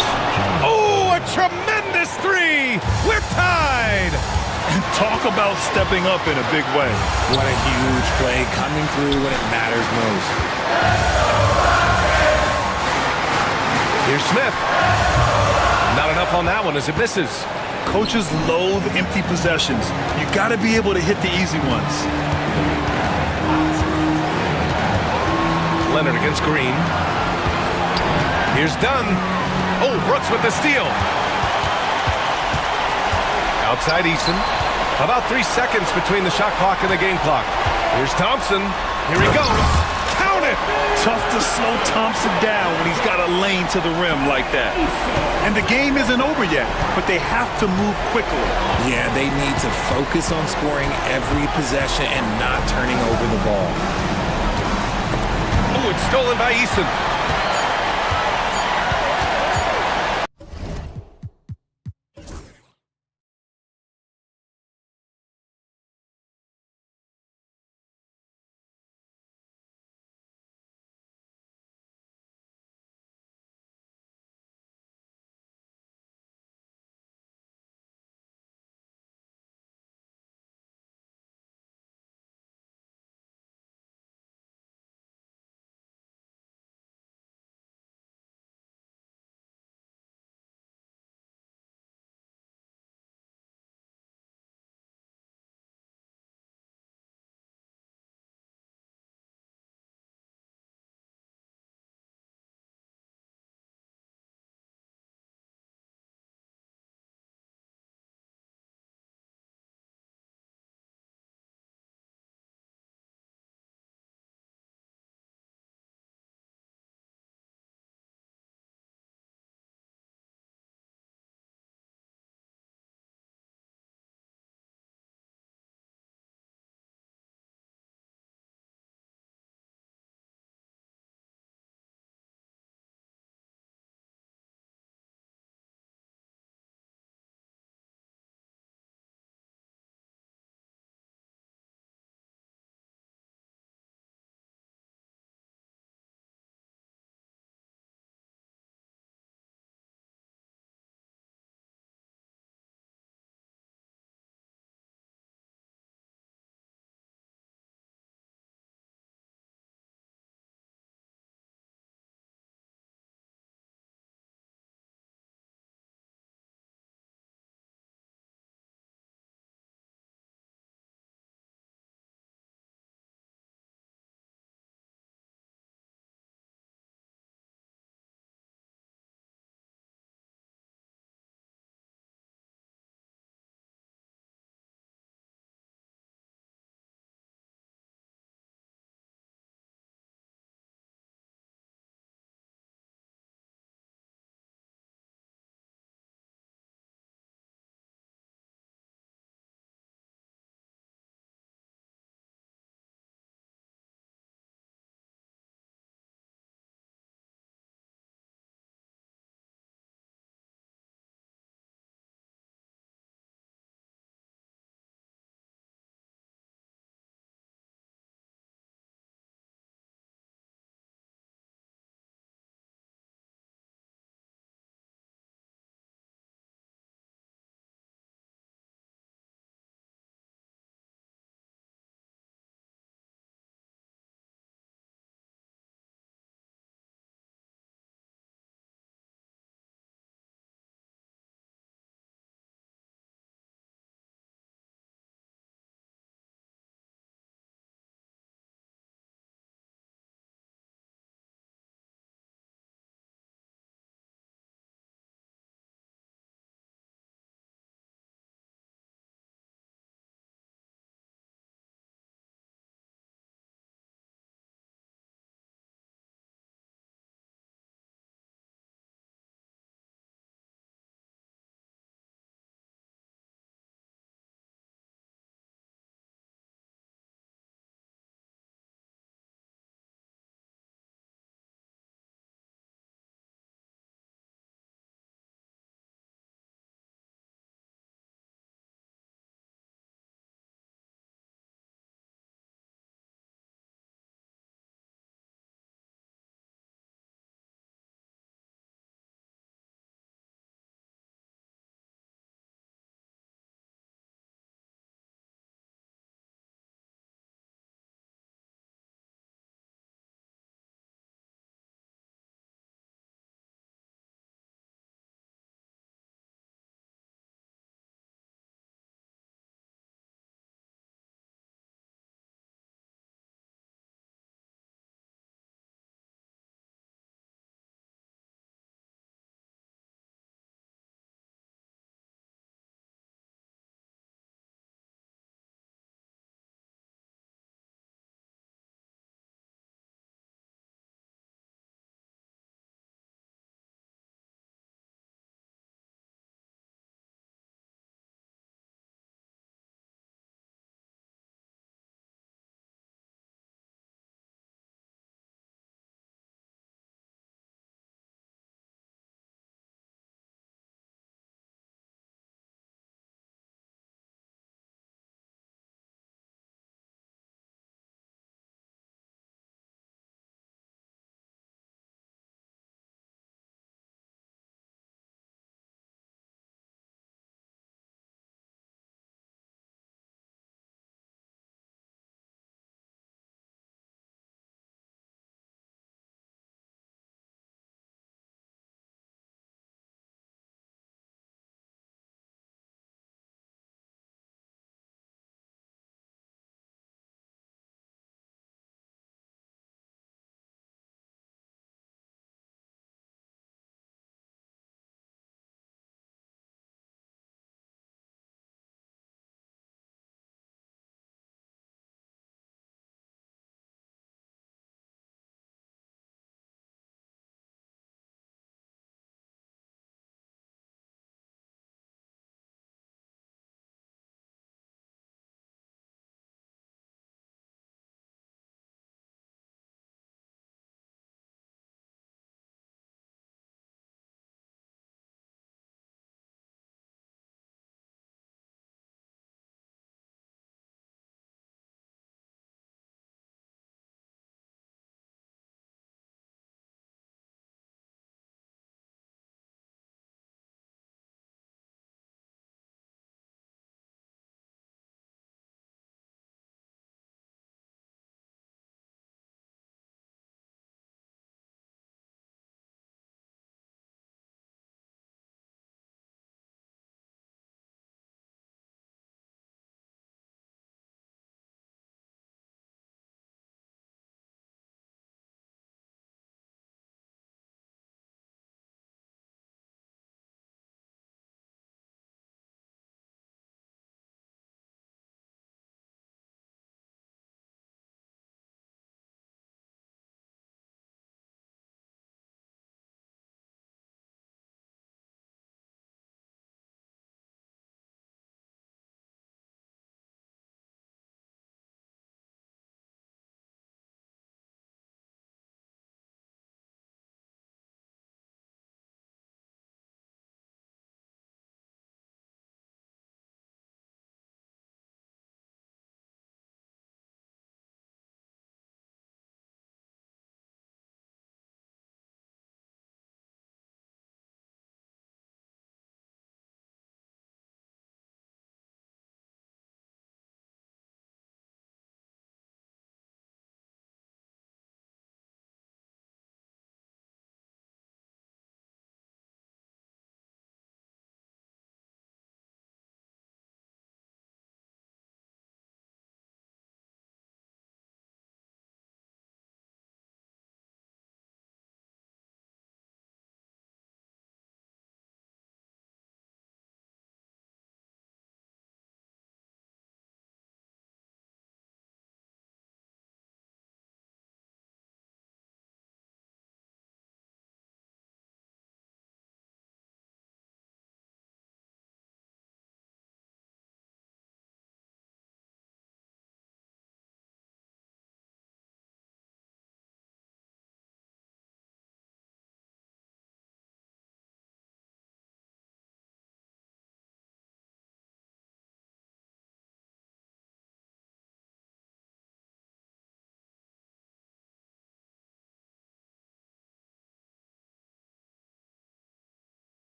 Oh, a tremendous three. We're tied. And talk about stepping up in a big way. What a huge play, coming through when it matters most. Here's Smith. Not enough on that one as it misses. Coaches loathe empty possessions. You got to be able to hit the easy ones. Leonard against Green. Here's Dunn. Oh, Brooks with the steal. Outside Easton. About 3 seconds between the shot clock and the game clock. Here's Thompson. Here he goes. Count it! Tough to slow Thompson down when he's got a lane to the rim like that. And the game isn't over yet, but they have to move quickly. Yeah, they need to focus on scoring every possession and not turning over the ball. Oh, it's stolen by Easton.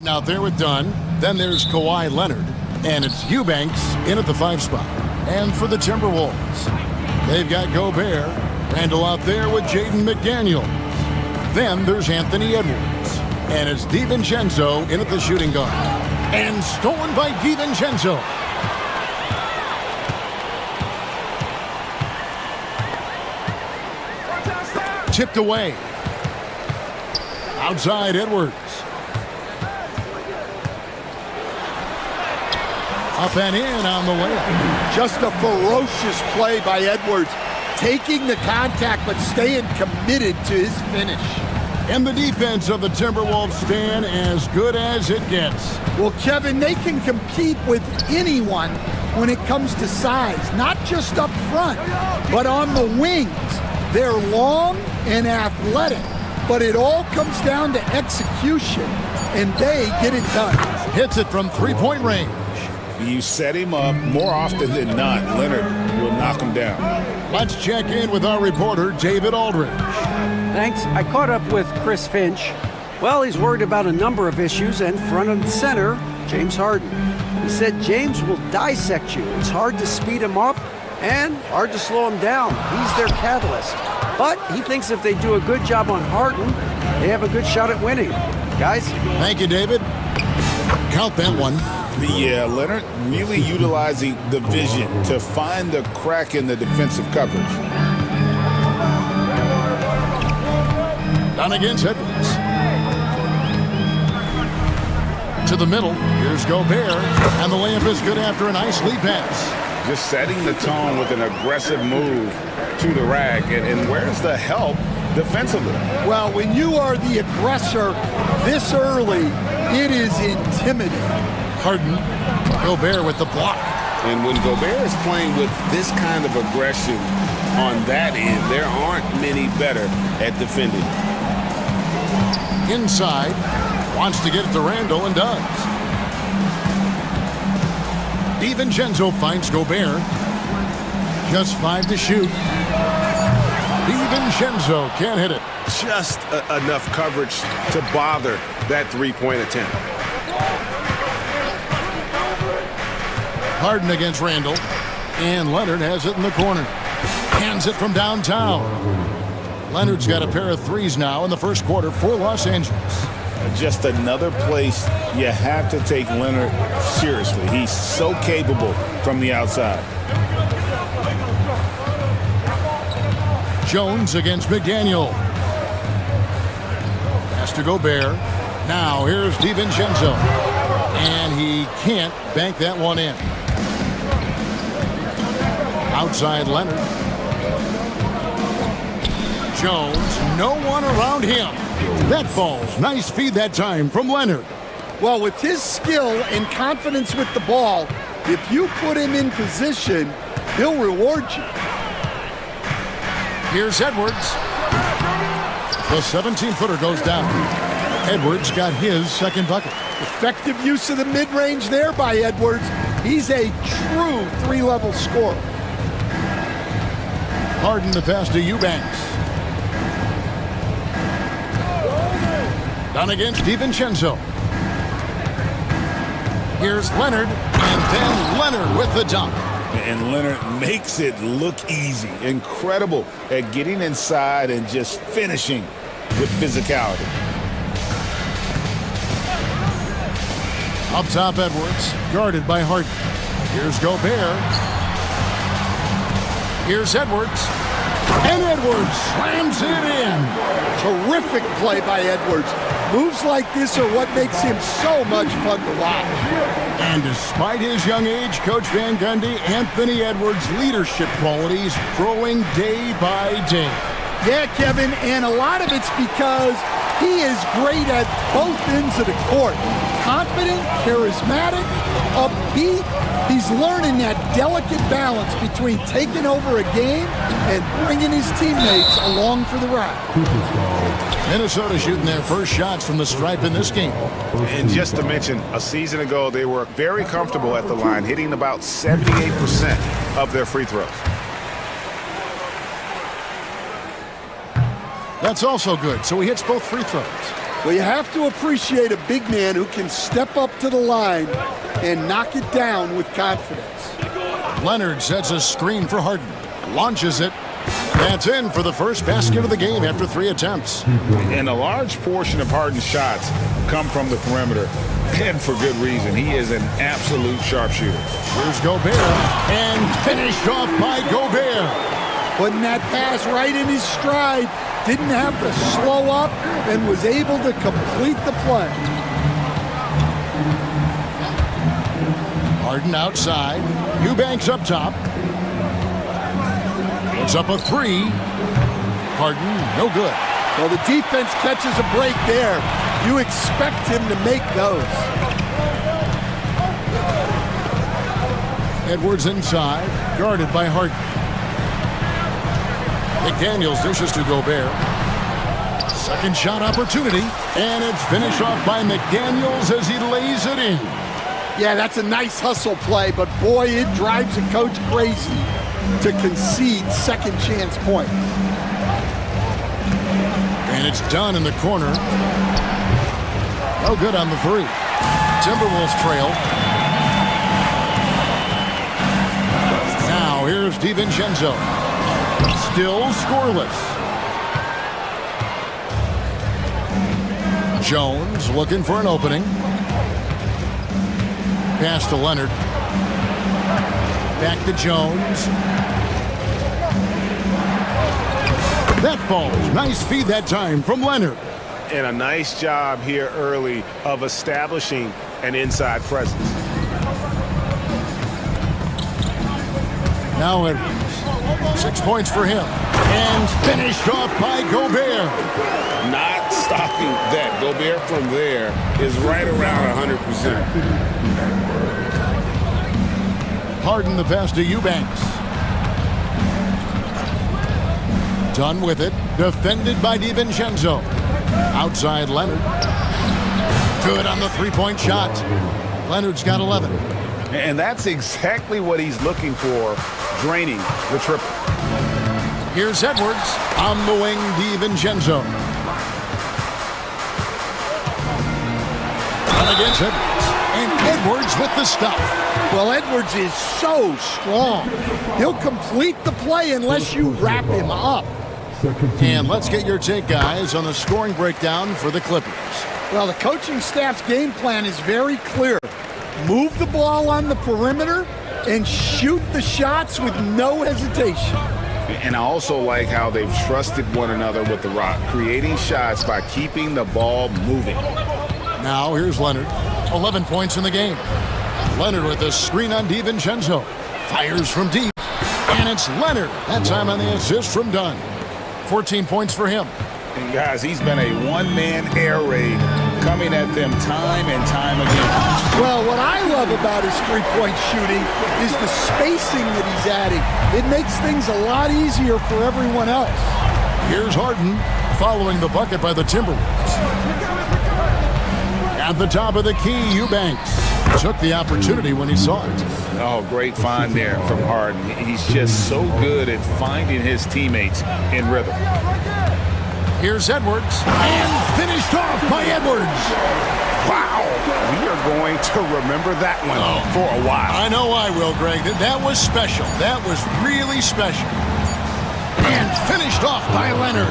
Out there with Dunn. Then there's Kawhi Leonard. And it's Eubanks in at the 5 spot. And for the Timberwolves, they've got Gobert. Randall out there with Jaden McDaniel. Then there's Anthony Edwards. And it's DiVincenzo in at the shooting guard. And stolen by DiVincenzo. Tipped away. Outside Edwards. Up and in on the way. Just a ferocious play by Edwards. Taking the contact, but staying committed to his finish. And the defense of the Timberwolves stand as good as it gets. Well, Kevin, they can compete with anyone when it comes to size. Not just up front, but on the wings. They're long and athletic, but it all comes down to execution, and they get it done. Hits it from three-point range. You set him up more often than not. Leonard will knock him down. Let's check in with our reporter, David Aldridge. Thanks. I caught up with Chris Finch. Well, he's worried about a number of issues, and front and center, James Harden. He said James will dissect you. It's hard to speed him up and hard to slow him down. He's their catalyst. But he thinks if they do a good job on Harden, they have a good shot at winning. Guys? Thank you, David. Count that one. Yeah, Leonard really utilizing the vision to find the crack in the defensive coverage. Down against Edwards. To the middle. Here's Gobert. And the layup is good after a nice lead pass. Just setting the tone with an aggressive move to the rack. And where's the help defensively? Well, when you are the aggressor this early, it is intimidating. Harden. Gobert with the block. And when Gobert is playing with this kind of aggression on that end, there aren't many better at defending. Inside. Wants to get it to Randall and does. DiVincenzo finds Gobert. Just 5 to shoot. DiVincenzo can't hit it. Just enough coverage to bother that three-point attempt. Harden against Randall. And Leonard has it in the corner. Hands it from downtown. Leonard's got a pair of threes now in the first quarter for Los Angeles. Just another place you have to take Leonard seriously. He's so capable from the outside. Jones against McDaniel. Pass to Gobert. Now here's DiVincenzo. And he can't bank that one in. Outside Leonard. Jones, no one around him. That falls. Nice feed that time from Leonard. Well, with his skill and confidence with the ball, if you put him in position, he'll reward you. Here's Edwards. The 17-footer goes down. Edwards got his second bucket. Effective use of the mid-range there by Edwards. He's a true three-level scorer. Harden the pass to Eubanks. Down against DiVincenzo. Here's Leonard, and then Leonard with the dunk. And Leonard makes it look easy. Incredible at getting inside and just finishing with physicality. Up top, Edwards, guarded by Harden. Here's Gobert. Here's Edwards. And Edwards slams it in. Terrific play by Edwards. Moves like this are what makes him so much fun to watch. And despite his young age, Coach Van Gundy, Anthony Edwards' leadership qualities growing day by day. Yeah, Kevin, and a lot of it's because he is great at both ends of the court. Confident, charismatic, upbeat. He's learning that delicate balance between taking over a game and bringing his teammates along for the ride. Minnesota shooting their first shots from the stripe in this game. And just to mention, a season ago, they were very comfortable at the line, hitting about 78% of their free throws. That's also good, so he hits both free throws. Well, you have to appreciate a big man who can step up to the line and knock it down with confidence. Leonard sets a screen for Harden. Launches it. That's in for the first basket of the game after 3 attempts. And a large portion of Harden's shots come from the perimeter, and for good reason. He is an absolute sharpshooter. Here's Gobert, and finished off by Gobert. Putting that pass right in his stride. Didn't have to slow up and was able to complete the play. Harden outside. Eubanks up top. It's up a 3. Harden, no good. Well, the defense catches a break there. You expect him to make those. Edwards inside, guarded by Harden. McDaniels dishes to Gobert. Second shot opportunity, and it's finished off by McDaniels as he lays it in. Yeah, that's a nice hustle play, but boy, it drives a coach crazy to concede second chance points. And it's done in the corner. No good on the 3. Timberwolves trail. Now here's DiVincenzo. Still scoreless. Jones looking for an opening. Pass to Leonard. Back to Jones. That falls. Nice feed that time from Leonard. And a nice job here early of establishing an inside presence. Now Edwards. 6 points for him. And finished off by Gobert. Not stopping that. Gobert from there is right around 100%. Harden the pass to Eubanks. Done with it. Defended by DiVincenzo. Outside Leonard. Good on the 3-point shot. Leonard's got 11. And that's exactly what he's looking for, draining the triple. Here's Edwards. On the wing, DiVincenzo. And against Edwards. And Edwards with the stop. Well, Edwards is so strong. He'll complete the play unless you wrap him up. And let's get your take, guys, on the scoring breakdown for the Clippers. Well, the coaching staff's game plan is very clear. Move the ball on the perimeter and shoot the shots with no hesitation. And I also like how they've trusted one another with the rock, creating shots by keeping the ball moving. Now here's Leonard. 11 points in the game. Leonard with a screen on DiVincenzo. Fires from deep. And it's Leonard. That time on the assist from Dunn. 14 points for him. And guys, he's been a one-man air raid coming at them time and time again. Well, what I love about his three-point shooting is the spacing that he's adding. It makes things a lot easier for everyone else. Here's Harden following the bucket by the Timberwolves. At the top of the key, Eubanks took the opportunity when he saw it. Oh, great find there from Harden. He's just so good at finding his teammates in rhythm. Here's Edwards, and finished off by Edwards. Wow, we are going to remember that one for a while. I know I will, Greg. That was special. That was really special. And finished off by Leonard.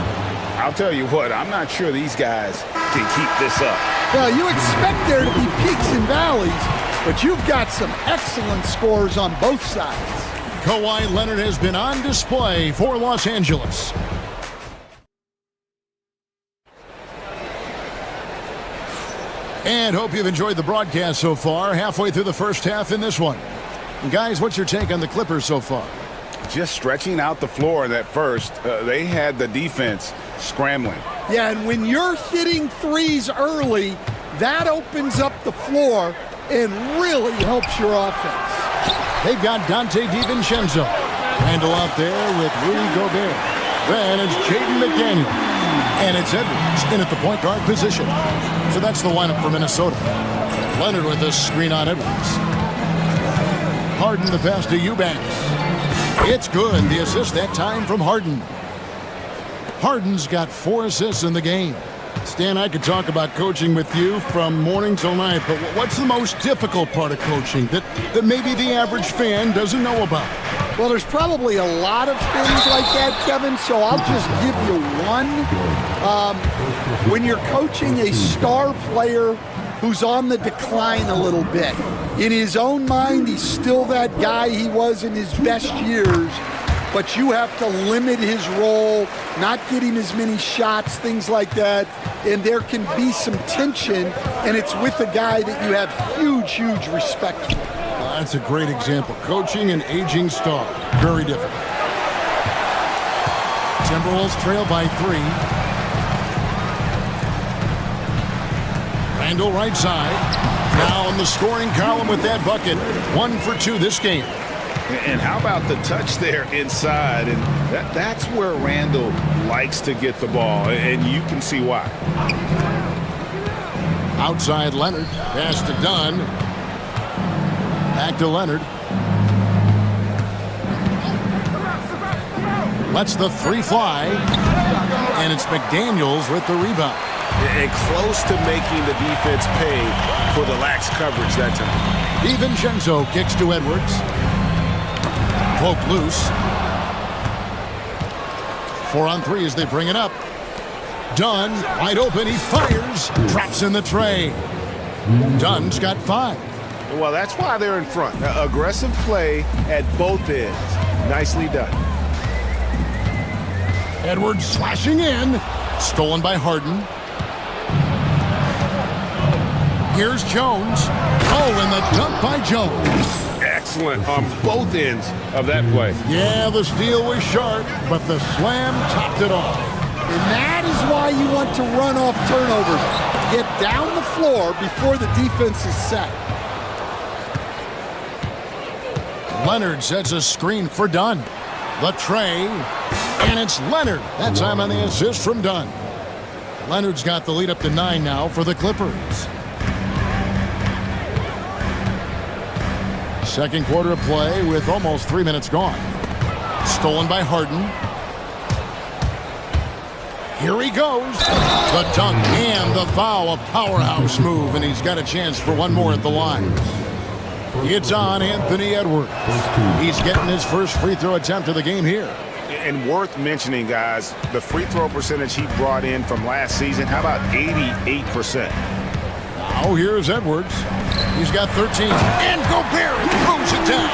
I'll tell you what, I'm not sure these guys can keep this up. Well, you expect there to be peaks and valleys, but you've got some excellent scores on both sides. Kawhi Leonard has been on display for Los Angeles. And hope you've enjoyed the broadcast so far. Halfway through the first half in this one. And guys, what's your take on the Clippers so far? Just stretching out the floor in that first. They had the defense scrambling. Yeah, and when you're hitting threes early, that opens up the floor and really helps your offense. They've got Dante DiVincenzo. Randall out there with Rudy Gobert. Then it's Jaden McDaniels. And it's Edwards in at the point guard position. So that's the lineup for Minnesota. Leonard with a screen on Edwards. Harden the pass to Eubanks. It's good. The assist that time from Harden. Harden's got 4 assists in the game. Stan, I could talk about coaching with you from morning till night, but what's the most difficult part of coaching that maybe the average fan doesn't know about? Well, there's probably a lot of things like that, Kevin, so I'll just give you one. When you're coaching a star player who's on the decline a little bit, in his own mind, he's still that guy he was in his best years, but you have to limit his role, not get him as many shots, things like that, and there can be some tension, and it's with a guy that you have huge, huge respect for. That's a great example. Coaching an aging star. Very difficult. Timberwolves trail by 3. Randall right side. Now in the scoring column with that bucket. 1 for 2 this game. And how about the touch there inside? And that's where Randall likes to get the ball, and you can see why. Outside Leonard. Pass to Dunn. Back to Leonard. Lets the 3 fly. And it's McDaniels with the rebound. And close to making the defense pay for the lax coverage that time. DiVincenzo kicks to Edwards. Poke loose. 4 on 3 as they bring it up. Dunn, wide open, he fires. Drops in the tray. Dunn's got 5. Well, that's why they're in front. Aggressive play at both ends. Nicely done. Edwards slashing in. Stolen by Harden. Here's Jones. Oh, and the dunk by Jones. Excellent on both ends of that play. Yeah, the steal was sharp, but the slam topped it off. And that is why you want to run off turnovers. Get down the floor before the defense is set. Leonard sets a screen for Dunn. The tray, and it's Leonard. That time on the assist from Dunn. Leonard's got the lead up to 9 now for the Clippers. Second quarter of play with almost 3 minutes gone. Stolen by Harden. Here he goes. The dunk and the foul. A powerhouse move, and he's got a chance for one more at the line. It's on Anthony Edwards. He's getting his first free throw attempt of the game here. And worth mentioning, guys, the free throw percentage he brought in from last season, how about 88%? Now here's Edwards. He's got 13. And Gobert throws it down.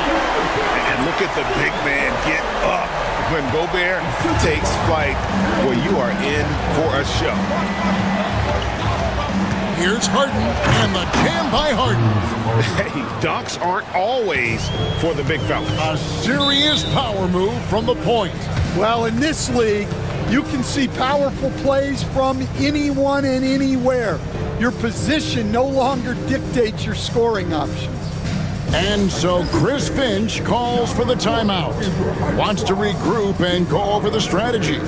And look at the big man get up. When Gobert takes flight, well, you are in for a show. Here's Harden, and the jam by Harden. Hey, dunks aren't always for the big fella. A serious power move from the point. Well, in this league, you can see powerful plays from anyone and anywhere. Your position no longer dictates your scoring options. And so Chris Finch calls for the timeout. Wants to regroup and go over the strategy.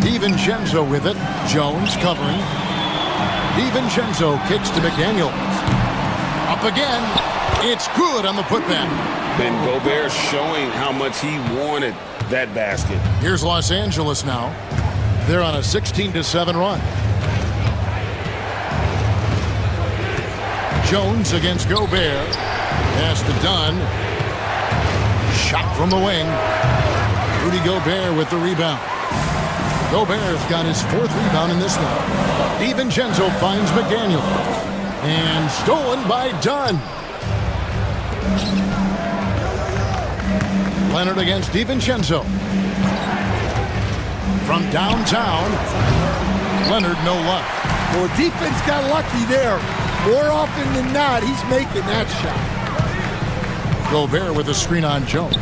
DiVincenzo with it. Jones covering. DiVincenzo kicks to McDaniels. Up again. It's good on the putback. Ben Gobert showing how much he wanted that basket. Here's Los Angeles now. They're on a 16-7 run. Jones against Gobert. Pass to Dunn. Shot from the wing. Rudy Gobert with the rebound. Gobert's got his 4th rebound in this one. DiVincenzo finds McDaniel. And stolen by Dunn. Leonard against DiVincenzo. From downtown, Leonard no luck. Well, defense got lucky there. More often than not, he's making that shot. Gobert with a screen on Jones.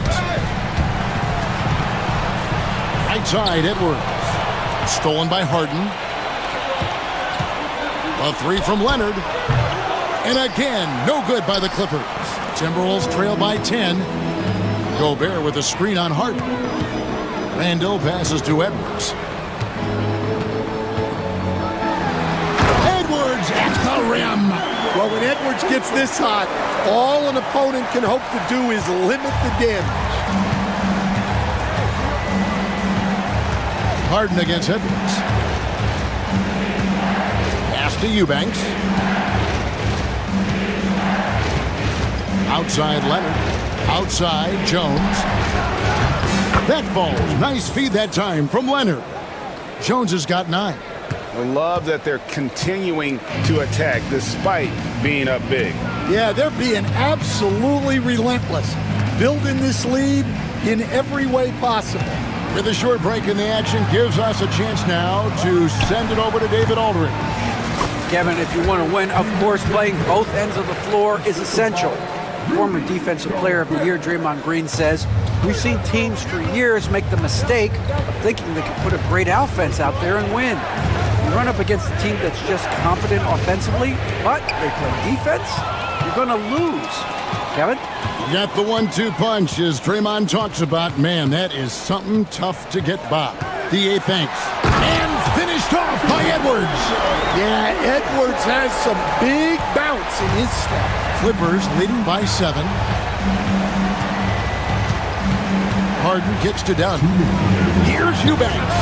Right side, Edwards. Stolen by Harden. A three from Leonard. And again, no good by the Clippers. Timberwolves trail by 10. Gobert with a screen on Harden. Randall passes to Edwards. Edwards at the rim. Well, when Edwards gets this hot, all an opponent can hope to do is limit the damage. Harden against Edwards. Pass to Eubanks. Outside Leonard. Outside Jones. That falls. Nice feed that time from Leonard. Jones has got 9. I love that they're continuing to attack despite being up big. Yeah, they're being absolutely relentless, building this lead in every way possible. With a short break in the action, gives us a chance now to send it over to David Aldridge. Kevin, if you want to win, of course, playing both ends of the floor is essential. Former Defensive Player of the Year Draymond Green says, we've seen teams for years make the mistake of thinking they can put a great offense out there and win. You run up against a team that's just competent offensively, but they play defense, you're going to lose. Kevin? Got the 1-2 punch as Draymond talks about. Man, that is something tough to get by. The thanks. And finished off by Edwards. Yeah, Edwards has some big bounce in his step. Clippers leading by 7. Harden kicks to Dunn. Here's Eubanks.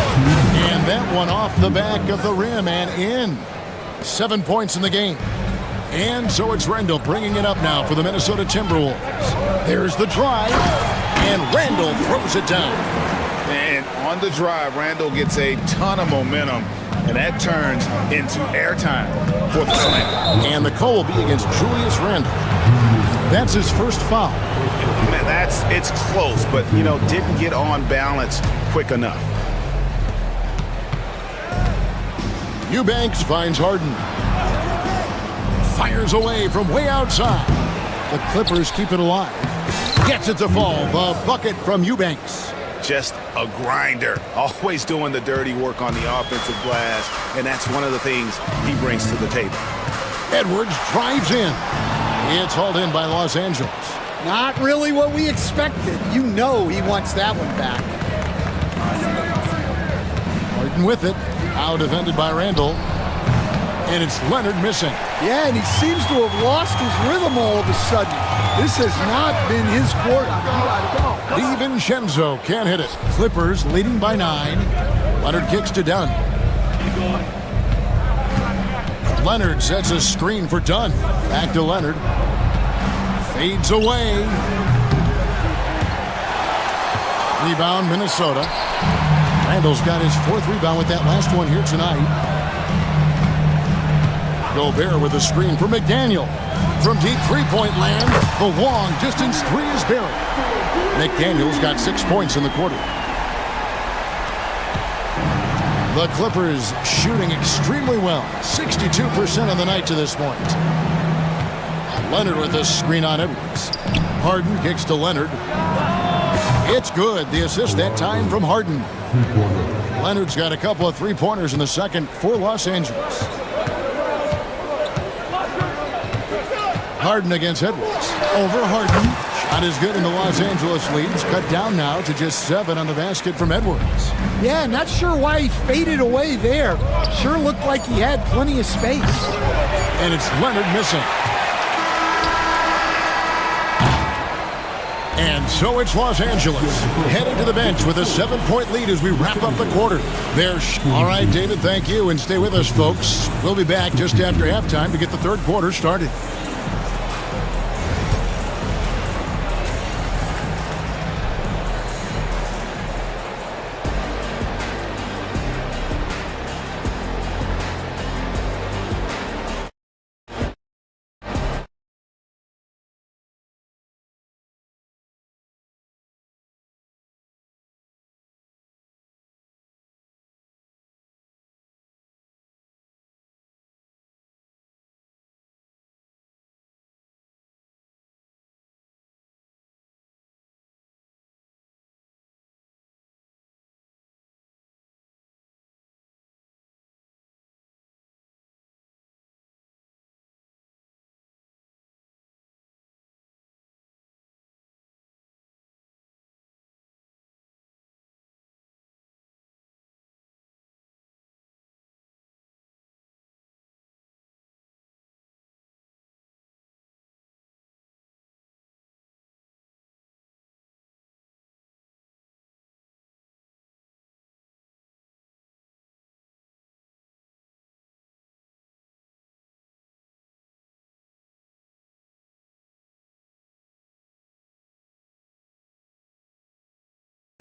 And that one off the back of the rim and in. 7 points in the game. And so it's Randall bringing it up now for the Minnesota Timberwolves. There's the drive. And Randall throws it down. And on the drive, Randall gets a ton of momentum, and that turns into airtime for the slam. And the call will be against Julius Randall. That's his first foul. Man, it's close, but, didn't get on balance quick enough. Eubanks finds Harden. Fires away from way outside. The Clippers keep it alive. Gets it to fall. The bucket from Eubanks. Just a grinder. Always doing the dirty work on the offensive glass, and that's one of the things he brings to the table. Edwards drives in. It's hauled in by Los Angeles. Not really what we expected. He wants that one back. Harden with it. Out defended by Randall. And it's Leonard missing. Yeah, and he seems to have lost his rhythm all of a sudden. This has not been his quarter. DiVincenzo can't hit it. Clippers leading by 9. Leonard kicks to Dunn. Leonard sets a screen for Dunn. Back to Leonard. Fades away. Rebound, Minnesota. Randall's got his 4th rebound with that last one here tonight. Gobert with a screen for McDaniel. From deep three-point land, the long distance 3 is buried. McDaniel's got 6 points in the quarter. The Clippers shooting extremely well. 62% on the night to this point. Leonard with a screen on Edwards. Harden kicks to Leonard. It's good. The assist that time from Harden. Leonard's got a couple of three-pointers in the second for Los Angeles. Harden against Edwards. Over Harden. Shot is good in the Los Angeles leads. Cut down now to just 7 on the basket from Edwards. Yeah, not sure why he faded away there. Sure looked like he had plenty of space. And it's Leonard missing. And so it's Los Angeles heading to the bench with a 7-point lead as we wrap up the quarter. All right, David, thank you. And stay with us, folks. We'll be back just after halftime to get the third quarter started.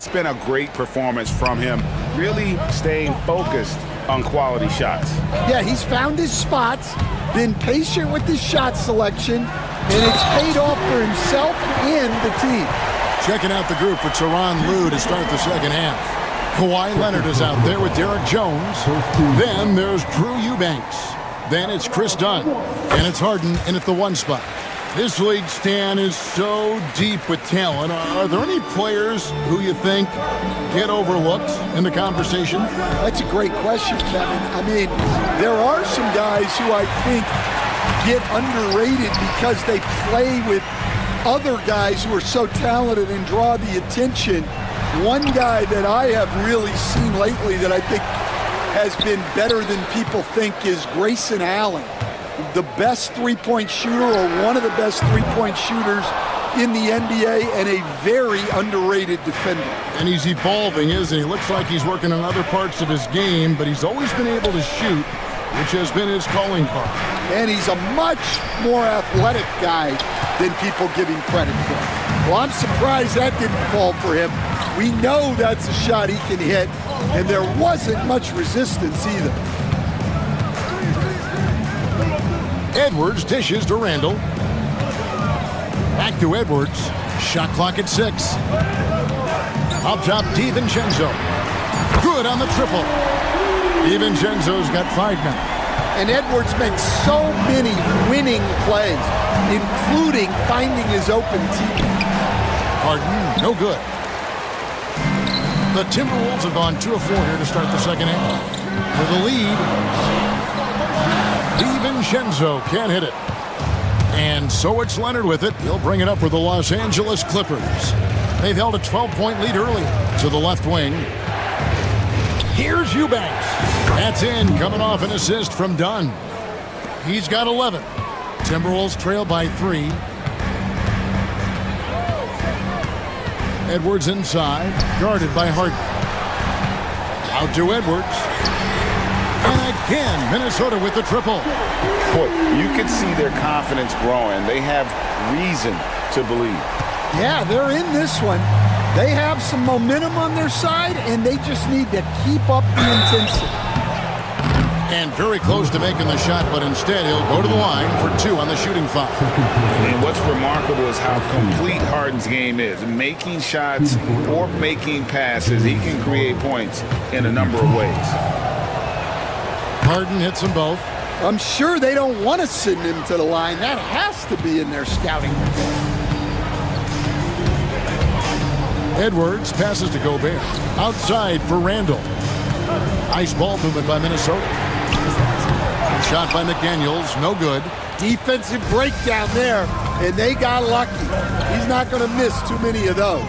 It's been a great performance from him, really staying focused on quality shots. Yeah, he's found his spots, been patient with his shot selection, and it's paid off for himself and the team. Checking out the group for Tyronn Lue to start the second half. Kawhi Leonard is out there with Derek Jones. Then there's Drew Eubanks. Then it's Chris Dunn. And it's Harden in at the 1 spot. This league, Stan, is so deep with talent. Are there any players who you think get overlooked in the conversation? That's a great question, Kevin. I mean, there are some guys who I think get underrated because they play with other guys who are so talented and draw the attention. One guy that I have really seen lately that I think has been better than people think is Grayson Allen. The best three-point shooter, or one of the best three-point shooters in the NBA, and a very underrated defender. And he's evolving, isn't he? Looks like he's working on other parts of his game, but he's always been able to shoot, which has been his calling card. And he's a much more athletic guy than people give him credit for. Well, I'm surprised that didn't fall for him. We know that's a shot he can hit, and there wasn't much resistance either. Edwards dishes to Randall. Back to Edwards. Shot clock at 6. Up top, DiVincenzo. Good on the triple. DiVincenzo's got 5 now. And Edwards makes so many winning plays, including finding his open teammate. Harden, no good. The Timberwolves have gone 2 of 4 here to start the second half. For the lead, DiVincenzo can't hit it. And so it's Leonard with it. He'll bring it up for the Los Angeles Clippers. They've held a 12-point lead early to the left wing. Here's Eubanks. That's in, coming off an assist from Dunn. He's got 11. Timberwolves trail by 3. Edwards inside, guarded by Harden. Out to Edwards. And again, Minnesota with the triple. Boy, you can see their confidence growing. They have reason to believe. Yeah, they're in this one. They have some momentum on their side, and they just need to keep up the intensity. And very close to making the shot, but instead he'll go to the line for 2 on the shooting foul. And what's remarkable is how complete Harden's game is. Making shots or making passes, he can create points in a number of ways. Harden hits them both. I'm sure they don't want to send him to the line. That has to be in their scouting report. Edwards passes to Gobert. Outside for Randall. Nice ball movement by Minnesota. Shot by McDaniels, no good. Defensive breakdown there, and they got lucky. He's not going to miss too many of those.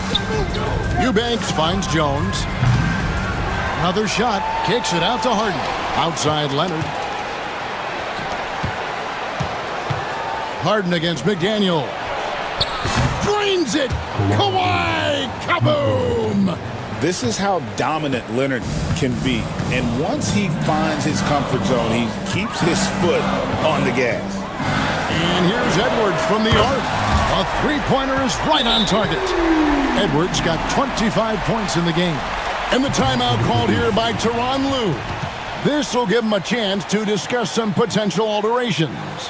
Eubanks finds Jones. Another shot, kicks it out to Harden. Outside Leonard. Harden against McDaniel. Drains it! Kawhi! Kaboom! This is how dominant Leonard can be. And once he finds his comfort zone, he keeps his foot on the gas. And here's Edwards from the arc. A three-pointer is right on target. Edwards got 25 points in the game. And the timeout called here by Tyronn Lue. This will give him a chance to discuss some potential alterations.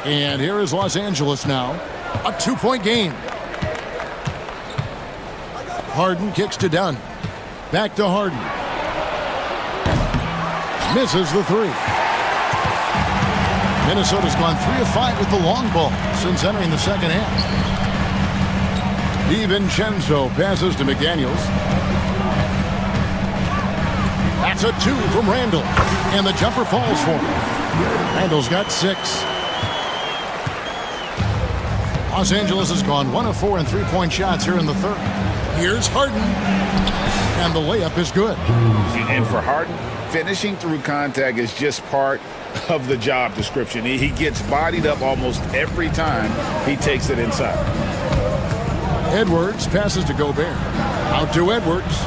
And here is Los Angeles now. A 2-point game. Harden kicks to Dunn. Back to Harden. Misses the 3. Minnesota's gone 3 of 5 with the long ball since entering the second half. DiVincenzo passes to McDaniels. That's a 2 from Randall. And the jumper falls for him. Randall's got 6. Los Angeles has gone 1 of 4 in three-point shots here in the third. Here's Harden. And the layup is good. And for Harden, finishing through contact is just part of the job description. He gets bodied up almost every time he takes it inside. Edwards passes to Gobert. Out to Edwards.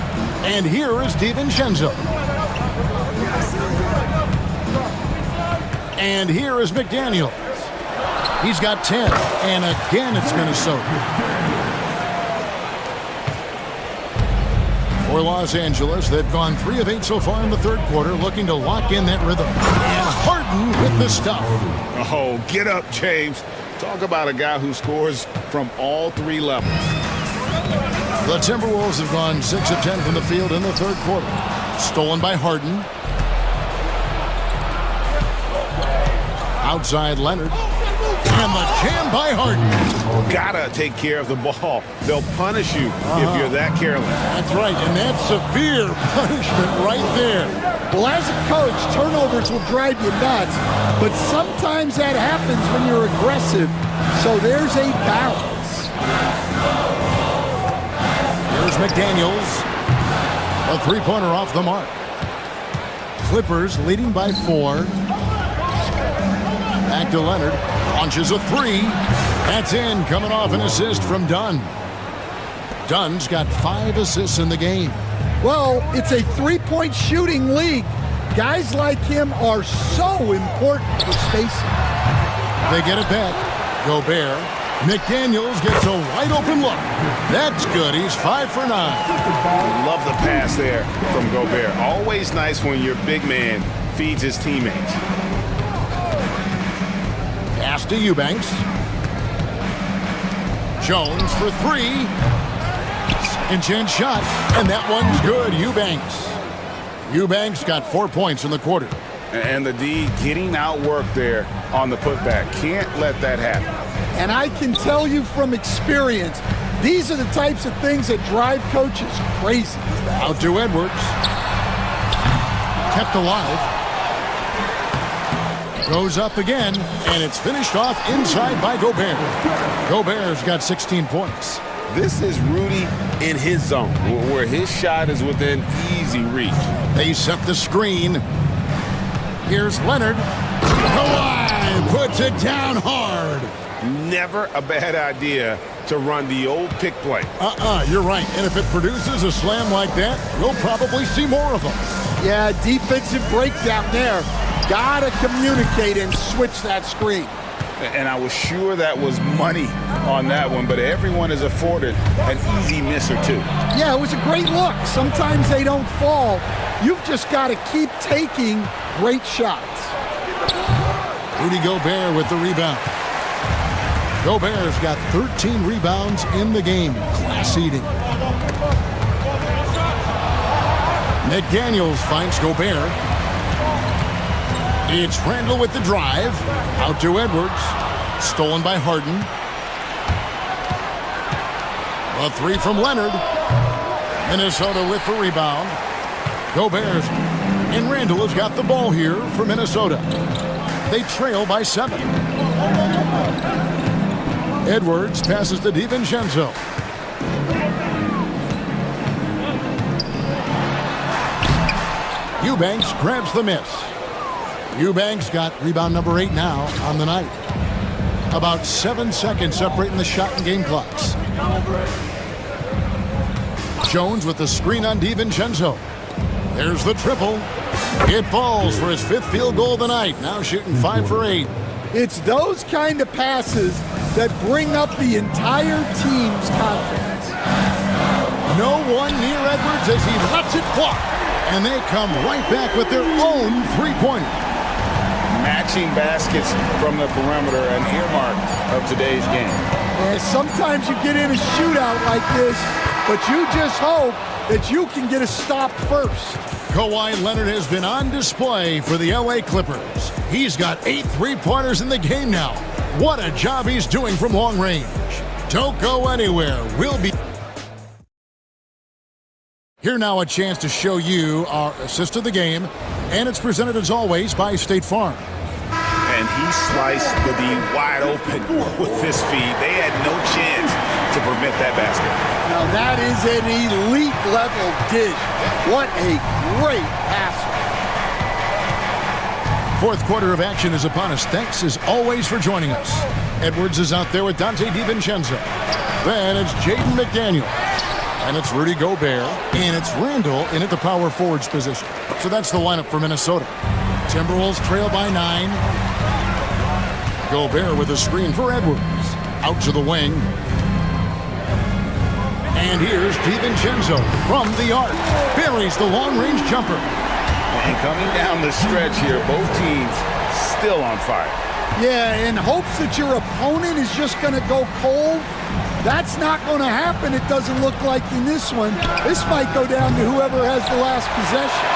And here is DiVincenzo. And here is McDaniels. He's got 10. And again, it's Minnesota. For Los Angeles, they've gone 3 of 8 so far in the third quarter, looking to lock in that rhythm. And Harden with the stuff. Oh, get up, James. Talk about a guy who scores from all 3 levels. The Timberwolves have gone 6 of 10 from the field in the third quarter. Stolen by Harden. Outside Leonard. And the jam by Harden. Gotta take care of the ball. They'll punish you if you're that careless. That's right, and that's severe punishment right there. Well, as a coach, turnovers will drive you nuts, but sometimes that happens when you're aggressive. So there's a balance. Here's McDaniels. A three-pointer off the mark. Clippers leading by 4. Back to Leonard. Launches a 3. That's in, coming off an assist from Dunn. Dunn's got 5 assists in the game. Well, it's a three-point shooting league. Guys like him are so important for spacing. They get it back. Gobert. McDaniels gets a wide-open look. That's good. He's 5 for 9. Love the pass there from Gobert. Always nice when your big man feeds his teammates. Pass to Eubanks. Jones for 3. Second chance shot, and that one's good. Eubanks got 4 points in the quarter. And the D getting outworked there on the putback. Can't let that happen. And I can tell you from experience, these are the types of things that drive coaches crazy. Out to Edwards. Kept alive. Goes up again, and it's finished off inside by Gobert. Gobert's got 16 points. This is Rudy in his zone, where his shot is within easy reach. They set the screen. Here's Leonard. Kawhi puts it down hard. Never a bad idea to run the old pick play. You're right. And if it produces a slam like that, we'll probably see more of them. Yeah, defensive breakdown there. Gotta communicate and switch that screen. And I was sure that was money on that one, but everyone is afforded an easy miss or two. Yeah, it was a great look. Sometimes they don't fall. You've just got to keep taking great shots. Rudy Gobert with the rebound. Gobert's got 13 rebounds in the game. Class eating. McDaniels finds Gobert. It's Randall with the drive. Out to Edwards. Stolen by Harden. A 3 from Leonard. Minnesota with the rebound. Gobert and Randall has got the ball here for Minnesota. They trail by 7. Edwards passes to DiVincenzo. Eubanks grabs the miss. Eubanks got rebound number 8 now on the night. About 7 seconds separating the shot and game clocks. Jones with the screen on DiVincenzo. There's the triple. It falls for his 5th field goal of the night. Now shooting 5 for 8. It's those kind of passes that bring up the entire team's confidence. No one near Edwards as he lets it fly. And they come right back with their own three-pointer. Matching baskets from the perimeter, an earmark of today's game. And sometimes you get in a shootout like this, but you just hope that you can get a stop first. Kawhi Leonard has been on display for the LA Clippers. He's got 8 three-pointers in the game now. What a job he's doing from long range. Don't go anywhere. We'll be... Here now a chance to show you our assist of the game, and it's presented as always by State Farm. And he sliced the D wide open with this feed. They had no chance to prevent that basket. Now that is an elite level dish. What a great passer. Fourth quarter of action is upon us. Thanks as always for joining us. Edwards is out there with Dante DiVincenzo. Then it's Jaden McDaniel. And it's Rudy Gobert. And it's Randall in at the power forwards position. So that's the lineup for Minnesota. Timberwolves trail by 9. Gobert with a screen for Edwards. Out to the wing. And here's DiVincenzo from the arc. Buries the long-range jumper. And coming down the stretch here, both teams still on fire. Yeah, in hopes that your opponent is just going to go cold. That's not going to happen, it doesn't look like in this one. This might go down to whoever has the last possession.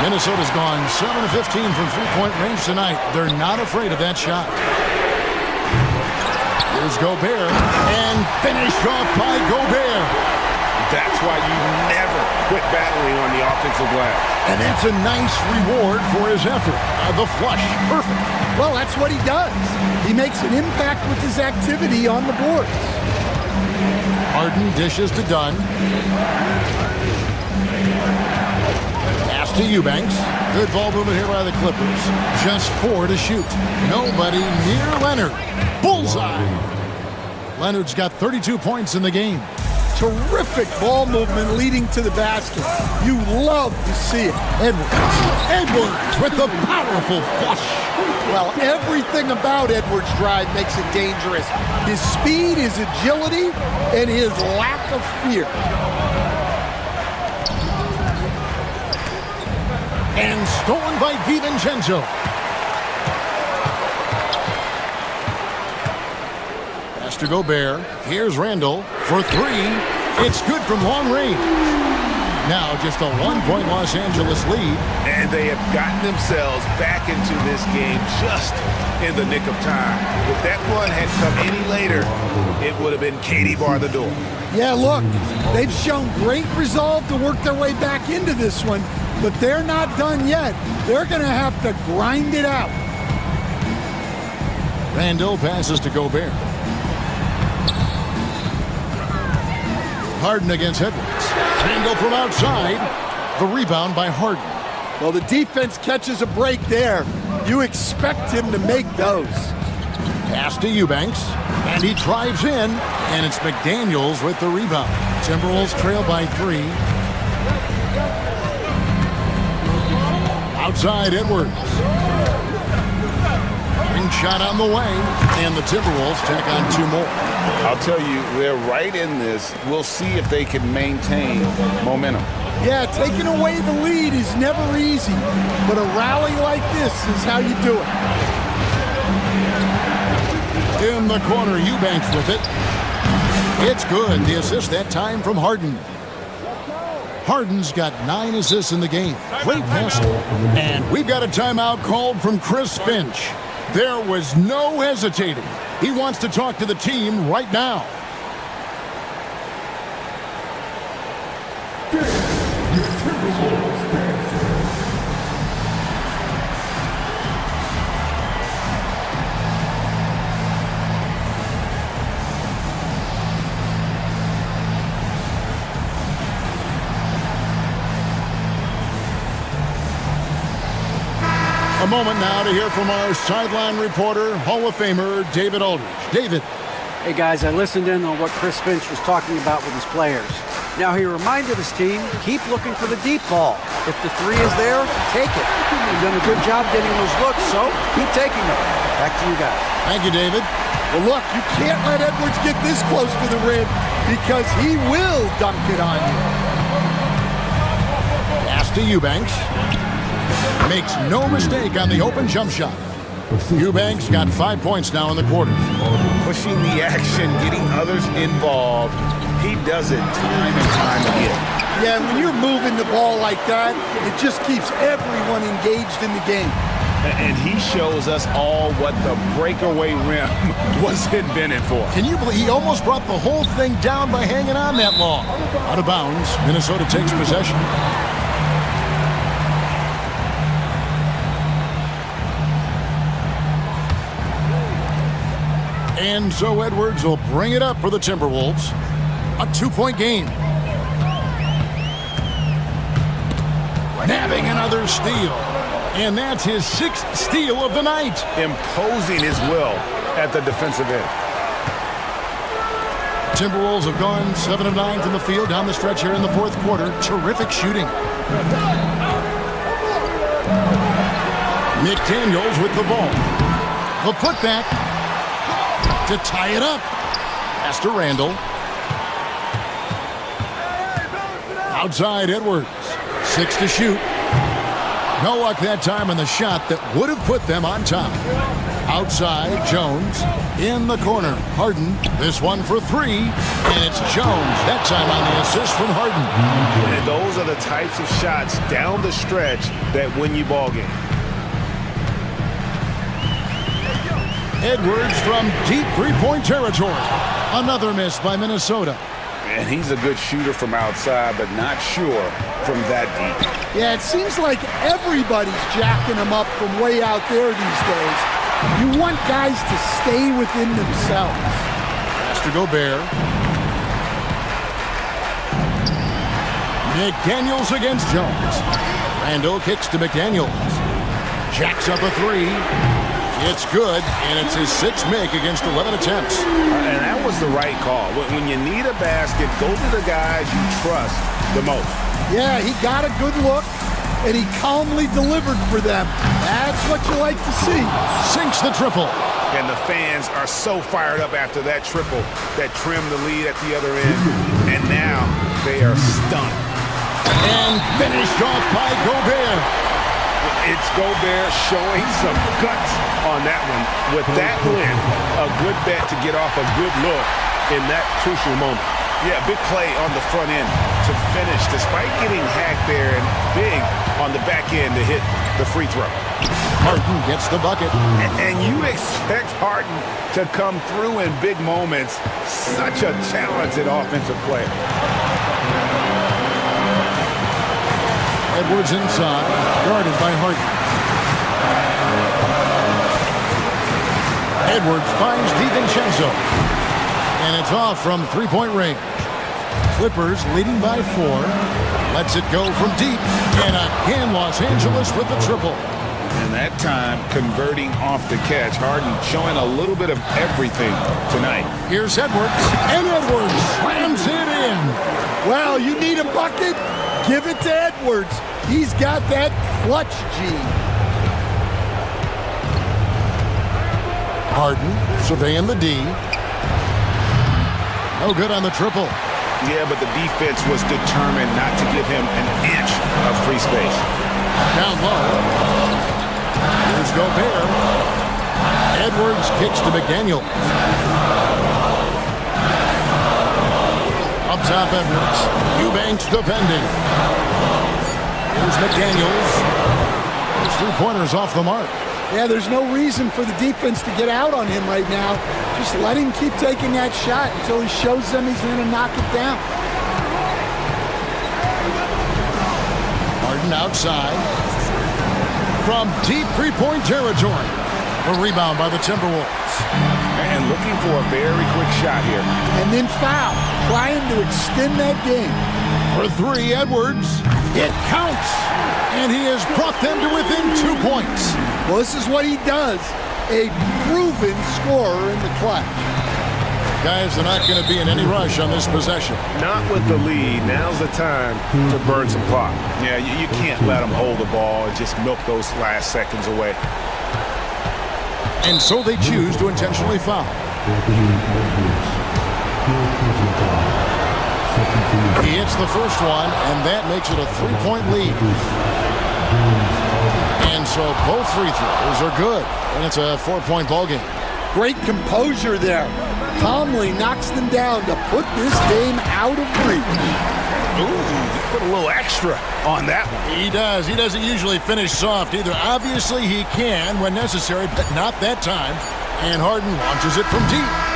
Minnesota's gone 7 of 15 from three-point range tonight. They're not afraid of that shot. Here's Gobert, and finished off by Gobert. That's why you never quit battling on the offensive glass. And that's a nice reward for his effort. The flush, perfect. Well, that's what he does. He makes an impact with his activity on the boards. Harden dishes to Dunn. Pass to Eubanks. Good ball movement here by the Clippers. Just 4 to shoot. Nobody near Leonard. Bullseye. Leonard's got 32 points in the game. Terrific ball movement leading to the basket. You love to see it. Edwards with the powerful flush. Well, everything about Edwards' drive makes it dangerous. His speed, his agility, and his lack of fear. And stolen by DiVincenzo. Pass to Gobert. Here's Randall for 3. It's good from long range. Now just a 1-point Los Angeles lead. And they have gotten themselves back into this game just in the nick of time. If that one had come any later, it would have been Katie bar the door. Yeah, look, they've shown great resolve to work their way back into this one, but they're not done yet. They're going to have to grind it out. Randall passes to Gobert. Harden against Edwards. Randall from outside. The rebound by Harden. Well, the defense catches a break there. You expect him to make those. Pass to Eubanks. And he drives in. And it's McDaniels with the rebound. Timberwolves trail by 3. Outside Edwards. Ring shot on the way. And the Timberwolves tack on 2 more. I'll tell you, they're right in this. We'll see if they can maintain momentum. Yeah, taking away the lead is never easy, but a rally like this is how you do it. In the corner, Eubanks with it. It's good. The assist that time from Harden. Harden's got 9 assists in the game. Great passing. And we've got a timeout called from Chris Finch. There was no hesitating. He wants to talk to the team right now. A moment now to hear from our sideline reporter, Hall of Famer David Aldridge. David. Hey guys, I listened in on what Chris Finch was talking about with his players. Now he reminded his team, keep looking for the deep ball. If the 3 is there, take it. You've done a good job getting those looks, so keep taking them. Back to you guys. Thank you, David. Well, look, you can't let Edwards get this close to the rim because he will dunk it on you. Pass to Eubanks. Makes no mistake on the open jump shot. Eubanks got 5 points now in the quarter. Pushing the action, getting others involved. He does it time and time again. Yeah, when you're moving the ball like that, it just keeps everyone engaged in the game. And he shows us all what the breakaway rim was invented for. Can you believe he almost brought the whole thing down by hanging on that long? Out of bounds, Minnesota takes possession. And so Edwards will bring it up for the Timberwolves. A 2-point game. Nabbing another steal. And that's his 6th steal of the night. Imposing his will at the defensive end. Timberwolves have gone 7 of 9 from the field down the stretch here in the 4th quarter. Terrific shooting. McDaniels with the ball. The putback to tie it up. Pass to Randall. Outside Edwards. 6 to shoot. No luck that time on the shot that would have put them on top. Outside Jones. In the corner. Harden. This one for 3. And it's Jones. That time on the assist from Harden. And those are the types of shots down the stretch that win you ball games. Edwards from deep 3-point territory. Another miss by Minnesota. And he's a good shooter from outside, but not sure from that deep. Yeah, it seems like everybody's jacking him up from way out there these days. You want guys to stay within themselves. Pass to Gobert. McDaniels against Jones. Randall kicks to McDaniels. Jacks up a 3. It's good, and it's his 6th make against 11 attempts. And that was the right call. When you need a basket, go to the guys you trust the most. Yeah, he got a good look, and he calmly delivered for them. That's what you like to see. Sinks the triple. And the fans are so fired up after that triple that trimmed the lead at the other end. And now they are stunned. And finished off by Gobert. It's Gobert showing some guts on that one. With that win, a good bet to get off a good look in that crucial moment. Yeah, big play on the front end to finish, despite getting hacked there, and big on the back end to hit the free throw. Harden gets the bucket. And you expect Harden to come through in big moments. Such a talented offensive player. Edwards inside, guarded by Harden. Edwards finds DiVincenzo. And it's off from 3-point range. Clippers leading by 4. Lets it go from deep. And again, Los Angeles with the triple. And that time, converting off the catch. Harden showing a little bit of everything tonight. Here's Edwards. And Edwards slams it in. Well, you need a bucket? Give it to Edwards. He's got that clutch gene. Harden surveying the D. No good on the triple. Yeah, but the defense was determined not to give him an inch of free space. Down low. Here's Gobert. Edwards kicks to McDaniel. Up top, Edwards. Eubanks defending. Here's McDaniels. His 3-pointer's off the mark. Yeah, there's no reason for the defense to get out on him right now. Just let him keep taking that shot until he shows them he's going to knock it down. Harden outside. From deep 3-point territory. A rebound by the Timberwolves. And looking for a very quick shot here. And then foul. Trying to extend that game. For 3, Edwards. It counts. And he has brought them to within 2 points. Well, this is what he does. A proven scorer in the clutch. Guys, they're not going to be in any rush on this possession. Not with the lead. Now's the time to burn some clock. Yeah, you can't let them hold the ball and just milk those last seconds away. And so they choose to intentionally foul. He hits the first one, and that makes it a 3-point lead. And so both free throws are good, and it's a 4-point ballgame. Great composure there. Calmly knocks them down to put this game out of reach. Ooh, put a little extra on that one. He does. He doesn't usually finish soft either. Obviously, he can when necessary, but not that time. And Harden launches it from deep.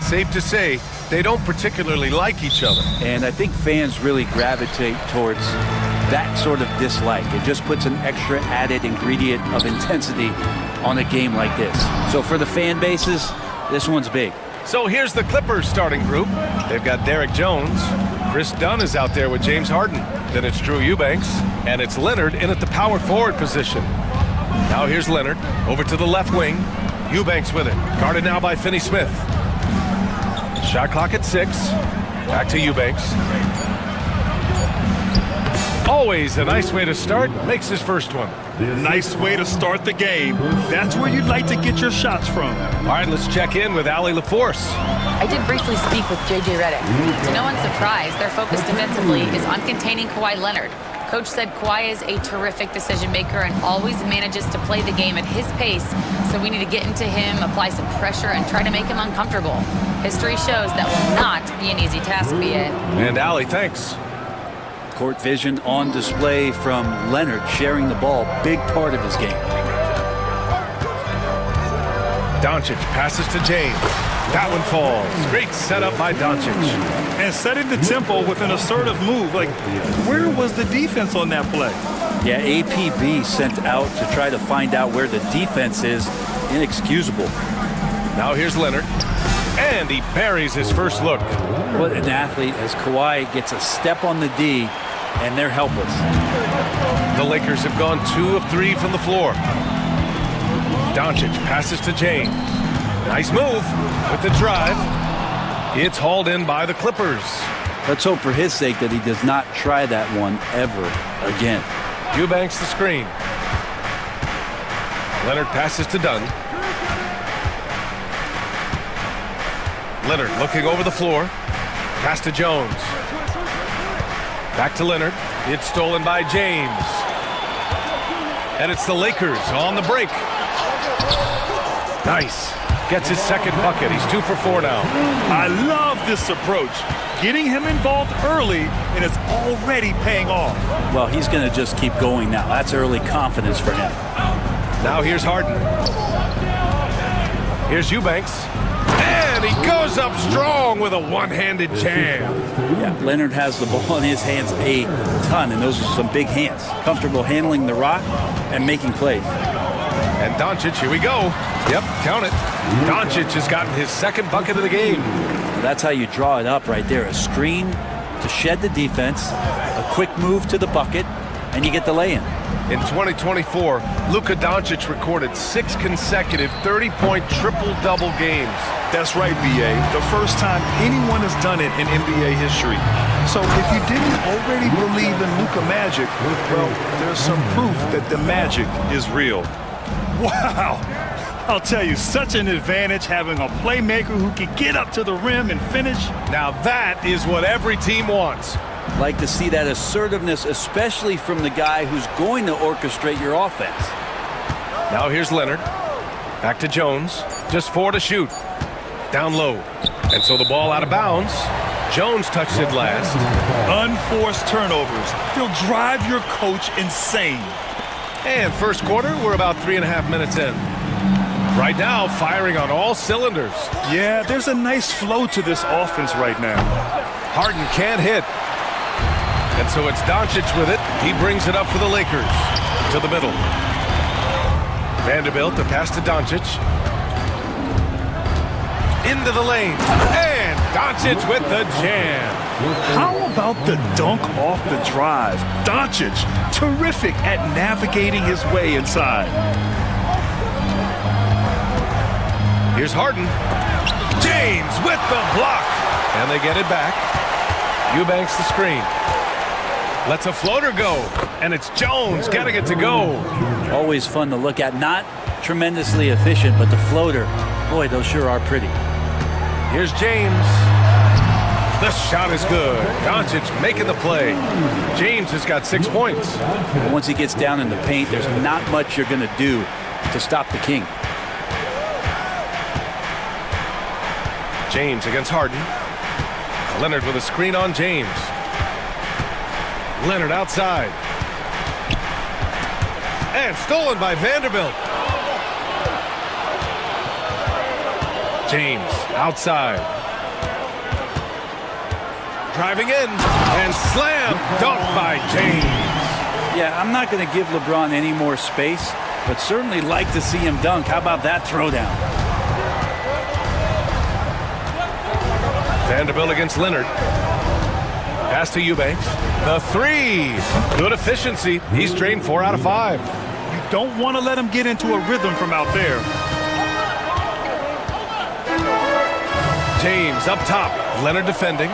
safe to say they don't particularly like each other. And I think fans really gravitate towards that sort of dislike. It just puts an extra added ingredient of intensity on a game like this. So for the fan bases, this one's big. So here's the Clippers starting group. They've got Derek Jones. Chris Dunn is out there with James Harden. Then it's Drew Eubanks. And it's Leonard in at the power forward position. Now here's Leonard over to the left wing. Eubanks with it. Guarded now by Finney-Smith. Shot clock at 6. Back to Eubanks. Always a nice way to start. Makes his first one. Nice way to start the game. That's where you'd like to get your shots from. All right, let's check in with Allie LaForce. I did briefly speak with J.J. Redick. To no one's surprise, their focus defensively is on containing Kawhi Leonard. Coach said Kawhi is a terrific decision maker and always manages to play the game at his pace, so we need to get into him, apply some pressure, and try to make him uncomfortable. History shows that will not be an easy task, B.A. And Allie, thanks. Court vision on display from Leonard, sharing the ball, big part of his game. Doncic passes to James. That one falls. Great setup by Doncic. And setting the tempo with an assertive move. Like, where was the defense on that play? Yeah, APB sent out to try to find out where the defense is. Inexcusable. Now here's Leonard. And he buries his first look. What an athlete as Kawhi gets a step on the D, and they're helpless. The Lakers have gone 2 of 3 from the floor. Doncic passes to James. Nice move with the drive. It's hauled in by the Clippers. Let's hope for his sake that he does not try that one ever again. Eubanks the screen. Leonard passes to Dunn. Leonard looking over the floor. Pass to Jones. Back to Leonard. It's stolen by James. And it's the Lakers on the break. Nice. Gets his second bucket. He's 2 for 4 now. I love this approach. Getting him involved early, and it's already paying off. Well, he's going to just keep going now. That's early confidence for him. Now here's Harden. Here's Eubanks. And he goes up strong with a one-handed jam. Yeah, Leonard has the ball in his hands a ton, and those are some big hands. Comfortable handling the rock and making plays. And Doncic, here we go. Yep, count it. Doncic has gotten his second bucket of the game. Well, that's how you draw it up right there. A screen to shed the defense, a quick move to the bucket, and you get the lay-in. In 2024, Luka Doncic recorded 6 consecutive 30-point triple-double games. That's right, B.A. The first time anyone has done it in NBA history. So if you didn't already believe in Luka magic, well, there's some proof that the magic is real. Wow! I'll tell you, such an advantage having a playmaker who can get up to the rim and finish. Now that is what every team wants. Like to see that assertiveness, especially from the guy who's going to orchestrate your offense. Now here's Leonard. Back to Jones. Just 4 to shoot. Down low. And so the ball out of bounds. Jones touched it last. Unforced turnovers. They'll drive your coach insane. And first quarter, we're about 3.5 minutes in. Right now, firing on all cylinders. Yeah, there's a nice flow to this offense right now. Harden can't hit. And so it's Doncic with it. He brings it up for the Lakers. To the middle. Vanderbilt, the pass to Doncic. Into the lane. And Doncic with the jam. How about the dunk off the drive? Doncic, terrific at navigating his way inside. Here's Harden. James with the block. And they get it back. Eubanks the screen. Lets a floater go. And it's Jones getting it to go. Always fun to look at. Not tremendously efficient, but the floater, boy, those sure are pretty. Here's James. The shot is good. Doncic making the play. James has got 6 points. But once he gets down in the paint, there's not much you're going to do to stop the king. James against Harden. Leonard with a screen on James. Leonard outside. And stolen by Vanderbilt. James outside. driving in, and slam dunk by James. Yeah, I'm not going to give LeBron any more space, but certainly like to see him dunk. How about that throwdown? Vanderbilt against Leonard. Pass to Eubanks. The three. Good efficiency. He's drained 4 out of 5. You don't want to let him get into a rhythm from out there. James up top. Leonard defending.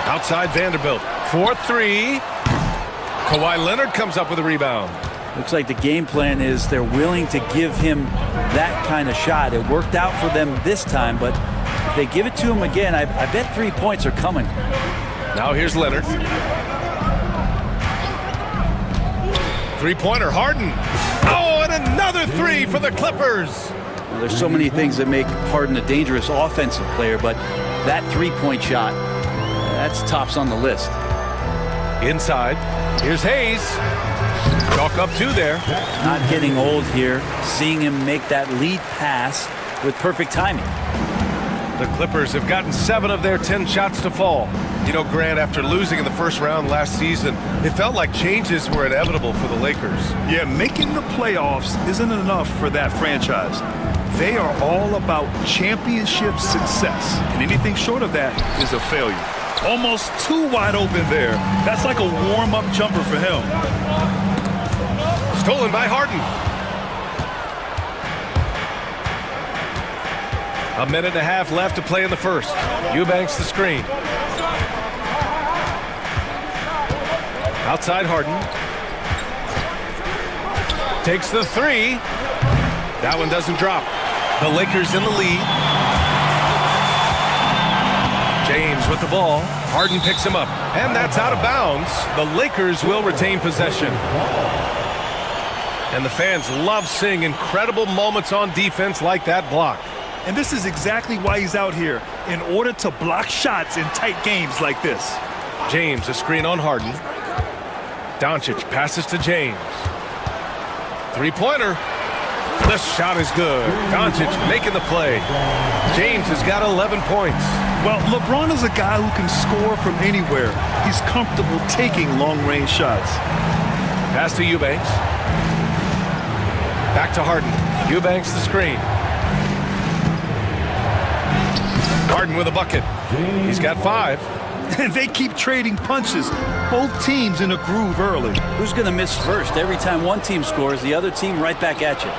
Outside Vanderbilt. 4-3. Kawhi Leonard comes up with a rebound. Looks like the game plan is they're willing to give him that kind of shot. It worked out for them this time, but if they give it to him again, I bet 3 points are coming. Now here's Leonard. Three-pointer, Harden. Oh, and another three for the Clippers. Well, there's so many things that make Harden a dangerous offensive player, but that three-point shot, that's tops on the list. Inside, here's Hayes. Chalk up 2 there. Not getting old here, seeing him make that lead pass with perfect timing. The Clippers have gotten 7 of their 10 shots to fall. You know, Grant, after losing in the first round last season, it felt like changes were inevitable for the Lakers. Yeah, making the playoffs isn't enough for that franchise. They are all about championship success, and anything short of that is a failure. Almost too wide open there. That's like a warm-up jumper for him. Stolen by Harden. A minute and a half left to play in the first. Eubanks the screen. Outside Harden. Takes the three. That one doesn't drop. The Lakers in the lead. James with the ball. Harden picks him up. And that's out of bounds. The Lakers will retain possession. And the fans love seeing incredible moments on defense like that block. And this is exactly why he's out here, in order to block shots in tight games like this. James, a screen on Harden. Doncic passes to James. Three-pointer. The shot is good. Doncic making the play. James has got 11 points. Well, LeBron is a guy who can score from anywhere. He's comfortable taking long-range shots. Pass to Eubanks. Back to Harden. Eubanks the screen. Harden with a bucket. He's got 5. And they keep trading punches. Both teams in a groove early. Who's going to miss first? Every time one team scores, the other team right back at you.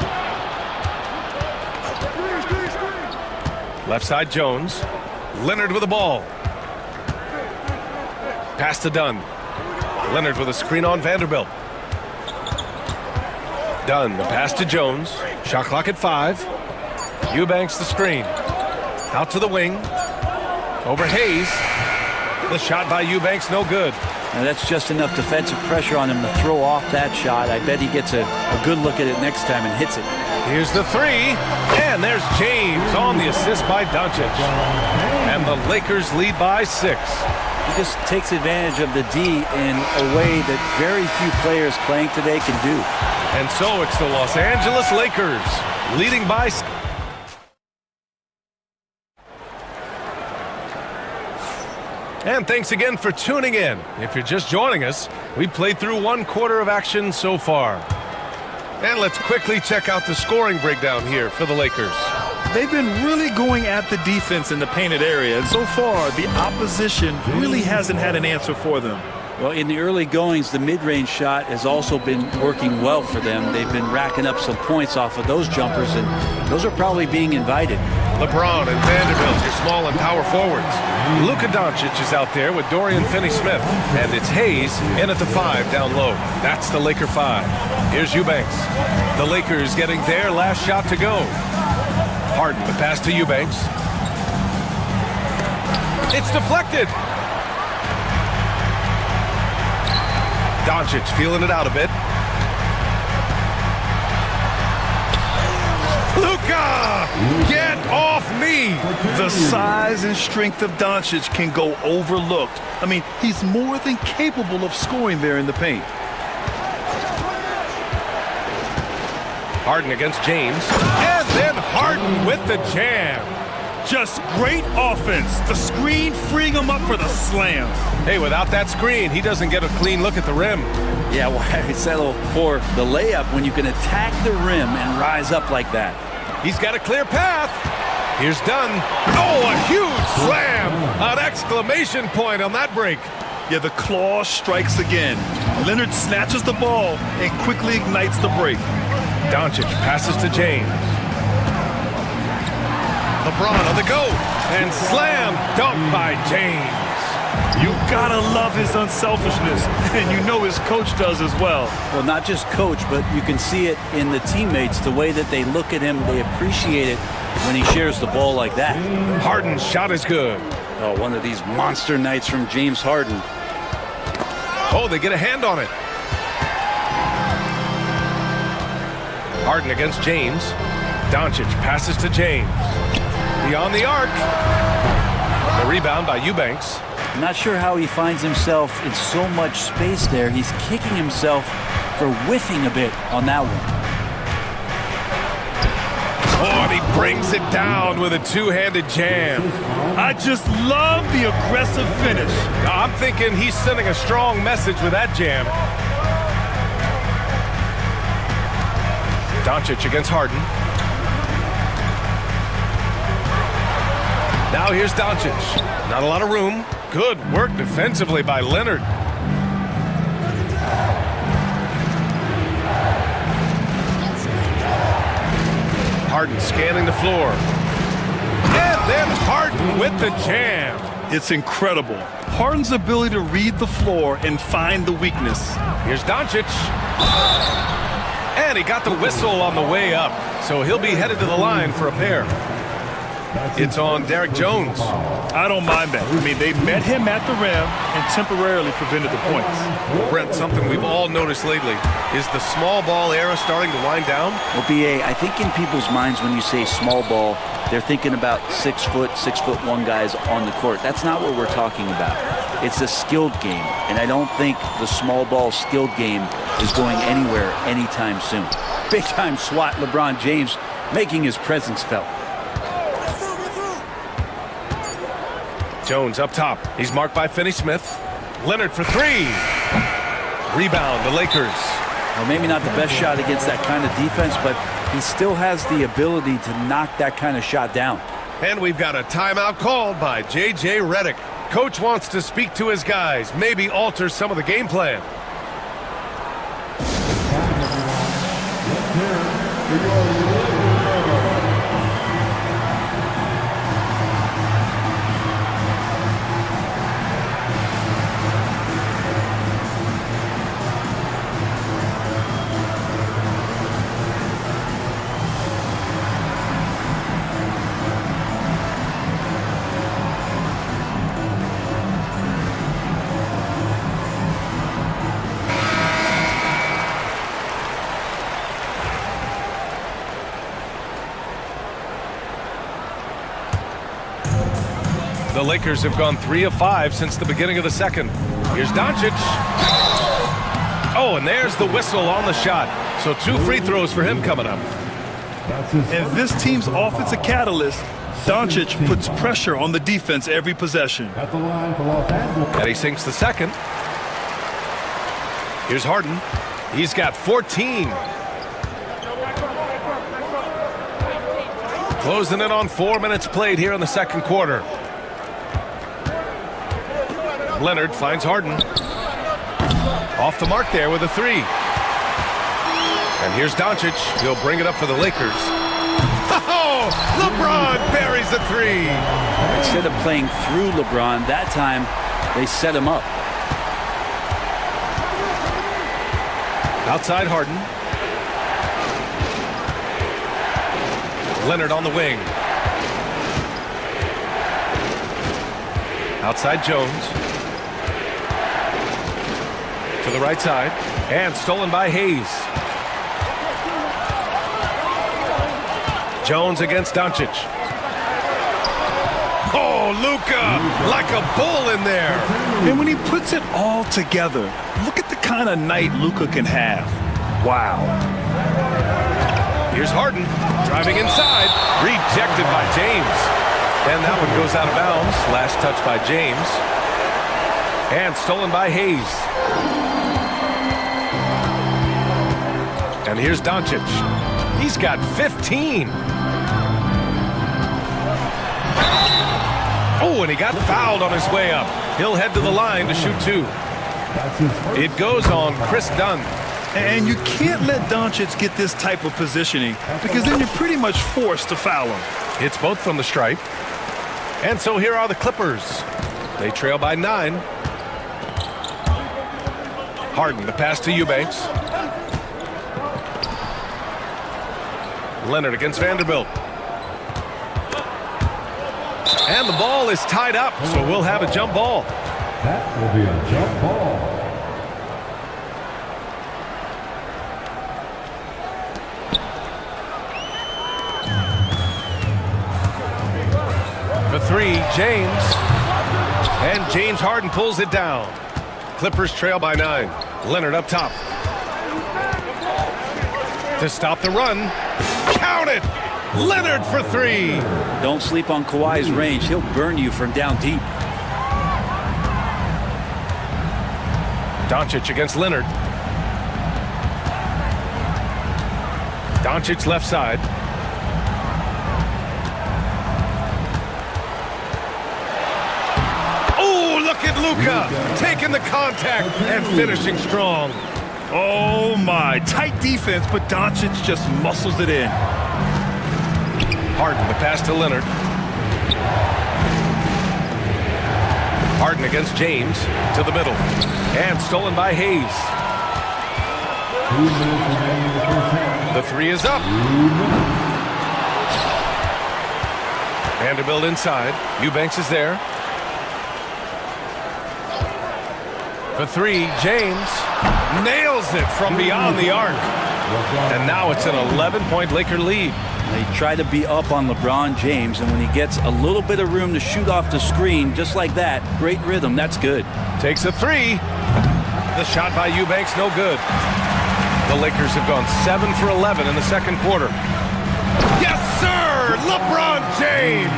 Left side Jones. Leonard with the ball. Pass to Dunn. Leonard with a screen on Vanderbilt. Dunn, the pass to Jones. Shot clock at 5. Eubanks the screen. Out to the wing. Over Hayes. The shot by Eubanks, no good. Now that's just enough defensive pressure on him to throw off that shot. I bet he gets a good look at it next time and hits it. Here's the three. And there's James on the assist by Doncic. And the Lakers lead by 6. He just takes advantage of the D in a way that very few players playing today can do. And so it's the Los Angeles Lakers leading by 6. And thanks again for tuning in. If you're just joining us, we played through 1 quarter of action so far. And let's quickly check out the scoring breakdown here for the Lakers. They've been really going at the defense in the painted area, and so far, the opposition really hasn't had an answer for them. Well, in the early goings, the mid-range shot has also been working well for them. They've been racking up some points off of those jumpers, and those are probably being invited. LeBron and Vanderbilt, your small and power forwards. Luka Doncic is out there with Dorian Finney-Smith, and it's Hayes in at the 5 down low. That's the Laker 5. Here's Eubanks. The Lakers getting their last shot to go. Harden, the pass to Eubanks. It's deflected. Doncic feeling it out a bit. Luka! Get off me! The size and strength of Doncic can go overlooked. I mean, he's more than capable of scoring there in the paint. Harden against James. And then Harden with the jam. Just great offense. The screen freeing him up for the slam. Hey, without that screen, he doesn't get a clean look at the rim. Yeah, why settle for the layup when you can attack the rim and rise up like that? He's got a clear path. Here's Dunn. Oh, a huge slam! An exclamation point on that break. Yeah, the claw strikes again. Leonard snatches the ball and quickly ignites the break. Doncic passes to James. LeBron on the go. And slam dunk by James. You gotta love his unselfishness, and you know his coach does as well. Well, not just coach, but you can see it in the teammates, the way that they look at him. They appreciate it when he shares the ball like that. Harden's shot is good. Oh, one of these monster nights from James Harden. Oh, they get a hand on it. Harden against James. Doncic passes to James. Beyond the arc. The rebound by Eubanks. I'm not sure how he finds himself in so much space there. He's kicking himself for whiffing a bit on that one. Oh, and he brings it down with a two-handed jam. I just love the aggressive finish. I'm thinking he's sending a strong message with that jam. Doncic against Harden. Now here's Doncic. Not a lot of room. Good work defensively by Leonard. Harden scanning the floor. And then Harden with the jam. It's incredible. Harden's ability to read the floor and find the weakness. Here's Doncic. And he got the whistle on the way up. So he'll be headed to the line for a pair. It's on Derek Jones. I don't mind that. I mean, they met him at the rim and temporarily prevented the points. Brent, something we've all noticed lately. Is the small ball era starting to wind down? Well, B.A., I think in people's minds when you say small ball, they're thinking about 6'1" guys on the court. That's not what we're talking about. It's a skilled game, and I don't think the small ball skilled game is going anywhere anytime soon. Big-time SWAT LeBron James making his presence felt. Jones up top. He's marked by Finney-Smith. Leonard for three. Rebound, the Lakers. Well, maybe not the best shot against that kind of defense, but he still has the ability to knock that kind of shot down. And we've got a timeout called by J.J. Redick. Coach wants to speak to his guys, maybe alter some of the game plan. The Lakers have gone 3 of 5 since the beginning of the second. Here's Doncic. Oh, and there's the whistle on the shot. So 2 free throws for him coming up. And this team's offensive catalyst, Doncic puts pressure on the defense every possession. And he sinks the second. Here's Harden. He's got 14. Closing in on 4 minutes played here in the second quarter. Leonard finds Harden. Off the mark there with a three. And here's Doncic. He'll bring it up for the Lakers. Oh! LeBron buries a three. Instead of playing through LeBron, that time they set him up. Outside Harden. Leonard on the wing. Outside Jones. To the right side. And stolen by Hayes. Jones against Doncic. Oh, Luka, like a bull in there. And when he puts it all together, look at the kind of night Luka can have. Wow. Here's Harden, driving inside, rejected by James. And that one goes out of bounds. Last touch by James. And stolen by Hayes. And here's Doncic. He's got 15. Oh, and he got fouled on his way up. He'll head to the line to shoot 2. It goes on Chris Dunn. And you can't let Doncic get this type of positioning because then you're pretty much forced to foul him. It's both from the stripe. And so here are the Clippers. They trail by 9. Harden, the pass to Eubanks. Leonard against Vanderbilt. And the ball is tied up, so we'll have a jump ball. That will be a jump ball. For 3, James. And James Harden pulls it down. Clippers trail by 9. Leonard up top. To stop the run. Count it! Leonard for 3. Don't sleep on Kawhi's range. He'll burn you from down deep. Doncic against Leonard. Doncic left side. Oh, look at Luka taking the contact and finishing strong. Oh my, tight defense, but Doncic just muscles it in. Harden, the pass to Leonard. Harden against James to the middle. And stolen by Hayes. 2 minutes remaining in the first half. The 3 is up. Vanderbilt inside. Eubanks is there. For 3, James nails it from beyond the arc. And now it's an 11-point Laker lead. They try to be up on LeBron James, and when he gets a little bit of room to shoot off the screen, just like that, great rhythm, that's good. Takes a 3. The shot by Eubanks, no good. The Lakers have gone 7 for 11 in the second quarter. Yes, sir! LeBron James!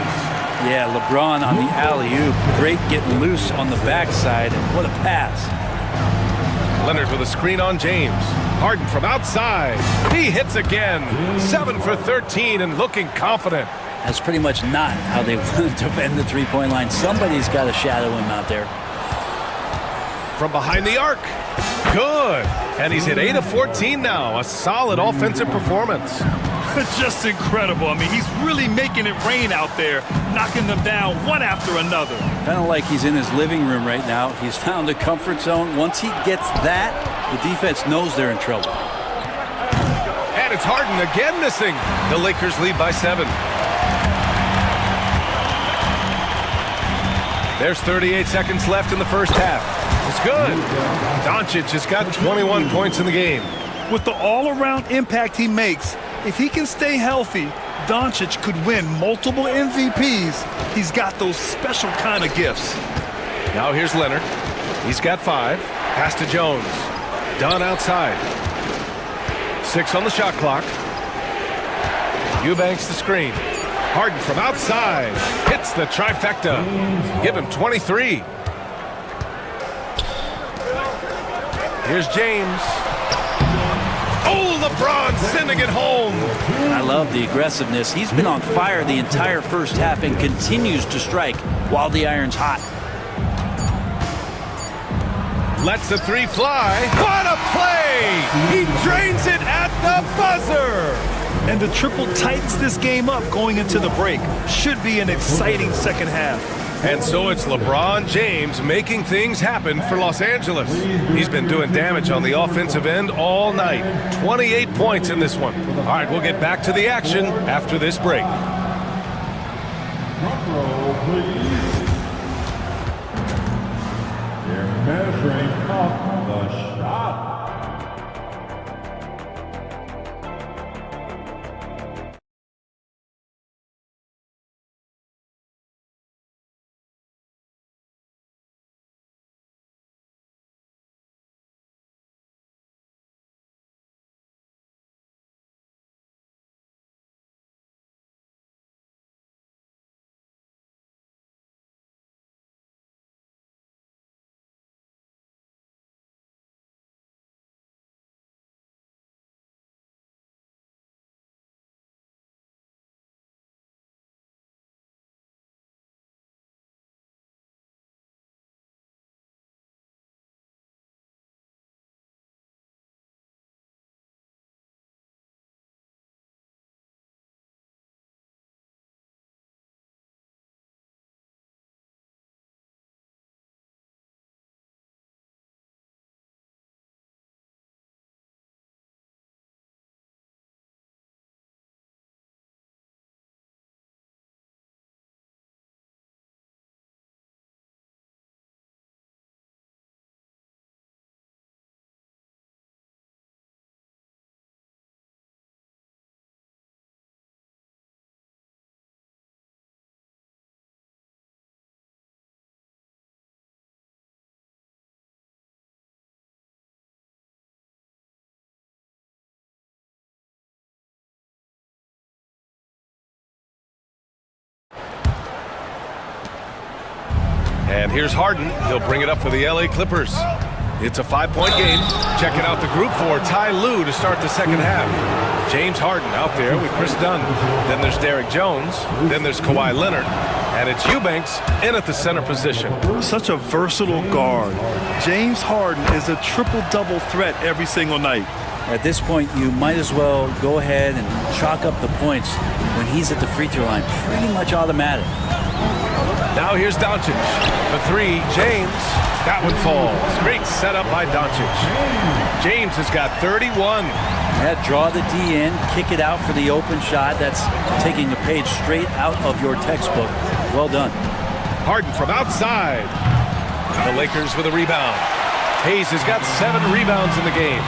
Yeah, LeBron on the alley-oop. Great getting loose on the backside, and what a pass. Leonard with a screen on James. Harden from outside. He hits again. 7 for 13 and looking confident. That's pretty much not how they want to defend the three-point line. Somebody's got to shadow him out there. From behind the arc. Good. And he's hit 8 of 14 now. A solid offensive performance. It's just incredible. I mean, he's really making it rain out there, knocking them down one after another. Kind of like he's in his living room right now. He's found a comfort zone. Once he gets that, the defense knows they're in trouble. And it's Harden again missing. The Lakers lead by 7. There's 38 seconds left in the first half. It's good. Doncic has got 21 points in the game. With the all-around impact he makes, if he can stay healthy, Doncic could win multiple MVPs. He's got those special kind of gifts. Now here's Leonard. He's got 5. Pass to Jones. Dunn outside. 6 on the shot clock. Eubanks the screen. Harden from outside. Hits the trifecta. Give him 23. Here's James. Oh, LeBron sending it home. I love the aggressiveness. He's been on fire the entire first half and continues to strike while the iron's hot. Lets the 3 fly. What a play! He drains it at the buzzer. And the triple tightens this game up going into the break. Should be an exciting second half. And so it's LeBron James making things happen for Los Angeles. He's been doing damage on the offensive end all night. 28 points in this one. All right, we'll get back to the action after this break. Drum roll, please. They're measuring up the shot. And here's Harden. He'll bring it up for the LA Clippers. It's a 5-point game. Checking out the group for Ty Lue to start the second half. James Harden out there with Chris Dunn. Then there's Derek Jones. Then there's Kawhi Leonard. And it's Eubanks in at the center position. Such a versatile guard. James Harden is a triple-double threat every single night. At this point, you might as well go ahead and chalk up the points when he's at the free throw line. Pretty much automatic. Now here's Doncic. The three, James. That one falls. Great setup by Doncic. James has got 31. Yeah, draw the D in, kick it out for the open shot. That's taking a page straight out of your textbook. Well done. Harden from outside. The Lakers with a rebound. Hayes has got 7 rebounds in the game.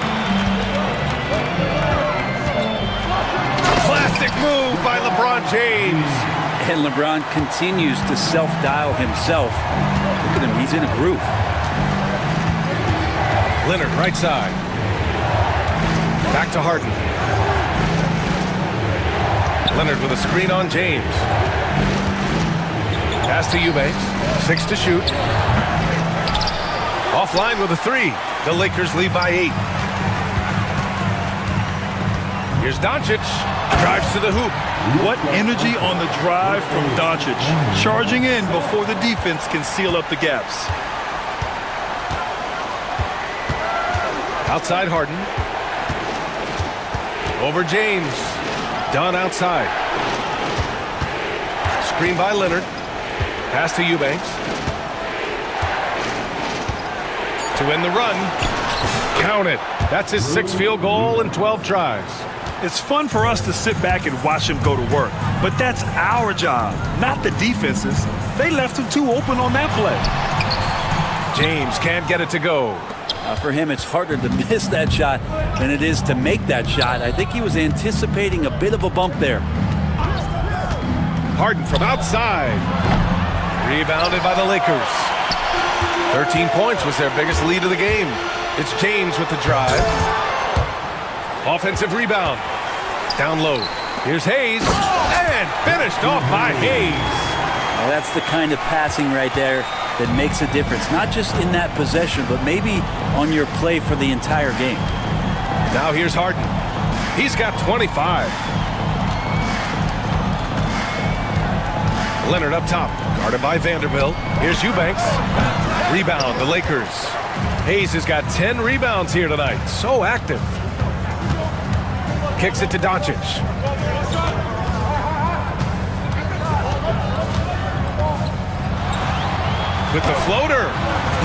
Classic move by LeBron James. And LeBron continues to self-dial himself. Look at him, he's in a groove. Leonard, right side. Back to Harden. Leonard with a screen on James. Pass to Eubanks. 6 to shoot. Offline with a 3. The Lakers lead by 8. Here's Doncic. Drives to the hoop. What energy on the drive from Doncic. Charging in before the defense can seal up the gaps. Outside Harden. Over James. Dunn outside. Screen by Leonard. Pass to Eubanks. To end the run. Count it. That's his 6th field goal in 12 tries. It's fun for us to sit back and watch him go to work, but that's our job, not the defense's. They left him too open on that play. James can't get it to go. For him, it's harder to miss that shot than it is to make that shot. I think he was anticipating a bit of a bump there. Harden from outside. Rebounded by the Lakers. 13 points was their biggest lead of the game. It's James with the drive. Offensive rebound. Down low. Here's Hayes. And finished off by Hayes. Well, that's the kind of passing right there that makes a difference. Not just in that possession, but maybe on your play for the entire game. Now here's Harden. He's got 25. Leonard up top. Guarded by Vanderbilt. Here's Eubanks. Rebound, the Lakers. Hayes has got 10 rebounds here tonight. So active. Kicks it to Doncic. With the floater.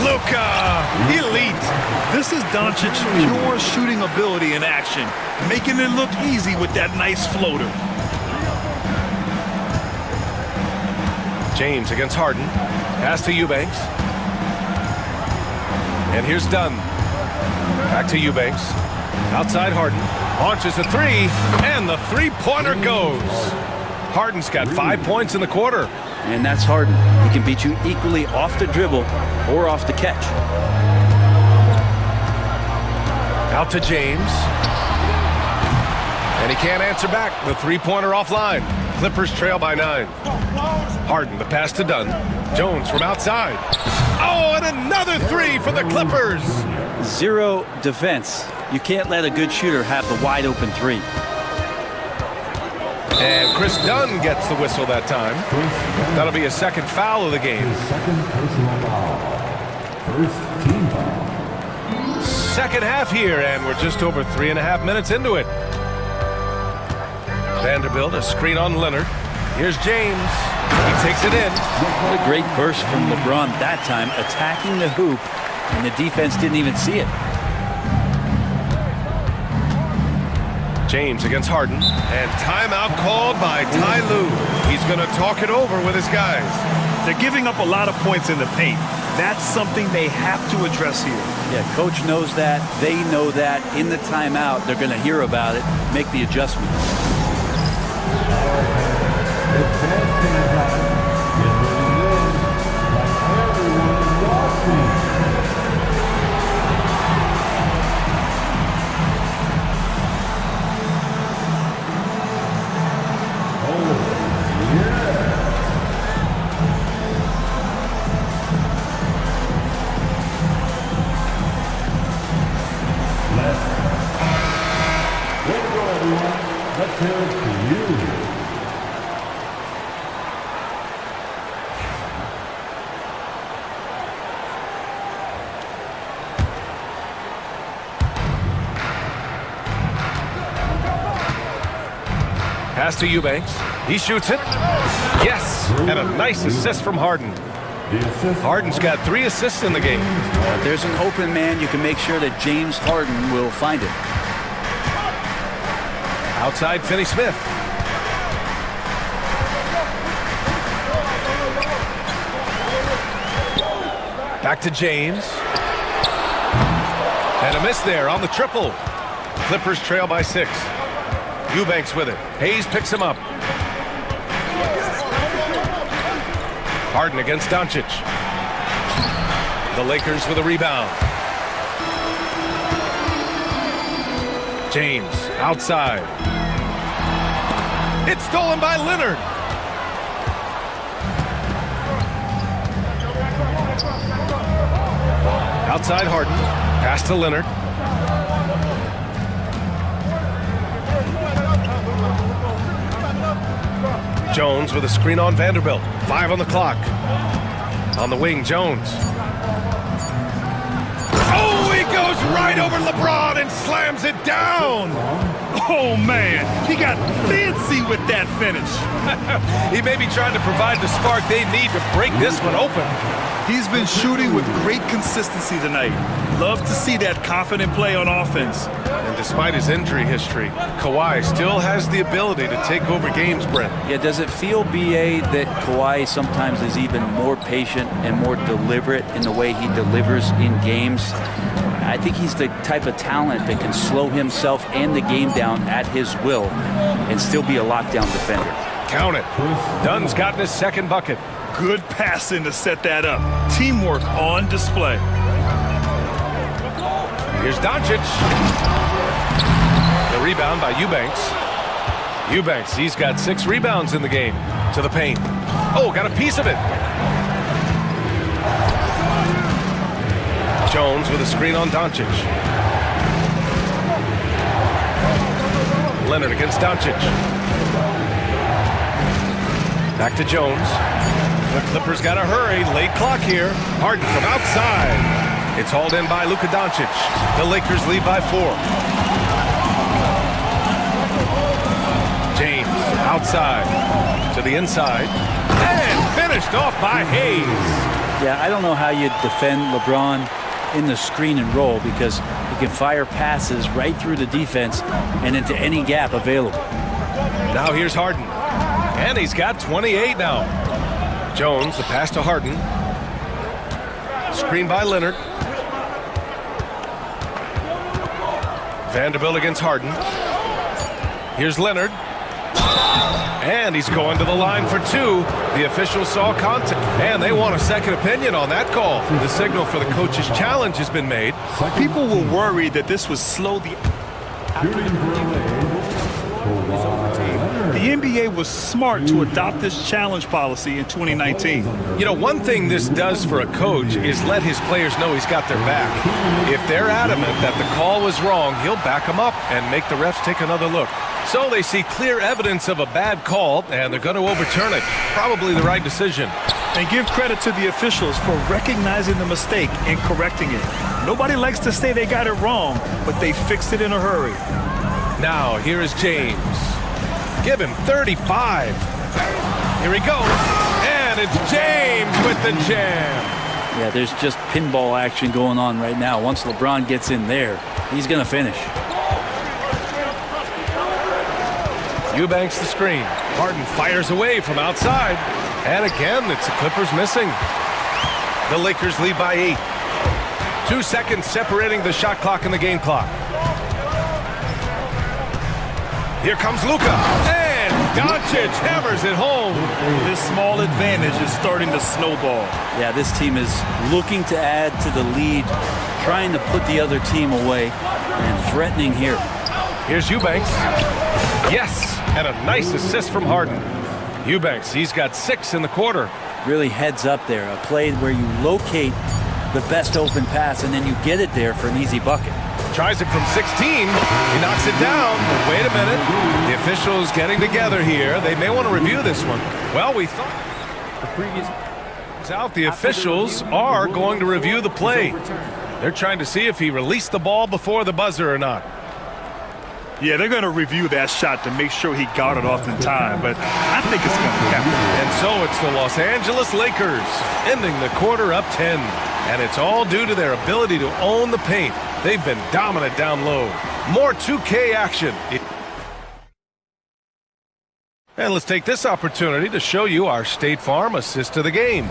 Luka. Elite. This is Doncic's pure shooting ability in action, making it look easy with that nice floater. James against Harden. Pass to Eubanks. And here's Dunn. Back to Eubanks. Outside Harden. Launches a 3. And the three-pointer goes. Harden's got 5 points in the quarter. And that's Harden. He can beat you equally off the dribble or off the catch. Out to James. And he can't answer back. The three-pointer offline. Clippers trail by 9. Harden, the pass to Dunn. Jones from outside. Oh, and another 3 for the Clippers. Zero defense. You can't let a good shooter have the wide open 3. And Chris Dunn gets the whistle that time. That'll be a second foul of the game. Second half here, and we're just over 3.5 minutes into it. Vanderbilt, a screen on Leonard. Here's James. He takes it in. What a great burst from LeBron that time, attacking the hoop, and the defense didn't even see it. James against Harden. And timeout called by Ty Lue. He's going to talk it over with his guys. They're giving up a lot of points in the paint. That's something they have to address here. Yeah, coach knows that. They know that. In the timeout, they're going to hear about it, make the adjustment. Pass to Eubanks. He shoots it. Yes, and a nice assist from Harden. Harden's got 3 assists in the game. If there's an open man, you can make sure that James Harden will find it. Outside, Finney-Smith. Back to James. And a miss there on the triple. Clippers trail by 6. Eubanks with it. Hayes picks him up. Harden against Doncic. The Lakers with a rebound. James outside. It's stolen by Leonard. Outside Harden. Pass to Leonard. Jones with a screen on Vanderbilt. 5 on the clock. On the wing, Jones. Oh, he goes right over LeBron and slams it down. Oh, man. He got fancy with that finish. He may be trying to provide the spark they need to break this one open. He's been shooting with great consistency tonight. Love to see that confident play on offense. And despite his injury history, Kawhi still has the ability to take over games, Brent. Yeah, does it feel, B.A., that Kawhi sometimes is even more patient and more deliberate in the way he delivers in games? I think he's the type of talent that can slow himself and the game down at his will and still be a lockdown defender. Count it. Dunn's gotten his second bucket. Good passing to set that up. Teamwork on display. Here's Doncic. The rebound by Eubanks. Eubanks, he's got 6 rebounds in the game. To the paint. Oh, got a piece of it. Jones with a screen on Doncic. Leonard against Doncic. Back to Jones. The Clippers got to hurry. Late clock here. Harden from outside. It's hauled in by Luka Doncic. The Lakers lead by 4. James outside to the inside. And finished off by Hayes. Yeah, I don't know how you defend LeBron in the screen and roll because he can fire passes right through the defense and into any gap available. Now here's Harden. And he's got 28 now. Jones, the pass to Harden. Screen by Leonard. Vanderbilt against Harden. Here's Leonard. And he's going to the line for 2. The officials saw contact, and they want a second opinion on that call. The signal for the coach's challenge has been made. People were worried that this would slow the... The NBA was smart to adopt this challenge policy in 2019. You know, one thing this does for a coach is let his players know he's got their back. If they're adamant that the call was wrong, he'll back them up and make the refs take another look. So they see clear evidence of a bad call, and they're going to overturn it. Probably the right decision. And give credit to the officials for recognizing the mistake and correcting it. Nobody likes to say they got it wrong, but they fixed it in a hurry. Now, here is James. Give him 35. Here he goes. And it's James with the jam. Yeah, there's just pinball action going on right now. Once LeBron gets in there, he's going to finish. Eubanks the screen. Harden fires away from outside. And again, it's the Clippers missing. The Lakers lead by 8. 2 seconds separating the shot clock and the game clock. Here comes Luka, and Doncic hammers it home. This small advantage is starting to snowball. Yeah, this team is looking to add to the lead, trying to put the other team away, and threatening here. Here's Eubanks. Yes, and a nice assist from Harden. Eubanks, he's got 6 in the quarter. Really heads up there, a play where you locate the best open pass, and then you get it there for an easy bucket. Tries it from 16. He knocks it down. But wait a minute. The officials getting together here. They may want to review this one. Well, we thought the previous out. The officials are going to review the play. They're trying to see if he released the ball before the buzzer or not. Yeah, they're going to review that shot to make sure he got it off in time, but I think it's going to count. And so it's the Los Angeles Lakers ending the quarter up 10. And it's all due to their ability to own the paint. They've been dominant down low. More 2K action. And let's take this opportunity to show you our State Farm assist to the game.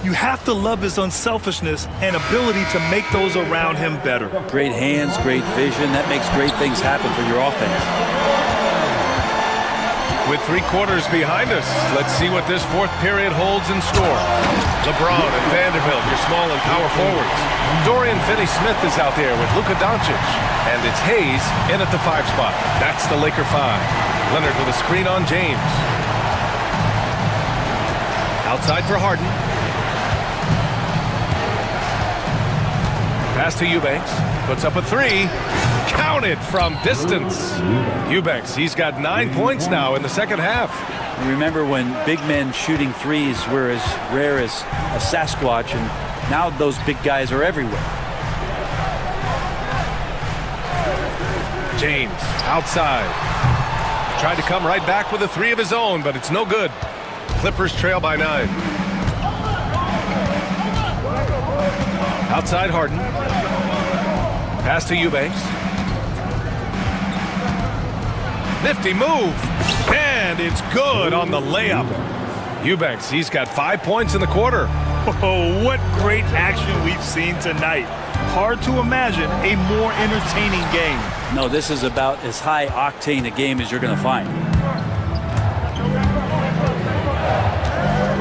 You have to love his unselfishness and ability to make those around him better. Great hands, great vision. That makes great things happen for your offense. With 3 quarters behind us, let's see what this fourth period holds in store. LeBron and Vanderbilt, your small and power forwards. Dorian Finney-Smith is out there with Luka Doncic. And it's Hayes in at the 5 spot. That's the Laker 5. Leonard with a screen on James. Outside for Harden. Pass to Eubanks. Puts up a 3. Counted from distance. Eubanks, he's got 9 points now in the second half. And remember when big men shooting threes were as rare as a Sasquatch, and now those big guys are everywhere. James, outside. Tried to come right back with a 3 of his own, but it's no good. Clippers trail by 9. Outside Harden. Pass to Eubanks. Nifty move. And it's good on the layup. Eubanks, he's got 5 points in the quarter. Oh, what great action we've seen tonight. Hard to imagine a more entertaining game. No, this is about as high octane a game as you're going to find.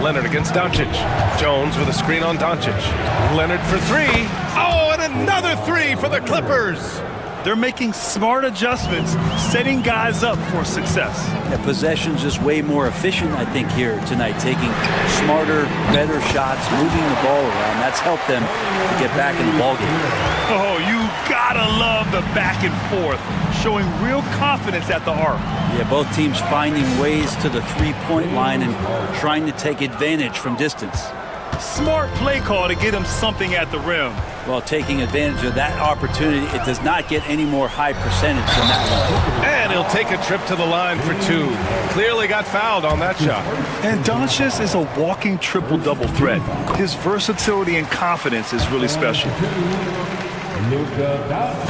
Leonard against Doncic. Jones with a screen on Doncic. Leonard for 3. Oh, and another 3 for the Clippers. They're making smart adjustments, setting guys up for success. Yeah, possession's just way more efficient, I think, here tonight. Taking smarter, better shots, moving the ball around. That's helped them to get back in the ballgame. Oh, you gotta love the back and forth, showing real confidence at the arc. Yeah, both teams finding ways to the three-point line and trying to take advantage from distance. Smart play call to get him something at the rim. Well, taking advantage of that opportunity, it does not get any more high percentage than that one. And he'll take a trip to the line for 2. Clearly got fouled on that shot. And Doncic is a walking triple-double threat. His versatility and confidence is really special.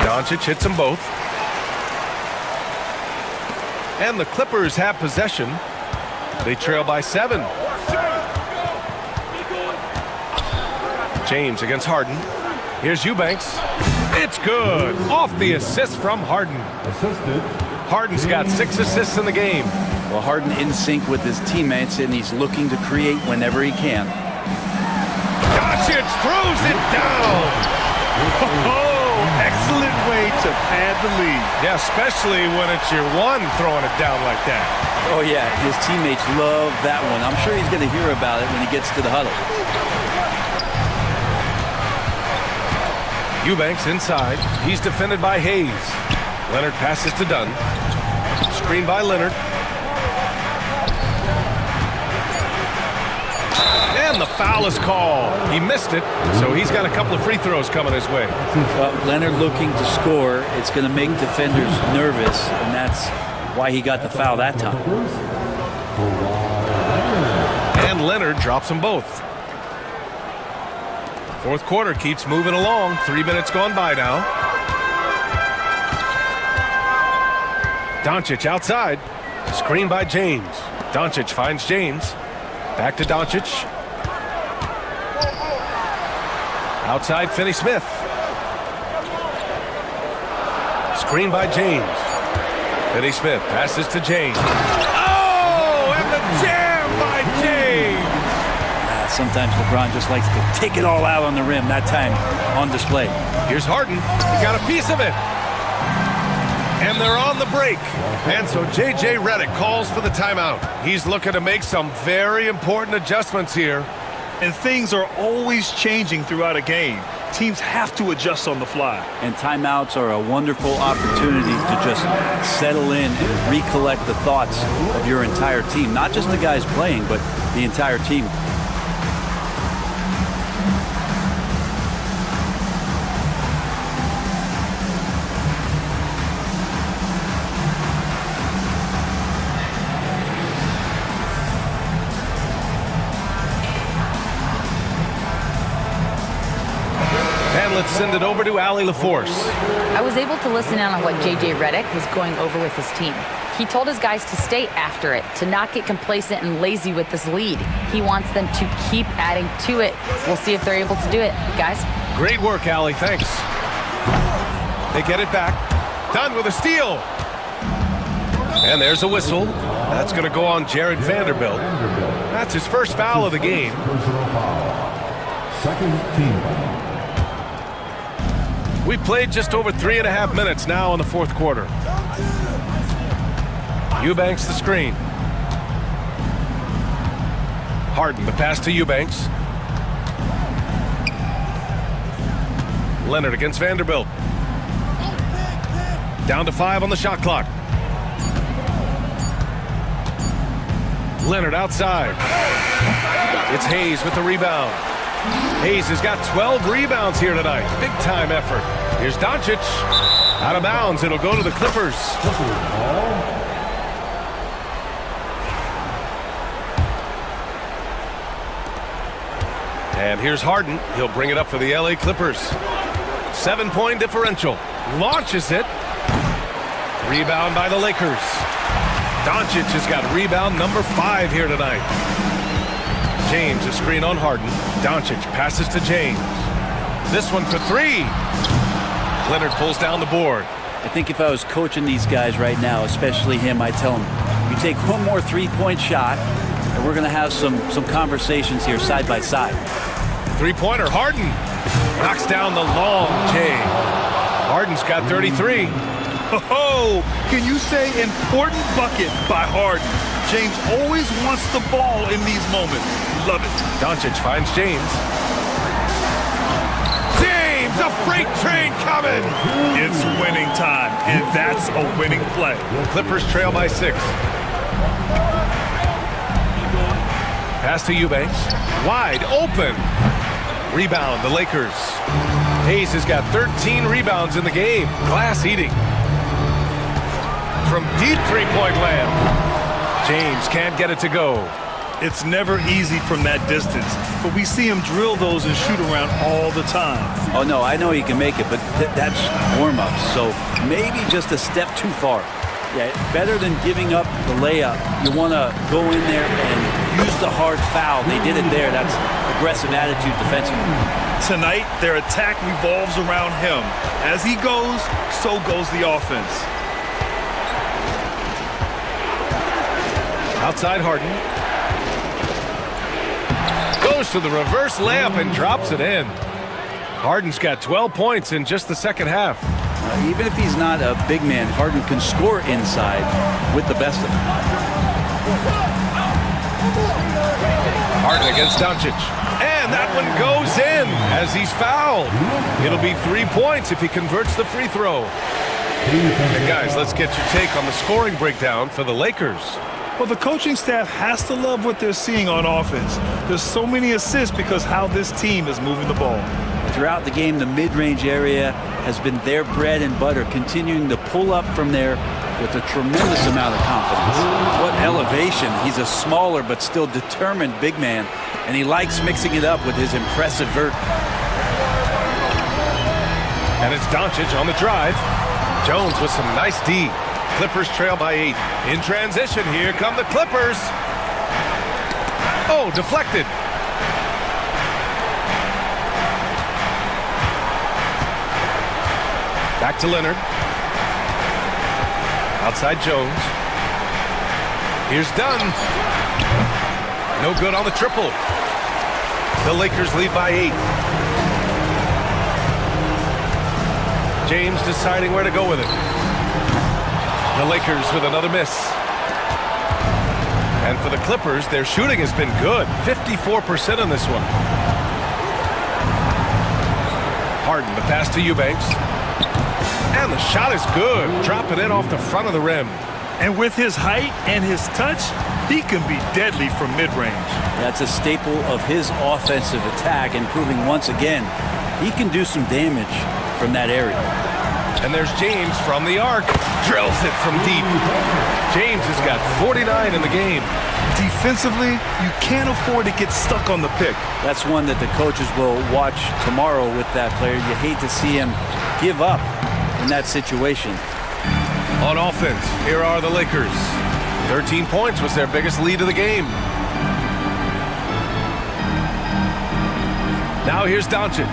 Doncic hits them both. And the Clippers have possession. They trail by 7. James against Harden. Here's Eubanks. It's good. Off the assist from Harden. Harden's got 6 assists in the game. Well, Harden in sync with his teammates, and he's looking to create whenever he can. Doncic throws it down. Oh, excellent way to pad the lead. Yeah, especially when it's your one throwing it down like that. Oh, yeah, his teammates love that one. I'm sure he's going to hear about it when he gets to the huddle. Eubanks inside. He's defended by Hayes. Leonard passes to Dunn. Screen by Leonard. And the foul is called. He missed it, so he's got a couple of free throws coming his way. Well, Leonard looking to score. It's going to make defenders nervous, and that's why he got the foul that time. And Leonard drops them both. Fourth quarter keeps moving along. 3 minutes gone by now. Doncic outside. Screen by James. Doncic finds James. Back to Doncic. Outside Finney-Smith. Screen by James. Finney-Smith passes to James. Oh, and the jam by James. Sometimes LeBron just likes to take it all out on the rim. That time on display. Here's Harden. He got a piece of it. And they're on the break. And so J.J. Redick calls for the timeout. He's looking to make some very important adjustments here. And things are always changing throughout a game. Teams have to adjust on the fly. And timeouts are a wonderful opportunity to just settle in and recollect the thoughts of your entire team. Not just the guys playing, but the entire team. Let's send it over to Allie LaForce. I was able to listen in on what J.J. Redick was going over with his team. He told his guys to stay after it, to not get complacent and lazy with this lead. He wants them to keep adding to it. We'll see if they're able to do it, guys. Great work, Allie. Thanks. They get it back. Done with a steal. And there's a whistle. That's going to go on Jared Vanderbilt. That's his first foul of the game. Second team. We played just over 3.5 minutes now in the fourth quarter. Eubanks the screen. Harden the pass to Eubanks. Leonard against Vanderbilt. Down to 5 on the shot clock. Leonard outside. It's Hayes with the rebound. Hayes has got 12 rebounds here tonight. Big time effort. Here's Doncic. Out of bounds. It'll go to the Clippers. And here's Harden. He'll bring it up for the LA Clippers. 7-point differential. Launches it. Rebound by the Lakers. Doncic has got rebound number 5 here tonight. James, a screen on Harden. Doncic passes to James. This one for 3. Leonard pulls down the board. I think if I was coaching these guys right now, especially him, I'd tell him, you take one more three-point shot, and we're going to have some conversations here side by side. Three-pointer, Harden. Knocks down the long J. Harden's got 33. Oh, can you say important bucket by Harden? James always wants the ball in these moments. Love it. Doncic finds James. James, a freight train coming. It's winning time, and that's a winning play. Clippers trail by 6. Pass to Eubanks. Wide open. Rebound, the Lakers. Hayes has got 13 rebounds in the game. Glass eating. From deep three-point land. James can't get it to go. It's never easy from that distance, but we see him drill those and shoot around all the time. Oh, no, I know he can make it, but that's warm-up, so maybe just a step too far. Yeah, better than giving up the layup. You want to go in there and use the hard foul. They did it there. That's aggressive attitude defensively. Tonight, their attack revolves around him. As he goes, so goes the offense. Outside Harden. Goes to the reverse layup and drops it in. Harden's got 12 points in just the second half. Even if he's not a big man, Harden can score inside with the best of them. Harden against Doncic. And that one goes in as he's fouled. It'll be 3 points if he converts the free throw. And guys, let's get your take on the scoring breakdown for the Lakers. Well, the coaching staff has to love what they're seeing on offense. There's so many assists because how this team is moving the ball. Throughout the game, the mid-range area has been their bread and butter, continuing to pull up from there with a tremendous amount of confidence. What elevation. He's a smaller but still determined big man, and he likes mixing it up with his impressive vert. And it's Doncic on the drive. Jones with some nice D. Clippers trail by 8. In transition, here come the Clippers. Oh, deflected. Back to Leonard. Outside Jones. Here's Dunn. No good on the triple. The Lakers lead by 8. James deciding where to go with it. The Lakers with another miss. And for the Clippers, their shooting has been good. 54% on this one. Harden, the pass to Eubanks. And the shot is good. Drop it in off the front of the rim. And with his height and his touch, he can be deadly from mid-range. That's a staple of his offensive attack, and proving once again he can do some damage from that area. And there's James from the arc. Drills it from deep. James has got 49 in the game. Defensively, you can't afford to get stuck on the pick. That's one that the coaches will watch tomorrow with that player. You hate to see him give up in that situation. On offense, here are the Lakers. 13 points was their biggest lead of the game. Now here's Doncic.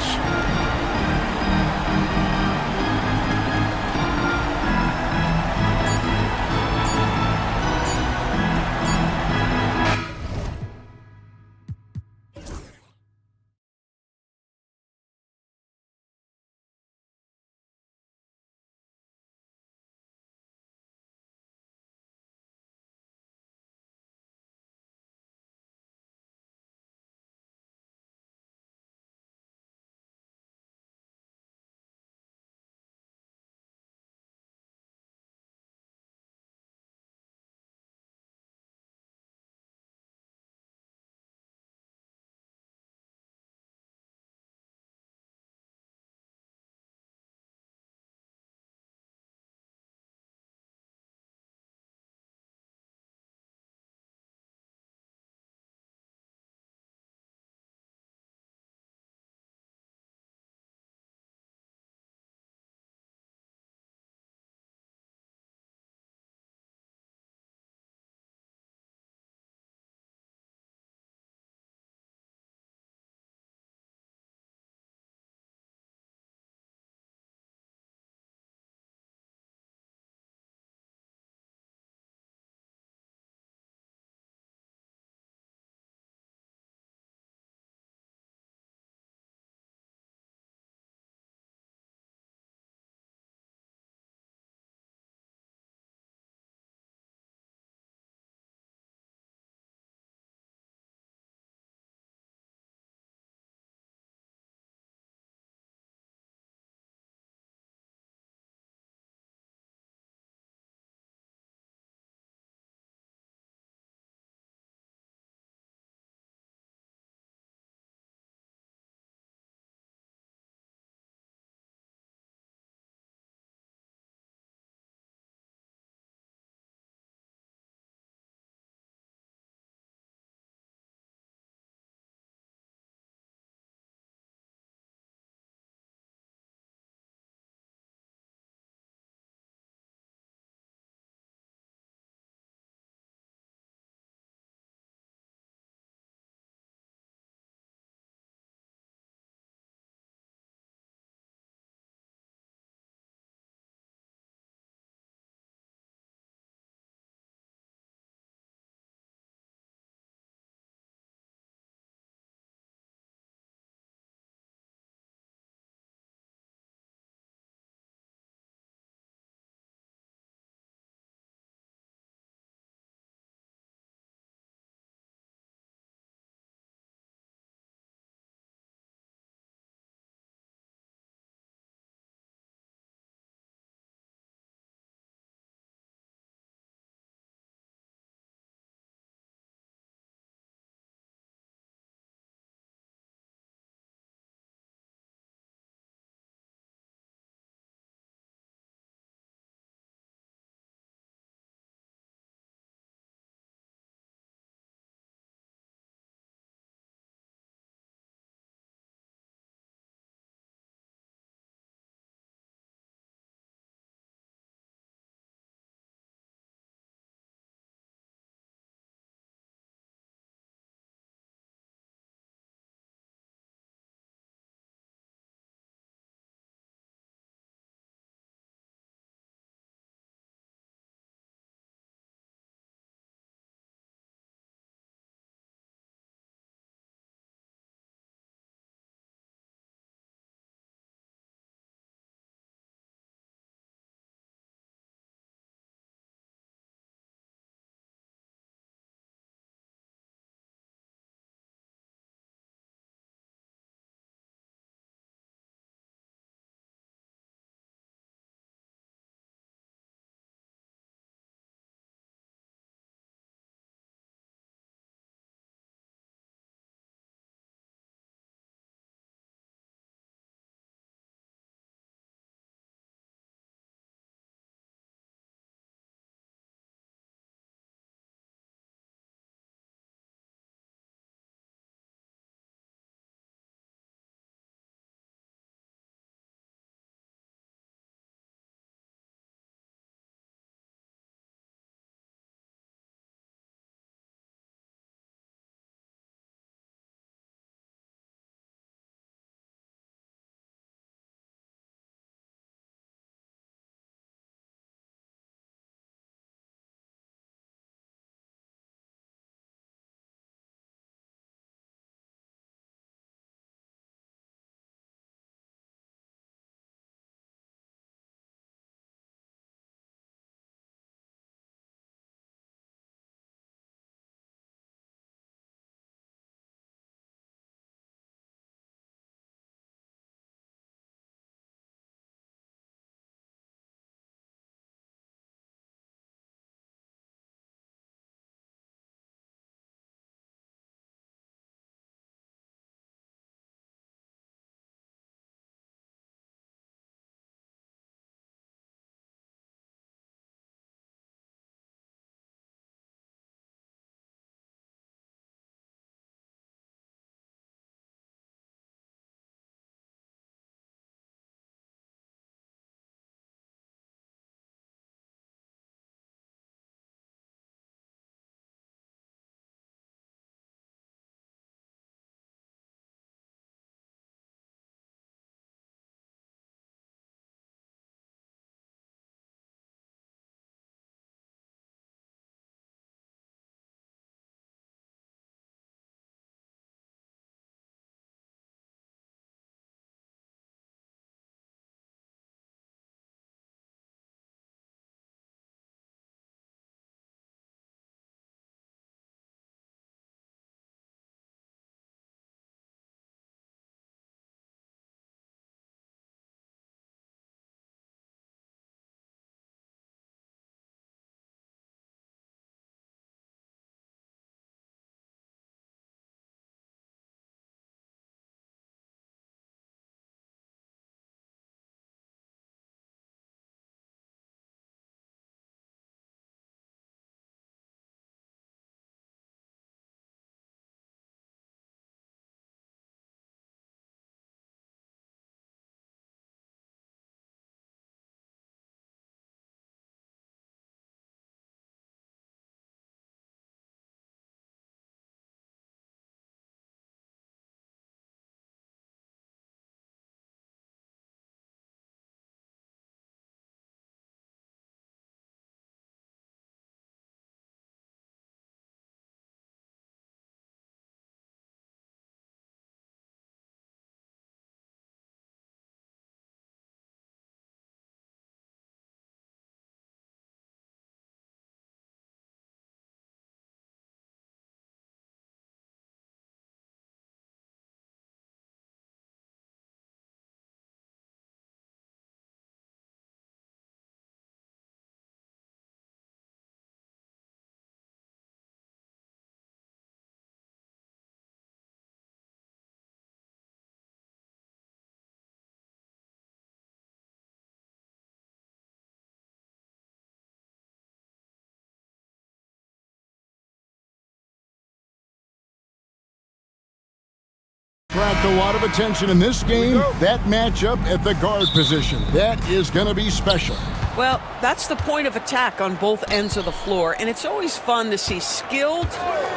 Attract a lot of attention in this game. That matchup at the guard position. That is going to be special. Well, that's the point of attack on both ends of the floor, and it's always fun to see skilled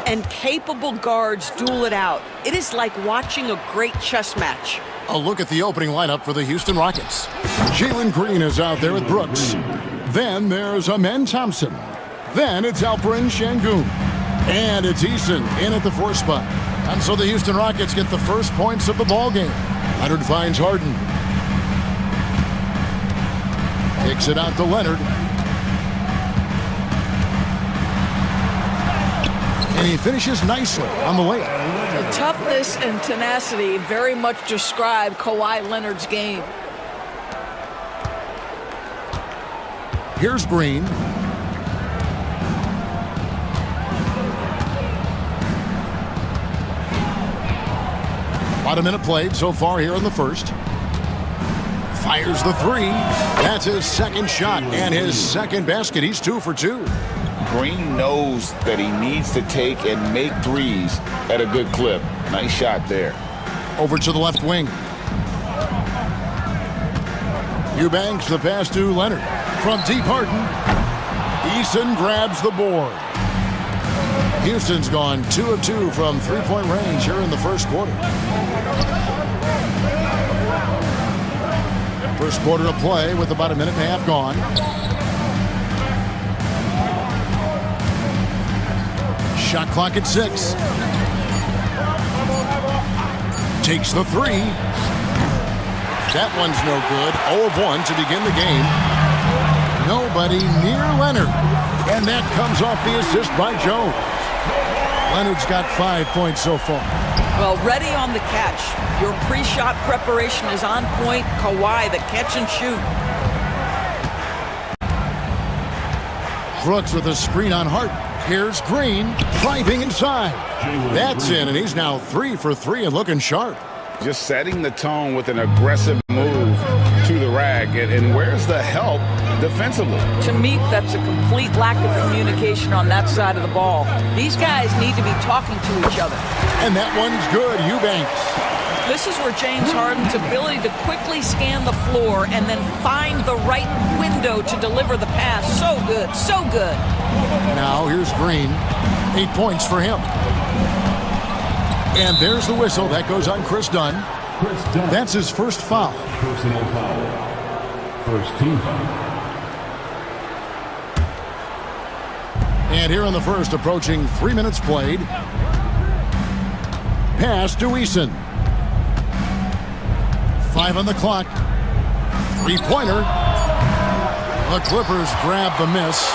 and capable guards duel it out. It is like watching a great chess match. A look at the opening lineup for the Houston Rockets. Jalen Green is out there with Brooks. Then there's Amen Thompson. Then it's Alperen Şengün. And it's Eason in at the 4 spot. And so the Houston Rockets get the first points of the ball game. Leonard finds Harden. Kicks it out to Leonard. And he finishes nicely on the layup. The toughness and tenacity very much describe Kawhi Leonard's game. Here's Green. About a minute played so far here in the first. Fires the 3. That's his second shot and his second basket. He's 2 for 2. Green knows that he needs to take and make threes at a good clip. Nice shot there. Over to the left wing. Eubanks the pass to Leonard. From deep, Harden. Eason grabs the board. Houston's gone 2 of 2 from three-point range here in the first quarter. First quarter of play with about a minute and a half gone. Shot clock at 6. Takes the 3. That one's no good. 0 of 1 to begin the game. Nobody near Leonard. And that comes off the assist by Jones. Leonard's got 5 points so far. Well, ready on the catch. Your pre-shot preparation is on point. Kawhi, the catch and shoot. Brooks with a screen on Hart. Here's Green driving inside. That's in, and he's now 3 for 3 and looking sharp. Just setting the tone with an aggressive move to the rack. And where's the help defensively? To me, that's a complete lack of communication on that side of the ball. These guys need to be talking to each other. And that one's good. Eubanks. This is where James Harden's ability to quickly scan the floor and then find the right window to deliver the pass. So good, so good. Now here's Green. 8 points for him. And there's the whistle. That goes on Chris Dunn. That's his first foul. Personal foul. First team foul. And here in the first, approaching 3 minutes played. Pass to Eason. 5 on the clock. 3-pointer. The Clippers grab the miss.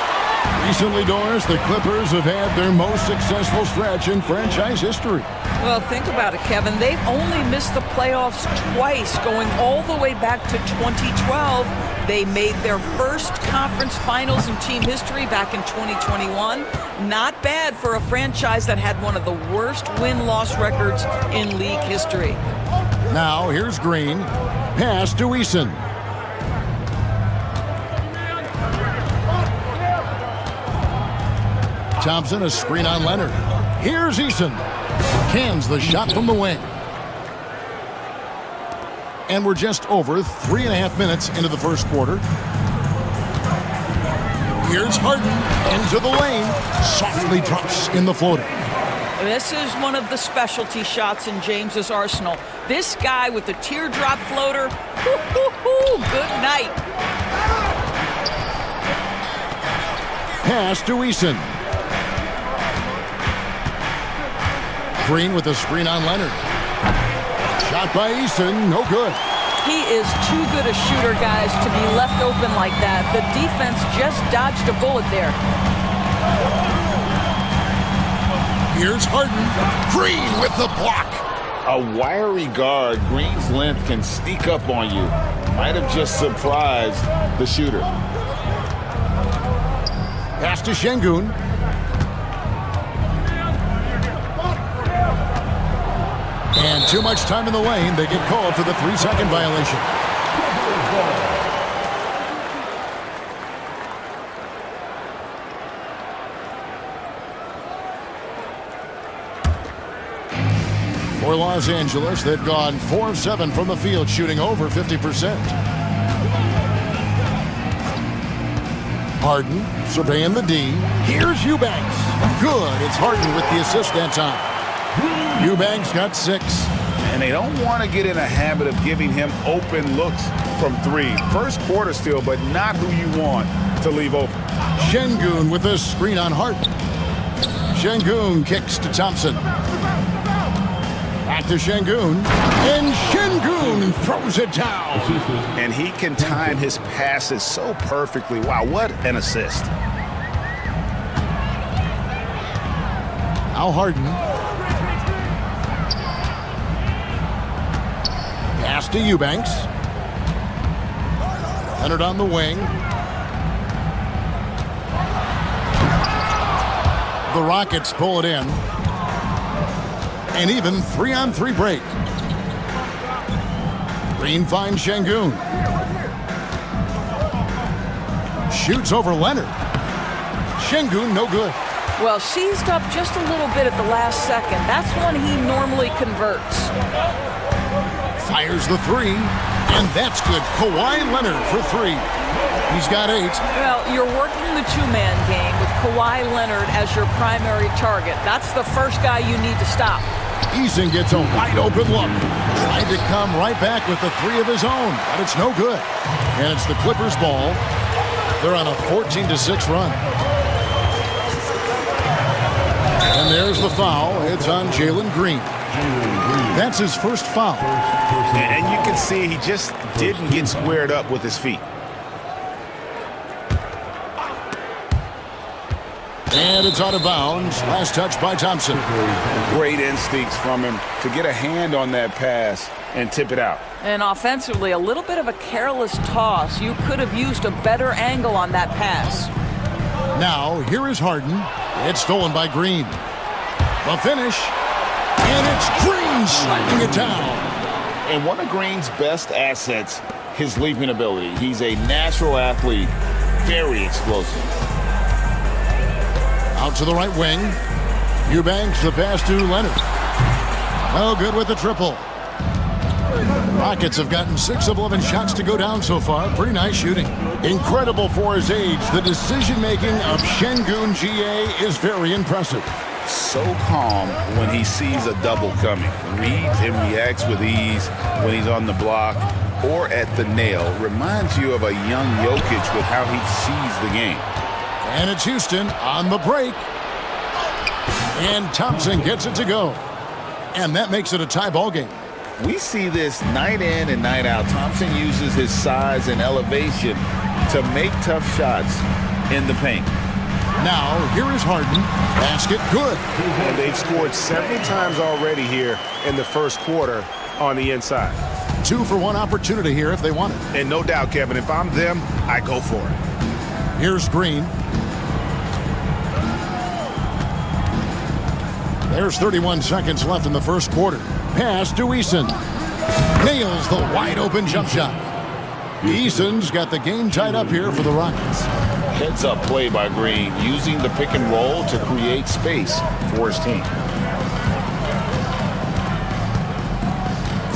Recently, Doris, the Clippers have had their most successful stretch in franchise history. Well, think about it, Kevin. They've only missed the playoffs twice, going all the way back to 2012. They made their first conference finals in team history back in 2021. Not bad for a franchise that had one of the worst win-loss records in league history. Now, here's Green. Pass to Eason. Thompson, a screen on Leonard. Here's Eason. Cans the shot from the wing. And we're just over 3.5 minutes into the first quarter. Here's Harden into the lane. Softly drops in the floater. This is one of the specialty shots in James's arsenal. This guy with the teardrop floater. Good night. Pass to Eason. Green with a screen on Leonard. Shot by Eason, no good. He is too good a shooter, guys, to be left open like that. The defense just dodged a bullet there. Here's Harden. Green with the block. A wiry guard, Green's length can sneak up on you. Might have just surprised the shooter. Pass to Şengün. And too much time in the lane. They get called for the 3-second violation. For Los Angeles, they've gone 4 of 7 from the field, shooting over 50%. Harden surveying the D. Here's Eubanks. Good. It's Harden with the assist that time. Eubanks got 6. And they don't want to get in a habit of giving him open looks from 3. First quarter still, but not who you want to leave open. Şengün with a screen on Harden. Şengün kicks to Thompson. Back to Şengün. And Şengün throws it down. And he can time his passes so perfectly. Wow, what an assist. Now Harden. Pass to Eubanks. Leonard on the wing. The Rockets pull it in. An even 3-on-3 break. Green finds Şengün. Shoots over Leonard. Şengün no good. Well, seized up just a little bit at the last second. That's when he normally converts. Fires the 3, and that's good. Kawhi Leonard for 3. He's got 8. Well, you're working the two-man game with Kawhi Leonard as your primary target. That's the first guy you need to stop. Eason gets a wide-open look. Tried to come right back with the 3 of his own, but it's no good. And it's the Clippers' ball. They're on a 14-6 run. And there's the foul. It's on Jalen Green. That's his first foul. And you can see he just didn't get squared up with his feet. And it's out of bounds. Last touch by Thompson. Great instincts from him to get a hand on that pass and tip it out. And offensively, a little bit of a careless toss. You could have used a better angle on that pass. Now, here is Harden. It's stolen by Green. The finish. And it's Green sliding it down. And one of Green's best assets, his leaping ability. He's a natural athlete, very explosive. Out to the right wing. Eubanks, the pass to Leonard. Oh, good with the triple. Rockets have gotten 6 of 11 shots to go down so far. Pretty nice shooting. Incredible for his age. The decision-making of Şengün GA is very impressive. So calm when he sees a double coming. Reads and reacts with ease when he's on the block or at the nail. Reminds you of a young Jokic with how he sees the game. And it's Houston on the break. And Thompson gets it to go. And that makes it a tie ball game. We see this night in and night out. Thompson uses his size and elevation to make tough shots in the paint. Now, here is Harden. Basket good. And they've scored several times already here in the first quarter on the inside. 2 for 1 opportunity here if they want it. And no doubt, Kevin, if I'm them, I go for it. Here's Green. There's 31 seconds left in the first quarter. Pass to Eason. Nails the wide-open jump shot. Eason's got the game tied up here for the Rockets. Heads-up play by Green, using the pick and roll to create space for his team.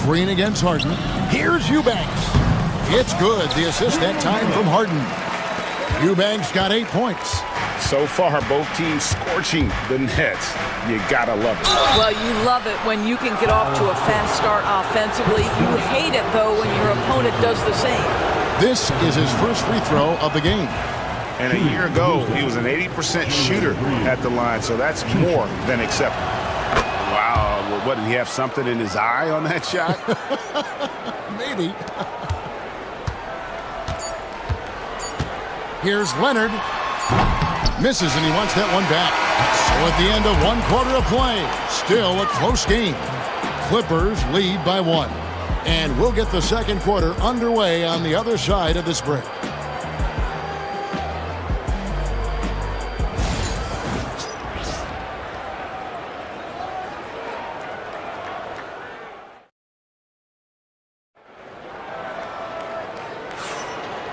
Green against Harden. Here's Eubanks. It's good. The assist that time from Harden. Eubanks got 8 points. So far, both teams scorching the nets. You gotta love it. Well, you love it when you can get off to a fast start offensively. You hate it, though, when your opponent does the same. This is his first free throw of the game. And a year ago, he was an 80% shooter at the line, so that's more than acceptable. Wow, well, what, did he have something in his eye on that shot? Maybe. Here's Leonard. Misses, and he wants that one back. So at the end of 1 quarter of play, still a close game. Clippers lead by 1. And we'll get the second quarter underway on the other side of this break.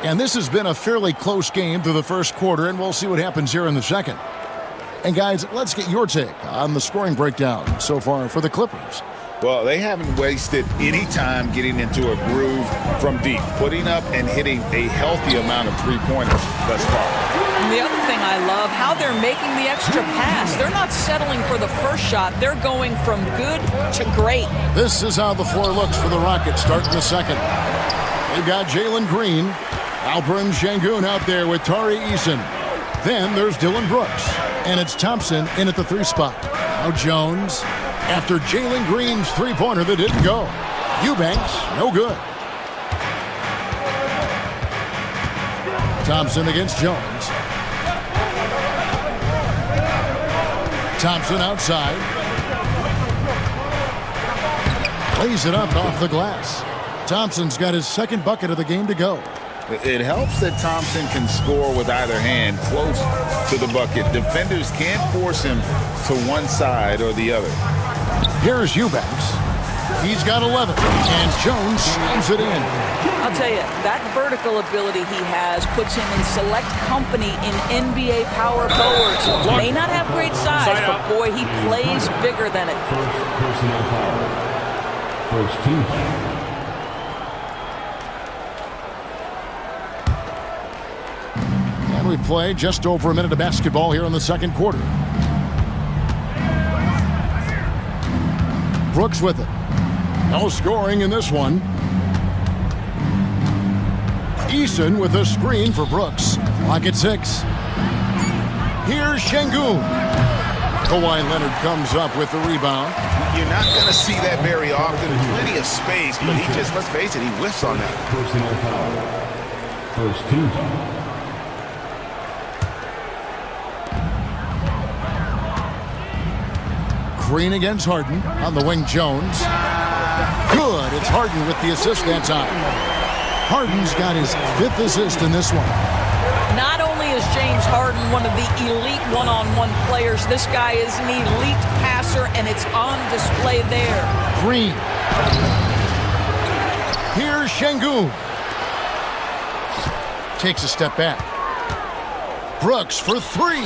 And this has been a fairly close game through the first quarter, and we'll see what happens here in the second. And guys, let's get your take on the scoring breakdown so far for the Clippers. Well, they haven't wasted any time getting into a groove from deep, putting up and hitting a healthy amount of three-pointers thus far. And the other thing I love, how they're making the extra pass. They're not settling for the first shot. They're going from good to great. This is how the floor looks for the Rockets starting the second. They've got Jalen Green, Alperen Şengün out there with Tari Eason. Then there's Dylan Brooks, and it's Thompson in at the 3 spot. Now Jones, after Jalen Green's three-pointer that didn't go. Eubanks, no good. Thompson against Jones. Thompson outside. Lays it up off the glass. Thompson's got his second bucket of the game to go. It helps that Thompson can score with either hand close to the bucket. Defenders can't force him to one side or the other. Here's Eubanks. He's got 11, and Jones slams it in. I'll tell you, that vertical ability he has puts him in select company in NBA power forwards. May not have great size, but boy, he plays bigger than it. Personal foul. First team. And we've played just over a minute of basketball here in the second quarter. Brooks with it. No scoring in this one. Eason with a screen for Brooks. Clock at 6. Here's Şengün. Kawhi Leonard comes up with the rebound. You're not going to see that very often. Plenty of space, but he just, let's face it, he whiffs on that. Personal foul. First team. Green against Harden. On the wing, Jones. Good. It's Harden with the assist that time. Harden's got his 5th assist in this one. Not only is James Harden one of the elite one-on-one players, this guy is an elite passer, and it's on display there. Green. Here's Şengün. Takes a step back. Brooks for 3.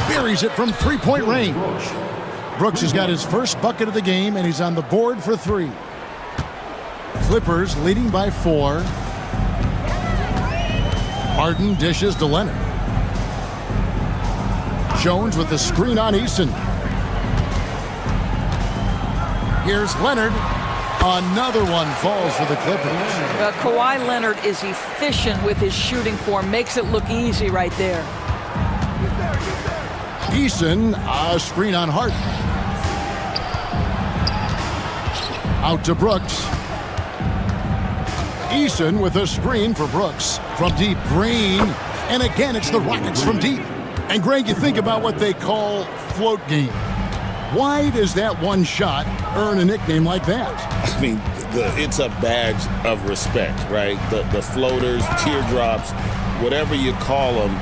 Buries it from three-point range. Brooks has got his first bucket of the game, and he's on the board for 3. Clippers leading by 4. Harden dishes to Leonard. Jones with the screen on Eason. Here's Leonard. Another one falls for the Clippers. Kawhi Leonard is efficient with his shooting form. Makes it look easy right there. Eason, a screen on Harden. Out to Brooks. Eason with a screen for Brooks. From deep, Green. And again, it's the Rockets from deep. And Greg, you think about what they call float game. Why does that one shot earn a nickname like that? I mean, it's a badge of respect, right? The floaters, teardrops, whatever you call them,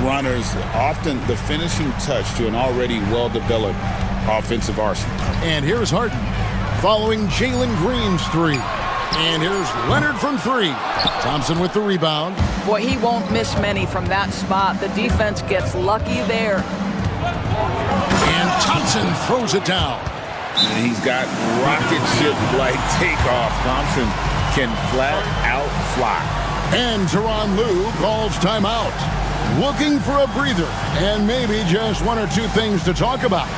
runners, often the finishing touch to an already well-developed offensive arsenal. And here's Harden following Jalen Green's 3. And here's Leonard from 3. Thompson with the rebound. Boy, he won't miss many from that spot. The defense gets lucky there. And Thompson throws it down. And he's got rocket ship-like takeoff. Thompson can flat out fly. And Tyronn Lue calls timeout. Looking for a breather and maybe just 1 or 2 things to talk about.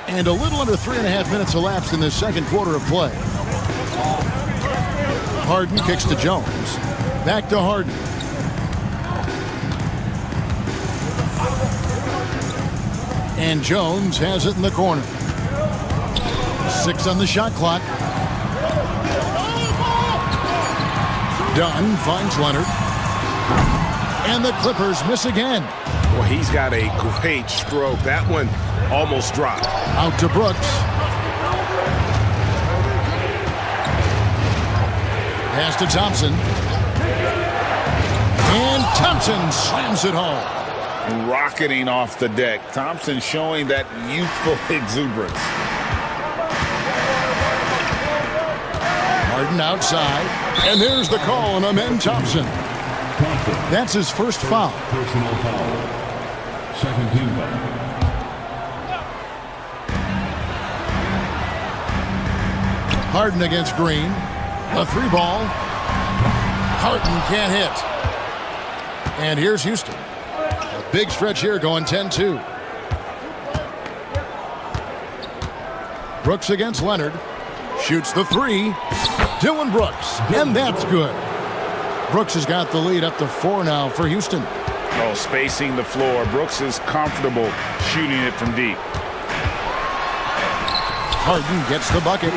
And a little under 3.5 minutes elapsed in this second quarter of play. Harden kicks to Jones. Back to Harden. And Jones has it in the corner. 6 on the shot clock. Dunn finds Leonard. And the Clippers miss again. Well, he's got a great stroke. That one almost dropped. Out to Brooks. Pass to Thompson. And Thompson slams it home. Rocketing off the deck. Thompson showing that youthful exuberance. Harden outside. And there's the call on Amen Thompson. That's his first foul. Personal foul. Second team foul. Harden against Green. A 3-ball. Harden can't hit. And here's Houston. A big stretch here going 10-2. Brooks against Leonard. Shoots the 3. Dylan Brooks. And that's good. Brooks has got the lead up to 4 now for Houston. Oh, spacing the floor. Brooks is comfortable shooting it from deep. Harden gets the bucket.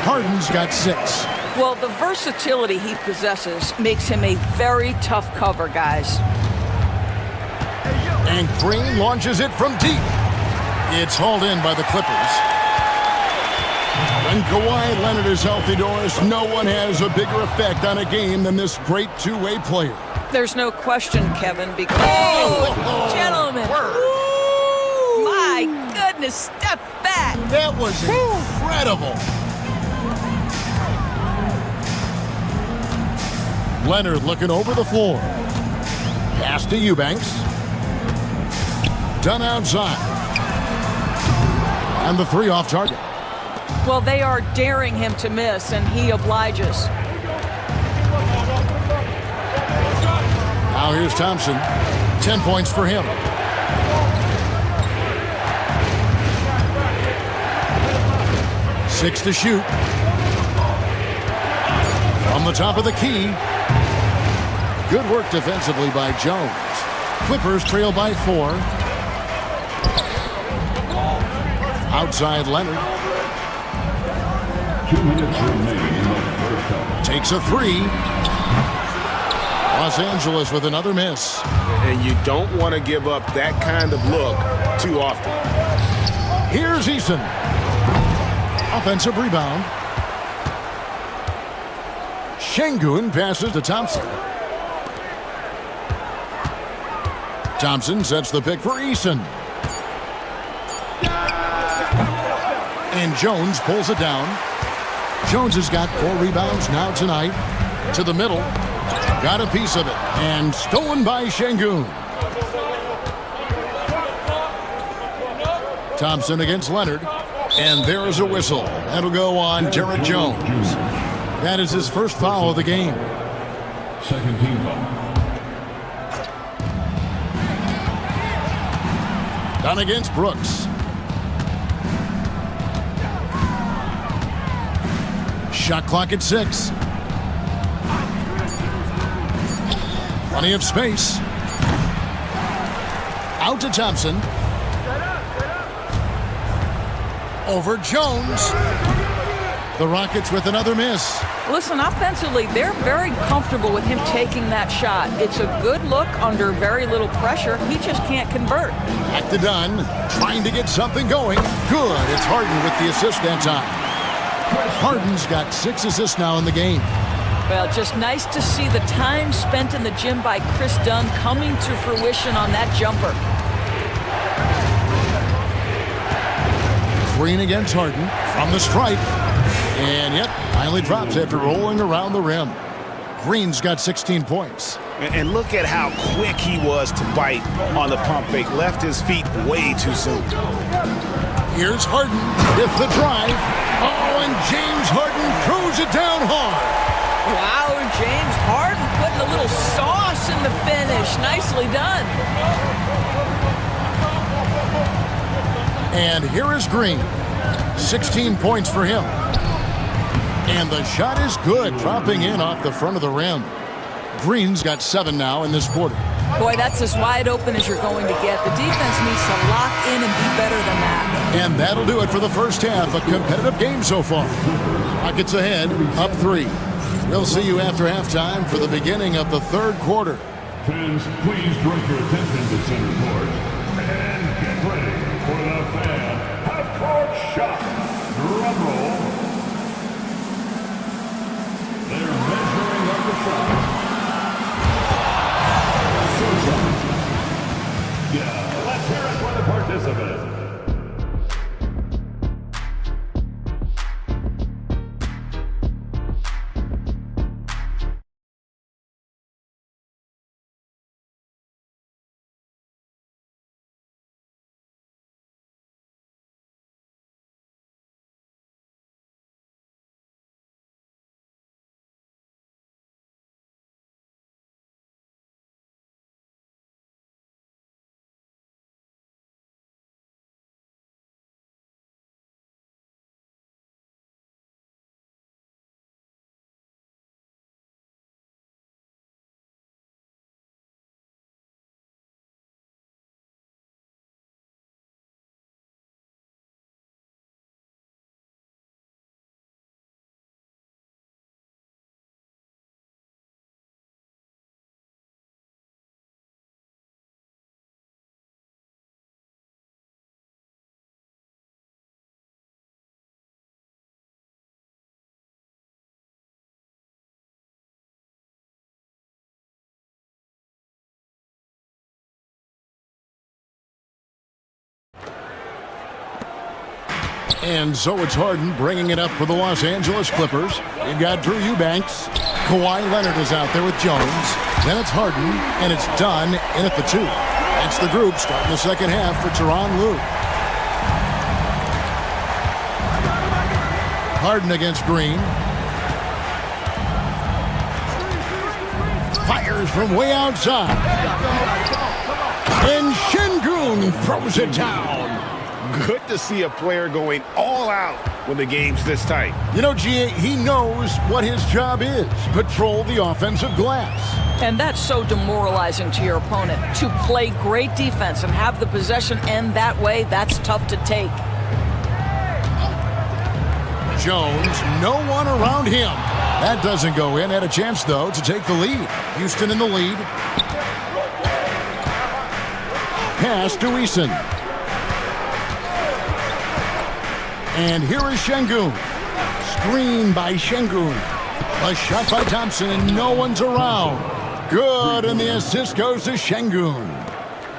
Harden's got 6. Well, the versatility he possesses makes him a very tough cover, guys. And Green launches it from deep. It's hauled in by the Clippers. When Kawhi Leonard is healthy, Doris, no one has a bigger effect on a game than this great two-way player. There's no question, Kevin, because... Oh, gentlemen! Woo! My goodness, step back! That was incredible! Leonard looking over the floor. Pass to Eubanks. Done outside. And the 3 off target. Well, they are daring him to miss, and he obliges. Now here's Thompson. 10 points for him. Six to shoot. From the top of the key. Good work defensively by Jones. Clippers trail by 4. Outside Leonard. 2 minutes remaining in the first half. Takes a 3. Los Angeles with another miss. And you don't want to give up that kind of look too often. Here's Eason. Offensive rebound. Şengün passes to Thompson. Thompson sets the pick for Eason. And Jones pulls it down. Jones has got 4 rebounds now tonight. To the middle. Got a piece of it. And stolen by Şengün. Thompson against Leonard. And there is a whistle. That'll go on Derek Jones. That is his first foul of the game. Second team foul. Done against Brooks. Shot clock at 6. Plenty of space. Out to Thompson. Over Jones. The Rockets with another miss. Listen, offensively, they're very comfortable with him taking that shot. It's a good look under very little pressure. He just can't convert. Back to Dunn, trying to get something going. Good. It's Harden with the assist that time. Harden's got 6 assists now in the game. Well, just nice to see the time spent in the gym by Chris Dunn coming to fruition on that jumper. Green against Harden from the stripe. And yet, finally drops after rolling around the rim. Green's got 16 points. And look at how quick he was to bite on the pump fake. Left his feet way too soon. Here's Harden with the drive. Oh, and James Harden throws it down hard. Wow, James Harden putting a little sauce in the finish. Nicely done. And here is Green. 16 points for him. And the shot is good, dropping in off the front of the rim. Green's got 7 now in this quarter. Boy, that's as wide open as you're going to get. The defense needs to lock in and be better than that. And that'll do it for the first half. A competitive game so far. Rockets ahead, up 3. We'll see you after halftime for the beginning of the third quarter. Fans, please direct your attention to center court and get ready for the fan half-court shot. Drum roll. They're measuring up the shot. Yeah, let's hear it for the participants. And so it's Harden bringing it up for the Los Angeles Clippers. You've got Drew Eubanks. Kawhi Leonard is out there with Jones. Then it's Harden, and it's Dunn in at the 2. That's the group starting the second half for Tyronn Lue. Harden against Green. Fires from way outside. And Şengün throws it down. Good to see a player going all out when the game's this tight. You know, G.A., he knows what his job is. Patrol the offensive glass. And that's so demoralizing to your opponent. To play great defense and have the possession end that way, that's tough to take. Jones, no one around him. That doesn't go in. Had a chance, though, to take the lead. Houston in the lead. Pass to Eason. And here is Şengün. Screen by Şengün. A shot by Thompson, and no one's around. Good, and the assist goes to Şengün.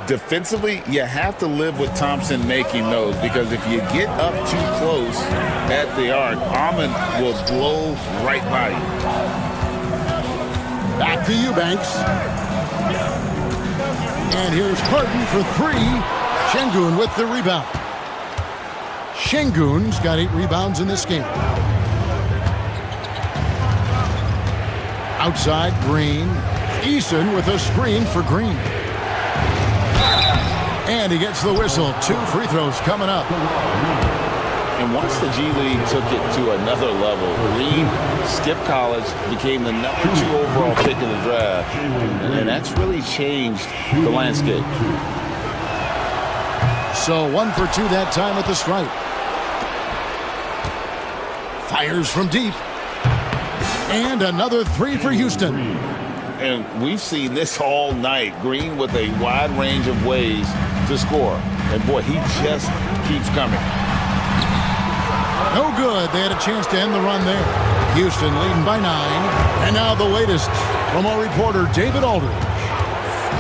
Defensively, you have to live with Thompson making those, because if you get up too close at the arc, Ahmed will blow right by you. Back to Eubanks. And here's Harden for 3. Şengün with the rebound. Şengün's got 8 rebounds in this game. Outside, Green. Eason with a screen for Green. And he gets the whistle. 2 free throws coming up. And once the G League took it to another level, Green skipped college, became the number 2 overall pick in the draft, and that's really changed the landscape. So 1 for 2 that time at the stripe. Fires from deep. And another 3 for Houston. And we've seen this all night. Green with a wide range of ways to score. And boy, he just keeps coming. No good. They had a chance to end the run there. Houston leading by 9. And now the latest from our reporter, David Aldridge.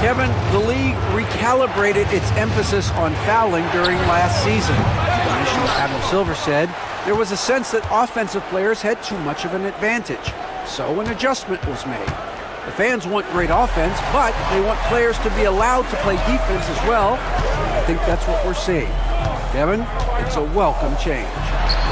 Kevin, the league recalibrated its emphasis on fouling during last season. Commissioner Adam Silver said there was a sense that offensive players had too much of an advantage. So an adjustment was made. The fans want great offense, but they want players to be allowed to play defense as well. I think that's what we're seeing. Kevin, it's a welcome change.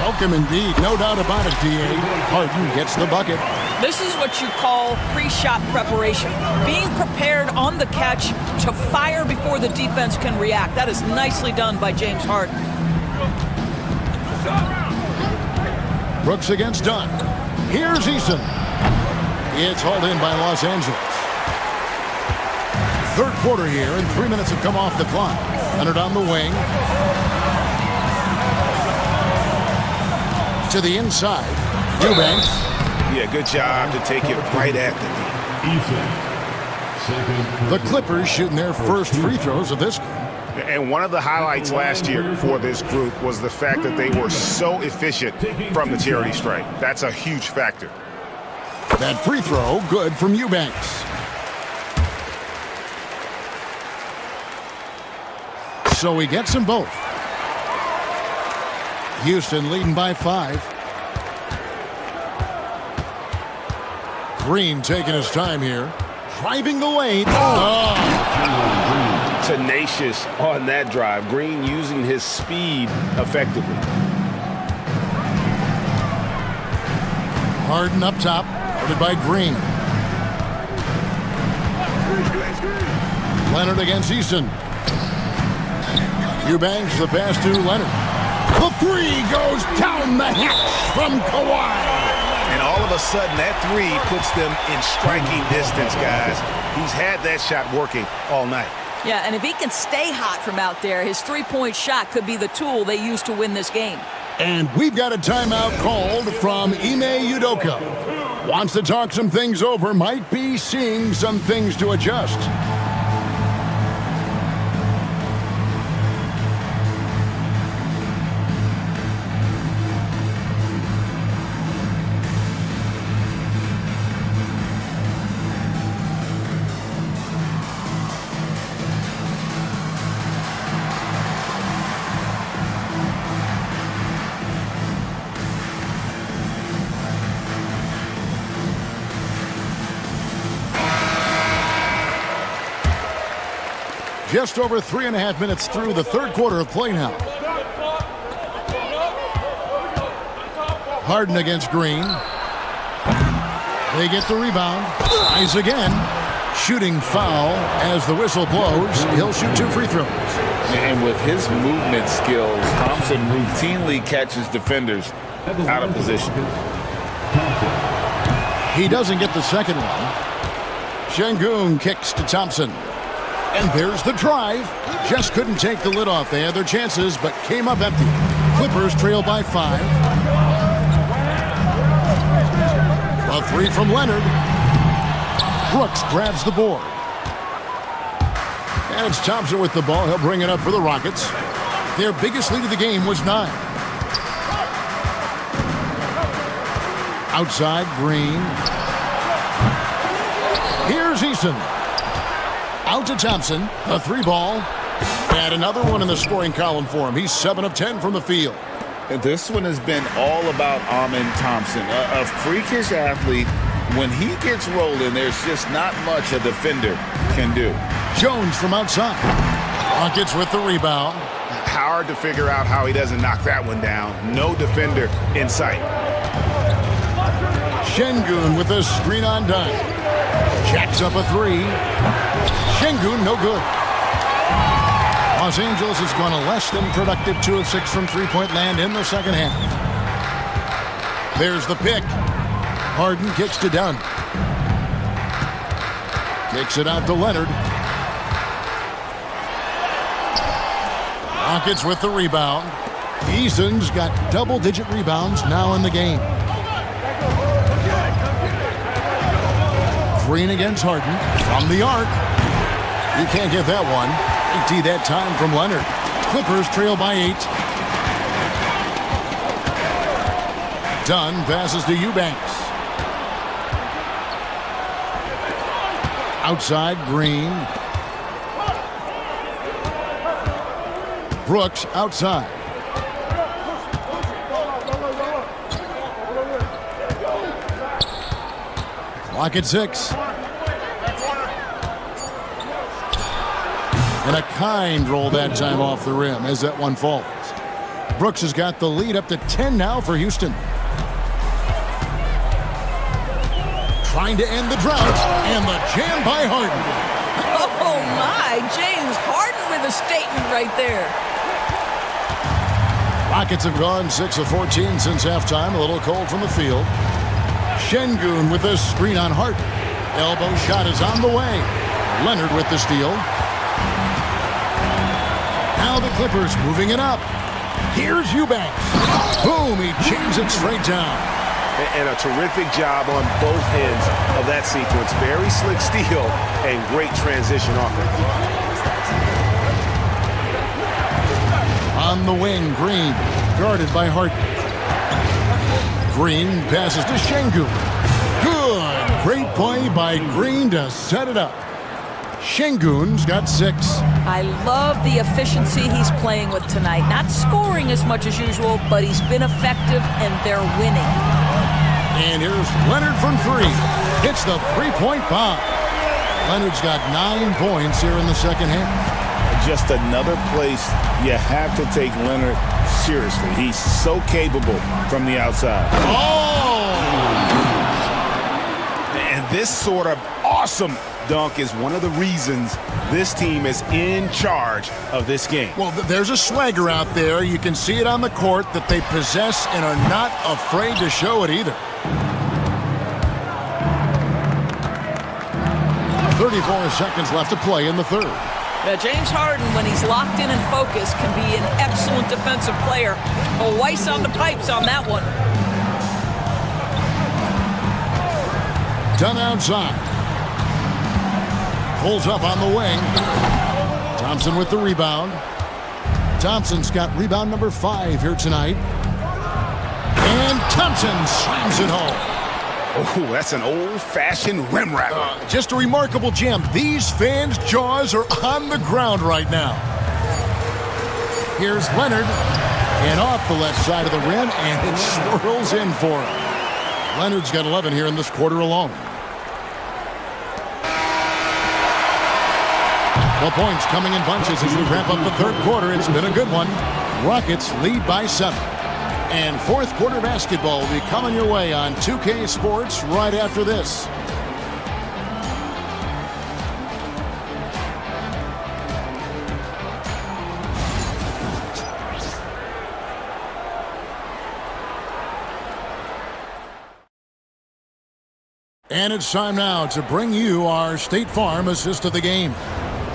Welcome indeed. No doubt about it, D.A. Harden gets the bucket. This is what you call pre-shot preparation. Being prepared on the catch to fire before the defense can react. That is nicely done by James Harden. Brooks against Dunn. Here's Eason. It's hauled in by Los Angeles. Third quarter here, and 3 minutes have come off the clock. Leonard on the wing. To the inside. Eubanks. Yeah, good job to take it right at the The Clippers shooting their first free throws of this game. And one of the highlights last year for this group was the fact that they were so efficient from the charity stripe. That's a huge factor. That free throw, good from Eubanks. So he gets them both. Houston leading by 5. Green taking his time here. Driving the lane. Oh. Tenacious on that drive. Green using his speed effectively. Harden up top. Guarded by Green. Leonard against Easton. Eubanks the pass to Leonard. The three goes down the hatch from Kawhi. And all of a sudden, that three puts them in striking distance, guys. He's had that shot working all night. Yeah, and if he can stay hot from out there, his three-point shot could be the tool they use to win this game. And we've got a timeout called from Ime Udoka. Wants to talk some things over, might be seeing some things to adjust. Just over 3.5 minutes through the third quarter of play now. Harden against Green. They get the rebound. Tries again. Shooting foul as the whistle blows. He'll shoot 2 free throws. And with his movement skills, Thompson routinely catches defenders out of position. He doesn't get the second one. Şengün kicks to Thompson. And there's the drive. Just couldn't take the lid off. They had their chances, but came up empty. Clippers trail by 5. A three from Leonard. Brooks grabs the board. And it's Thompson with the ball. He'll bring it up for the Rockets. Their biggest lead of the game was 9. Outside, Green. Here's Eason. Out to Thompson, a 3-ball, and another one in the scoring column for him. He's 7 of 10 from the field. And this one has been all about Amen Thompson, a freakish athlete. When he gets rolling, there's just not much a defender can do. Jones from outside. Rockets with the rebound. Hard to figure out how he doesn't knock that one down. No defender in sight. Şengün with a screen on dime. Jacks up a 3. Şengün, no good. Los Angeles has gone a less than productive 2 of 6 from three-point land in the second half. There's the pick. Harden kicks to Dunn. Kicks it out to Leonard. Rockets with the rebound. Eason's got double-digit rebounds now in the game. Green against Harden from the arc. You can't get that one. 80 that time from Leonard. Clippers trail by 8. Dunn passes to Eubanks. Outside, Green. Brooks outside. Clock at 6. And a kind roll that time off the rim as that one falls. Brooks has got the lead up to 10 now for Houston. Trying to end the drought, and the jam by Harden. Oh, my. James Harden with a statement right there. Rockets have gone 6 of 14 since halftime. A little cold from the field. Şengün with a screen on Harden. Elbow shot is on the way. Leonard with the steal. Now the Clippers moving it up. Here's Eubanks. Boom, he jams it straight down. And a terrific job on both ends of that sequence. Very slick steal and great transition offense. On the wing, Green, guarded by Hart. Green passes to Şengün. Good. Great play by Green to set it up. Şengün's got 6. I love the efficiency he's playing with tonight. Not scoring as much as usual, but he's been effective and they're winning. And here's Leonard from 3. Hits the three-point bomb. Leonard's got 9 points here in the second half. Just another place you have to take Leonard seriously. He's so capable from the outside. Oh! And this sort of awesome dunk is one of the reasons this team is in charge of this game. Well, there's a swagger out there. You can see it on the court that they possess and are not afraid to show it either. 34 seconds left to play in the third. Yeah, James Harden, when he's locked in and focused, can be an excellent defensive player. Oh, Weiss on the pipes on that one. Done outside. Pulls up on the wing. Thompson with the rebound. Thompson's got rebound number 5 here tonight. And Thompson slams it home. Oh, that's an old-fashioned rim wrapper. Just a remarkable jam. These fans' jaws are on the ground right now. Here's Leonard. And off the left side of the rim, and it swirls in for him. Leonard's got 11 here in this quarter alone. The points coming in bunches as we wrap up the third quarter. It's been a good one. Rockets lead by 7. And fourth quarter basketball will be coming your way on 2K Sports right after this. And it's time now to bring you our State Farm assist of the game.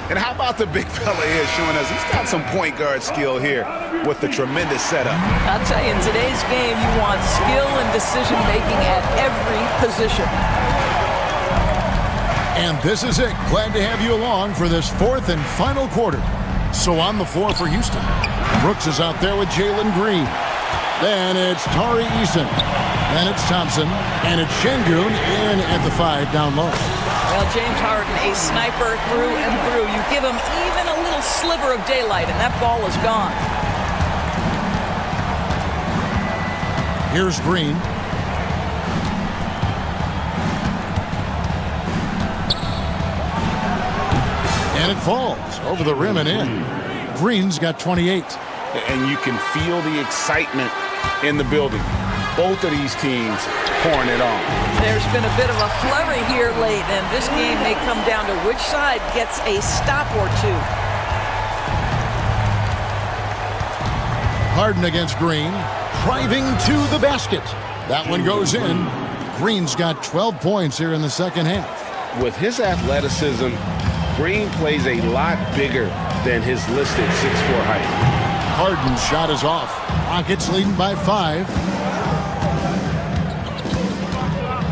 And how about the big fella here showing us he's got some point guard skill here with the tremendous setup. I'll tell you, in today's game, you want skill and decision-making at every position. And this is it. Glad to have you along for this fourth and final quarter. So on the floor for Houston, Brooks is out there with Jalen Green. Then it's Tari Eason. Then it's Thompson. And it's Şengün in at the 5 down low. Well, James Harden, a sniper through and through. You give him even a little sliver of daylight, and that ball is gone. Here's Green. And it falls over the rim and in. Green's got 28. And you can feel the excitement in the building. Both of these teams pouring it on. There's been a bit of a flurry here late, and this game may come down to which side gets a stop or two. Harden against Green, driving to the basket. That one goes in. Green's got 12 points here in the second half. With his athleticism, Green plays a lot bigger than his listed 6'4" height. Harden's shot is off. Rockets leading by 5.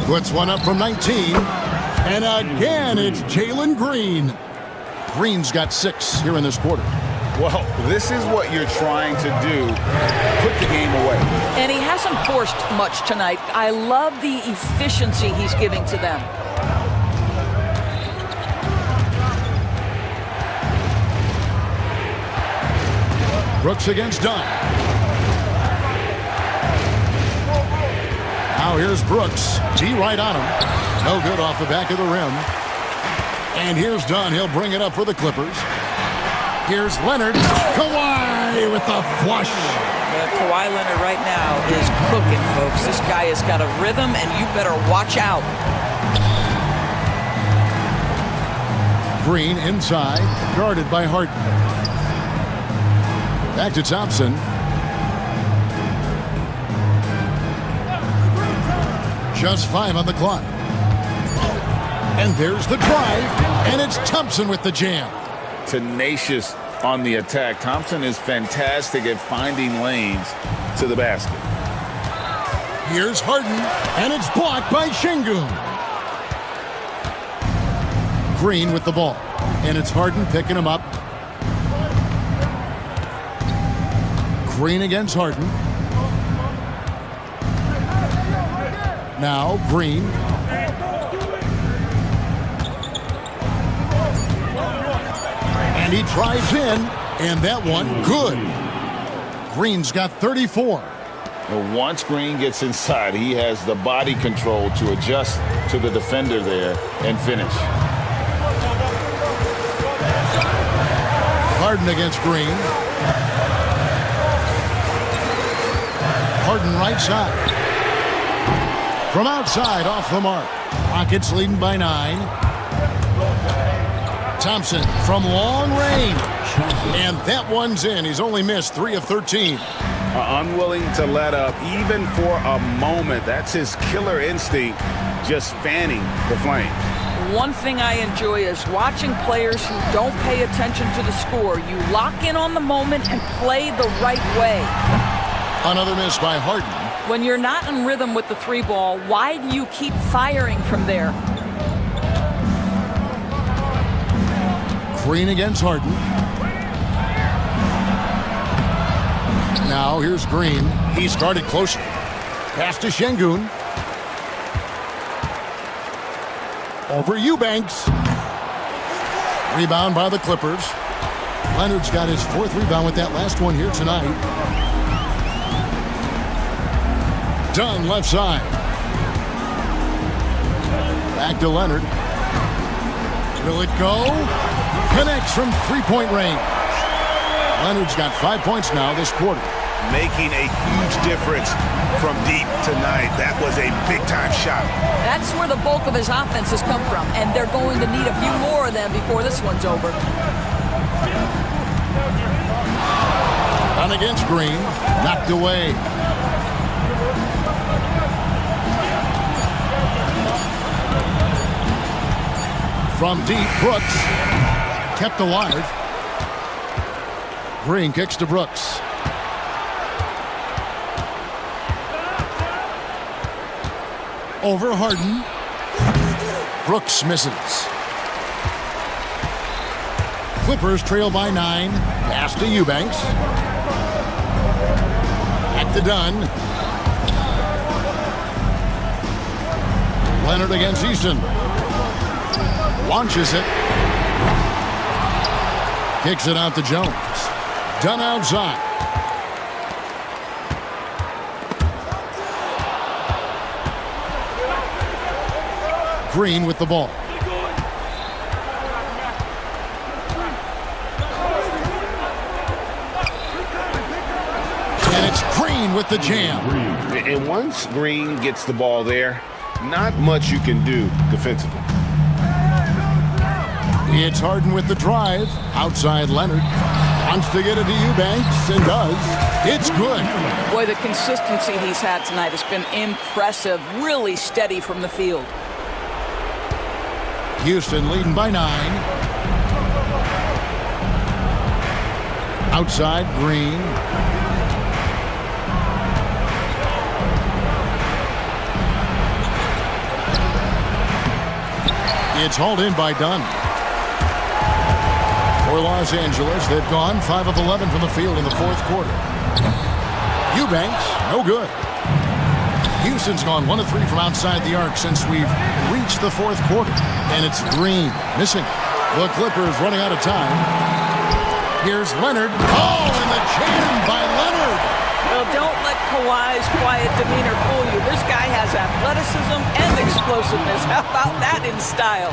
Puts one up from 19. And again, it's Jalen Green. Green's got 6 here in this quarter. Well, this is what you're trying to do. Put the game away. And he hasn't forced much tonight. I love the efficiency he's giving to them. Brooks against Dunn. Now here's Brooks. T right on him. No good off the back of the rim. And here's Dunn. He'll bring it up for the Clippers. Here's Leonard. Kawhi with the flush. Kawhi Leonard right now is cooking, folks. This guy has got a rhythm, and you better watch out. Green inside, guarded by Harden. Back to Thompson. Just 5 on the clock. And there's the drive. And it's Thompson with the jam. Tenacious on the attack. Thompson is fantastic at finding lanes to the basket. Here's Harden, and it's blocked by Şengün. Green with the ball, and it's Harden picking him up. Green against Harden. Now Green. And he drives in, and that one good. Green's got 34. Well, once Green gets inside, he has the body control to adjust to the defender there and finish. Harden against Green. Harden right side. From outside, off the mark. Rockets leading by 9. Thompson from long range. And that one's in. He's only missed 3 of 13. Unwilling to let up even for a moment. That's his killer instinct, just fanning the flames. One thing I enjoy is watching players who don't pay attention to the score. You lock in on the moment and play the right way. Another miss by Harden. When you're not in rhythm with the 3 ball, why do you keep firing from there? Green against Harden. Now here's Green. He started closer. Pass to Şengün. Over Eubanks. Rebound by the Clippers. Leonard's got his 4th rebound with that last one here tonight. Dunn left side. Back to Leonard. Will it go? Connects from 3-point range. Leonard's got 5 points now this quarter. Making a huge difference from deep tonight. That was a big-time shot. That's where the bulk of his offense has come from, and they're going to need a few more of them before this one's over. On against Green. Knocked away. From deep, Brooks. Kept alive. Green kicks to Brooks. Over Harden. Brooks misses. Clippers trail by 9. Pass to Eubanks. Back to Dunn. Leonard against Easton. Launches it. Kicks it out to Jones. Dunn outside. Green with the ball. And it's Green with the jam. And once Green gets the ball there, not much you can do defensively. It's Harden with the drive. Outside Leonard. Wants to get it to Eubanks and does. It's good. Boy, the consistency he's had tonight has been impressive. Really steady from the field. Houston leading by 9. Outside Green. It's hauled in by Dunn. For Los Angeles, they've gone 5 of 11 from the field in the 4th quarter. Eubanks, no good. Houston's gone 1 of 3 from outside the arc since we've reached the 4th quarter. And it's Green missing. The Clippers running out of time. Here's Leonard. Oh, and the jam by Leonard. Well, don't let Kawhi's quiet demeanor fool you. This guy has athleticism and explosiveness. How about that in style?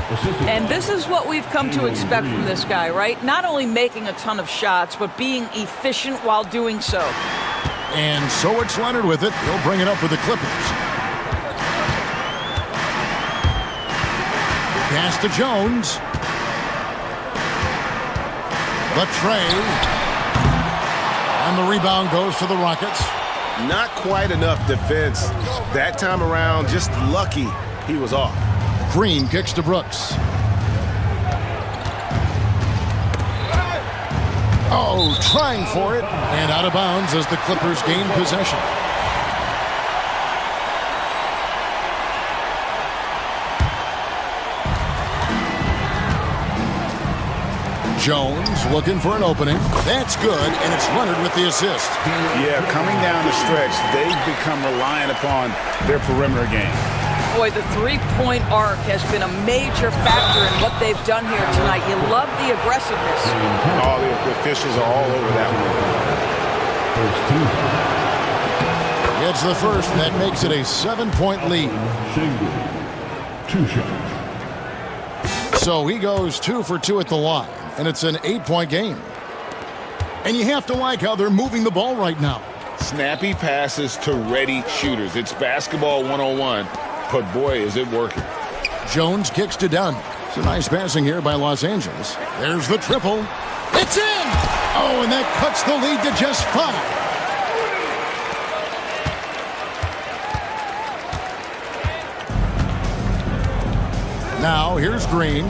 And this is what we've come to expect from this guy, right? Not only making a ton of shots, but being efficient while doing so. And so it's Leonard with it. He'll bring it up for the Clippers. Pass to Jones. The tray. And the rebound goes to the Rockets. Not quite enough defense. That time around, just lucky he was off. Green kicks to Brooks. Oh, trying for it. And out of bounds as the Clippers gain possession. Jones looking for an opening. That's good, and it's Leonard with the assist. Yeah, coming down the stretch, they've become reliant upon their perimeter game. Boy, the three-point arc has been a major factor in what they've done here tonight. You love the aggressiveness. All the officials are all over that one. It's the first. That makes it a 7-point lead. 2 shots. So he goes 2 for 2 at the line, and it's an 8-point game. And you have to like how they're moving the ball right now. Snappy passes to ready shooters. It's basketball 101, but boy, is it working. Jones kicks to Dunn. It's a nice passing here by Los Angeles. There's the triple. It's in! Oh, and that cuts the lead to just 5. Now, here's Green.